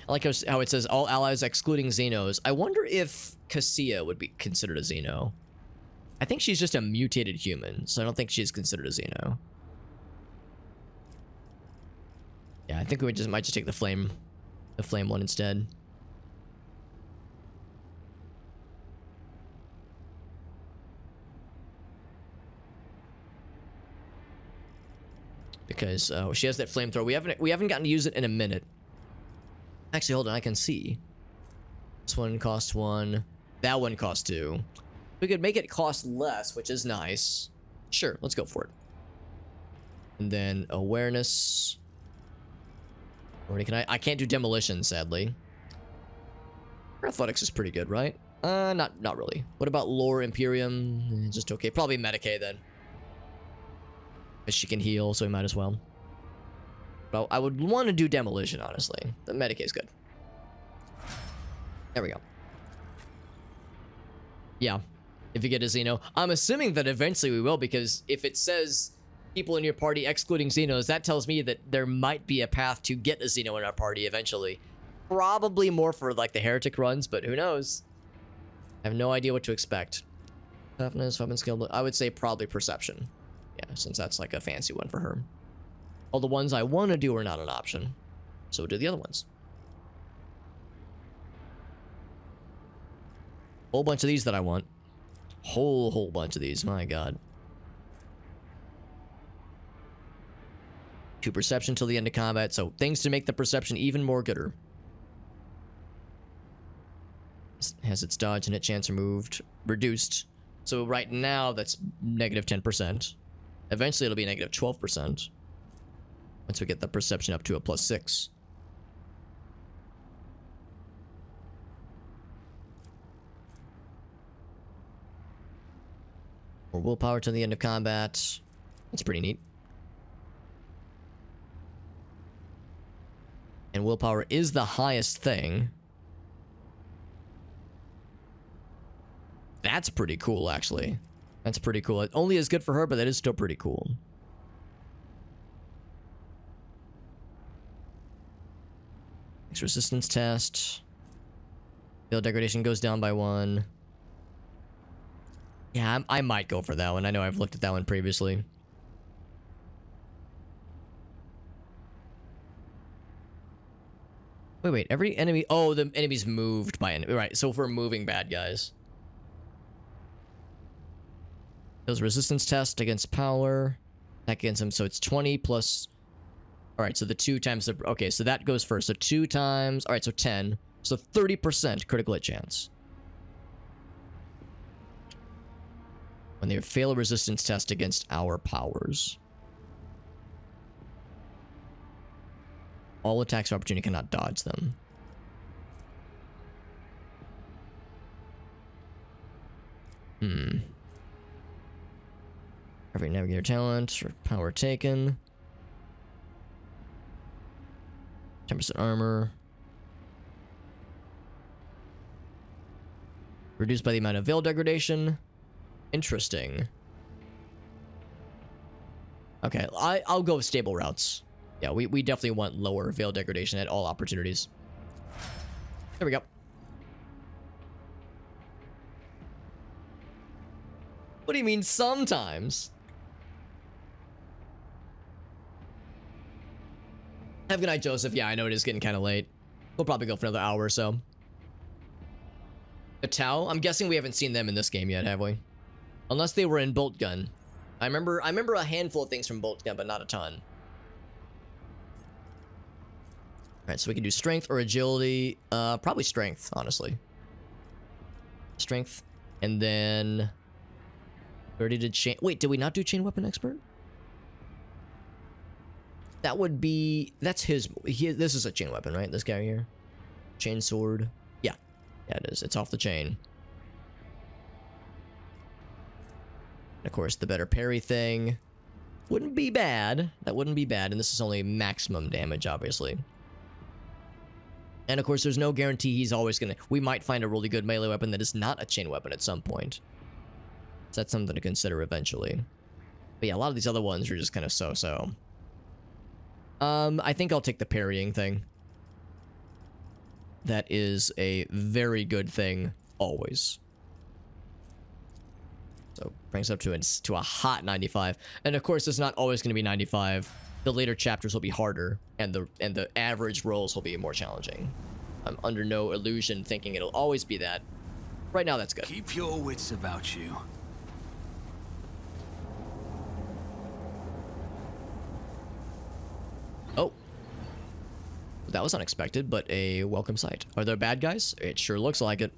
S1: I like how it says all allies excluding Xenos. I wonder if Cassia would be considered a Xeno. I think she's just a mutated human, so I don't think she's considered a Xeno. Yeah, I think we might just take the flame one instead. Because she has that flamethrower. We haven't gotten to use it in a minute. Actually, hold on, I can see. This one costs 1. That one costs 2. We could make it cost less, which is nice. Sure, let's go for it. And then awareness. Or can I can't do demolition, sadly. Athletics is pretty good, right? Not really. What about lore Imperium? Just okay. Probably Medicae then. Because she can heal, so we might as well. But I would want to do demolition, honestly. The Medicae is good. There we go. Yeah. If you get a Xeno. I'm assuming that eventually we will, because if it says people in your party excluding Xenos, that tells me that there might be a path to get a Xeno in our party eventually. Probably more for like the heretic runs, but who knows? I have no idea what to expect. Toughness, weapon skill, I would say probably perception. Yeah, since that's like a fancy one for her. All the ones I want to do are not an option. So do the other ones. Whole bunch of these that I want. Whole bunch of these, my god. 2 perception till the end of combat, so things to make the perception even more gooder. Has its dodge and hit chance reduced. So right now that's negative 10%. Eventually it'll be negative 12%. Once we get the perception up to a +6. Or willpower to the end of combat. That's pretty neat. And willpower is the highest thing. That's pretty cool, actually. That's pretty cool. It only is good for her, but that is still pretty cool. Next resistance test. Field degradation goes down by 1. Yeah, I might go for that one. I know I've looked at that one previously. Wait, every enemy... Oh, the enemy's moved by enemy. Right, so if we're moving bad guys. Those resistance test against power. Attack against him, so it's 20 plus... Alright, so the 2 times the... Okay, so that goes first. So 2 times... Alright, so 10. So 30% critical hit chance. When they fail a resistance test against our powers. All attacks of opportunity cannot dodge them. Every navigator talent or power taken. 10% armor. Reduced by the amount of veil degradation. Interesting. Okay, I'll go with stable routes. Yeah, we definitely want lower veil degradation at all opportunities. There we go. What do you mean sometimes? Have a good night, Joseph. Yeah, I know it is getting kind of late. We'll probably go for another hour or so. The Tau? I'm guessing we haven't seen them in this game yet, have we? Unless they were in Bolt Gun. I remember a handful of things from Bolt Gun, but not a ton. Alright, so we can do strength or agility. Probably strength, honestly. Strength. And then... We already did chain... Wait, did we not do chain weapon expert? That would be... That's his... This is a chain weapon, right? This guy here. Chain sword. Yeah. Yeah, it is. It's off the chain. And of course, the better parry thing. Wouldn't be bad. That wouldn't be bad. And this is only maximum damage, obviously. And of course, there's no guarantee he's always gonna... We might find a really good melee weapon that is not a chain weapon at some point. So that's something to consider eventually. But yeah, a lot of these other ones are just kind of so-so. I think I'll take the parrying thing. That is a very good thing, always. So, brings up to a hot 95. And of course, it's not always going to be 95. The later chapters will be harder, and the average rolls will be more challenging. I'm under no illusion thinking it'll always be that. Right now, that's good.
S2: Keep your wits about you.
S1: Oh. That was unexpected, but a welcome sight. Are there bad guys? It sure looks like it.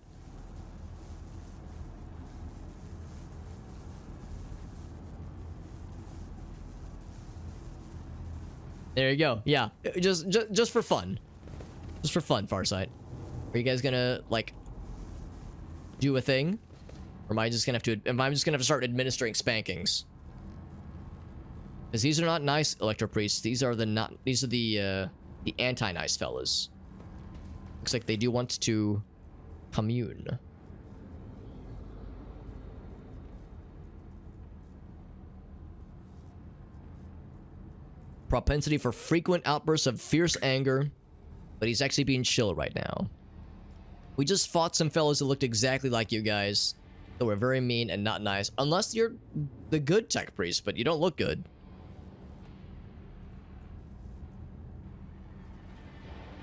S1: There you go. Yeah, just for fun. Just for fun, Farsight. Are you guys gonna, like, do a thing? Or am I just gonna have to start administering spankings? Because these are not nice Electro Priests. These are the anti-nice fellas. Looks like they do want to commune. propensity for frequent outbursts of fierce anger, but he's actually being chill right now. We just fought some fellas that looked exactly like you guys, that were very mean and not nice. Unless you're the good tech priest, but you don't look good.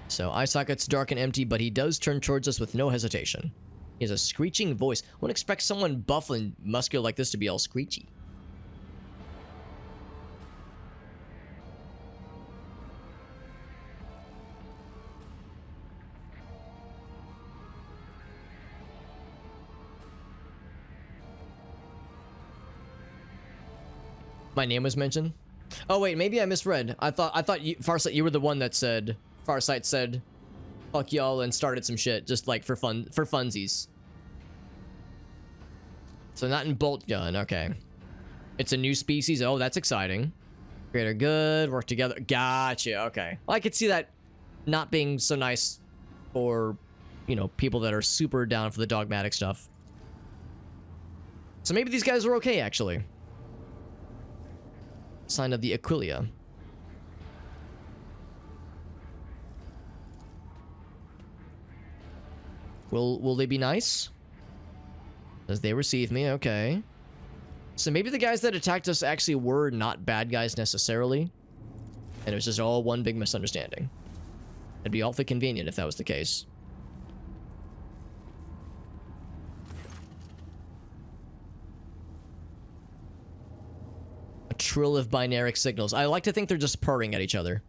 S1: So eye socket's dark and empty, but he does turn towards us with no hesitation. He has a screeching voice. I wouldn't expect someone buff and muscular like this to be all screechy. My name was mentioned. Oh wait, maybe I misread. I thought you, Farsight, you were the one that said Farsight said, "Fuck y'all," and started some shit just like for funsies. So not in bolt gun. Okay, it's a new species. Oh, that's exciting. Greater good. Work together. Gotcha. Okay. Well, I could see that not being so nice for, you know, people that are super down for the dogmatic stuff. So maybe these guys are okay actually. Sign of the Aquilia. Will they be nice? As they receive me, okay. So maybe the guys that attacked us actually were not bad guys necessarily, and it was just all one big misunderstanding. It'd be awfully convenient if that was the case. A trill of binary signals. I like to think they're just purring at each other.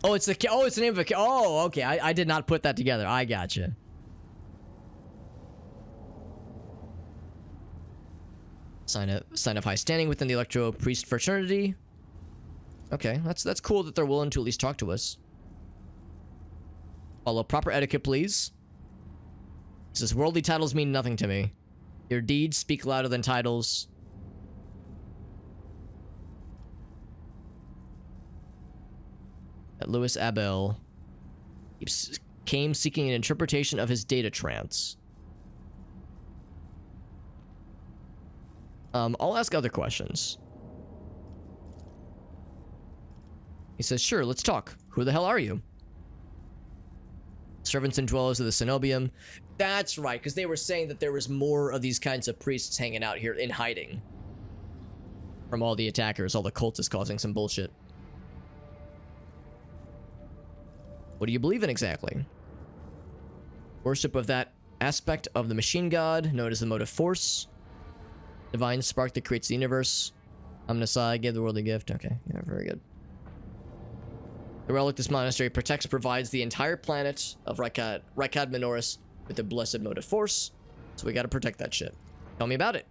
S1: Oh, it's the name of a oh, okay. I did not put that together. I gotcha. Sign of high standing within the Electro Priest fraternity. Okay, that's cool that they're willing to at least talk to us. Follow proper etiquette, please. He says, worldly titles mean nothing to me. Your deeds speak louder than titles. That Louis Abel came seeking an interpretation of his data trance. I'll ask other questions. He says, sure, let's talk. Who the hell are you? Servants and dwellers of the Cenobium. That's right, because they were saying that there was more of these kinds of priests hanging out here in hiding from all the attackers, all the cultists causing some bullshit. What do you believe in exactly? Worship of that aspect of the machine god known as the motive force. Divine spark that creates the universe. Omnisci gave the world a gift. Okay, yeah, very good. The relic this monastery protects provides the entire planet of Rykad Minoris with the blessed motive force. So we gotta protect that shit. Tell me about it.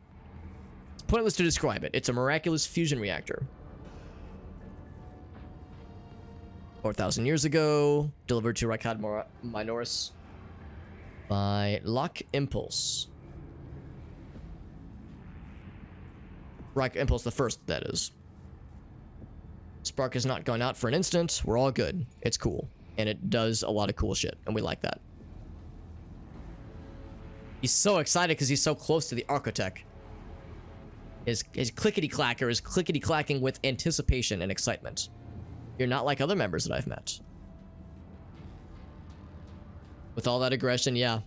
S1: It's pointless to describe it. It's a miraculous fusion reactor. 4,000 years ago, delivered to Rykad Minoris by Lock Impulse. Impulse the first, that is. Spark has not gone out for an instant. We're all good. It's cool. And it does a lot of cool shit, and we like that. He's so excited because he's so close to the Architect. His clickety-clacker is clickety-clacking with anticipation and excitement. You're not like other members that I've met. With all that aggression, yeah.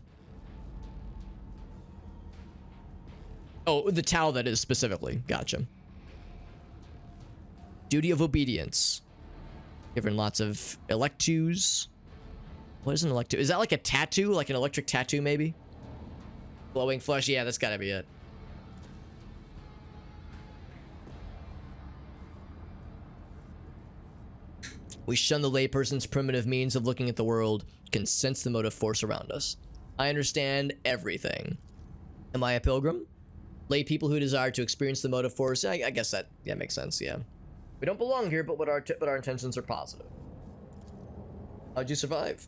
S1: Oh, the Tau that is specifically. Gotcha. Duty of obedience. Given lots of electus. What is an electu? Is that like a tattoo? Like an electric tattoo, maybe? Glowing flesh? Yeah, that's gotta be it. We shun the layperson's primitive means of looking at the world, can sense the motive force around us. I understand everything. Am I a pilgrim? Lay people who desire to experience the motive force. I guess that makes sense. Yeah, we don't belong here, but our intentions are positive. How'd you survive?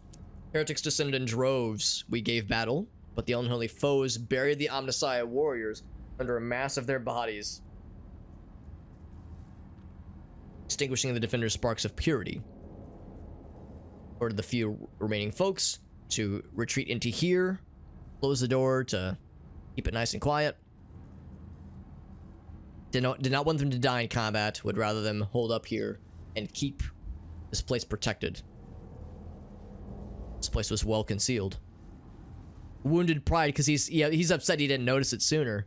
S1: Heretics descended in droves. We gave battle, but the unholy foes buried the Omnisci warriors under a mass of their bodies, extinguishing the defenders' sparks of purity. Ordered the few remaining folks to retreat into here, close the door to Keep it nice and quiet. Did not want them to die in combat. Would rather them hold up here and keep this place protected. This place was well concealed. Wounded pride because he's upset he didn't notice it sooner.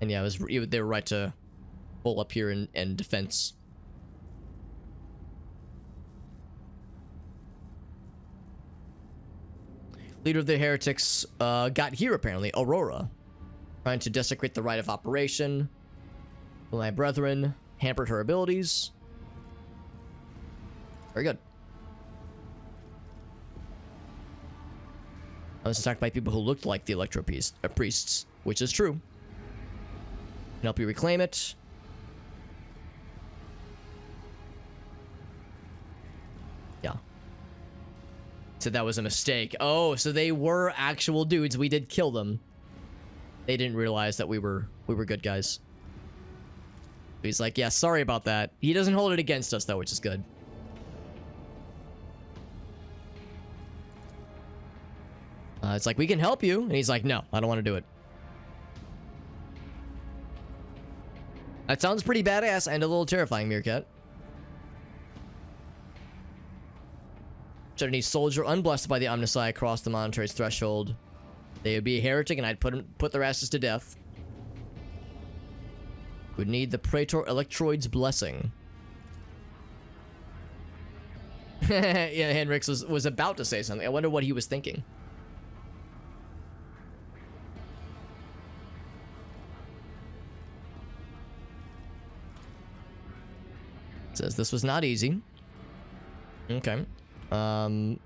S1: And yeah, they were right to pull up here and defense. Leader of the heretics got here apparently, Aurora, trying to desecrate the right of operation. My brethren hampered her abilities. Very good. I was attacked by people who looked like the Electro priests, which is true. Can help you reclaim it. Yeah. So that was a mistake. Oh, so they were actual dudes. We did kill them. They didn't realize that we were good guys. He's like, yeah, sorry about that. He doesn't hold it against us though, which is good. It's like, we can help you. And he's like, no, I don't want to do it. That sounds pretty badass and a little terrifying, Meerkat. Should any soldier unblessed by the Omnissiah cross the monitore's threshold, they would be a heretic and I'd put their asses to death. Would need the Praetor Electroid's blessing. Yeah, Heinrix was about to say something. I wonder what he was thinking. It says this was not easy. Okay. Alright,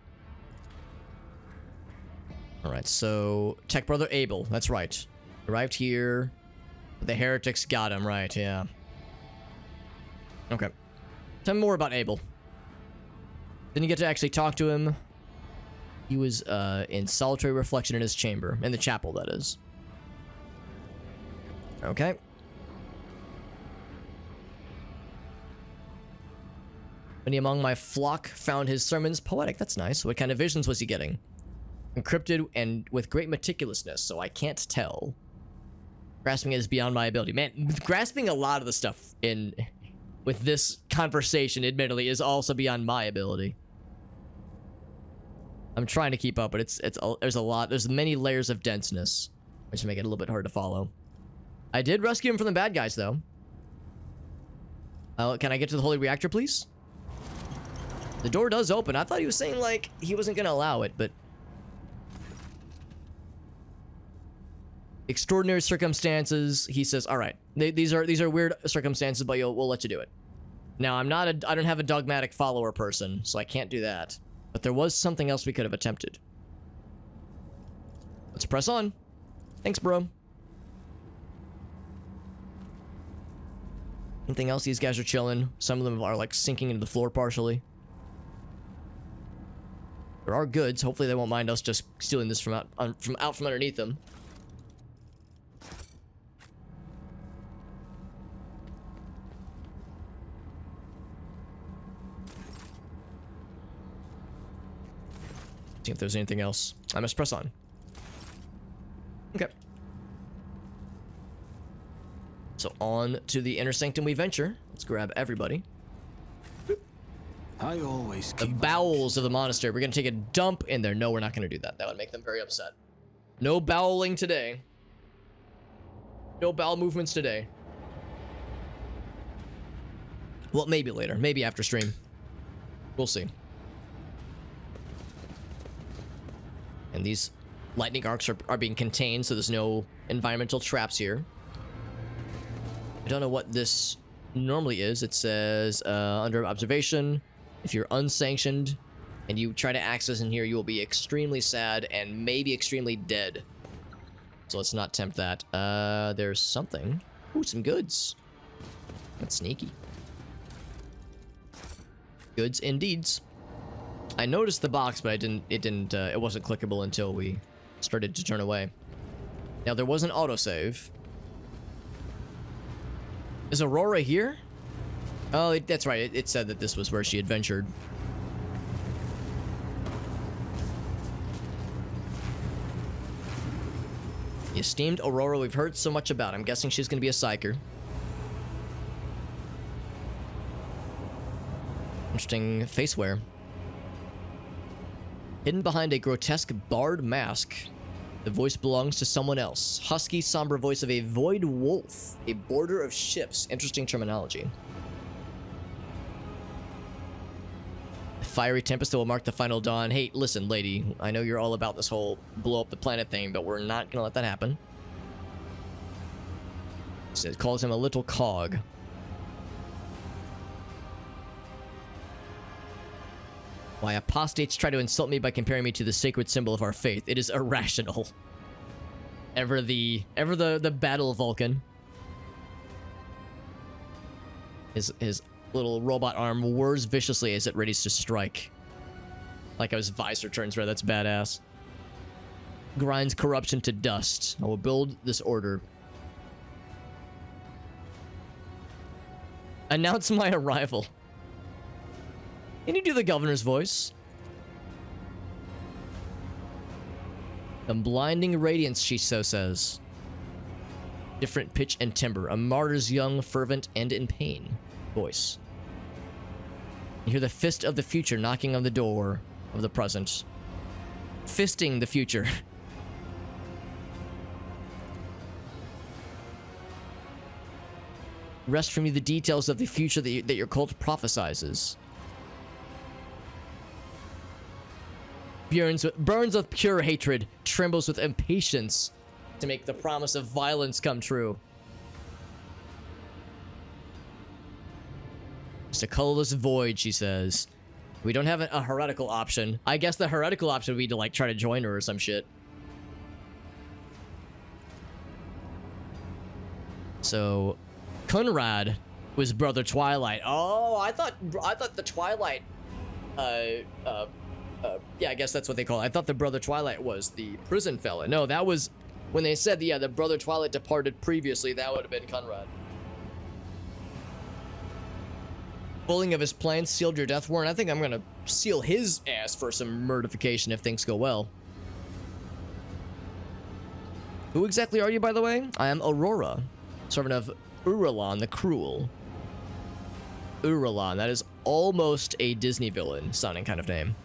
S1: so Tech Brother Abel, that's right. Arrived here. The heretics got him, right, yeah. Okay. Tell me more about Abel. Didn't get to actually talk to him. He was in solitary reflection in his chamber. In the chapel, that is. Okay. Many among my flock found his sermons poetic. That's nice. What kind of visions was he getting? Encrypted and with great meticulousness, so I can't tell. Grasping it is beyond my ability. Man, grasping a lot of the stuff with this conversation, admittedly, is also beyond my ability. I'm trying to keep up, but there's a lot. There's many layers of denseness, which make it a little bit hard to follow. I did rescue him from the bad guys, though. Can I get to the holy reactor, please? The door does open. I thought he was saying, like, he wasn't going to allow it, but... Extraordinary circumstances. He says, all right, these are weird circumstances, but we'll let you do it. Now, I don't have a dogmatic follower person, so I can't do that. But there was something else we could have attempted. Let's press on. Thanks, bro. Anything else? These guys are chilling. Some of them are, like, sinking into the floor partially. There are goods. Hopefully they won't mind us just stealing this from out from underneath them. See if there's anything else. I must press on. Okay. So on to the inner sanctum we venture. Let's grab everybody.
S2: I always
S1: The
S2: keep
S1: bowels of the monastery. We're gonna take a dump in there. No, we're not gonna do that. That would make them very upset. No bowling today. No bowel movements today. Well, maybe later. Maybe after stream. We'll see. And these lightning arcs are being contained, so there's no environmental traps here. I don't know what this normally is. It says, under observation, if you're unsanctioned and you try to access in here, you will be extremely sad and maybe extremely dead. So let's not tempt that. There's something. Ooh, some goods. That's sneaky. Goods and deeds. I noticed the box, but it wasn't clickable until we started to turn away. Now, there was an autosave. Is Aurora here? Oh, that's right. It said that this was where she adventured. The esteemed Aurora we've heard so much about. I'm guessing she's going to be a psyker. Interesting face wear. Hidden behind a grotesque barred mask, the voice belongs to someone else. Husky, somber voice of a void wolf. A border of ships. Interesting terminology. Fiery tempest that will mark the final dawn. Hey, listen, lady. I know you're all about this whole blow up the planet thing, but we're not gonna let that happen. So it calls him a little cog. Why apostates try to insult me by comparing me to the sacred symbol of our faith. It is irrational. Ever the battle Vulcan. His little robot arm whirs viciously as it readies to strike. Like how his visor turns red. That's badass. Grinds corruption to dust. I will build this order. Announce my arrival. Can you do the governor's voice? The blinding radiance, she so says. Different pitch and timbre. A martyr's young, fervent, and in pain. Voice. You hear the fist of the future knocking on the door of the present. Fisting the future. Wrest from you the details of the future that your cult prophesizes. Burns with pure hatred, trembles with impatience to make the promise of violence come true. It's a colorless void, she says. We don't have a heretical option. I guess the heretical option would be to, like, try to join her or some shit. So, Conrad was Brother Twilight. Oh, I thought the Twilight, yeah, I guess that's what they call it. I thought the Brother Twilight was the prison fella. No, that was, when they said, yeah, the Brother Twilight departed previously, that would have been Conrad. Bullying of his plans sealed your death warrant. I think I'm gonna seal his ass for some murdification if things go well. Who exactly are you, by the way? I am Aurora, servant of Uralon the Cruel. Uralon, that is almost a Disney villain sounding kind of name.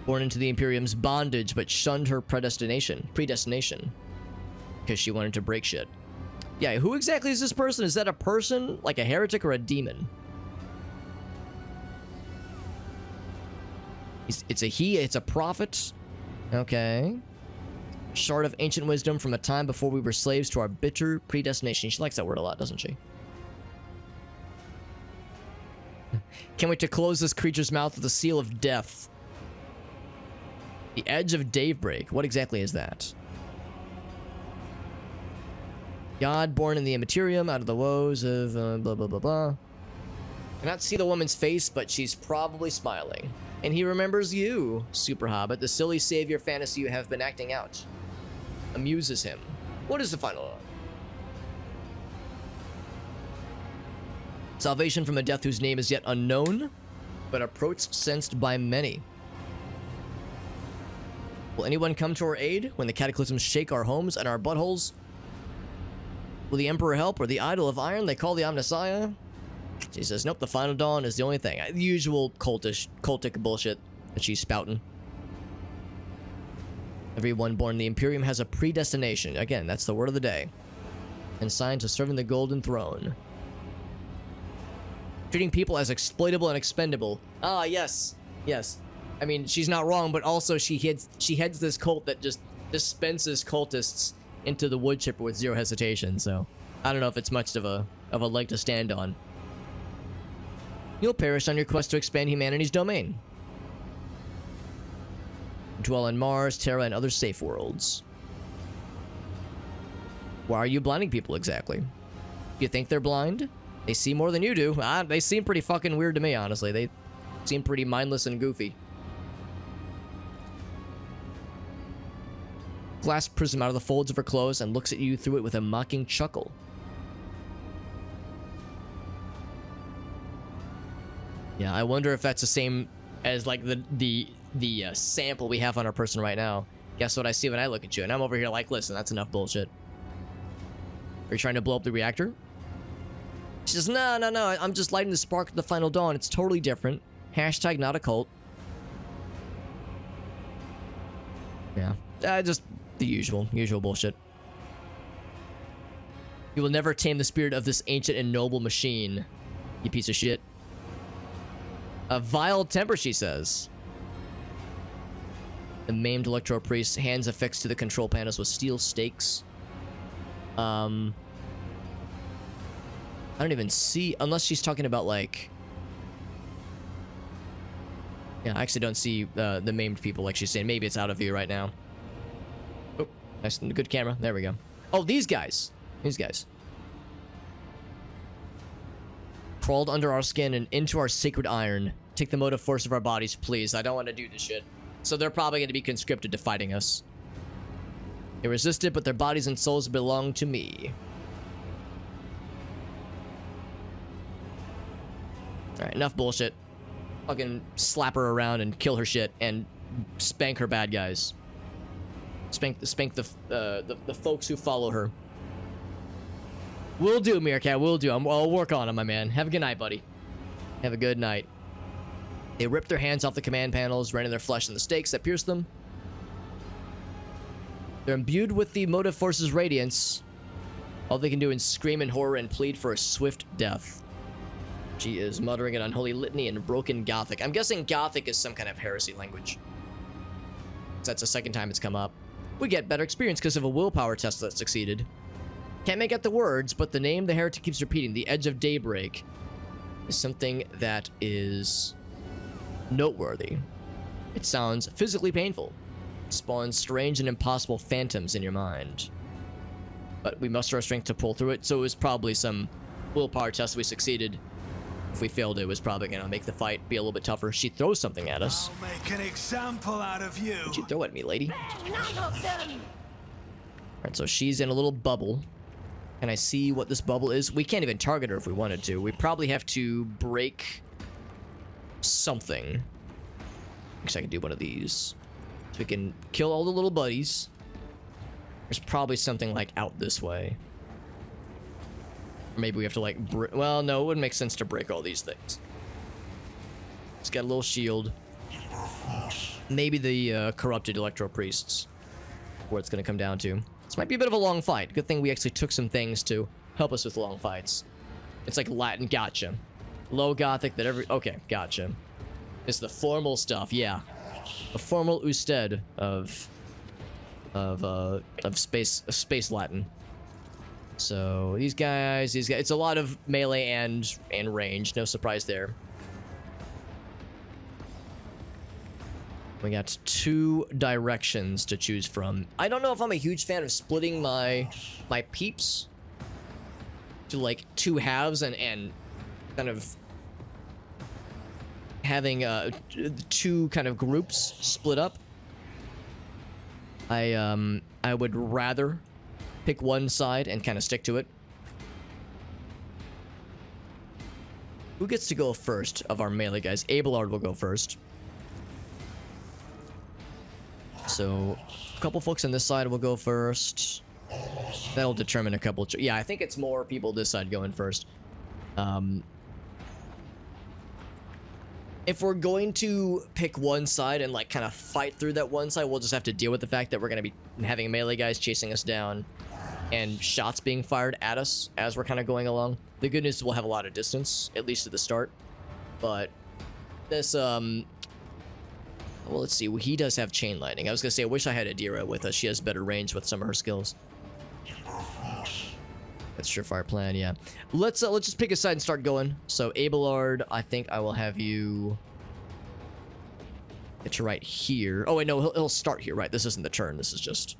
S1: Born into the Imperium's bondage, but shunned her predestination, because she wanted to break shit. Yeah, who exactly is this person? Is that a person, like a heretic, or a demon? It's a he, it's a prophet. Okay. Shard of ancient wisdom from a time before we were slaves to our bitter predestination. She likes that word a lot, doesn't she? Can't wait to close this creature's mouth with the seal of death. The edge of daybreak. What exactly is that? God born in the Immaterium out of the woes of blah blah blah blah. Cannot see the woman's face, but she's probably smiling. And he remembers you, Super Hobbit, the silly savior fantasy you have been acting out. Amuses him. What is the final? Salvation from a death whose name is yet unknown, but approach sensed by many. Will anyone come to our aid when the cataclysms shake our homes and our buttholes? Will the Emperor help, or the Idol of Iron they call the Omnissiah? She says, nope, the final dawn is the only thing. The usual cultic bullshit that she's spouting. Everyone born in the Imperium has a predestination. Again, that's the word of the day. And signed to serving the Golden Throne. Treating people as exploitable and expendable. Ah, yes. Yes. I mean, she's not wrong, but also she heads this cult that just dispenses cultists into the wood chipper with zero hesitation, so I don't know if it's much of a leg to stand on. You'll perish on your quest to expand humanity's domain. Dwell on Mars, Terra, and other safe worlds. Why are you blinding people exactly? You think they're blind? They see more than you do. They seem pretty fucking weird to me, honestly. They seem pretty mindless and goofy. Glass prism out of the folds of her clothes and looks at you through it with a mocking chuckle. Yeah, I wonder if that's the same as like the sample we have on our person right now. Guess what I see when I look at you? And I'm over here like, listen, that's enough bullshit. Are you trying to blow up the reactor? She says, no, I'm just lighting the spark of the final dawn. It's totally different. Hashtag not a cult. Yeah. Just the usual bullshit. You will never tame the spirit of this ancient and noble machine, you piece of shit. A vile temper, she says. The maimed electro priest, hands affixed to the control panels with steel stakes. I don't even see, unless she's talking about like... Yeah, I actually don't see the maimed people like she's saying. Maybe it's out of view right now. Oh, nice, good camera. There we go. Oh, these guys. These guys. Crawled under our skin and into our sacred iron. Take the motive force of our bodies, please. I don't want to do this shit. So they're probably going to be conscripted to fighting us. They resisted, but their bodies and souls belong to me. Alright, enough bullshit. Fucking slap her around and kill her shit and spank her bad guys. Spank the folks who follow her. Will do, Meerkat, will do. I'll work on it, my man. Have a good night, buddy. Have a good night. They rip their hands off the command panels, rending their flesh in the stakes that pierce them. They're imbued with the motive force's radiance. All they can do is scream in horror and plead for a swift death. She is muttering an unholy litany in broken Gothic. I'm guessing Gothic is some kind of heresy language. That's the second time it's come up. We get better experience because of a willpower test that succeeded. Can't make out the words, but the name the heretic keeps repeating, the Edge of Daybreak, is something that is noteworthy. It sounds physically painful. It spawns strange and impossible phantoms in your mind. But we muster our strength to pull through it, so it was probably some willpower test we succeeded. If we failed, it was probably gonna make the fight be a little bit tougher. She throws something at us.
S2: I'll make an example out of you.
S1: What'd you throw at me, lady?
S4: None of them.
S1: Alright, so she's in a little bubble. Can I see what this bubble is? We can't even target her if we wanted to. We probably have to break something. Guess I can do one of these. So we can kill all the little buddies. There's probably something like out this way. Or maybe we have to like well, no, it wouldn't make sense to break all these things. It's got a little shield. Maybe the corrupted electro priests. Where it's gonna come down to. This might be a bit of a long fight. Good thing we actually took some things to help us with long fights. It's like Latin, gotcha. Low Gothic that every... Okay, gotcha. It's the formal stuff, yeah. The formal usted of space Latin. So these guys, it's a lot of melee and range. No surprise there. We got 2 directions to choose from. I don't know if I'm a huge fan of splitting my peeps to like 2 halves and kind of having 2 kind of groups split up. I would rather pick one side and kind of stick to it. Who gets to go first of our melee guys? Abelard will go first. So, a couple folks on this side will go first. That'll determine a couple... Yeah, I think it's more people this side going first. If we're going to pick one side and, like, kind of fight through that one side, we'll just have to deal with the fact that we're going to be having melee guys chasing us down and shots being fired at us as we're kind of going along. The good news is we'll have a lot of distance, at least at the start. But this, well, let's see. He does have chain lightning. I was gonna say, I wish I had Adira with us. She has better range with some of her skills. That's surefire plan, yeah. Let's just pick a side and start going. So Abelard, I think I will have you get you right here. Oh wait, no, he'll start here. Right, this isn't the turn. This is just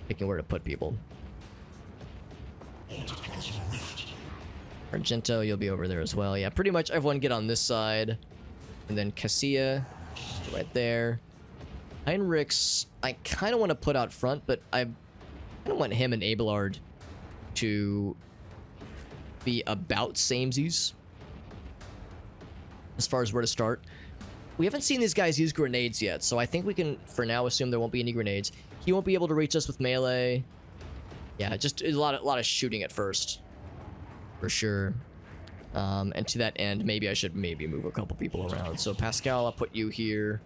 S1: picking where to put people. Argento, you'll be over there as well. Yeah, pretty much everyone get on this side, and then Cassia. Right there. Heinrix, I kind of want to put out front, but I kind of want him and Abelard to be about samesies as far as where to start. We haven't seen these guys use grenades yet, so I think we can, for now, assume there won't be any grenades. He won't be able to reach us with melee. Yeah, just a lot of shooting at first. For sure. And to that end, maybe I should move a couple people around. So Pascal, I'll put you here.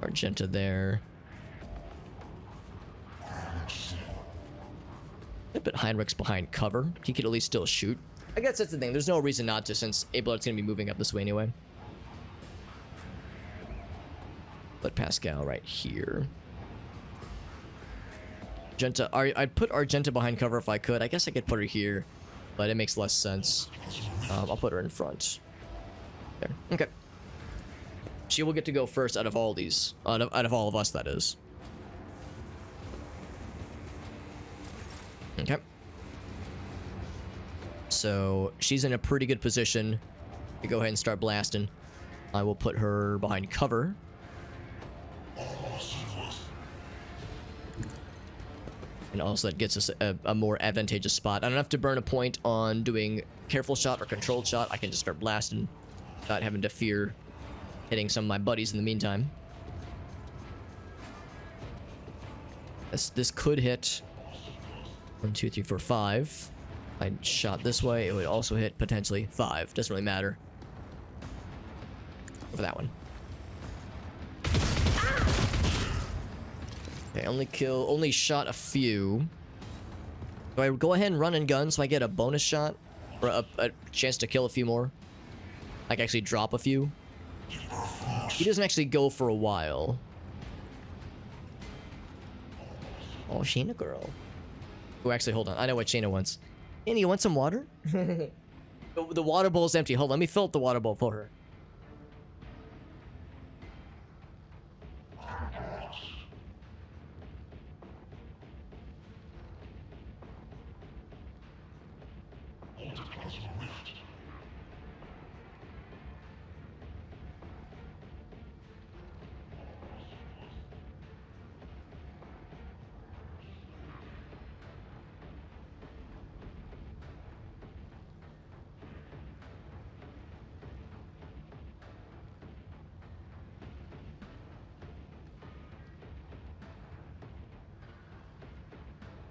S1: Argenta there. I put Heinrix behind cover. He could at least still shoot. I guess that's the thing. There's no reason not to, since Ableard's going to be moving up this way anyway. Put Pascal right here. Argenta, I'd put Argenta behind cover if I could. I guess I could put her here, but it makes less sense. I'll put her in front. There. Okay. She will get to go first out of all these. Out of all of us, that is. Okay. So she's in a pretty good position to go ahead and start blasting. I will put her behind cover. And also that gets us a more advantageous spot. I don't have to burn a point on doing careful shot or controlled shot. I can just start blasting without having to fear hitting some of my buddies in the meantime. This could hit 1, 2, 3, 4, 5. I shot this way, it would also hit potentially 5. Doesn't really matter. Go for that one. Okay, only shot a few. Do I go ahead and run and gun so I get a bonus shot? Or a chance to kill a few more? Like actually drop a few? He doesn't actually go for a while. Oh, Shayna girl. Oh, actually, hold on. I know what Shayna wants. Shayna, you want some water? The water bowl's empty. Hold on, let me fill up the water bowl for her.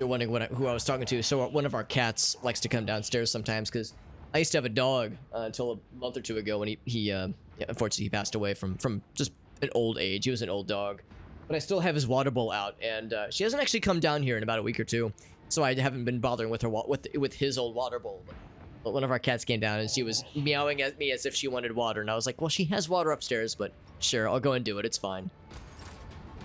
S1: You're wondering who I was talking to. So one of our cats likes to come downstairs sometimes because I used to have a dog until a month or two ago when he unfortunately he passed away from just an old age. He was an old dog, but I still have his water bowl out, and she hasn't actually come down here in about a week or two, so I haven't been bothering with her with his old water bowl. But one of our cats came down and she was meowing at me as if she wanted water, and I was like, well, she has water upstairs, but sure, I'll go and do it. It's fine.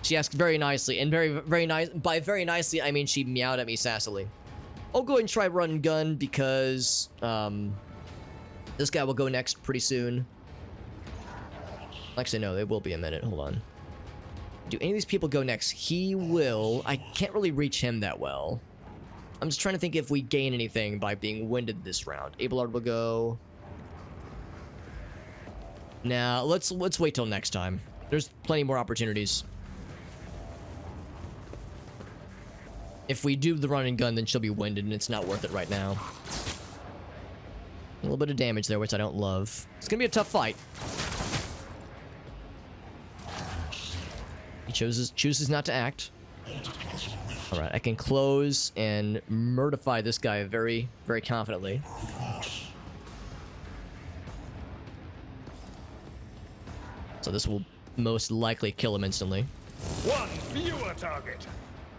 S1: She asked very nicely, and very nice. By very nicely, I mean she meowed at me sassily. I'll go and try run and gun because this guy will go next pretty soon. Actually, no, it will be a minute. Hold on. Do any of these people go next? He will. I can't really reach him that well. I'm just trying to think if we gain anything by being winded this round. Abelard will go. Now, let's wait till next time. There's plenty more opportunities. If we do the run and gun, then she'll be winded, and it's not worth it right now. A little bit of damage there, which I don't love. It's gonna be a tough fight. He chooses not to act. Alright, I can close and murderify this guy very, very confidently. So this will most likely kill him instantly.
S5: One fewer target.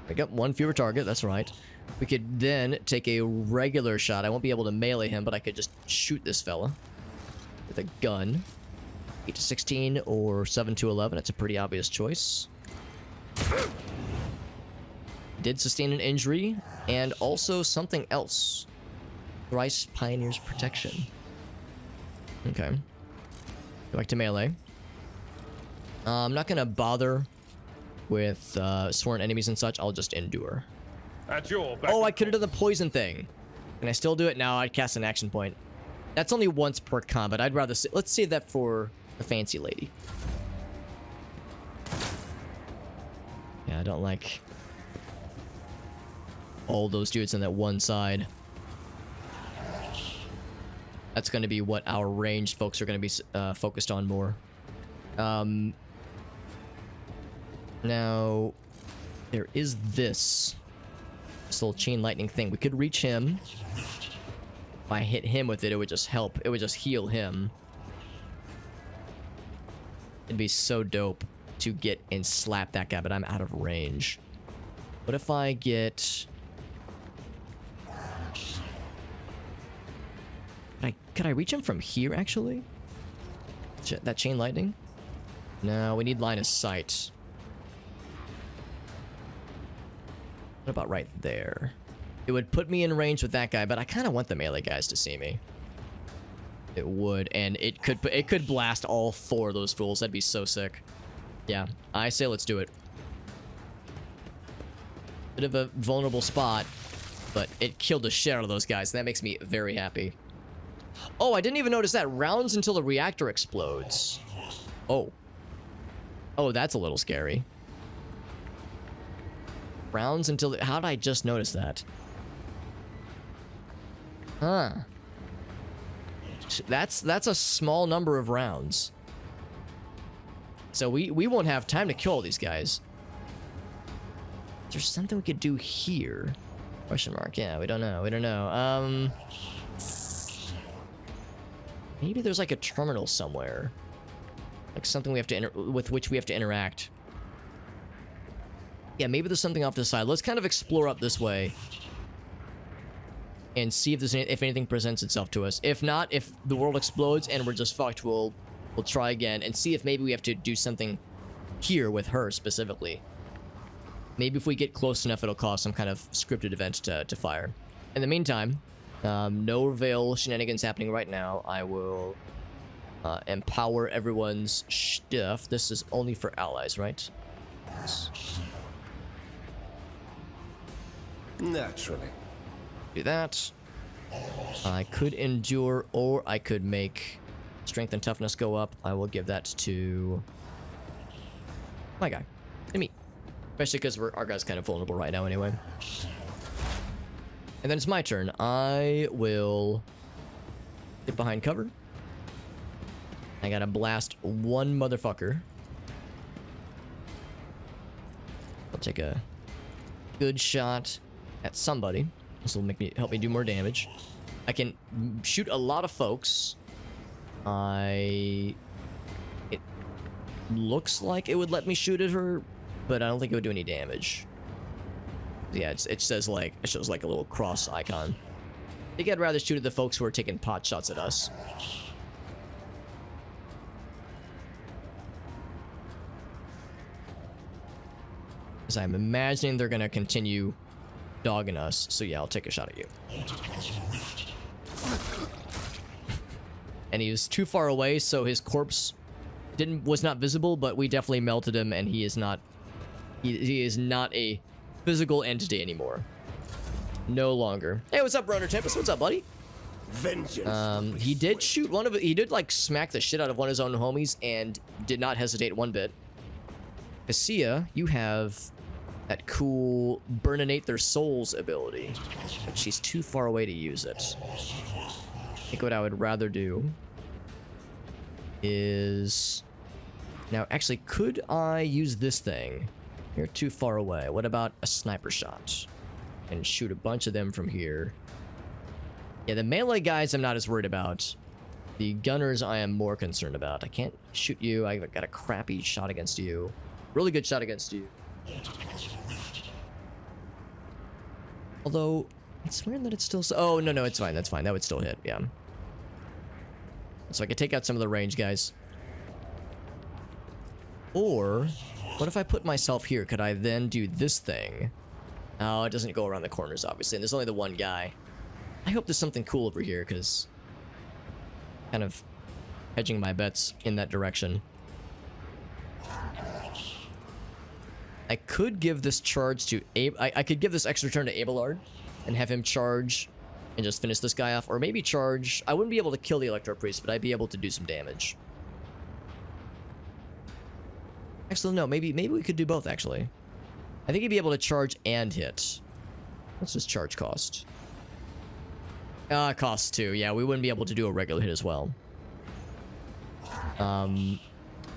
S1: I got one fewer target, that's right. We could then take a regular shot. I won't be able to melee him, but I could just shoot this fella with a gun. 8 to 16 or 7 to 11. That's a pretty obvious choice. Did sustain an injury and also something else. Thrice Pioneer's Protection. Okay. Go back to melee. I'm not gonna bother with sworn enemies and such. I'll just endure.
S5: At your back.
S1: Oh, I could have done the poison thing. Can I still do it? No, I'd cast an action point. That's only once per combat. I'd rather let's save that for the fancy lady. Yeah, I don't like all those dudes on that one side. That's going to be what our ranged folks are going to be focused on more. Now, there is this little chain lightning thing. We could reach him. If I hit him with it, it would just help. It would just heal him. It'd be so dope to get and slap that guy, but I'm out of range. What if I get... Could I reach him from here, actually? That chain lightning? No, we need line of sight. What about right there? It would put me in range with that guy, but I kind of want the melee guys to see me. It would, and it could blast all 4 of those fools. That'd be so sick. Yeah, I say let's do it. Bit of a vulnerable spot, but it killed the shit out of those guys. That makes me very happy. Oh, I didn't even notice that. Rounds until the reactor explodes. Oh. Oh, that's a little scary. Rounds until... How did I just notice that? Huh. That's a small number of rounds. So we won't have time to kill all these guys. Is there something we could do here? Question mark. Yeah, we don't know. We don't know. Maybe there's like a terminal somewhere. Like something we have to with which we have to interact. Yeah, maybe there's something off to the side. Let's kind of explore up this way. And see if there's if anything presents itself to us. If not, if the world explodes and we're just fucked, we'll try again and see if maybe we have to do something here with her specifically. Maybe if we get close enough, it'll cause some kind of scripted event to fire. In the meantime, no Veil shenanigans happening right now. I will empower everyone's stuff. This is only for allies, right?
S3: Naturally.
S1: Do that. I could endure, or I could make strength and toughness go up. I will give that to my guy, to me. Especially because our guy's kind of vulnerable right now anyway. And then it's my turn. I will get behind cover. I gotta blast one motherfucker. I'll take a good shot at somebody. This will help me do more damage. I can shoot a lot of folks. It looks like it would let me shoot at her, but I don't think it would do any damage. Yeah, it shows like a little cross icon. I think I'd rather shoot at the folks who are taking pot shots at us. Because I'm imagining they're gonna continue dogging us. So yeah, I'll take a shot at you. And he was too far away, so his corpse was not visible, but we definitely melted him, and he is not a physical entity anymore. No longer. Hey, what's up, Runner Tempest? What's up, buddy?
S2: Vengeance.
S1: He did shoot one of it. He did like smack the shit out of one of his own homies and did not hesitate one bit. Cassia, you have that cool burninate their souls ability, but she's too far away to use it. I think what I would rather do is... Now, actually, could I use this thing? You're too far away. What about a sniper shot? And shoot a bunch of them from here. Yeah, the melee guys I'm not as worried about. The gunners I am more concerned about. I can't shoot you. I got a crappy shot against you. Really good shot against you. Although, it's weird that it's still... Oh, no, it's fine. That's fine. That would still hit, yeah. So I could take out some of the range guys. Or, what if I put myself here? Could I then do this thing? Oh, it doesn't go around the corners, obviously. And there's only the one guy. I hope there's something cool over here, because... kind of hedging my bets in that direction. I could give this charge to I could give this extra turn to Abelard and have him charge and just finish this guy off, or maybe charge. I wouldn't be able to kill the Electro Priest, but I'd be able to do some damage. Actually, no, maybe we could do both, actually. I think he'd be able to charge and hit. What's his charge cost? It costs 2. Yeah, we wouldn't be able to do a regular hit as well.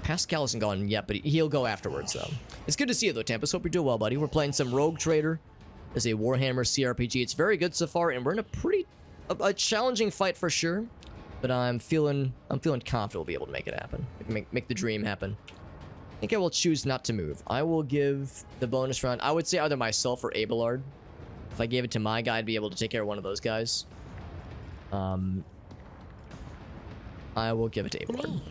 S1: Pascal isn't gone yet, but he'll go afterwards, though. It's good to see you, though, Tempest. Hope you're doing well, buddy. We're playing some Rogue Trader as a Warhammer CRPG. It's very good so far, and we're in a challenging fight for sure. But I'm feeling confident we'll be able to make it happen. Make the dream happen. I think I will choose not to move. I will give the bonus round. I would say either myself or Abelard. If I gave it to my guy, I'd be able to take care of one of those guys. I will give it to Abelard.
S6: Me.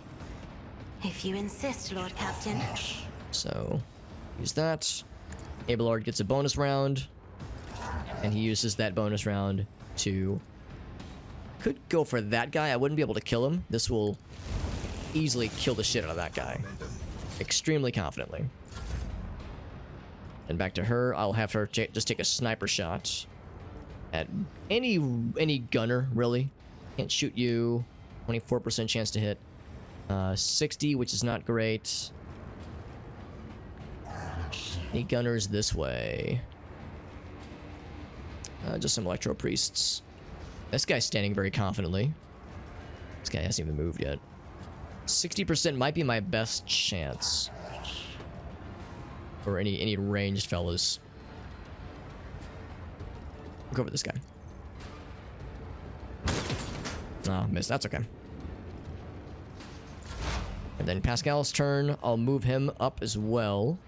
S6: If you insist, Lord Captain.
S1: So, use that. Abelard gets a bonus round. And he uses that bonus round to... Could go for that guy. I wouldn't be able to kill him. This will easily kill the shit out of that guy. Extremely confidently. And back to her. I'll have her just take a sniper shot at any gunner, really. Can't shoot you. 24% chance to hit. 60, which is not great. Any gunners this way? Just some electro priests. This guy's standing very confidently. This guy hasn't even moved yet. 60% might be my best chance. For any ranged fellas. Go for this guy. Oh, missed. That's okay. And then Pascal's turn. I'll move him up as well.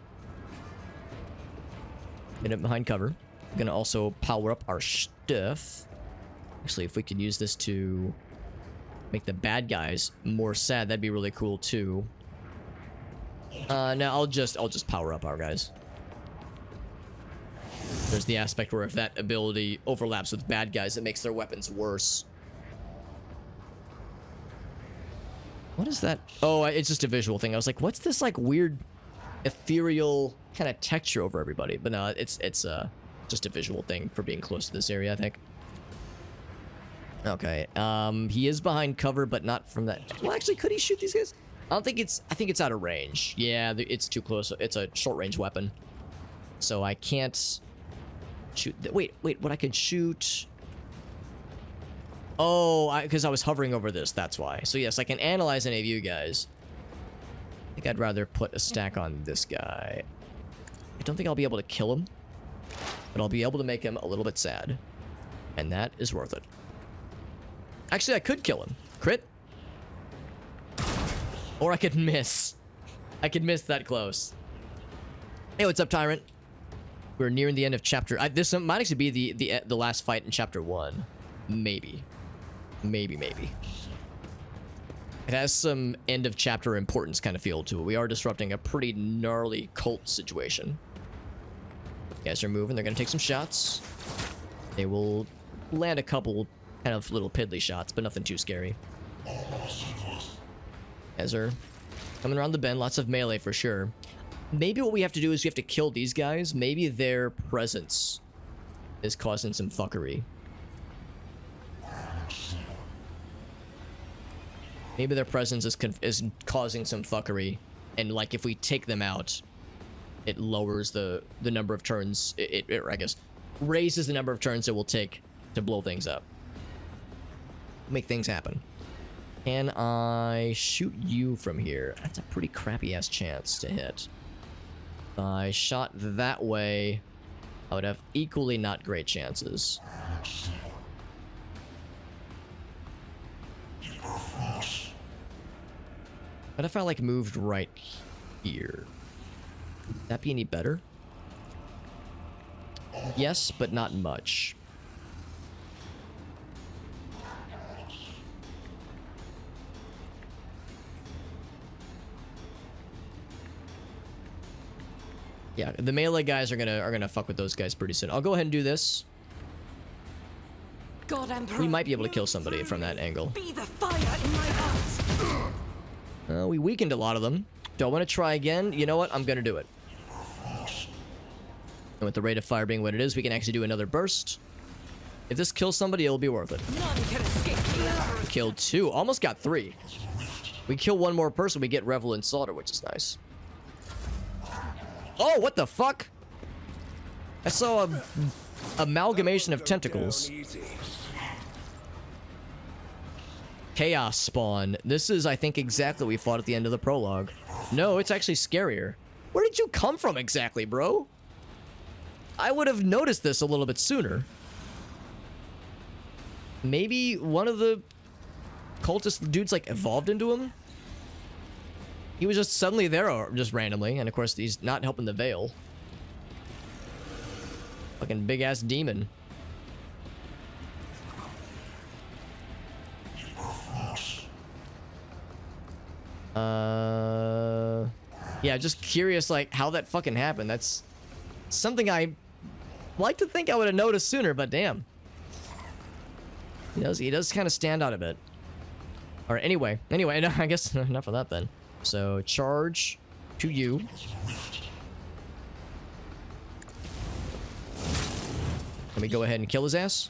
S1: Get it behind cover. I'm gonna also power up our stuff. Actually, if we could use this to make the bad guys more sad, that'd be really cool too. No, I'll just power up our guys. There's the aspect where if that ability overlaps with bad guys, it makes their weapons worse. What is that? Oh, it's just a visual thing. I was like, what's this like weird ethereal kind of texture over everybody? But no, it's just a visual thing for being close to this area, I think. Okay, he is behind cover, but not from that. Well, actually, could he shoot these guys? I think it's out of range. Yeah, it's too close. It's a short range weapon. So I can't shoot. Wait, what I can shoot? Oh, because I was hovering over this, that's why. So yes, I can analyze any of you guys. I think I'd rather put a stack on this guy. I don't think I'll be able to kill him, but I'll be able to make him a little bit sad. And that is worth it. Actually, I could kill him. Crit. Or I could miss. I could miss that close. Hey, what's up, Tyrant? We're nearing the end of chapter... this might actually be the last fight in chapter 1. Maybe. Maybe. It has some end of chapter importance kind of feel to it. We are disrupting a pretty gnarly cult situation. You guys are moving. They're going to take some shots. They will land a couple kind of little piddly shots, but nothing too scary. Guys are coming around the bend. Lots of melee for sure. Maybe what we have to do is we have to kill these guys. Maybe their presence is causing some fuckery. Maybe their presence is causing some fuckery, and like if we take them out, it lowers the number of turns. I guess raises the number of turns it will take to blow things up. Make things happen. Can I shoot you from here? That's a pretty crappy ass chance to hit. If I shot that way, I would have equally not great chances. What if I like moved right here? Would that be any better? Yes, but not much. Yeah, the melee guys are gonna fuck with those guys pretty soon. I'll go ahead and do this.
S4: God, Emperor,
S1: we might be able to kill somebody from that angle.
S4: Be the fire in my heart.
S1: We weakened a lot of them. Do I want to try again? You know what? I'm gonna do it. And with the rate of fire being what it is, we can actually do another burst. If this kills somebody, it'll be worth it.
S4: None can escape.
S1: Killed 2. Almost got 3. We kill one more person, we get Revel and Slaughter, which is nice. Oh, what the fuck? I saw a amalgamation of tentacles. Chaos Spawn. This is, I think, exactly what we fought at the end of the prologue. No, it's actually scarier. Where did you come from exactly, bro? I would have noticed this a little bit sooner. Maybe one of the cultist dudes, like, evolved into him? He was just suddenly there, just randomly. And, of course, he's not helping the Veil. Fucking big-ass demon. Yeah, just curious, like, how that fucking happened. That's something I like to think I would have noticed sooner, but damn. He does kind of stand out a bit. Alright, anyway, no, I guess enough of that then. So, charge to you. Let me go ahead and kill his ass.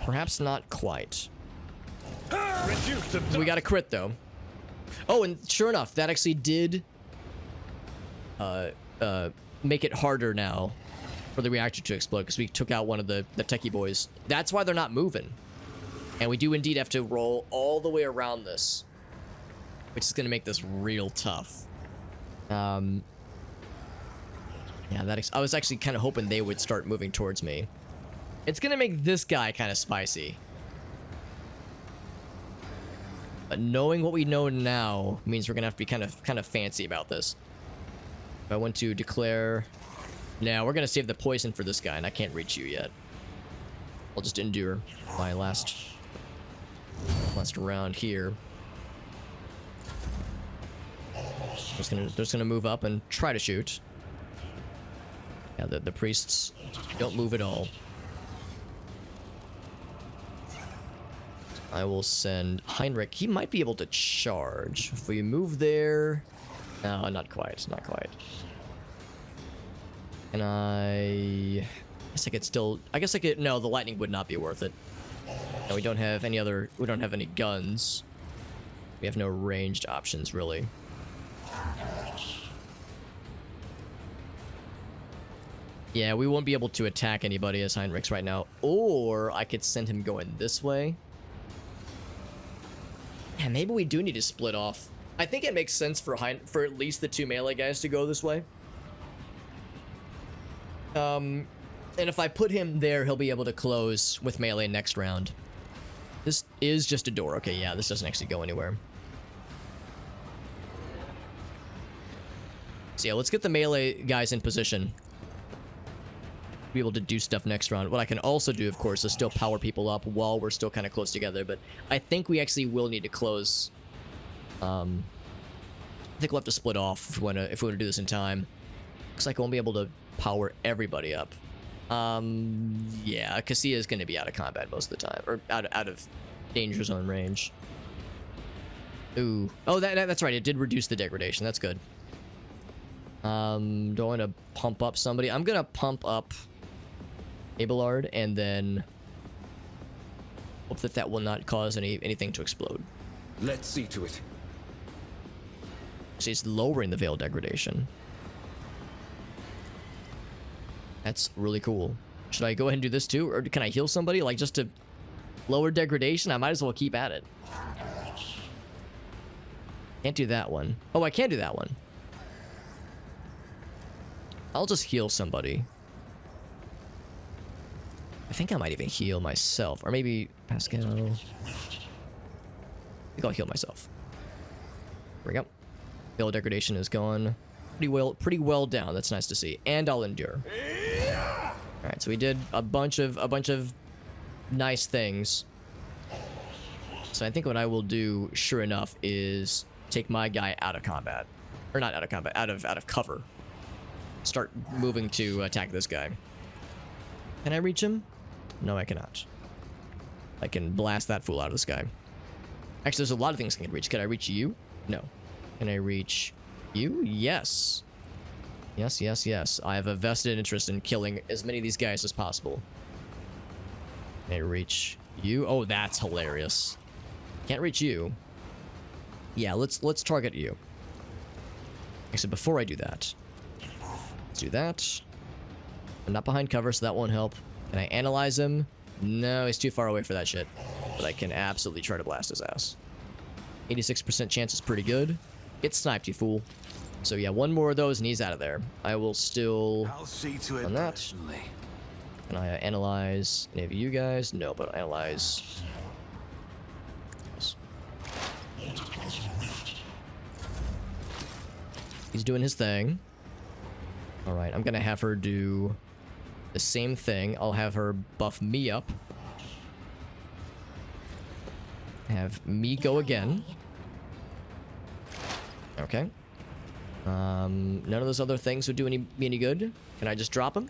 S1: Perhaps not quite. We got a crit, though. Oh, and sure enough, that actually did make it harder now for the reactor to explode, because we took out one of the techie boys. That's why they're not moving. And we do indeed have to roll all the way around this, which is going to make this real tough. Yeah, I was actually kind of hoping they would start moving towards me. It's going to make this guy kind of spicy. But knowing what we know now means we're going to have to be kind of fancy about this. If I want to declare... Now, we're going to save the poison for this guy, and I can't reach you yet. I'll just endure my last round here. Just gonna move up and try to shoot. Yeah, the priests don't move at all. I will send Heinrix. He might be able to charge. If we move there... No, not quite. Not quite. And I guess I could still... I guess I could... No, the lightning would not be worth it. No, we don't have any other... We don't have any guns. We have no ranged options, really. Yeah, we won't be able to attack anybody as Heinrix right now. Or I could send him going this way. Yeah, maybe we do need to split off. I think it makes sense for at least the two melee guys to go this way. And if I put him there, he'll be able to close with melee next round. This is just a door. Okay, yeah, this doesn't actually go anywhere. So yeah, let's get the melee guys in position. Be able to do stuff next round. What I can also do, of course, is still power people up while we're still kind of close together, but I think we actually will need to close. I think we'll have to split off if we want to do this in time. Looks like I won't be able to power everybody up. Yeah, Cassia is going to be out of combat most of the time, or out of danger zone range. Ooh. Oh, that's right. It did reduce the degradation. That's good. Do I want to pump up somebody? I'm going to pump up Abelard, and then hope that will not cause anything to explode.
S3: Let's see to it.
S1: See, it's lowering the Veil degradation. That's really cool. Should I go ahead and do this too? Or can I heal somebody? Like, just to lower degradation? I might as well keep at it. Can't do that one. Oh, I can do that one. I'll just heal somebody. I think I might even heal myself. Or maybe Pascal. I think I'll heal myself. There we go. Veil degradation is gone. Pretty well down. That's nice to see. And I'll endure. Alright, so we did a bunch of nice things. So I think what I will do, sure enough, is take my guy out of combat. Or not out of combat, out of cover. Start moving to attack this guy. Can I reach him? No, I cannot. I can blast that fool out of the sky. Actually, there's a lot of things I can reach. Can I reach you? No. Can I reach you? Yes. Yes, yes, yes. I have a vested interest in killing as many of these guys as possible. Can I reach you? Oh, that's hilarious. Can't reach you. Yeah, let's target you. Actually, before I do that, let's do that. I'm not behind cover, so that won't help. Can I analyze him? No, he's too far away for that shit. But I can absolutely try to blast his ass. 86% chance is pretty good. Get sniped, you fool. So yeah, one more of those and he's out of there. I will still...
S2: I'll see to it
S1: on that.
S2: personally.
S1: Can I analyze any of you guys? No, but analyze... He's doing his thing. Alright, I'm gonna have her do the same thing. I'll have her buff me up. Have me go again. Okay. None of those other things would do me any good. Can I just drop him?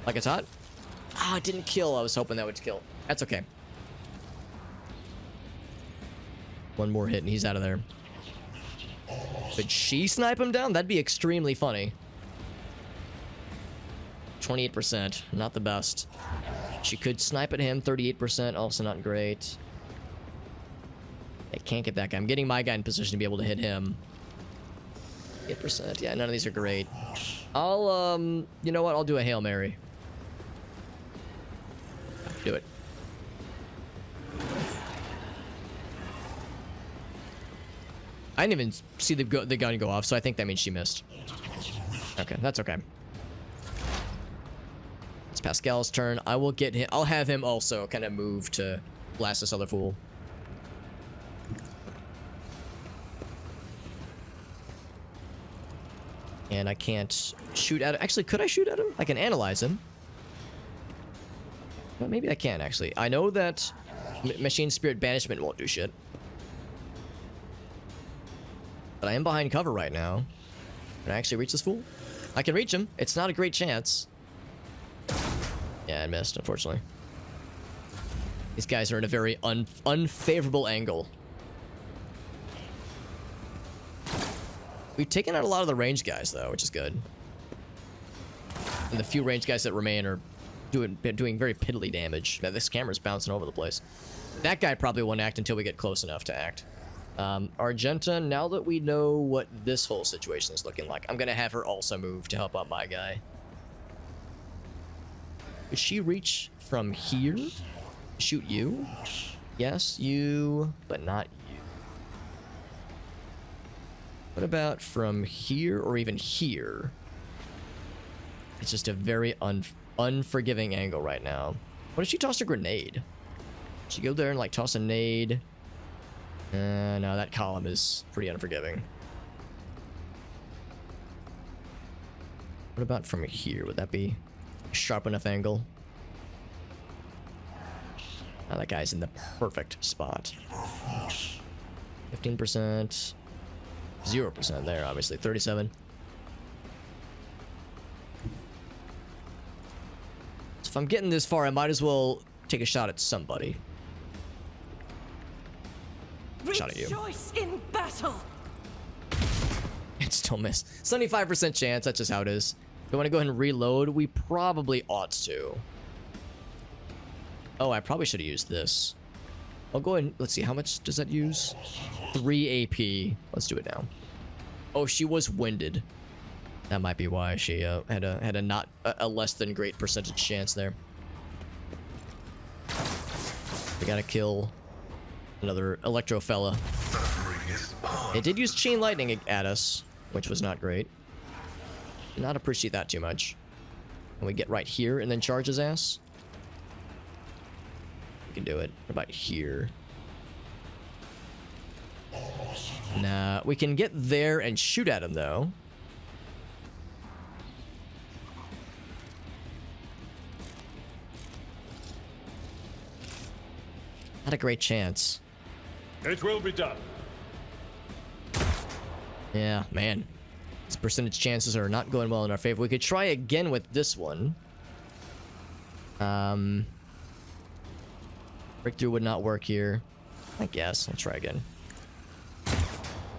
S1: Like it's hot? Ah, it didn't kill. I was hoping that would kill. That's okay. One more hit and he's out of there. Could she snipe him down? That'd be extremely funny. 28%. Not the best. She could snipe at him. 38%. Also not great. I can't get that guy. I'm getting my guy in position to be able to hit him. 8%. Yeah, none of these are great. I'll, you know what? I'll do a Hail Mary. Do it. I didn't even see the gun go off, so I think that means she missed. Okay, that's okay. It's Pascal's turn. I will get him. I'll have him also kind of move to blast this other fool. And I can't shoot at him. Actually, could I shoot at him? I can analyze him. Well, maybe I can, actually. I know that Machine Spirit Banishment won't do shit. But I am behind cover right now. Can I actually reach this fool? I can reach him. It's not a great chance. Yeah, I missed, unfortunately. These guys are in a very unfavorable angle. We've taken out a lot of the range guys, though, which is good. And the few range guys that remain are doing very piddly damage. Now, this camera's bouncing over the place. That guy probably won't act until we get close enough to act. Argenta, now that we know what this whole situation is looking like, I'm gonna have her also move to help out my guy. Could she reach from here? Shoot you? Yes, you, but not you. What about from here or even here? It's just a very unforgiving angle right now. What if she tossed a grenade? She go there and like toss a nade? No, that column is pretty unforgiving. What about from here? Would that be a sharp enough angle? Oh, that guy's in the perfect spot. 15%. 0% there, obviously. 37. So if I'm getting this far, I might as well take a shot at somebody. Shot at you.
S4: Rejoice in battle.
S1: It still missed. 75% chance, that's just how it is. If we want to go ahead and reload, we probably ought to. Oh, I probably should have used this. I'll go ahead and, let's see, how much does that use? 3 AP. Let's do it now. Oh, she was winded. That might be why she had a less than great percentage chance there. We gotta kill another Electro fella. It did use Chain Lightning at us, which was not great. Did not appreciate that too much. Can we get right here and then charge his ass? We can do it. What about here? Nah, we can get there and shoot at him, though. Not a great chance.
S5: It will be done.
S1: Yeah, man. These percentage chances are not going well in our favor. We could try again with this one. Breakthrough would not work here. I guess. Let's try again.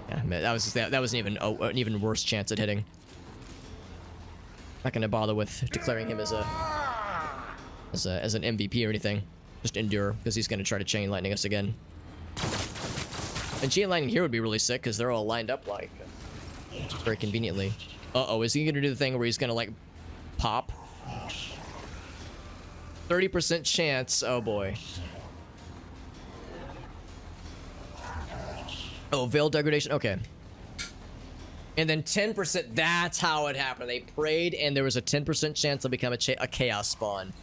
S1: Yeah, man, that was an even worse chance at hitting. Not gonna bother with declaring him as an MVP or anything. Just endure, because he's gonna try to chain lightning us again. And chain lightning here would be really sick, because they're all lined up like very conveniently. Uh-oh, is he gonna do the thing where he's gonna like pop? 30% chance. Oh boy. Oh, veil degradation. Okay. And then 10%. That's how it happened. They prayed, and there was a 10% chance they'll become a chaos spawn.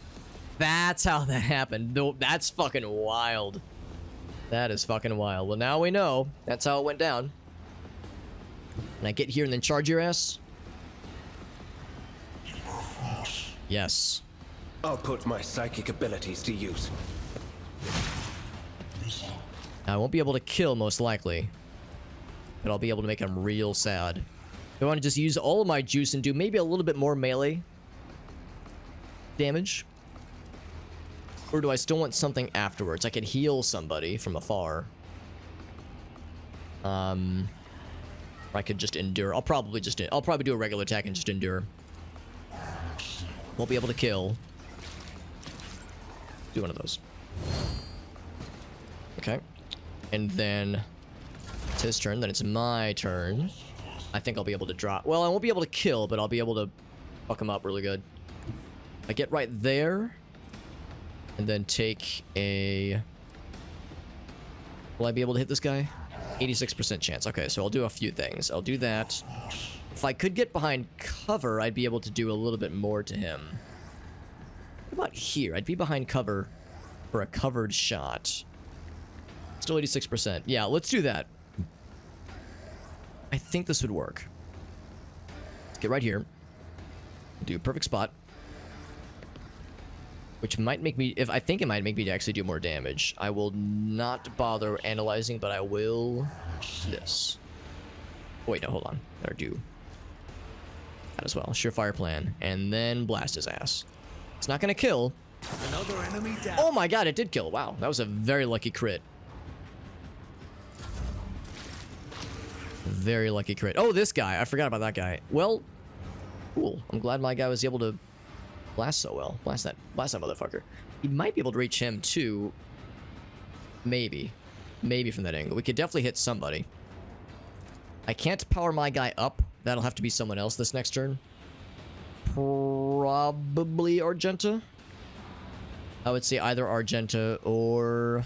S1: That's how that happened. No, that's fucking wild. That is fucking wild. Well, now we know. That's how it went down. Can I get here and then charge your ass? Yes.
S3: I'll put my psychic abilities to use.
S1: I won't be able to kill, most likely. But I'll be able to make him real sad. I want to just use all of my juice and do maybe a little bit more melee damage. Or do I still want something afterwards? I could heal somebody from afar. Or I could just endure. I'll probably do a regular attack and just endure. Won't be able to kill. Do one of those. Okay. And then it's his turn. Then it's my turn. I think I'll be able to drop. Well, I won't be able to kill, but I'll be able to fuck him up really good. I get right there. And then take a... Will I be able to hit this guy? 86% chance. Okay, so I'll do a few things. I'll do that. If I could get behind cover, I'd be able to do a little bit more to him. What about here? I'd be behind cover for a covered shot. Still 86%. Yeah, let's do that. I think this would work. Let's get right here. Do a perfect spot. Which might make me... I think it might make me actually do more damage. I will not bother analyzing, but I will... This. Oh, wait, no, hold on. Better do that as well. Surefire plan. And then blast his ass. It's not gonna kill.
S2: Another enemy down.
S1: Oh my god, it did kill. Wow, that was a very lucky crit. Very lucky crit. Oh, this guy. I forgot about that guy. Well, cool. I'm glad my guy was able to blast so well. Blast that motherfucker. He might be able to reach him too. Maybe. Maybe from that angle. We could definitely hit somebody. I can't power my guy up. That'll have to be someone else this next turn. Probably Argenta. I would say either Argenta or...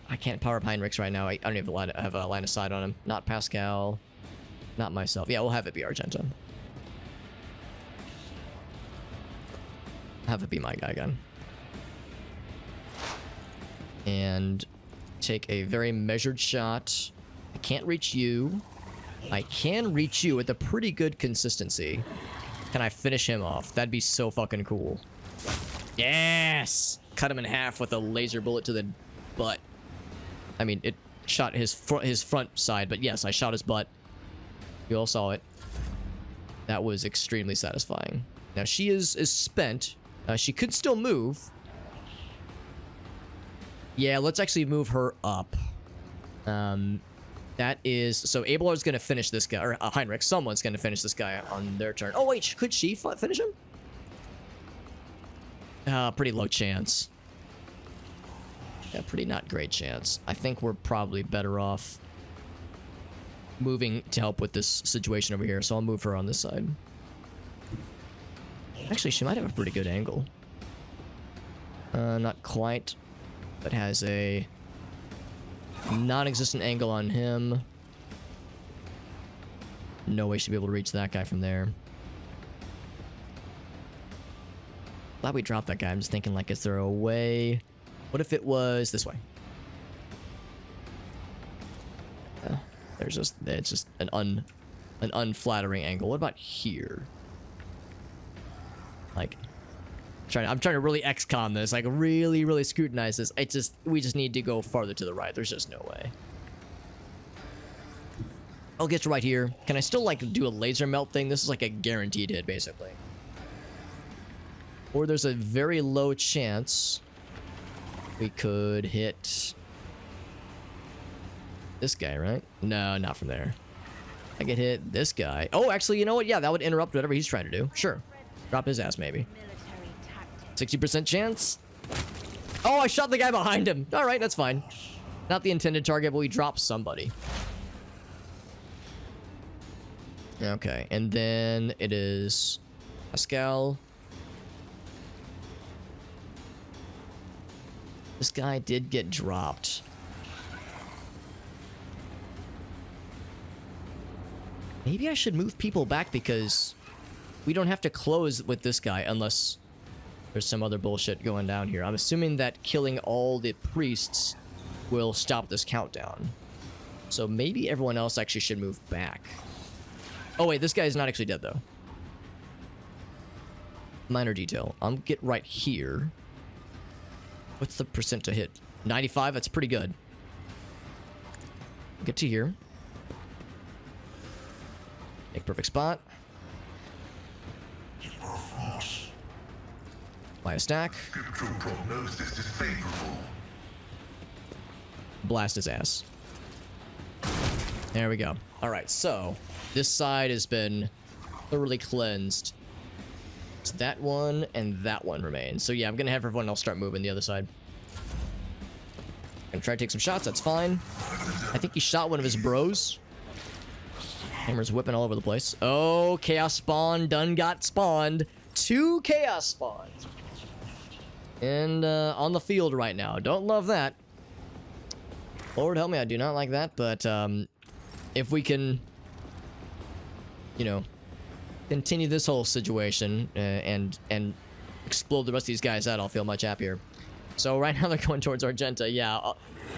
S1: I can't power up Heinrix right now. I don't even have a line of sight on him. Not Pascal. Not myself. Yeah, we'll have it be Argenta. Have it be my guy again. And take a very measured shot. I can't reach you. I can reach you with a pretty good consistency. Can I finish him off? That'd be so fucking cool. Yes! Cut him in half with a laser bullet to the butt. I mean, it shot his front side, but yes, I shot his butt. You all saw it. That was extremely satisfying. Now, she is spent. She could still move. Yeah, let's actually move her up. That is... So, Abelard's going to finish this guy. Or Heinrich, someone's going to finish this guy on their turn. Oh, wait, could she finish him? Pretty low chance. Yeah, pretty not great chance. I think we're probably better off moving to help with this situation over here. So, I'll move her on this side. Actually, she might have a pretty good angle. Not quite. But has a non-existent angle on him. No way she'd be able to reach that guy from there. Glad we dropped that guy. I'm just thinking, like, is there a way? What if it was this way? There's just... It's just an unflattering angle. What about here? Like... I'm trying to really XCOM this, like really scrutinize this. We just need to go farther to the right. There's just no way. I'll get to right here. Can I still like do a laser melt thing? This is like a guaranteed hit, basically. Or there's a very low chance we could hit this guy, right? No, not from there. I could hit this guy. Oh, actually, you know what? Yeah, that would interrupt whatever he's trying to do. Sure. Drop his ass, maybe. 60% chance. Oh, I shot the guy behind him. All right, that's fine. Not the intended target, but we dropped somebody. Okay, and then it is Pascal. This guy did get dropped. Maybe I should move people back because we don't have to close with this guy unless there's some other bullshit going down here. I'm assuming that killing all the priests will stop this countdown. So maybe everyone else actually should move back. Oh wait, this guy is not actually dead though. Minor detail. I'm get right here. What's the percent to hit? 95? That's pretty good. Get to here. Make perfect spot. Buy a stack.
S7: Scriptural prognosis is favorable.
S1: Blast his ass. There we go. Alright, so this side has been thoroughly cleansed. It's that one and that one remain. So yeah, I'm gonna have everyone else start moving the other side. Gonna try to take some shots, that's fine. I think he shot one of his bros. Hammer's whipping all over the place. Oh, Chaos Spawn done got spawned. 2 Chaos Spawns. And on the field right now. Don't love that. Lord help me, I do not like that, but if we can, you know, continue this whole situation and explode the rest of these guys out, I'll feel much happier. So right now they're going towards Argenta. Yeah,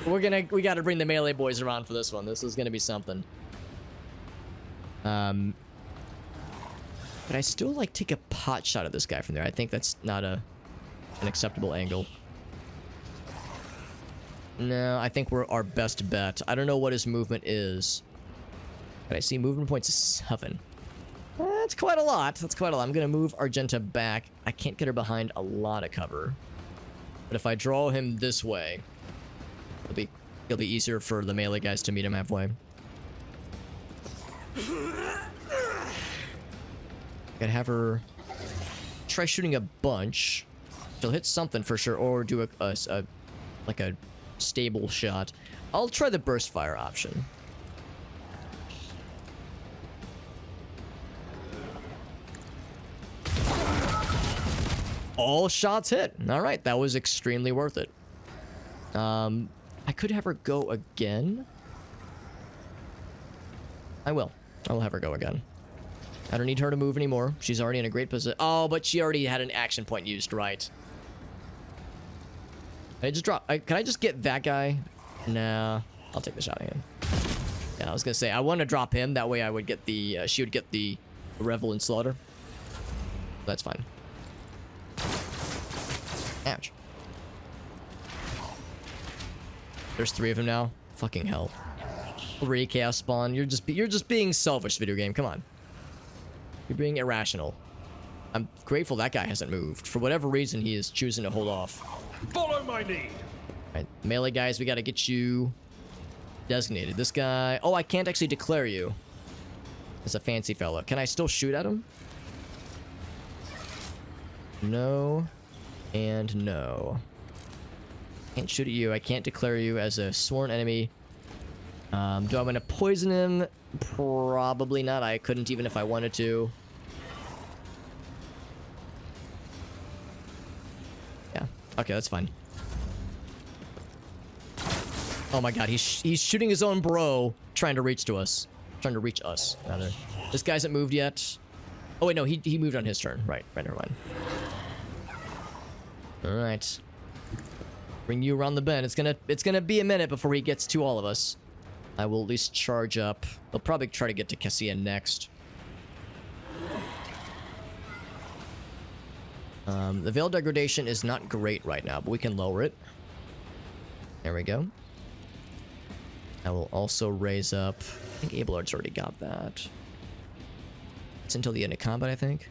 S1: we gotta bring the melee boys around for this one. This is gonna be something. But I still like take a pot shot at this guy from there. I think that's not an acceptable angle. No, I think we're our best bet. I don't know what his movement is. But I see movement points is 7. That's quite a lot. That's quite a lot. I'm gonna move Argenta back. I can't get her behind a lot of cover. But if I draw him this way, it'll be easier for the melee guys to meet him halfway. Gotta have her try shooting a bunch. She'll hit something for sure, or do a like a stable shot. I'll try the burst fire option. All shots hit. All right, that was extremely worth it. I could have her go again. I will have her go again. I don't need her to move anymore. She's already in a great position. Oh, but she already had an action point used, right? Can I just drop? Can I just get that guy? Nah, I'll take the shot at him. Yeah, I was gonna say I want to drop him. That way, I would get the she would get the revel and slaughter. That's fine. Ouch. There's 3 of them now. Fucking hell. 3 chaos spawn. You're just being selfish, video game. Come on. You're being irrational. I'm grateful that guy hasn't moved. For whatever reason, he is choosing to hold off.
S5: Follow my lead.
S1: Alright, melee guys, we gotta get you designated. This guy... Oh, I can't actually declare you as a fancy fella. Can I still shoot at him? No. And no. Can't shoot at you. I can't declare you as a sworn enemy. Do I want to poison him? Probably not. I couldn't even if I wanted to. Yeah. Okay, that's fine. Oh my god, he's shooting his own bro, trying to reach to us. Trying to reach us, rather. This guy hasn't moved yet. Oh wait, no, he moved on his turn. Right, never mind. Alright. Bring you around the bend. It's gonna be a minute before he gets to all of us. I will at least charge up. They'll probably try to get to Cassia next. The Veil degradation is not great right now, but we can lower it. There we go. I will also raise up... I think Abelard's already got that. It's until the end of combat, I think.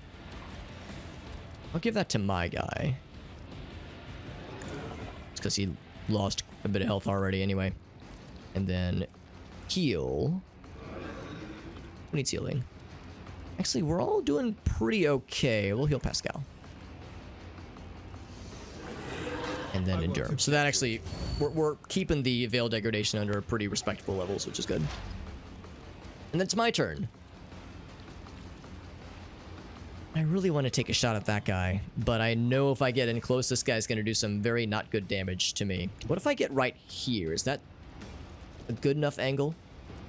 S1: I'll give that to my guy. It's because he lost a bit of health already anyway. And then heal. Who needs healing? Actually, we're all doing pretty okay. We'll heal Pascal. And then endure. So that actually, we're keeping the Veil degradation under pretty respectable levels, which is good. And then it's my turn. I really want to take a shot at that guy, but I know if I get in close, this guy's going to do some very not good damage to me. What if I get right here? Is that a good enough angle?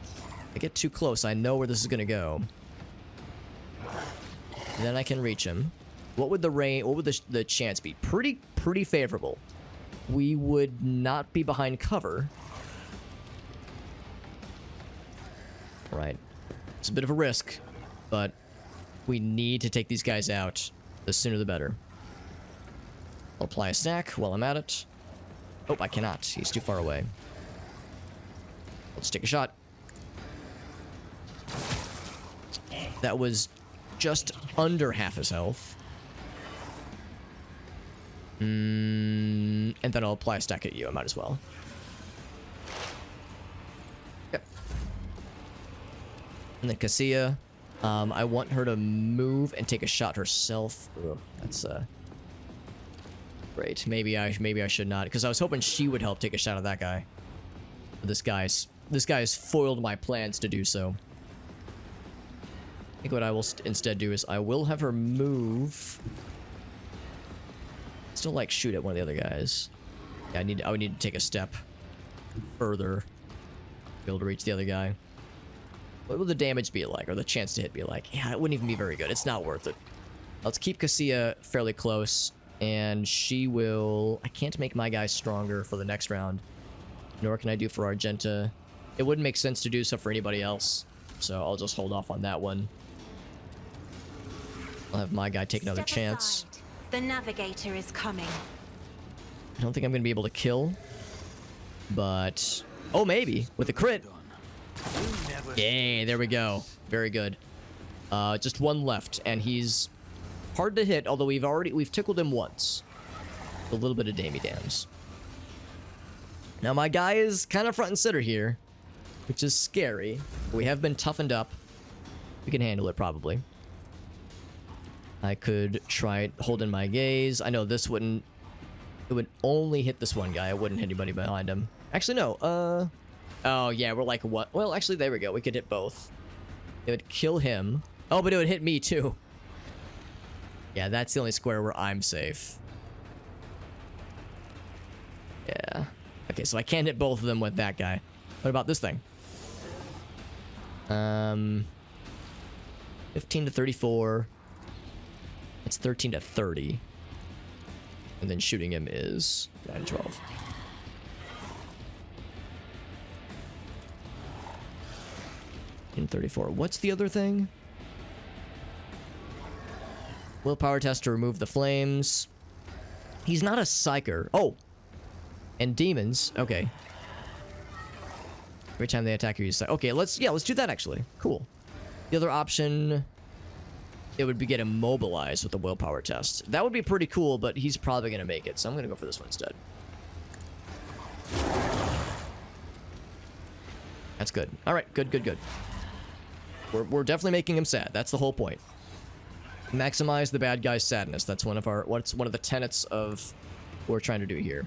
S1: If I get too close, I know where this is going to go. And then I can reach him. What would the range, what would the chance be? Pretty favorable. We would not be behind cover. Right. It's a bit of a risk, but we need to take these guys out. The sooner the better. I'll apply a stack while I'm at it. Oh, I cannot. He's too far away. Let's take a shot. That was just under half his health. And then I'll apply a stack at you. I might as well. Yep. And then Cassia. I want her to move and take a shot herself. Ugh, that's great. Maybe I should not, because I was hoping she would help take a shot at that guy. But this guy's foiled my plans to do so. I think what I will instead do is I will have her move. Still like shoot at one of the other guys. Yeah, I would need to take a step further to be able to reach the other guy. What will the damage be like, or the chance to hit be like? Yeah, it wouldn't even be very good. It's not worth it. Let's keep Cassia fairly close, and she will... I can't make my guy stronger for the next round, nor can I do for Argenta. It wouldn't make sense to do so for anybody else, so I'll just hold off on that one. I'll have my guy take another chance.
S6: Aside. The navigator is coming.
S1: I don't think I'm going to be able to kill, but... Oh, maybe, with a crit. Yay, there we go. Very good. Just one left, and he's hard to hit, although we've tickled him once. A little bit of dammy dams. Now my guy is kind of front and center here, which is scary. We have been toughened up. We can handle it, probably. I could try holding my gaze. I know this wouldn't... It would only hit this one guy. It wouldn't hit anybody behind him. Actually, no. Oh, yeah, we're like, what? Well, actually, there we go. We could hit both. It would kill him. Oh, but it would hit me, too. Yeah, that's the only square where I'm safe. Yeah. Okay, so I can't hit both of them with that guy. What about this thing? 15 to 34. It's 13 to 30. And then shooting him is 9 to 12. In 34. What's the other thing? Willpower test to remove the flames. He's not a psyker. Oh! And demons. Okay. Every time they attack you, okay, let's do that actually. Cool. The other option, it would be get immobilized with the willpower test. That would be pretty cool, but he's probably gonna make it, so I'm gonna go for this one instead. That's good. All right, good. We're definitely making him sad. That's the whole point. Maximize the bad guy's sadness. That's one of the tenets of what we're trying to do here.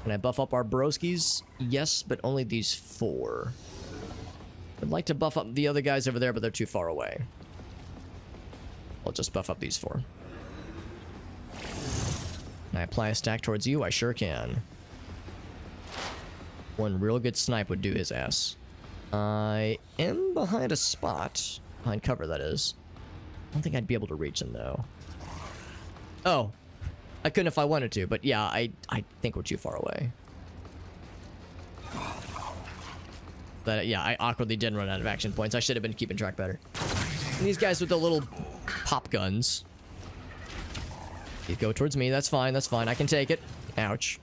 S1: Can I buff up our broskies? Yes, but only these 4. I'd like to buff up the other guys over there, but they're too far away. I'll just buff up these 4. Can I apply a stack towards you? I sure can. One real good snipe would do his ass. I am behind a spot. Behind cover, that is. I don't think I'd be able to reach him, though. Oh. I couldn't if I wanted to, but yeah, I think we're too far away. But yeah, I awkwardly didn't run out of action points. I should have been keeping track better. And these guys with the little pop guns. You go towards me. That's fine. That's fine. I can take it. Ouch.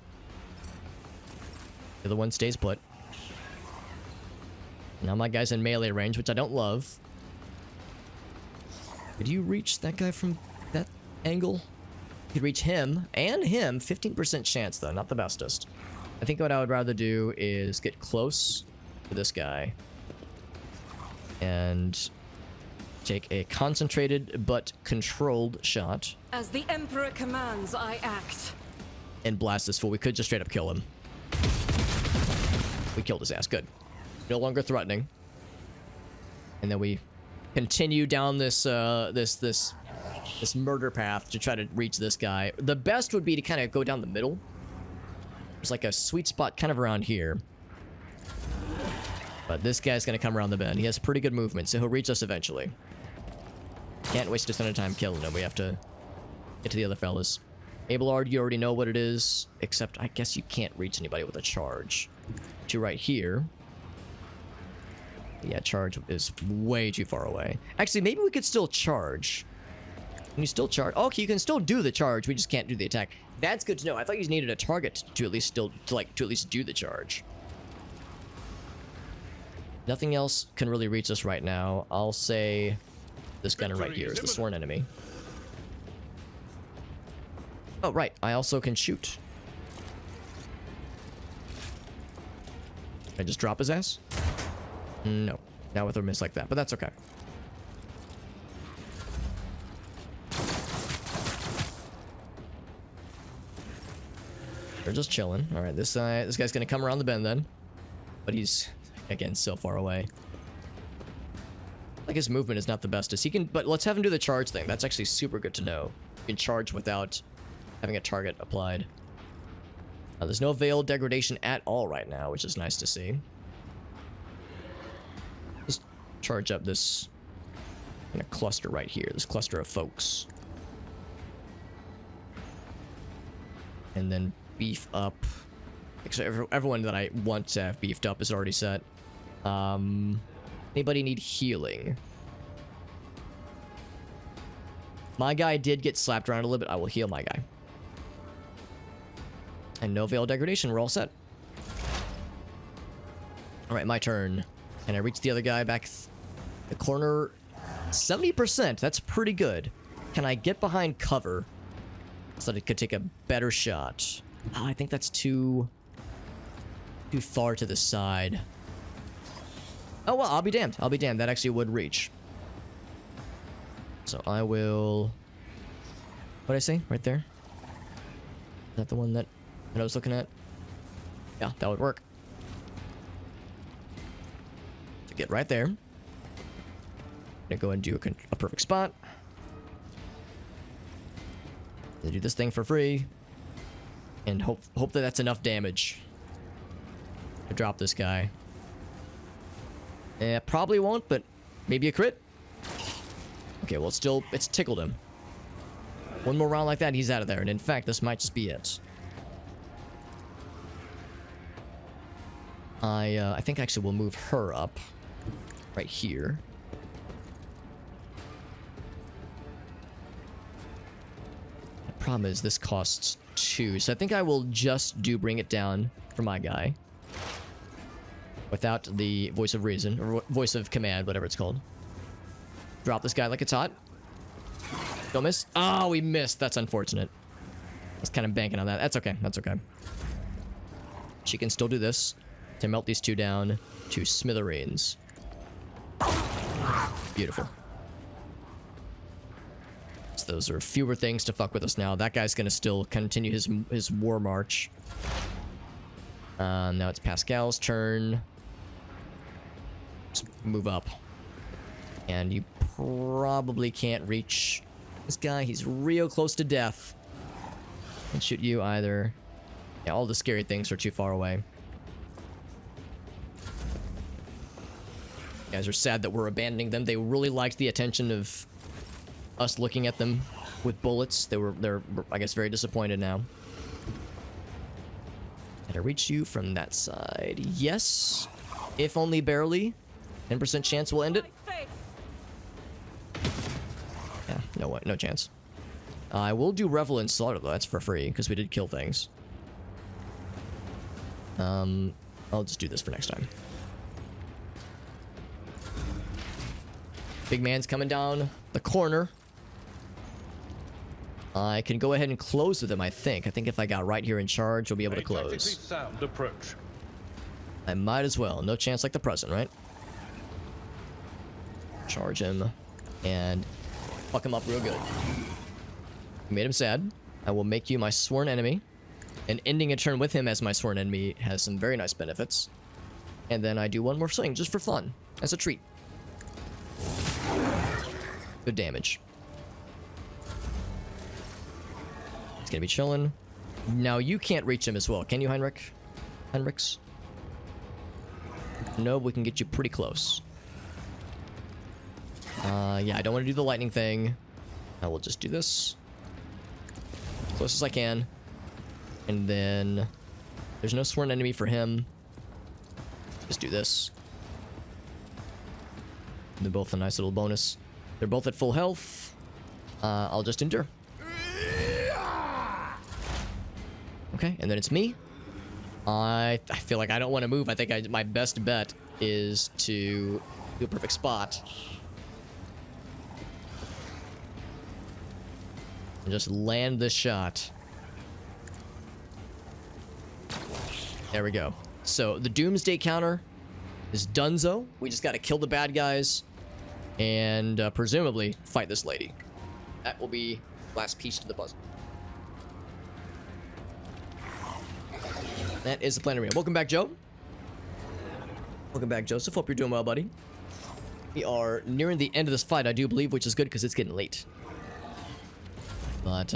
S1: The other one stays put. Now my guy's in melee range, which I don't love. Could you reach that guy from that angle? You could reach him and him. 15% chance, though. Not the bestest. I think what I would rather do is get close to this guy and take a concentrated but controlled shot.
S4: As the Emperor commands, I act.
S1: And blast this fool. We could just straight up kill him. We killed his ass. Good. No longer threatening. And then we continue down this this this murder path to try to reach this guy. The best would be to kind of go down the middle. There's like a sweet spot kind of around here. But this guy's going to come around the bend. He has pretty good movement, so he'll reach us eventually. Can't waste a ton of time killing him. We have to get to the other fellas. Abelard, you already know what it is, except I guess you can't reach anybody with a charge. To right here. Yeah, charge is way too far away. Actually, maybe we could still charge. Can you still charge? Okay, you can still do the charge. We just can't do the attack. That's good to know. I thought you needed a target to at least to at least do the charge. Nothing else can really reach us right now. I'll say this gunner right here is the sworn enemy. Oh, right. I also can shoot. Can I just drop his ass? No. Not with a miss like that, but that's okay. They're just chilling. All right, this guy's gonna come around the bend then, but he's again so far away. Like his movement is not the bestest. He can, but let's have him do the charge thing. That's actually super good to know. You can charge without having a target applied. There's no veiled degradation at all right now, which is nice to see. Just charge up this kind of cluster right here, this cluster of folks. And then beef up. Actually, everyone that I want to have beefed up is already set. Anybody need healing? My guy did get slapped around a little bit. I will heal my guy. And no veil degradation. We're all set. All right, my turn. And I reach the other guy back the corner. 70%. That's pretty good. Can I get behind cover so that it could take a better shot? Oh, I think that's too far to the side. Oh, well, I'll be damned. I'll be damned. That actually would reach. So I will... What'd I say? Right there? Is that the one that I was looking at? Yeah, that would work. To get right there. Gonna go and do a perfect spot. Gonna do this thing for free. And hope that that's enough damage to drop this guy. Probably won't, but maybe a crit. Okay, well, it's tickled him. One more round like that, he's out of there. And in fact, this might just be it. I think actually we'll move her up right here. The problem is this costs 2, so I think I will just bring it down for my guy. Without the voice of reason, or voice of command, whatever it's called. Drop this guy like it's hot. Don't miss. Oh, we missed. That's unfortunate. I was kind of banking on that. That's okay. That's okay. She can still do this to melt these two down to smithereens. Beautiful. So those are fewer things to fuck with us now. That guy's gonna still continue his war march. Now it's Pascal's turn. Just move up. And you probably can't reach this guy. He's real close to death. Can't shoot you either. Yeah, all the scary things are too far away. You guys are sad that we're abandoning them. They really liked the attention of us looking at them with bullets. They're I guess very disappointed now. Can I reach you from that side? Yes. If only barely. 10% chance we'll end it. Yeah, no chance. I will do Revel and Slaughter though. That's for free because we did kill things. I'll just do this for next time. Big man's coming down the corner. I can go ahead and close with him, I think. I think if I got right here in charge, we'll be able to close.
S5: Sound approach.
S1: I might as well. No chance like the present, right? Charge him and fuck him up real good. Made him sad. I will make you my sworn enemy. And ending a turn with him as my sworn enemy has some very nice benefits. And then I do one more swing just for fun, as a treat. Good damage. He's gonna be chilling. Now you can't reach him as well, can you, Heinrix? No, we can get you pretty close. Yeah, I don't want to do the lightning thing. I will just do this. As close as I can. And then there's no sworn enemy for him. Just do this. They're both a nice little bonus. They're both at full health. I'll just endure. Okay, and then it's me. I feel like I don't want to move. I think my best bet is to do a perfect spot. And just land this shot. There we go. So the Doomsday counter is donezo. We just got to kill the bad guys and presumably fight this lady. That will be last piece to the puzzle. That is the plan arena. Welcome back, Joe. Welcome back, Joseph. Hope you're doing well, buddy. We are nearing the end of this fight, I do believe, which is good because it's getting late. But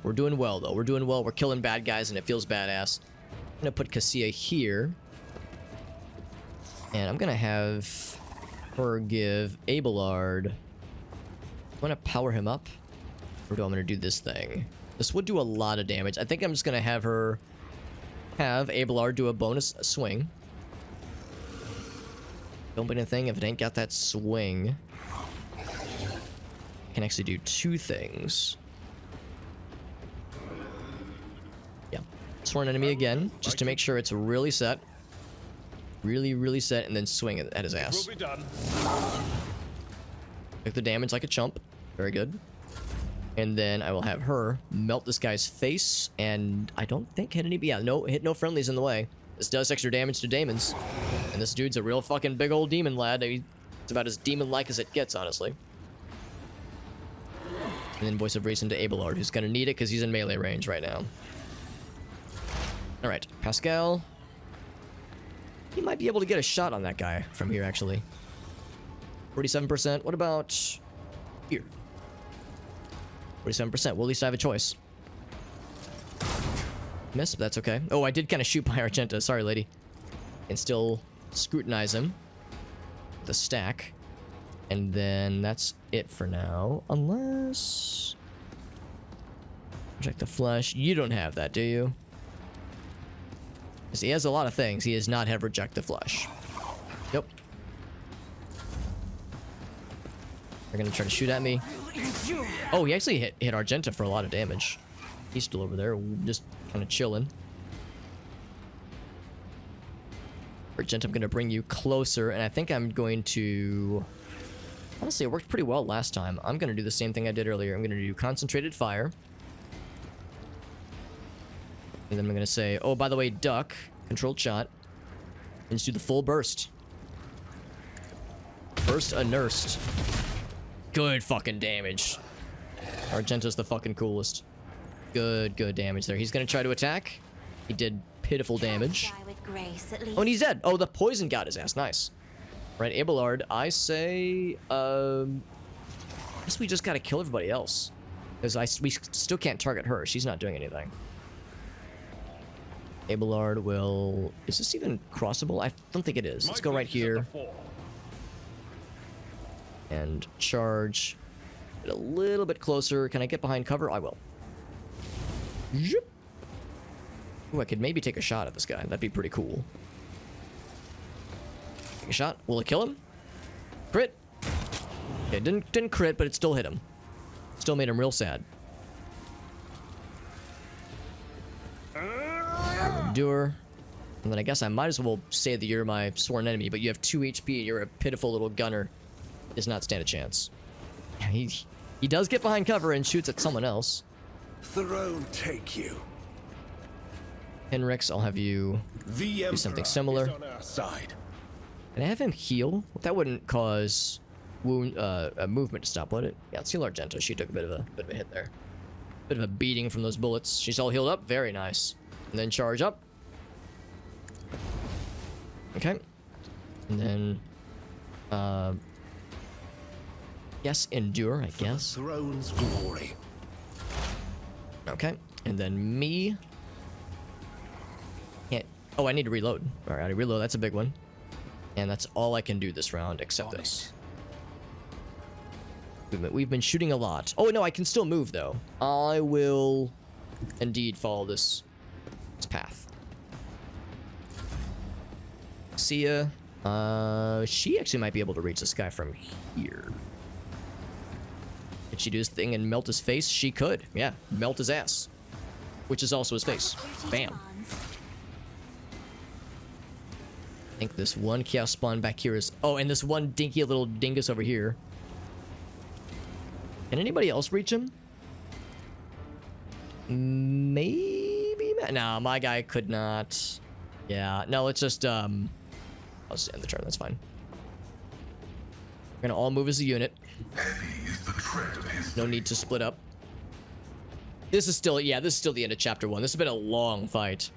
S1: we're doing well, though. We're doing well. We're killing bad guys, and it feels badass. I'm going to put Cassia here. And I'm going to have her give Abelard... I'm going to power him up. Or do I want to do this thing? This would do a lot of damage. I think I'm just going to have her... have Abelard do a bonus swing. Don't put anything if it ain't got that swing. I can actually do two things. Yeah. Sworn enemy again, just to make sure it's really set. Really set, and then swing at his ass.
S5: Will be done.
S1: Take the damage like a chump. Very good. And then I will have her melt this guy's face, and I don't think hit any... Yeah, hit no friendlies in the way. This does extra damage to demons. And this dude's a real fucking big old demon lad. It's about as demon-like as it gets, honestly. And then Voice of Reason to Abelard, who's gonna need it because he's in melee range right now. Alright, Pascal. He might be able to get a shot on that guy from here, actually. 47%. What about here? 47%. Well, at least I have a choice. Miss, but that's okay. Oh, I did kind of shoot by Argenta. Sorry, lady. And still scrutinize him. The stack. And then that's it for now. Unless... Check the flesh. You don't have that, do you? Because he has a lot of things. He does not have reject the flesh. Yep. They're gonna try to shoot at me. Oh, he actually hit Argenta for a lot of damage. He's still over there, just kind of chilling. Argenta, I'm gonna bring you closer, and I think I'm going to... Honestly, it worked pretty well last time. I'm gonna do the same thing I did earlier. I'm gonna do concentrated fire. And then I'm gonna say, oh, by the way, duck, controlled shot, and just do the full burst. Burst unnursed. Good fucking damage. Argenta's the fucking coolest. Good damage there. He's gonna try to attack. He did pitiful damage. Oh, and he's dead. Oh, the poison got his ass. Nice. Right, Abelard, I say, I guess we just gotta kill everybody else. Because we still can't target her. She's not doing anything. Abelard will... Is this even crossable? I don't think it is. Let's go right here. And charge. Get a little bit closer. Can I get behind cover? I will. Yep. Ooh, I could maybe take a shot at this guy. That'd be pretty cool. Take a shot. Will it kill him? Crit. Okay, didn't crit, but it still hit him. Still made him real sad. Endure. And then I guess I might as well say that you're my sworn enemy, but you have 2 HP. You're a pitiful little gunner. Does not stand a chance. He does get behind cover and shoots at someone else.
S2: Throne take you.
S1: Heinrix, I'll have you do something similar.
S2: On our side.
S1: Can I have him heal? That wouldn't cause a movement to stop, would it? Yeah, let's heal Argenta. She took a bit of a hit there. Bit of a beating from those bullets. She's all healed up. Very nice. And then charge up. Okay. And then yes, endure, I guess.
S2: Throne's glory.
S1: Okay. And then me. Can't. Oh, I need to reload. All right, I reload. That's a big one. And that's all I can do this round, except this. We've been shooting a lot. Oh, no, I can still move, though. I will indeed follow this path. See ya. She actually might be able to reach this guy from here. Could she do this thing and melt his face? She could. Yeah, melt his ass. Which is also his face. Bam. I think this one chaos spawn back here is... Oh, and this one dinky little dingus over here. Can anybody else reach him? Maybe? Nah, my guy could not. Yeah, no, let's just, I'll just end the turn, that's fine. We're gonna all move as a unit. No need to split up. This is still, yeah, this is still the end of chapter 1. This has been a long fight.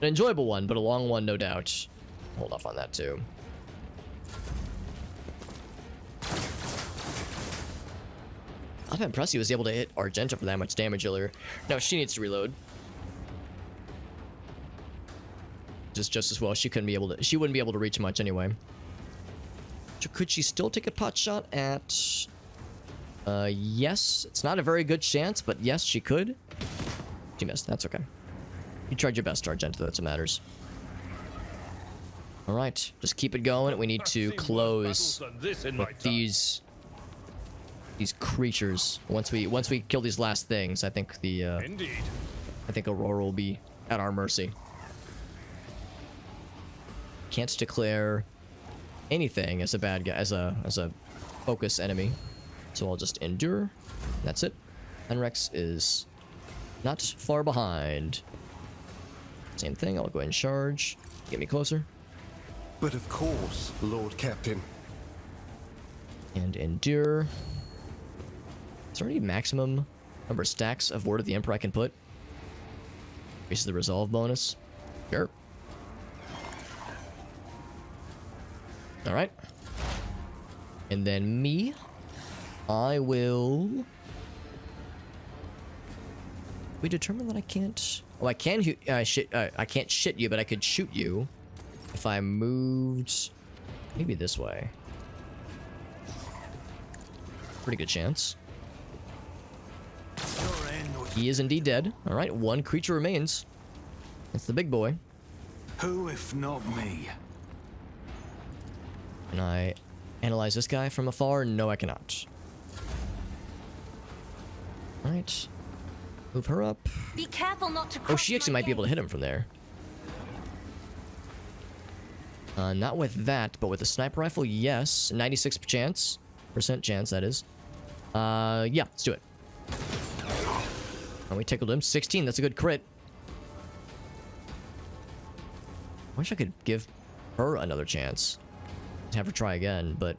S1: An enjoyable one, but a long one, no doubt. Hold off on that, too. I'm impressed he was able to hit Argenta for that much damage earlier. No, she needs to reload. Just as well. She couldn't be able to. She wouldn't be able to reach much anyway. So could she still take a pot shot at? Yes. It's not a very good chance, but yes, she could. She missed. That's okay. You tried your best, Argenta. That's what matters. All right, just keep it going. We need to close with these creatures. Once we kill these last things, I think I think Aurora will be at our mercy. Can't declare anything as a bad guy, as a focus enemy. So I'll just endure. That's it. Heinrix is not far behind. Same thing. I'll go ahead and charge. Get me closer.
S2: But of course, Lord Captain.
S1: And endure. Is there any maximum number of stacks of Word of the Emperor I can put? Increases the resolve bonus. Sure. Alright. And then me. I will... We determine that I can't... Oh, I can I can't shit you, but I could shoot you if I moved maybe this way. Pretty good chance. He is indeed dead. All right, one creature remains. It's the big boy.
S2: Who if not me?
S1: Can I analyze this guy from afar? No, I cannot. All right. Move her up.
S6: Be careful not to.
S1: Oh, she actually might be able to hit him from there. Not with that, but with the sniper rifle, yes. 96% chance, that is. Yeah, let's do it. And we tickled him. 16, that's a good crit. Wish I could give her another chance. Have her try again, but...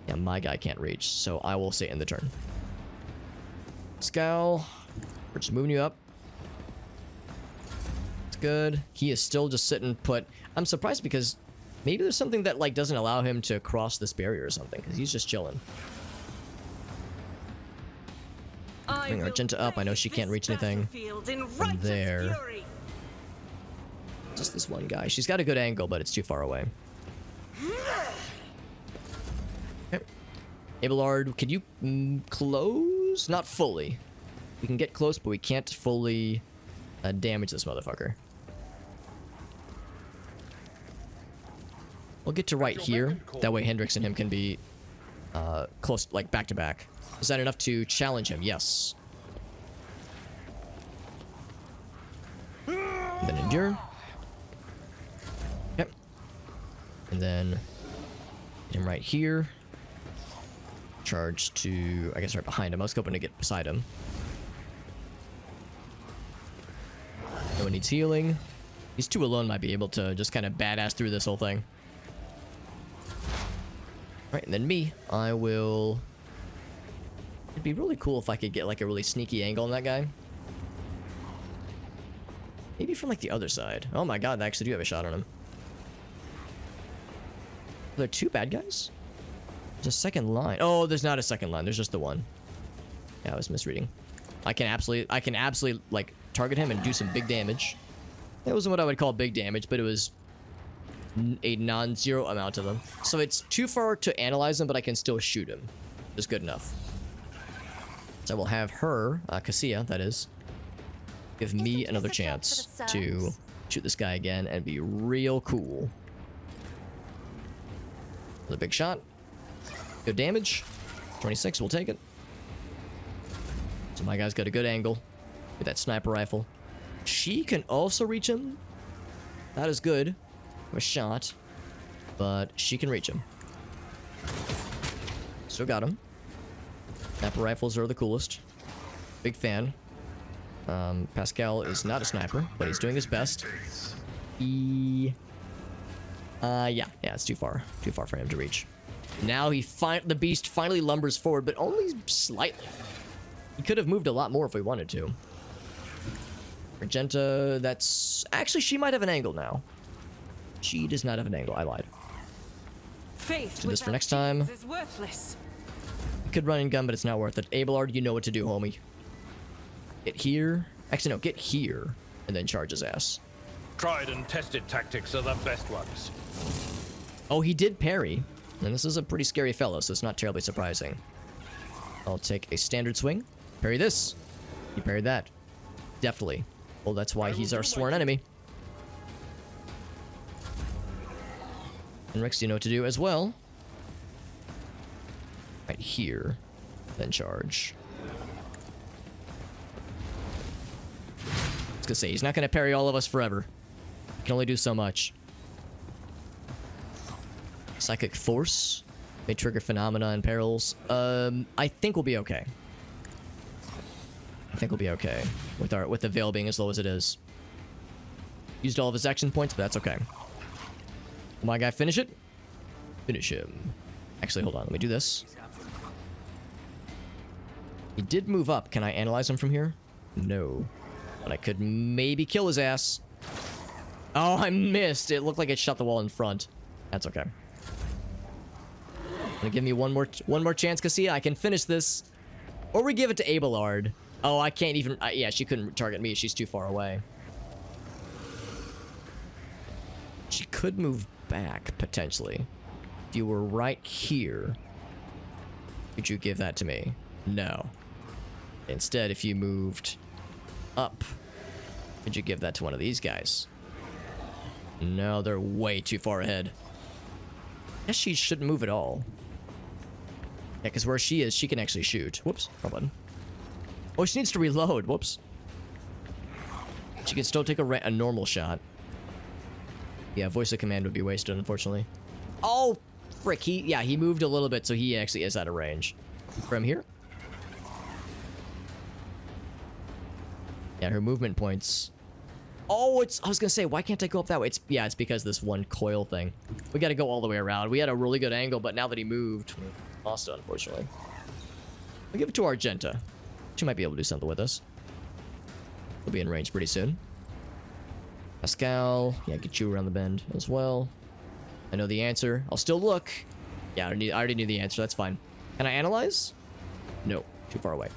S1: Yeah, my guy can't reach, so I will say end the turn. Scowl. We're just moving you up. It's good. He is still just sitting put. I'm surprised because maybe there's something that, like, doesn't allow him to cross this barrier or something, because he's just chilling. Bring Argenta up. I know she can't reach anything from there. Just this one guy. She's got a good angle, but it's too far away. Okay. Abelard, could you close? Not fully. We can get close, but we can't fully damage this motherfucker. We'll get to right here. That way Heinrix and him can be close, like back to back. Is that enough to challenge him? Yes. And then endure. Yep. And then hit him right here. Charge to, I guess, right behind him. I was hoping to get beside him. No one needs healing. These two alone might be able to just kind of badass through this whole thing. Alright, and then me. I will... It'd be really cool if I could get like a really sneaky angle on that guy. Maybe from like the other side. Oh my god, I actually do have a shot on him. Are there two bad guys? There's a second line. Oh, there's not a second line. There's just the one. Yeah, I was misreading. I can absolutely like target him and do some big damage. It wasn't what I would call big damage, but it was a non-zero amount of them. So it's too far to analyze him, but I can still shoot him. It's good enough. So I will have her, Cassia, that is, give me another chance to shoot this guy again and be real cool. Another big shot. Good damage. 26, we'll take it. So my guy's got a good angle with that sniper rifle. She can also reach him. That is good. A shot. But she can reach him. Still got him. Sniper rifles are the coolest. Big fan. Pascal is not a sniper, but he's doing his best. Yeah, it's too far for him to reach. Now the beast finally lumbers forward, but only slightly. He could have moved a lot more if we wanted to. Argenta, that's actually, she might have an angle now. She does not have an angle. I lied. Do this for next time. Could run and gun, but it's not worth it. Abelard, you know what to do, homie. Get here. Actually, no, get here and then charge his ass.
S5: Tried and tested tactics are the best ones.
S1: Oh, he did parry. And this is a pretty scary fellow, so it's not terribly surprising. I'll take a standard swing. Parry this. He parried that. Definitely. Well, that's why he's our sworn enemy. Heinrix, you know what to do as well. Right here. Then charge. I was gonna say, he's not gonna parry all of us forever. He can only do so much. Psychic Force may trigger phenomena and perils. I think we'll be okay. I think we'll be okay with the veil being as low as it is. Used all of his action points, but that's okay. Will my guy finish it? Finish him. Actually, hold on. Let me do this. He did move up. Can I analyze him from here? No. But I could maybe kill his ass. Oh, I missed. It looked like it shut the wall in front. That's okay. Gonna give me one more chance, Cassia. I can finish this. Or we give it to Abelard. Oh, I can't even... yeah, she couldn't target me. She's too far away. She could move back, potentially. If you were right here, could you give that to me? No. Instead, if you moved up, could you give that to one of these guys? No, they're way too far ahead. I guess she shouldn't move at all. Yeah, because where she is, she can actually shoot. Whoops, wrong button. Oh, she needs to reload. Whoops. She can still take a normal shot. Yeah, voice of command would be wasted, unfortunately. Oh, frick. He moved a little bit, so he actually is out of range. From here? Yeah, her movement points. Oh, I was gonna say, why can't I go up that way? It's because this one coil thing. We gotta go all the way around. We had a really good angle, but now that he moved, we lost it, unfortunately. We'll give it to Argenta. She might be able to do something with us. We'll be in range pretty soon. Pascal, yeah, get you around the bend as well. I know the answer. I'll still look. Yeah, I already knew the answer. That's fine. Can I analyze? No, too far away.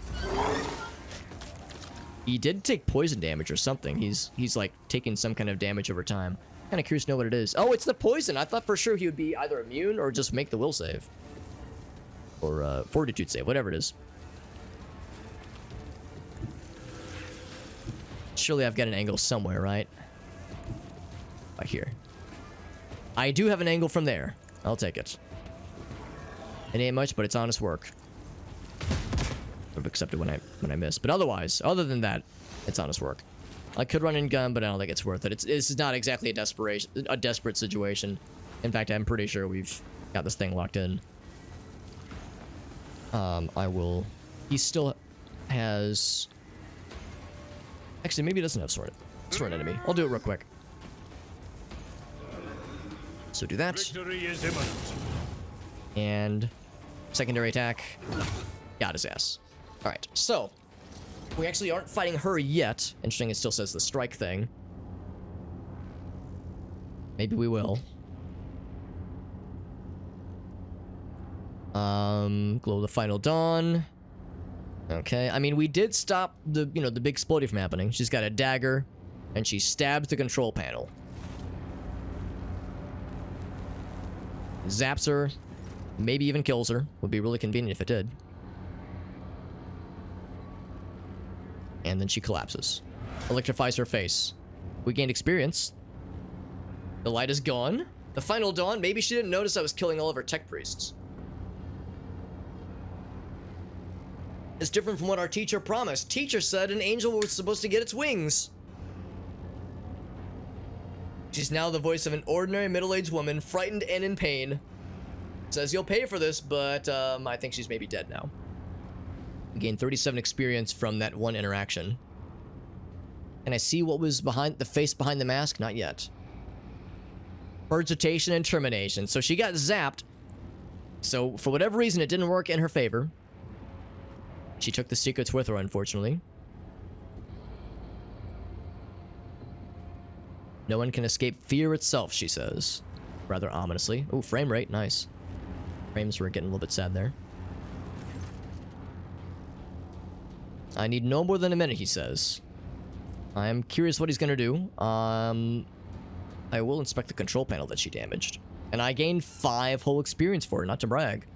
S1: He did take poison damage or something. He's like taking some kind of damage over time. Kind of curious to know what it is. Oh, it's the poison. I thought for sure he would be either immune or just make the will save. Or fortitude save, whatever it is. Surely I've got an angle somewhere, right? Right here. I do have an angle from there. I'll take it. It ain't much, but it's honest work. I've accepted when I miss. But otherwise, other than that, it's honest work. I could run and gun, but I don't think it's worth it. This is not exactly a desperate situation. In fact, I'm pretty sure we've got this thing locked in. He still has... Actually, maybe he doesn't have sword enemy. I'll do it real quick. So do that.
S5: Victory is imminent.
S1: And secondary attack. Got his ass. Alright, so we actually aren't fighting her yet. Interesting, it still says the strike thing. Maybe we will. Glow of the Final Dawn. Okay, I mean, we did stop the the big exploding from happening. She's got a dagger, and she stabs the control panel. Zaps her, maybe even kills her. Would be really convenient if it did. And then she collapses. Electrifies her face. We gained experience. The light is gone. The final dawn. Maybe she didn't notice I was killing all of her tech priests. It's different from what our teacher promised. Teacher said an angel was supposed to get its wings. She's now the voice of an ordinary middle-aged woman, frightened and in pain. Says you'll pay for this, but I think she's maybe dead now. We gained 37 experience from that one interaction. Can I see what was behind the face behind the mask? Not yet. Vegetation and termination. So she got zapped. So for whatever reason, it didn't work in her favor. She took the secrets with her, unfortunately. No one can escape fear itself, she says. Rather ominously. Ooh, frame rate, nice. Frames were getting a little bit sad there. I need no more than a minute, he says. I am curious what he's gonna do. I will inspect the control panel that she damaged. And I gained 5 whole experience for her, not to brag.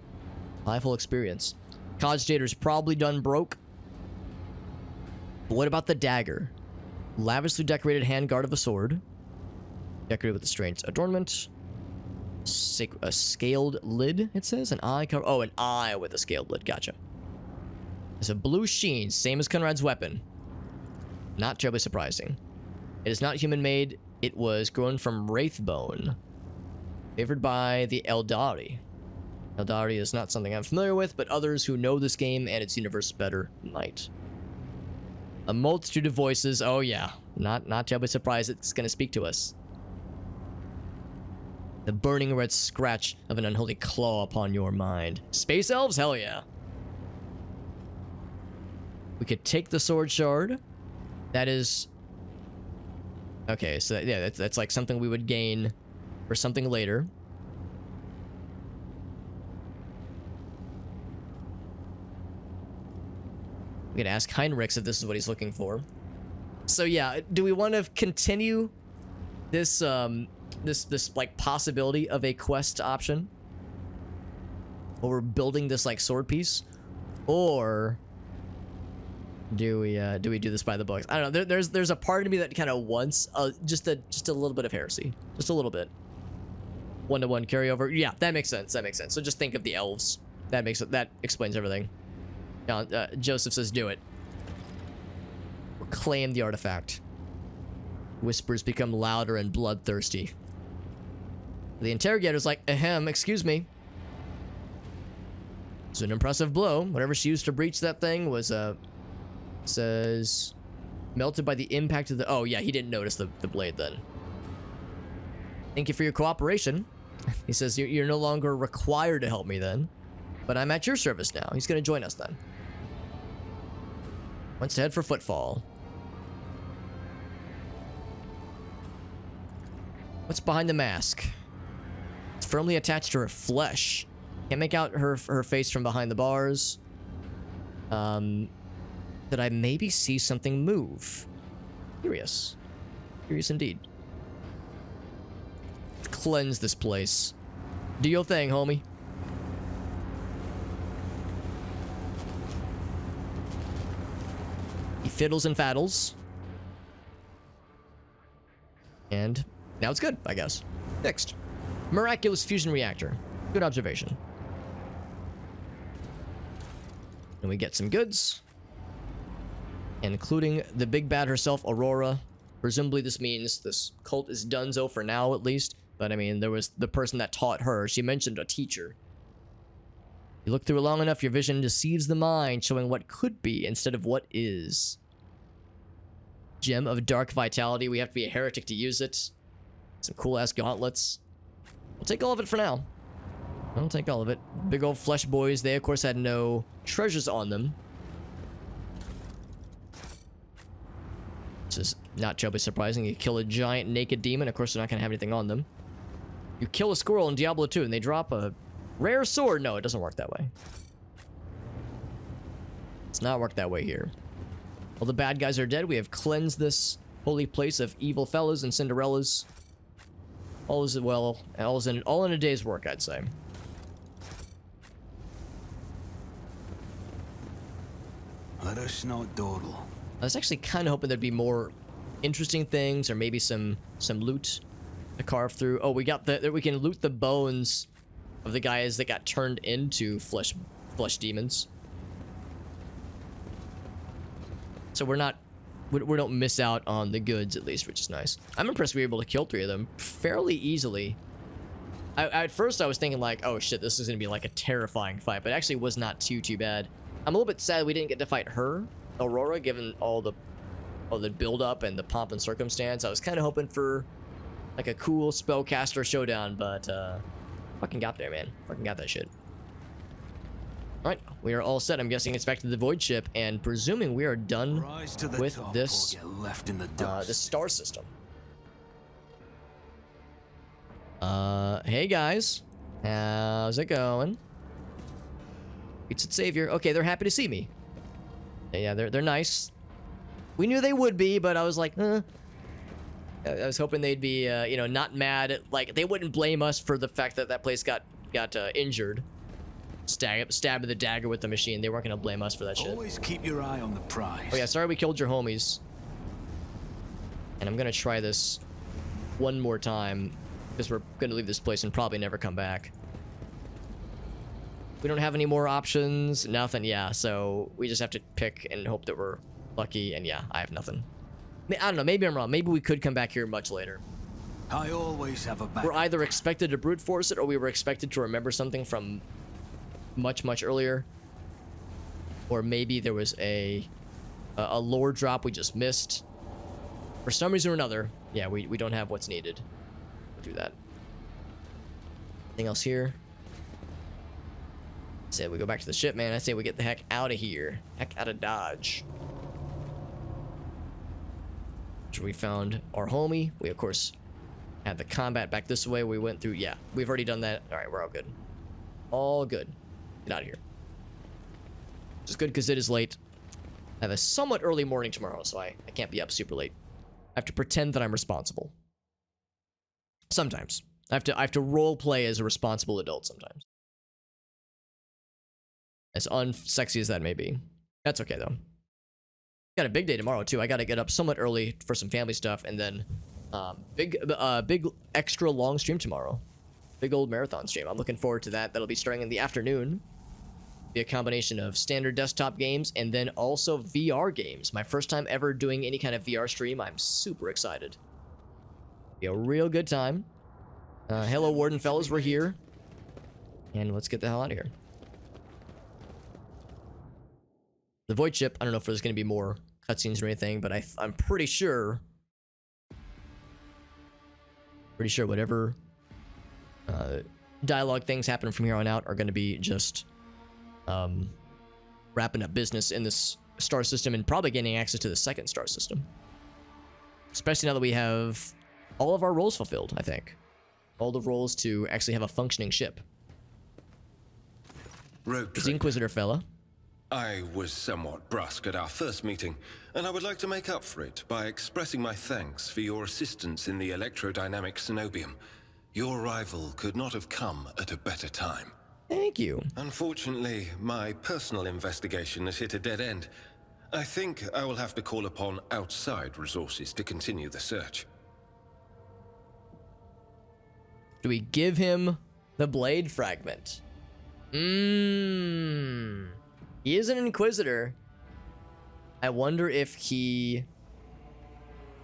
S1: 5 whole experience. Cogitator's probably done broke. But what about the dagger? Lavishly decorated handguard of a sword. Decorated with a strange adornment. A scaled lid, it says? An eye cover. Oh, an eye with a scaled lid. Gotcha. There's a blue sheen, same as Conrad's weapon. Not terribly surprising. It is not human-made. It was grown from wraith bone. Favored by the Eldari. Eldari is not something I'm familiar with, but others who know this game and its universe better might. A multitude of voices. Oh yeah, not terribly surprised it's going to speak to us. The burning red scratch of an unholy claw upon your mind. Space elves? Hell yeah. We could take the sword shard. That is... Okay, so yeah, that's like something we would gain for something later. We could ask Heinrix if this is what he's looking for. So yeah, do we want to continue this this like possibility of a quest option? While we're building this like sword piece? Or do we do this by the books? I don't know. There's a part of me that kind of wants just a little bit of heresy. Just a little bit. 1-to-1 carryover. Yeah, that makes sense. That makes sense. So just think of the elves. That explains everything. Joseph says do it. Claim the artifact. Whispers become louder and bloodthirsty. The interrogator's like, ahem, excuse me. It's an impressive blow. Whatever she used to breach that thing was, says, melted by the impact of the... Oh, yeah, he didn't notice the blade then. Thank you for your cooperation. He says, you're no longer required to help me then. But I'm at your service now. He's going to join us then. Wants to head for Footfall. What's behind the mask? It's firmly attached to her flesh. Can't make out her face from behind the bars. Did I maybe see something move? Curious. Curious indeed. Cleanse this place. Do your thing, homie. He fiddles and faddles. And now it's good, I guess. Next. Miraculous fusion reactor. Good observation. And we get some goods. Including the big bad herself, Aurora. Presumably this means this cult is donezo for now, at least. But I mean, there was the person that taught her. She mentioned a teacher. You look through it long enough, your vision deceives the mind, showing what could be instead of what is. Gem of Dark Vitality. We have to be a heretic to use it. Some cool-ass gauntlets. We'll take all of it for now. I'll take all of it. Big old flesh boys. They, of course, had no treasures on them. Which is not terribly surprising. You kill a giant naked demon, of course, they're not going to have anything on them. You kill a squirrel in Diablo 2, and they drop a rare sword. No, it doesn't work that way. It's not work that way here. All the bad guys are dead. We have cleansed this holy place of evil fellas and Cinderellas. All is well. All in a day's work, I'd say.
S2: Let us not dawdle.
S1: I was actually kind of hoping there'd be more interesting things, or maybe some loot to carve through. Oh, we can loot the bones of the guys that got turned into flesh demons. So we don't miss out on the goods, at least, which is nice. I'm impressed we were able to kill 3 of them fairly easily. At first I was thinking like, oh shit, this is gonna be like a terrifying fight, but it actually was not too bad. I'm a little bit sad we didn't get to fight her, Aurora, given all the build up and the pomp and circumstance. I was kind of hoping for like a cool spellcaster showdown, but fucking got there, man. Fucking got that shit. All right, we are all set. I'm guessing it's back to the void ship, and presuming we are done with this the star system. Hey guys, how's it going? It's its savior. Okay, they're happy to see me. Yeah, they're nice. We knew they would be, but I was like, I was hoping they'd be, you know, not mad. Like, they wouldn't blame us for the fact that that place got injured. Stabbed with a dagger with the machine. They weren't gonna blame us for that shit.
S2: Always keep your eye on the prize.
S1: Oh yeah, sorry we killed your homies. And I'm gonna try this one more time, because we're gonna leave this place and probably never come back. We don't have any more options, nothing, yeah, so we just have to pick and hope that we're lucky, and yeah, I have nothing. I don't know, maybe I'm wrong. Maybe we could come back here much later.
S2: I always have a back.
S1: We're either expected to brute force it, or we were expected to remember something from much earlier. Or maybe there was a lore drop we just missed. For some reason or another, yeah, we don't have what's needed to do that. Anything else here? I say we go back to the ship, man. I say we get the heck out of here. Heck out of Dodge. So we found our homie. We, of course, had the combat back this way. We went through, yeah, we've already done that. All right, we're all good. All good. Get out of here. Which is good because it is late. I have a somewhat early morning tomorrow, so I can't be up super late. I have to pretend that I'm responsible. Sometimes. I have to role play as a responsible adult sometimes. As unsexy as that may be. That's okay, though. Got a big day tomorrow, too. I gotta get up somewhat early for some family stuff, and then big extra long stream tomorrow. Big old marathon stream. I'm looking forward to that. That'll be starting in the afternoon. Be a combination of standard desktop games and then also VR games. My first time ever doing any kind of VR stream. I'm super excited. Be a real good time. Hello, Warden fellas. We're here. And let's get the hell out of here. The void ship, I don't know if there's going to be more cutscenes or anything, but I'm pretty sure whatever dialogue things happen from here on out are going to be just wrapping up business in this star system and probably getting access to the second star system. Especially now that we have all of our roles fulfilled, I think. All the roles to actually have a functioning ship. It's the Inquisitor fella.
S3: I was somewhat brusque at our first meeting, and I would like to make up for it by expressing my thanks for your assistance in the electrodynamic Cenobium. Your arrival could not have come at a better time.
S1: Thank you.
S3: Unfortunately, my personal investigation has hit a dead end. I think I will have to call upon outside resources to continue the search.
S1: Do we give him the blade fragment? He is an Inquisitor. I wonder if he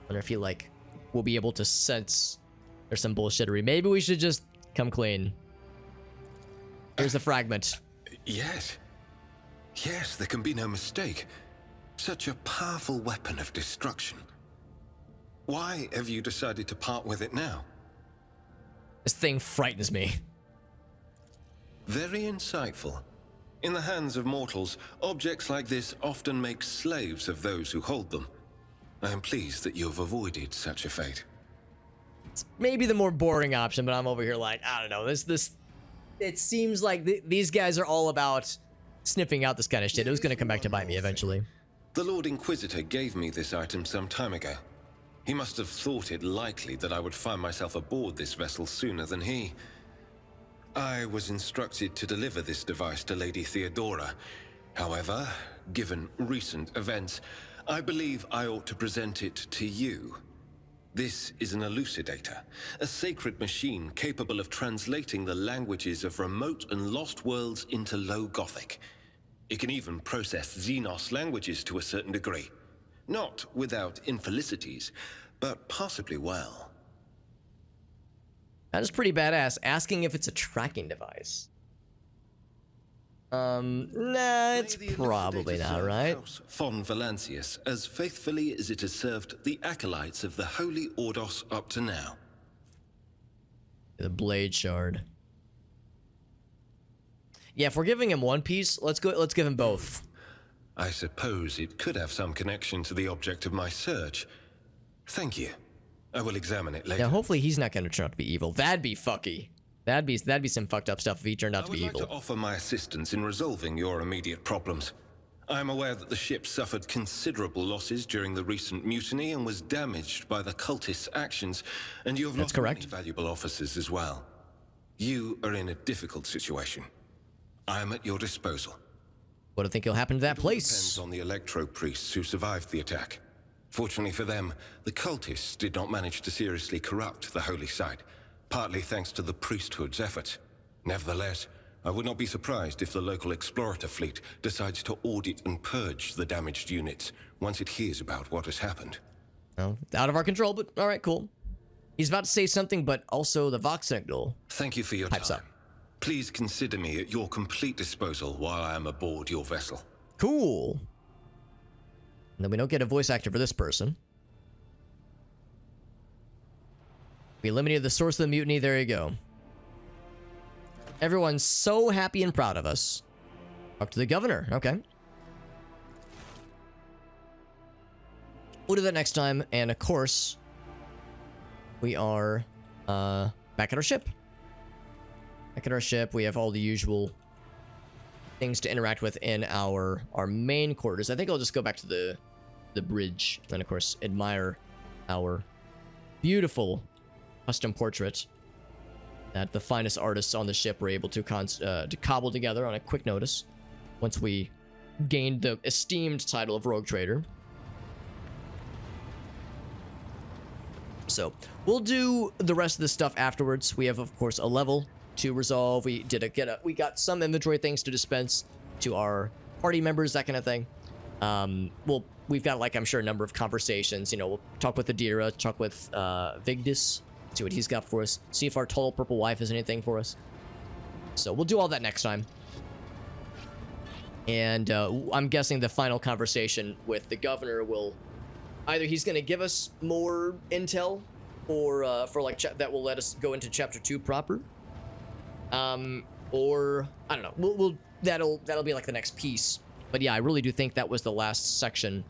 S1: like will be able to sense there's some bullshittery. Maybe we should just come clean. Here's the fragment.
S3: Yes. Yes, there can be no mistake. Such a powerful weapon of destruction. Why have you decided to part with it now?
S1: This thing frightens me.
S3: Very insightful. In the hands of mortals, objects like this often make slaves of those who hold them. I am pleased that you have avoided such a fate.
S1: It's maybe the more boring option, but I'm over here like, I don't know. It seems like these guys are all about sniffing out this kind of shit. It was going to come back to bite me eventually.
S3: The Lord Inquisitor gave me this item some time ago. He must have thought it likely that I would find myself aboard this vessel sooner than he. I was instructed to deliver this device to Lady Theodora. However, given recent events, I believe I ought to present it to you. This is an elucidator, a sacred machine capable of translating the languages of remote and lost worlds into Low Gothic. It can even process Xenos languages to a certain degree. Not without infelicities, but possibly well.
S1: That is pretty badass. Asking if it's a tracking device. Nah, it's probably not, right?
S3: Von Valancius, as faithfully as it has served the acolytes of the Holy Ordos up to now.
S1: The blade shard. Yeah, if we're giving him one piece, let's give him both.
S3: I suppose it could have some connection to the object of my search. Thank you. I will examine it later.
S1: Yeah, hopefully he's not gonna turn out to be evil. That'd be fucky. That'd be some fucked up stuff if he turned out to be evil.
S3: I would like to offer my assistance in resolving your immediate problems. I am aware that the ship suffered considerable losses during the recent mutiny and was damaged by the cultists' actions, and you have lost many valuable officers as well. You are in a difficult situation. I am at your disposal.
S1: What do you think will happen to that place?
S3: Depends on the electro-priests who survived the attack. Fortunately for them, the cultists did not manage to seriously corrupt the holy site, partly thanks to the priesthood's efforts. Nevertheless, I would not be surprised if the local explorator fleet decides to audit and purge the damaged units once it hears about what has happened.
S1: Well, out of our control, but all right, cool. He's about to say something, but also the Vox signal.
S3: Thank you for your
S1: pipes
S3: time.
S1: Up.
S3: Please consider me at your complete disposal while I am aboard your vessel.
S1: Cool. And then we don't get a voice actor for this person. We eliminated the source of the mutiny. There you go. Everyone's so happy and proud of us. Talk to the governor. Okay. We'll do that next time. And of course, we are back at our ship. Back at our ship, we have all the usual things to interact with in our main quarters. I think I'll just go back to the bridge and, of course, admire our beautiful custom portrait that the finest artists on the ship were able to cobble together on a quick notice once we gained the esteemed title of Rogue Trader. So we'll do the rest of this stuff afterwards. We have, of course, a level to resolve. We got some inventory things to dispense to our party members, that kind of thing. We've got, like, I'm sure, a number of conversations. You know, we'll talk with Adira, talk with Vigdis, see what he's got for us, see if our tall purple wife has anything for us. So we'll do all that next time. And I'm guessing the final conversation with the governor will either he's going to give us more intel, or for like that will let us go into chapter 2 proper. Or I don't know. That'll be like the next piece. But yeah, I really do think that was the last section.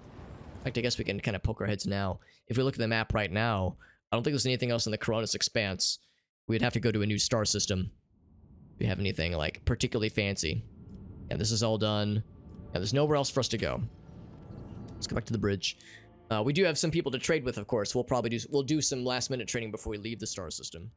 S1: In fact, I guess we can kind of poke our heads now. If we look at the map right now, I don't think there's anything else in the Coronis Expanse. We'd have to go to a new star system. If we have anything like particularly fancy. And this is all done. And there's nowhere else for us to go. Let's go back to the bridge. We do have some people to trade with, of course. We'll do some last minute trading before we leave the star system.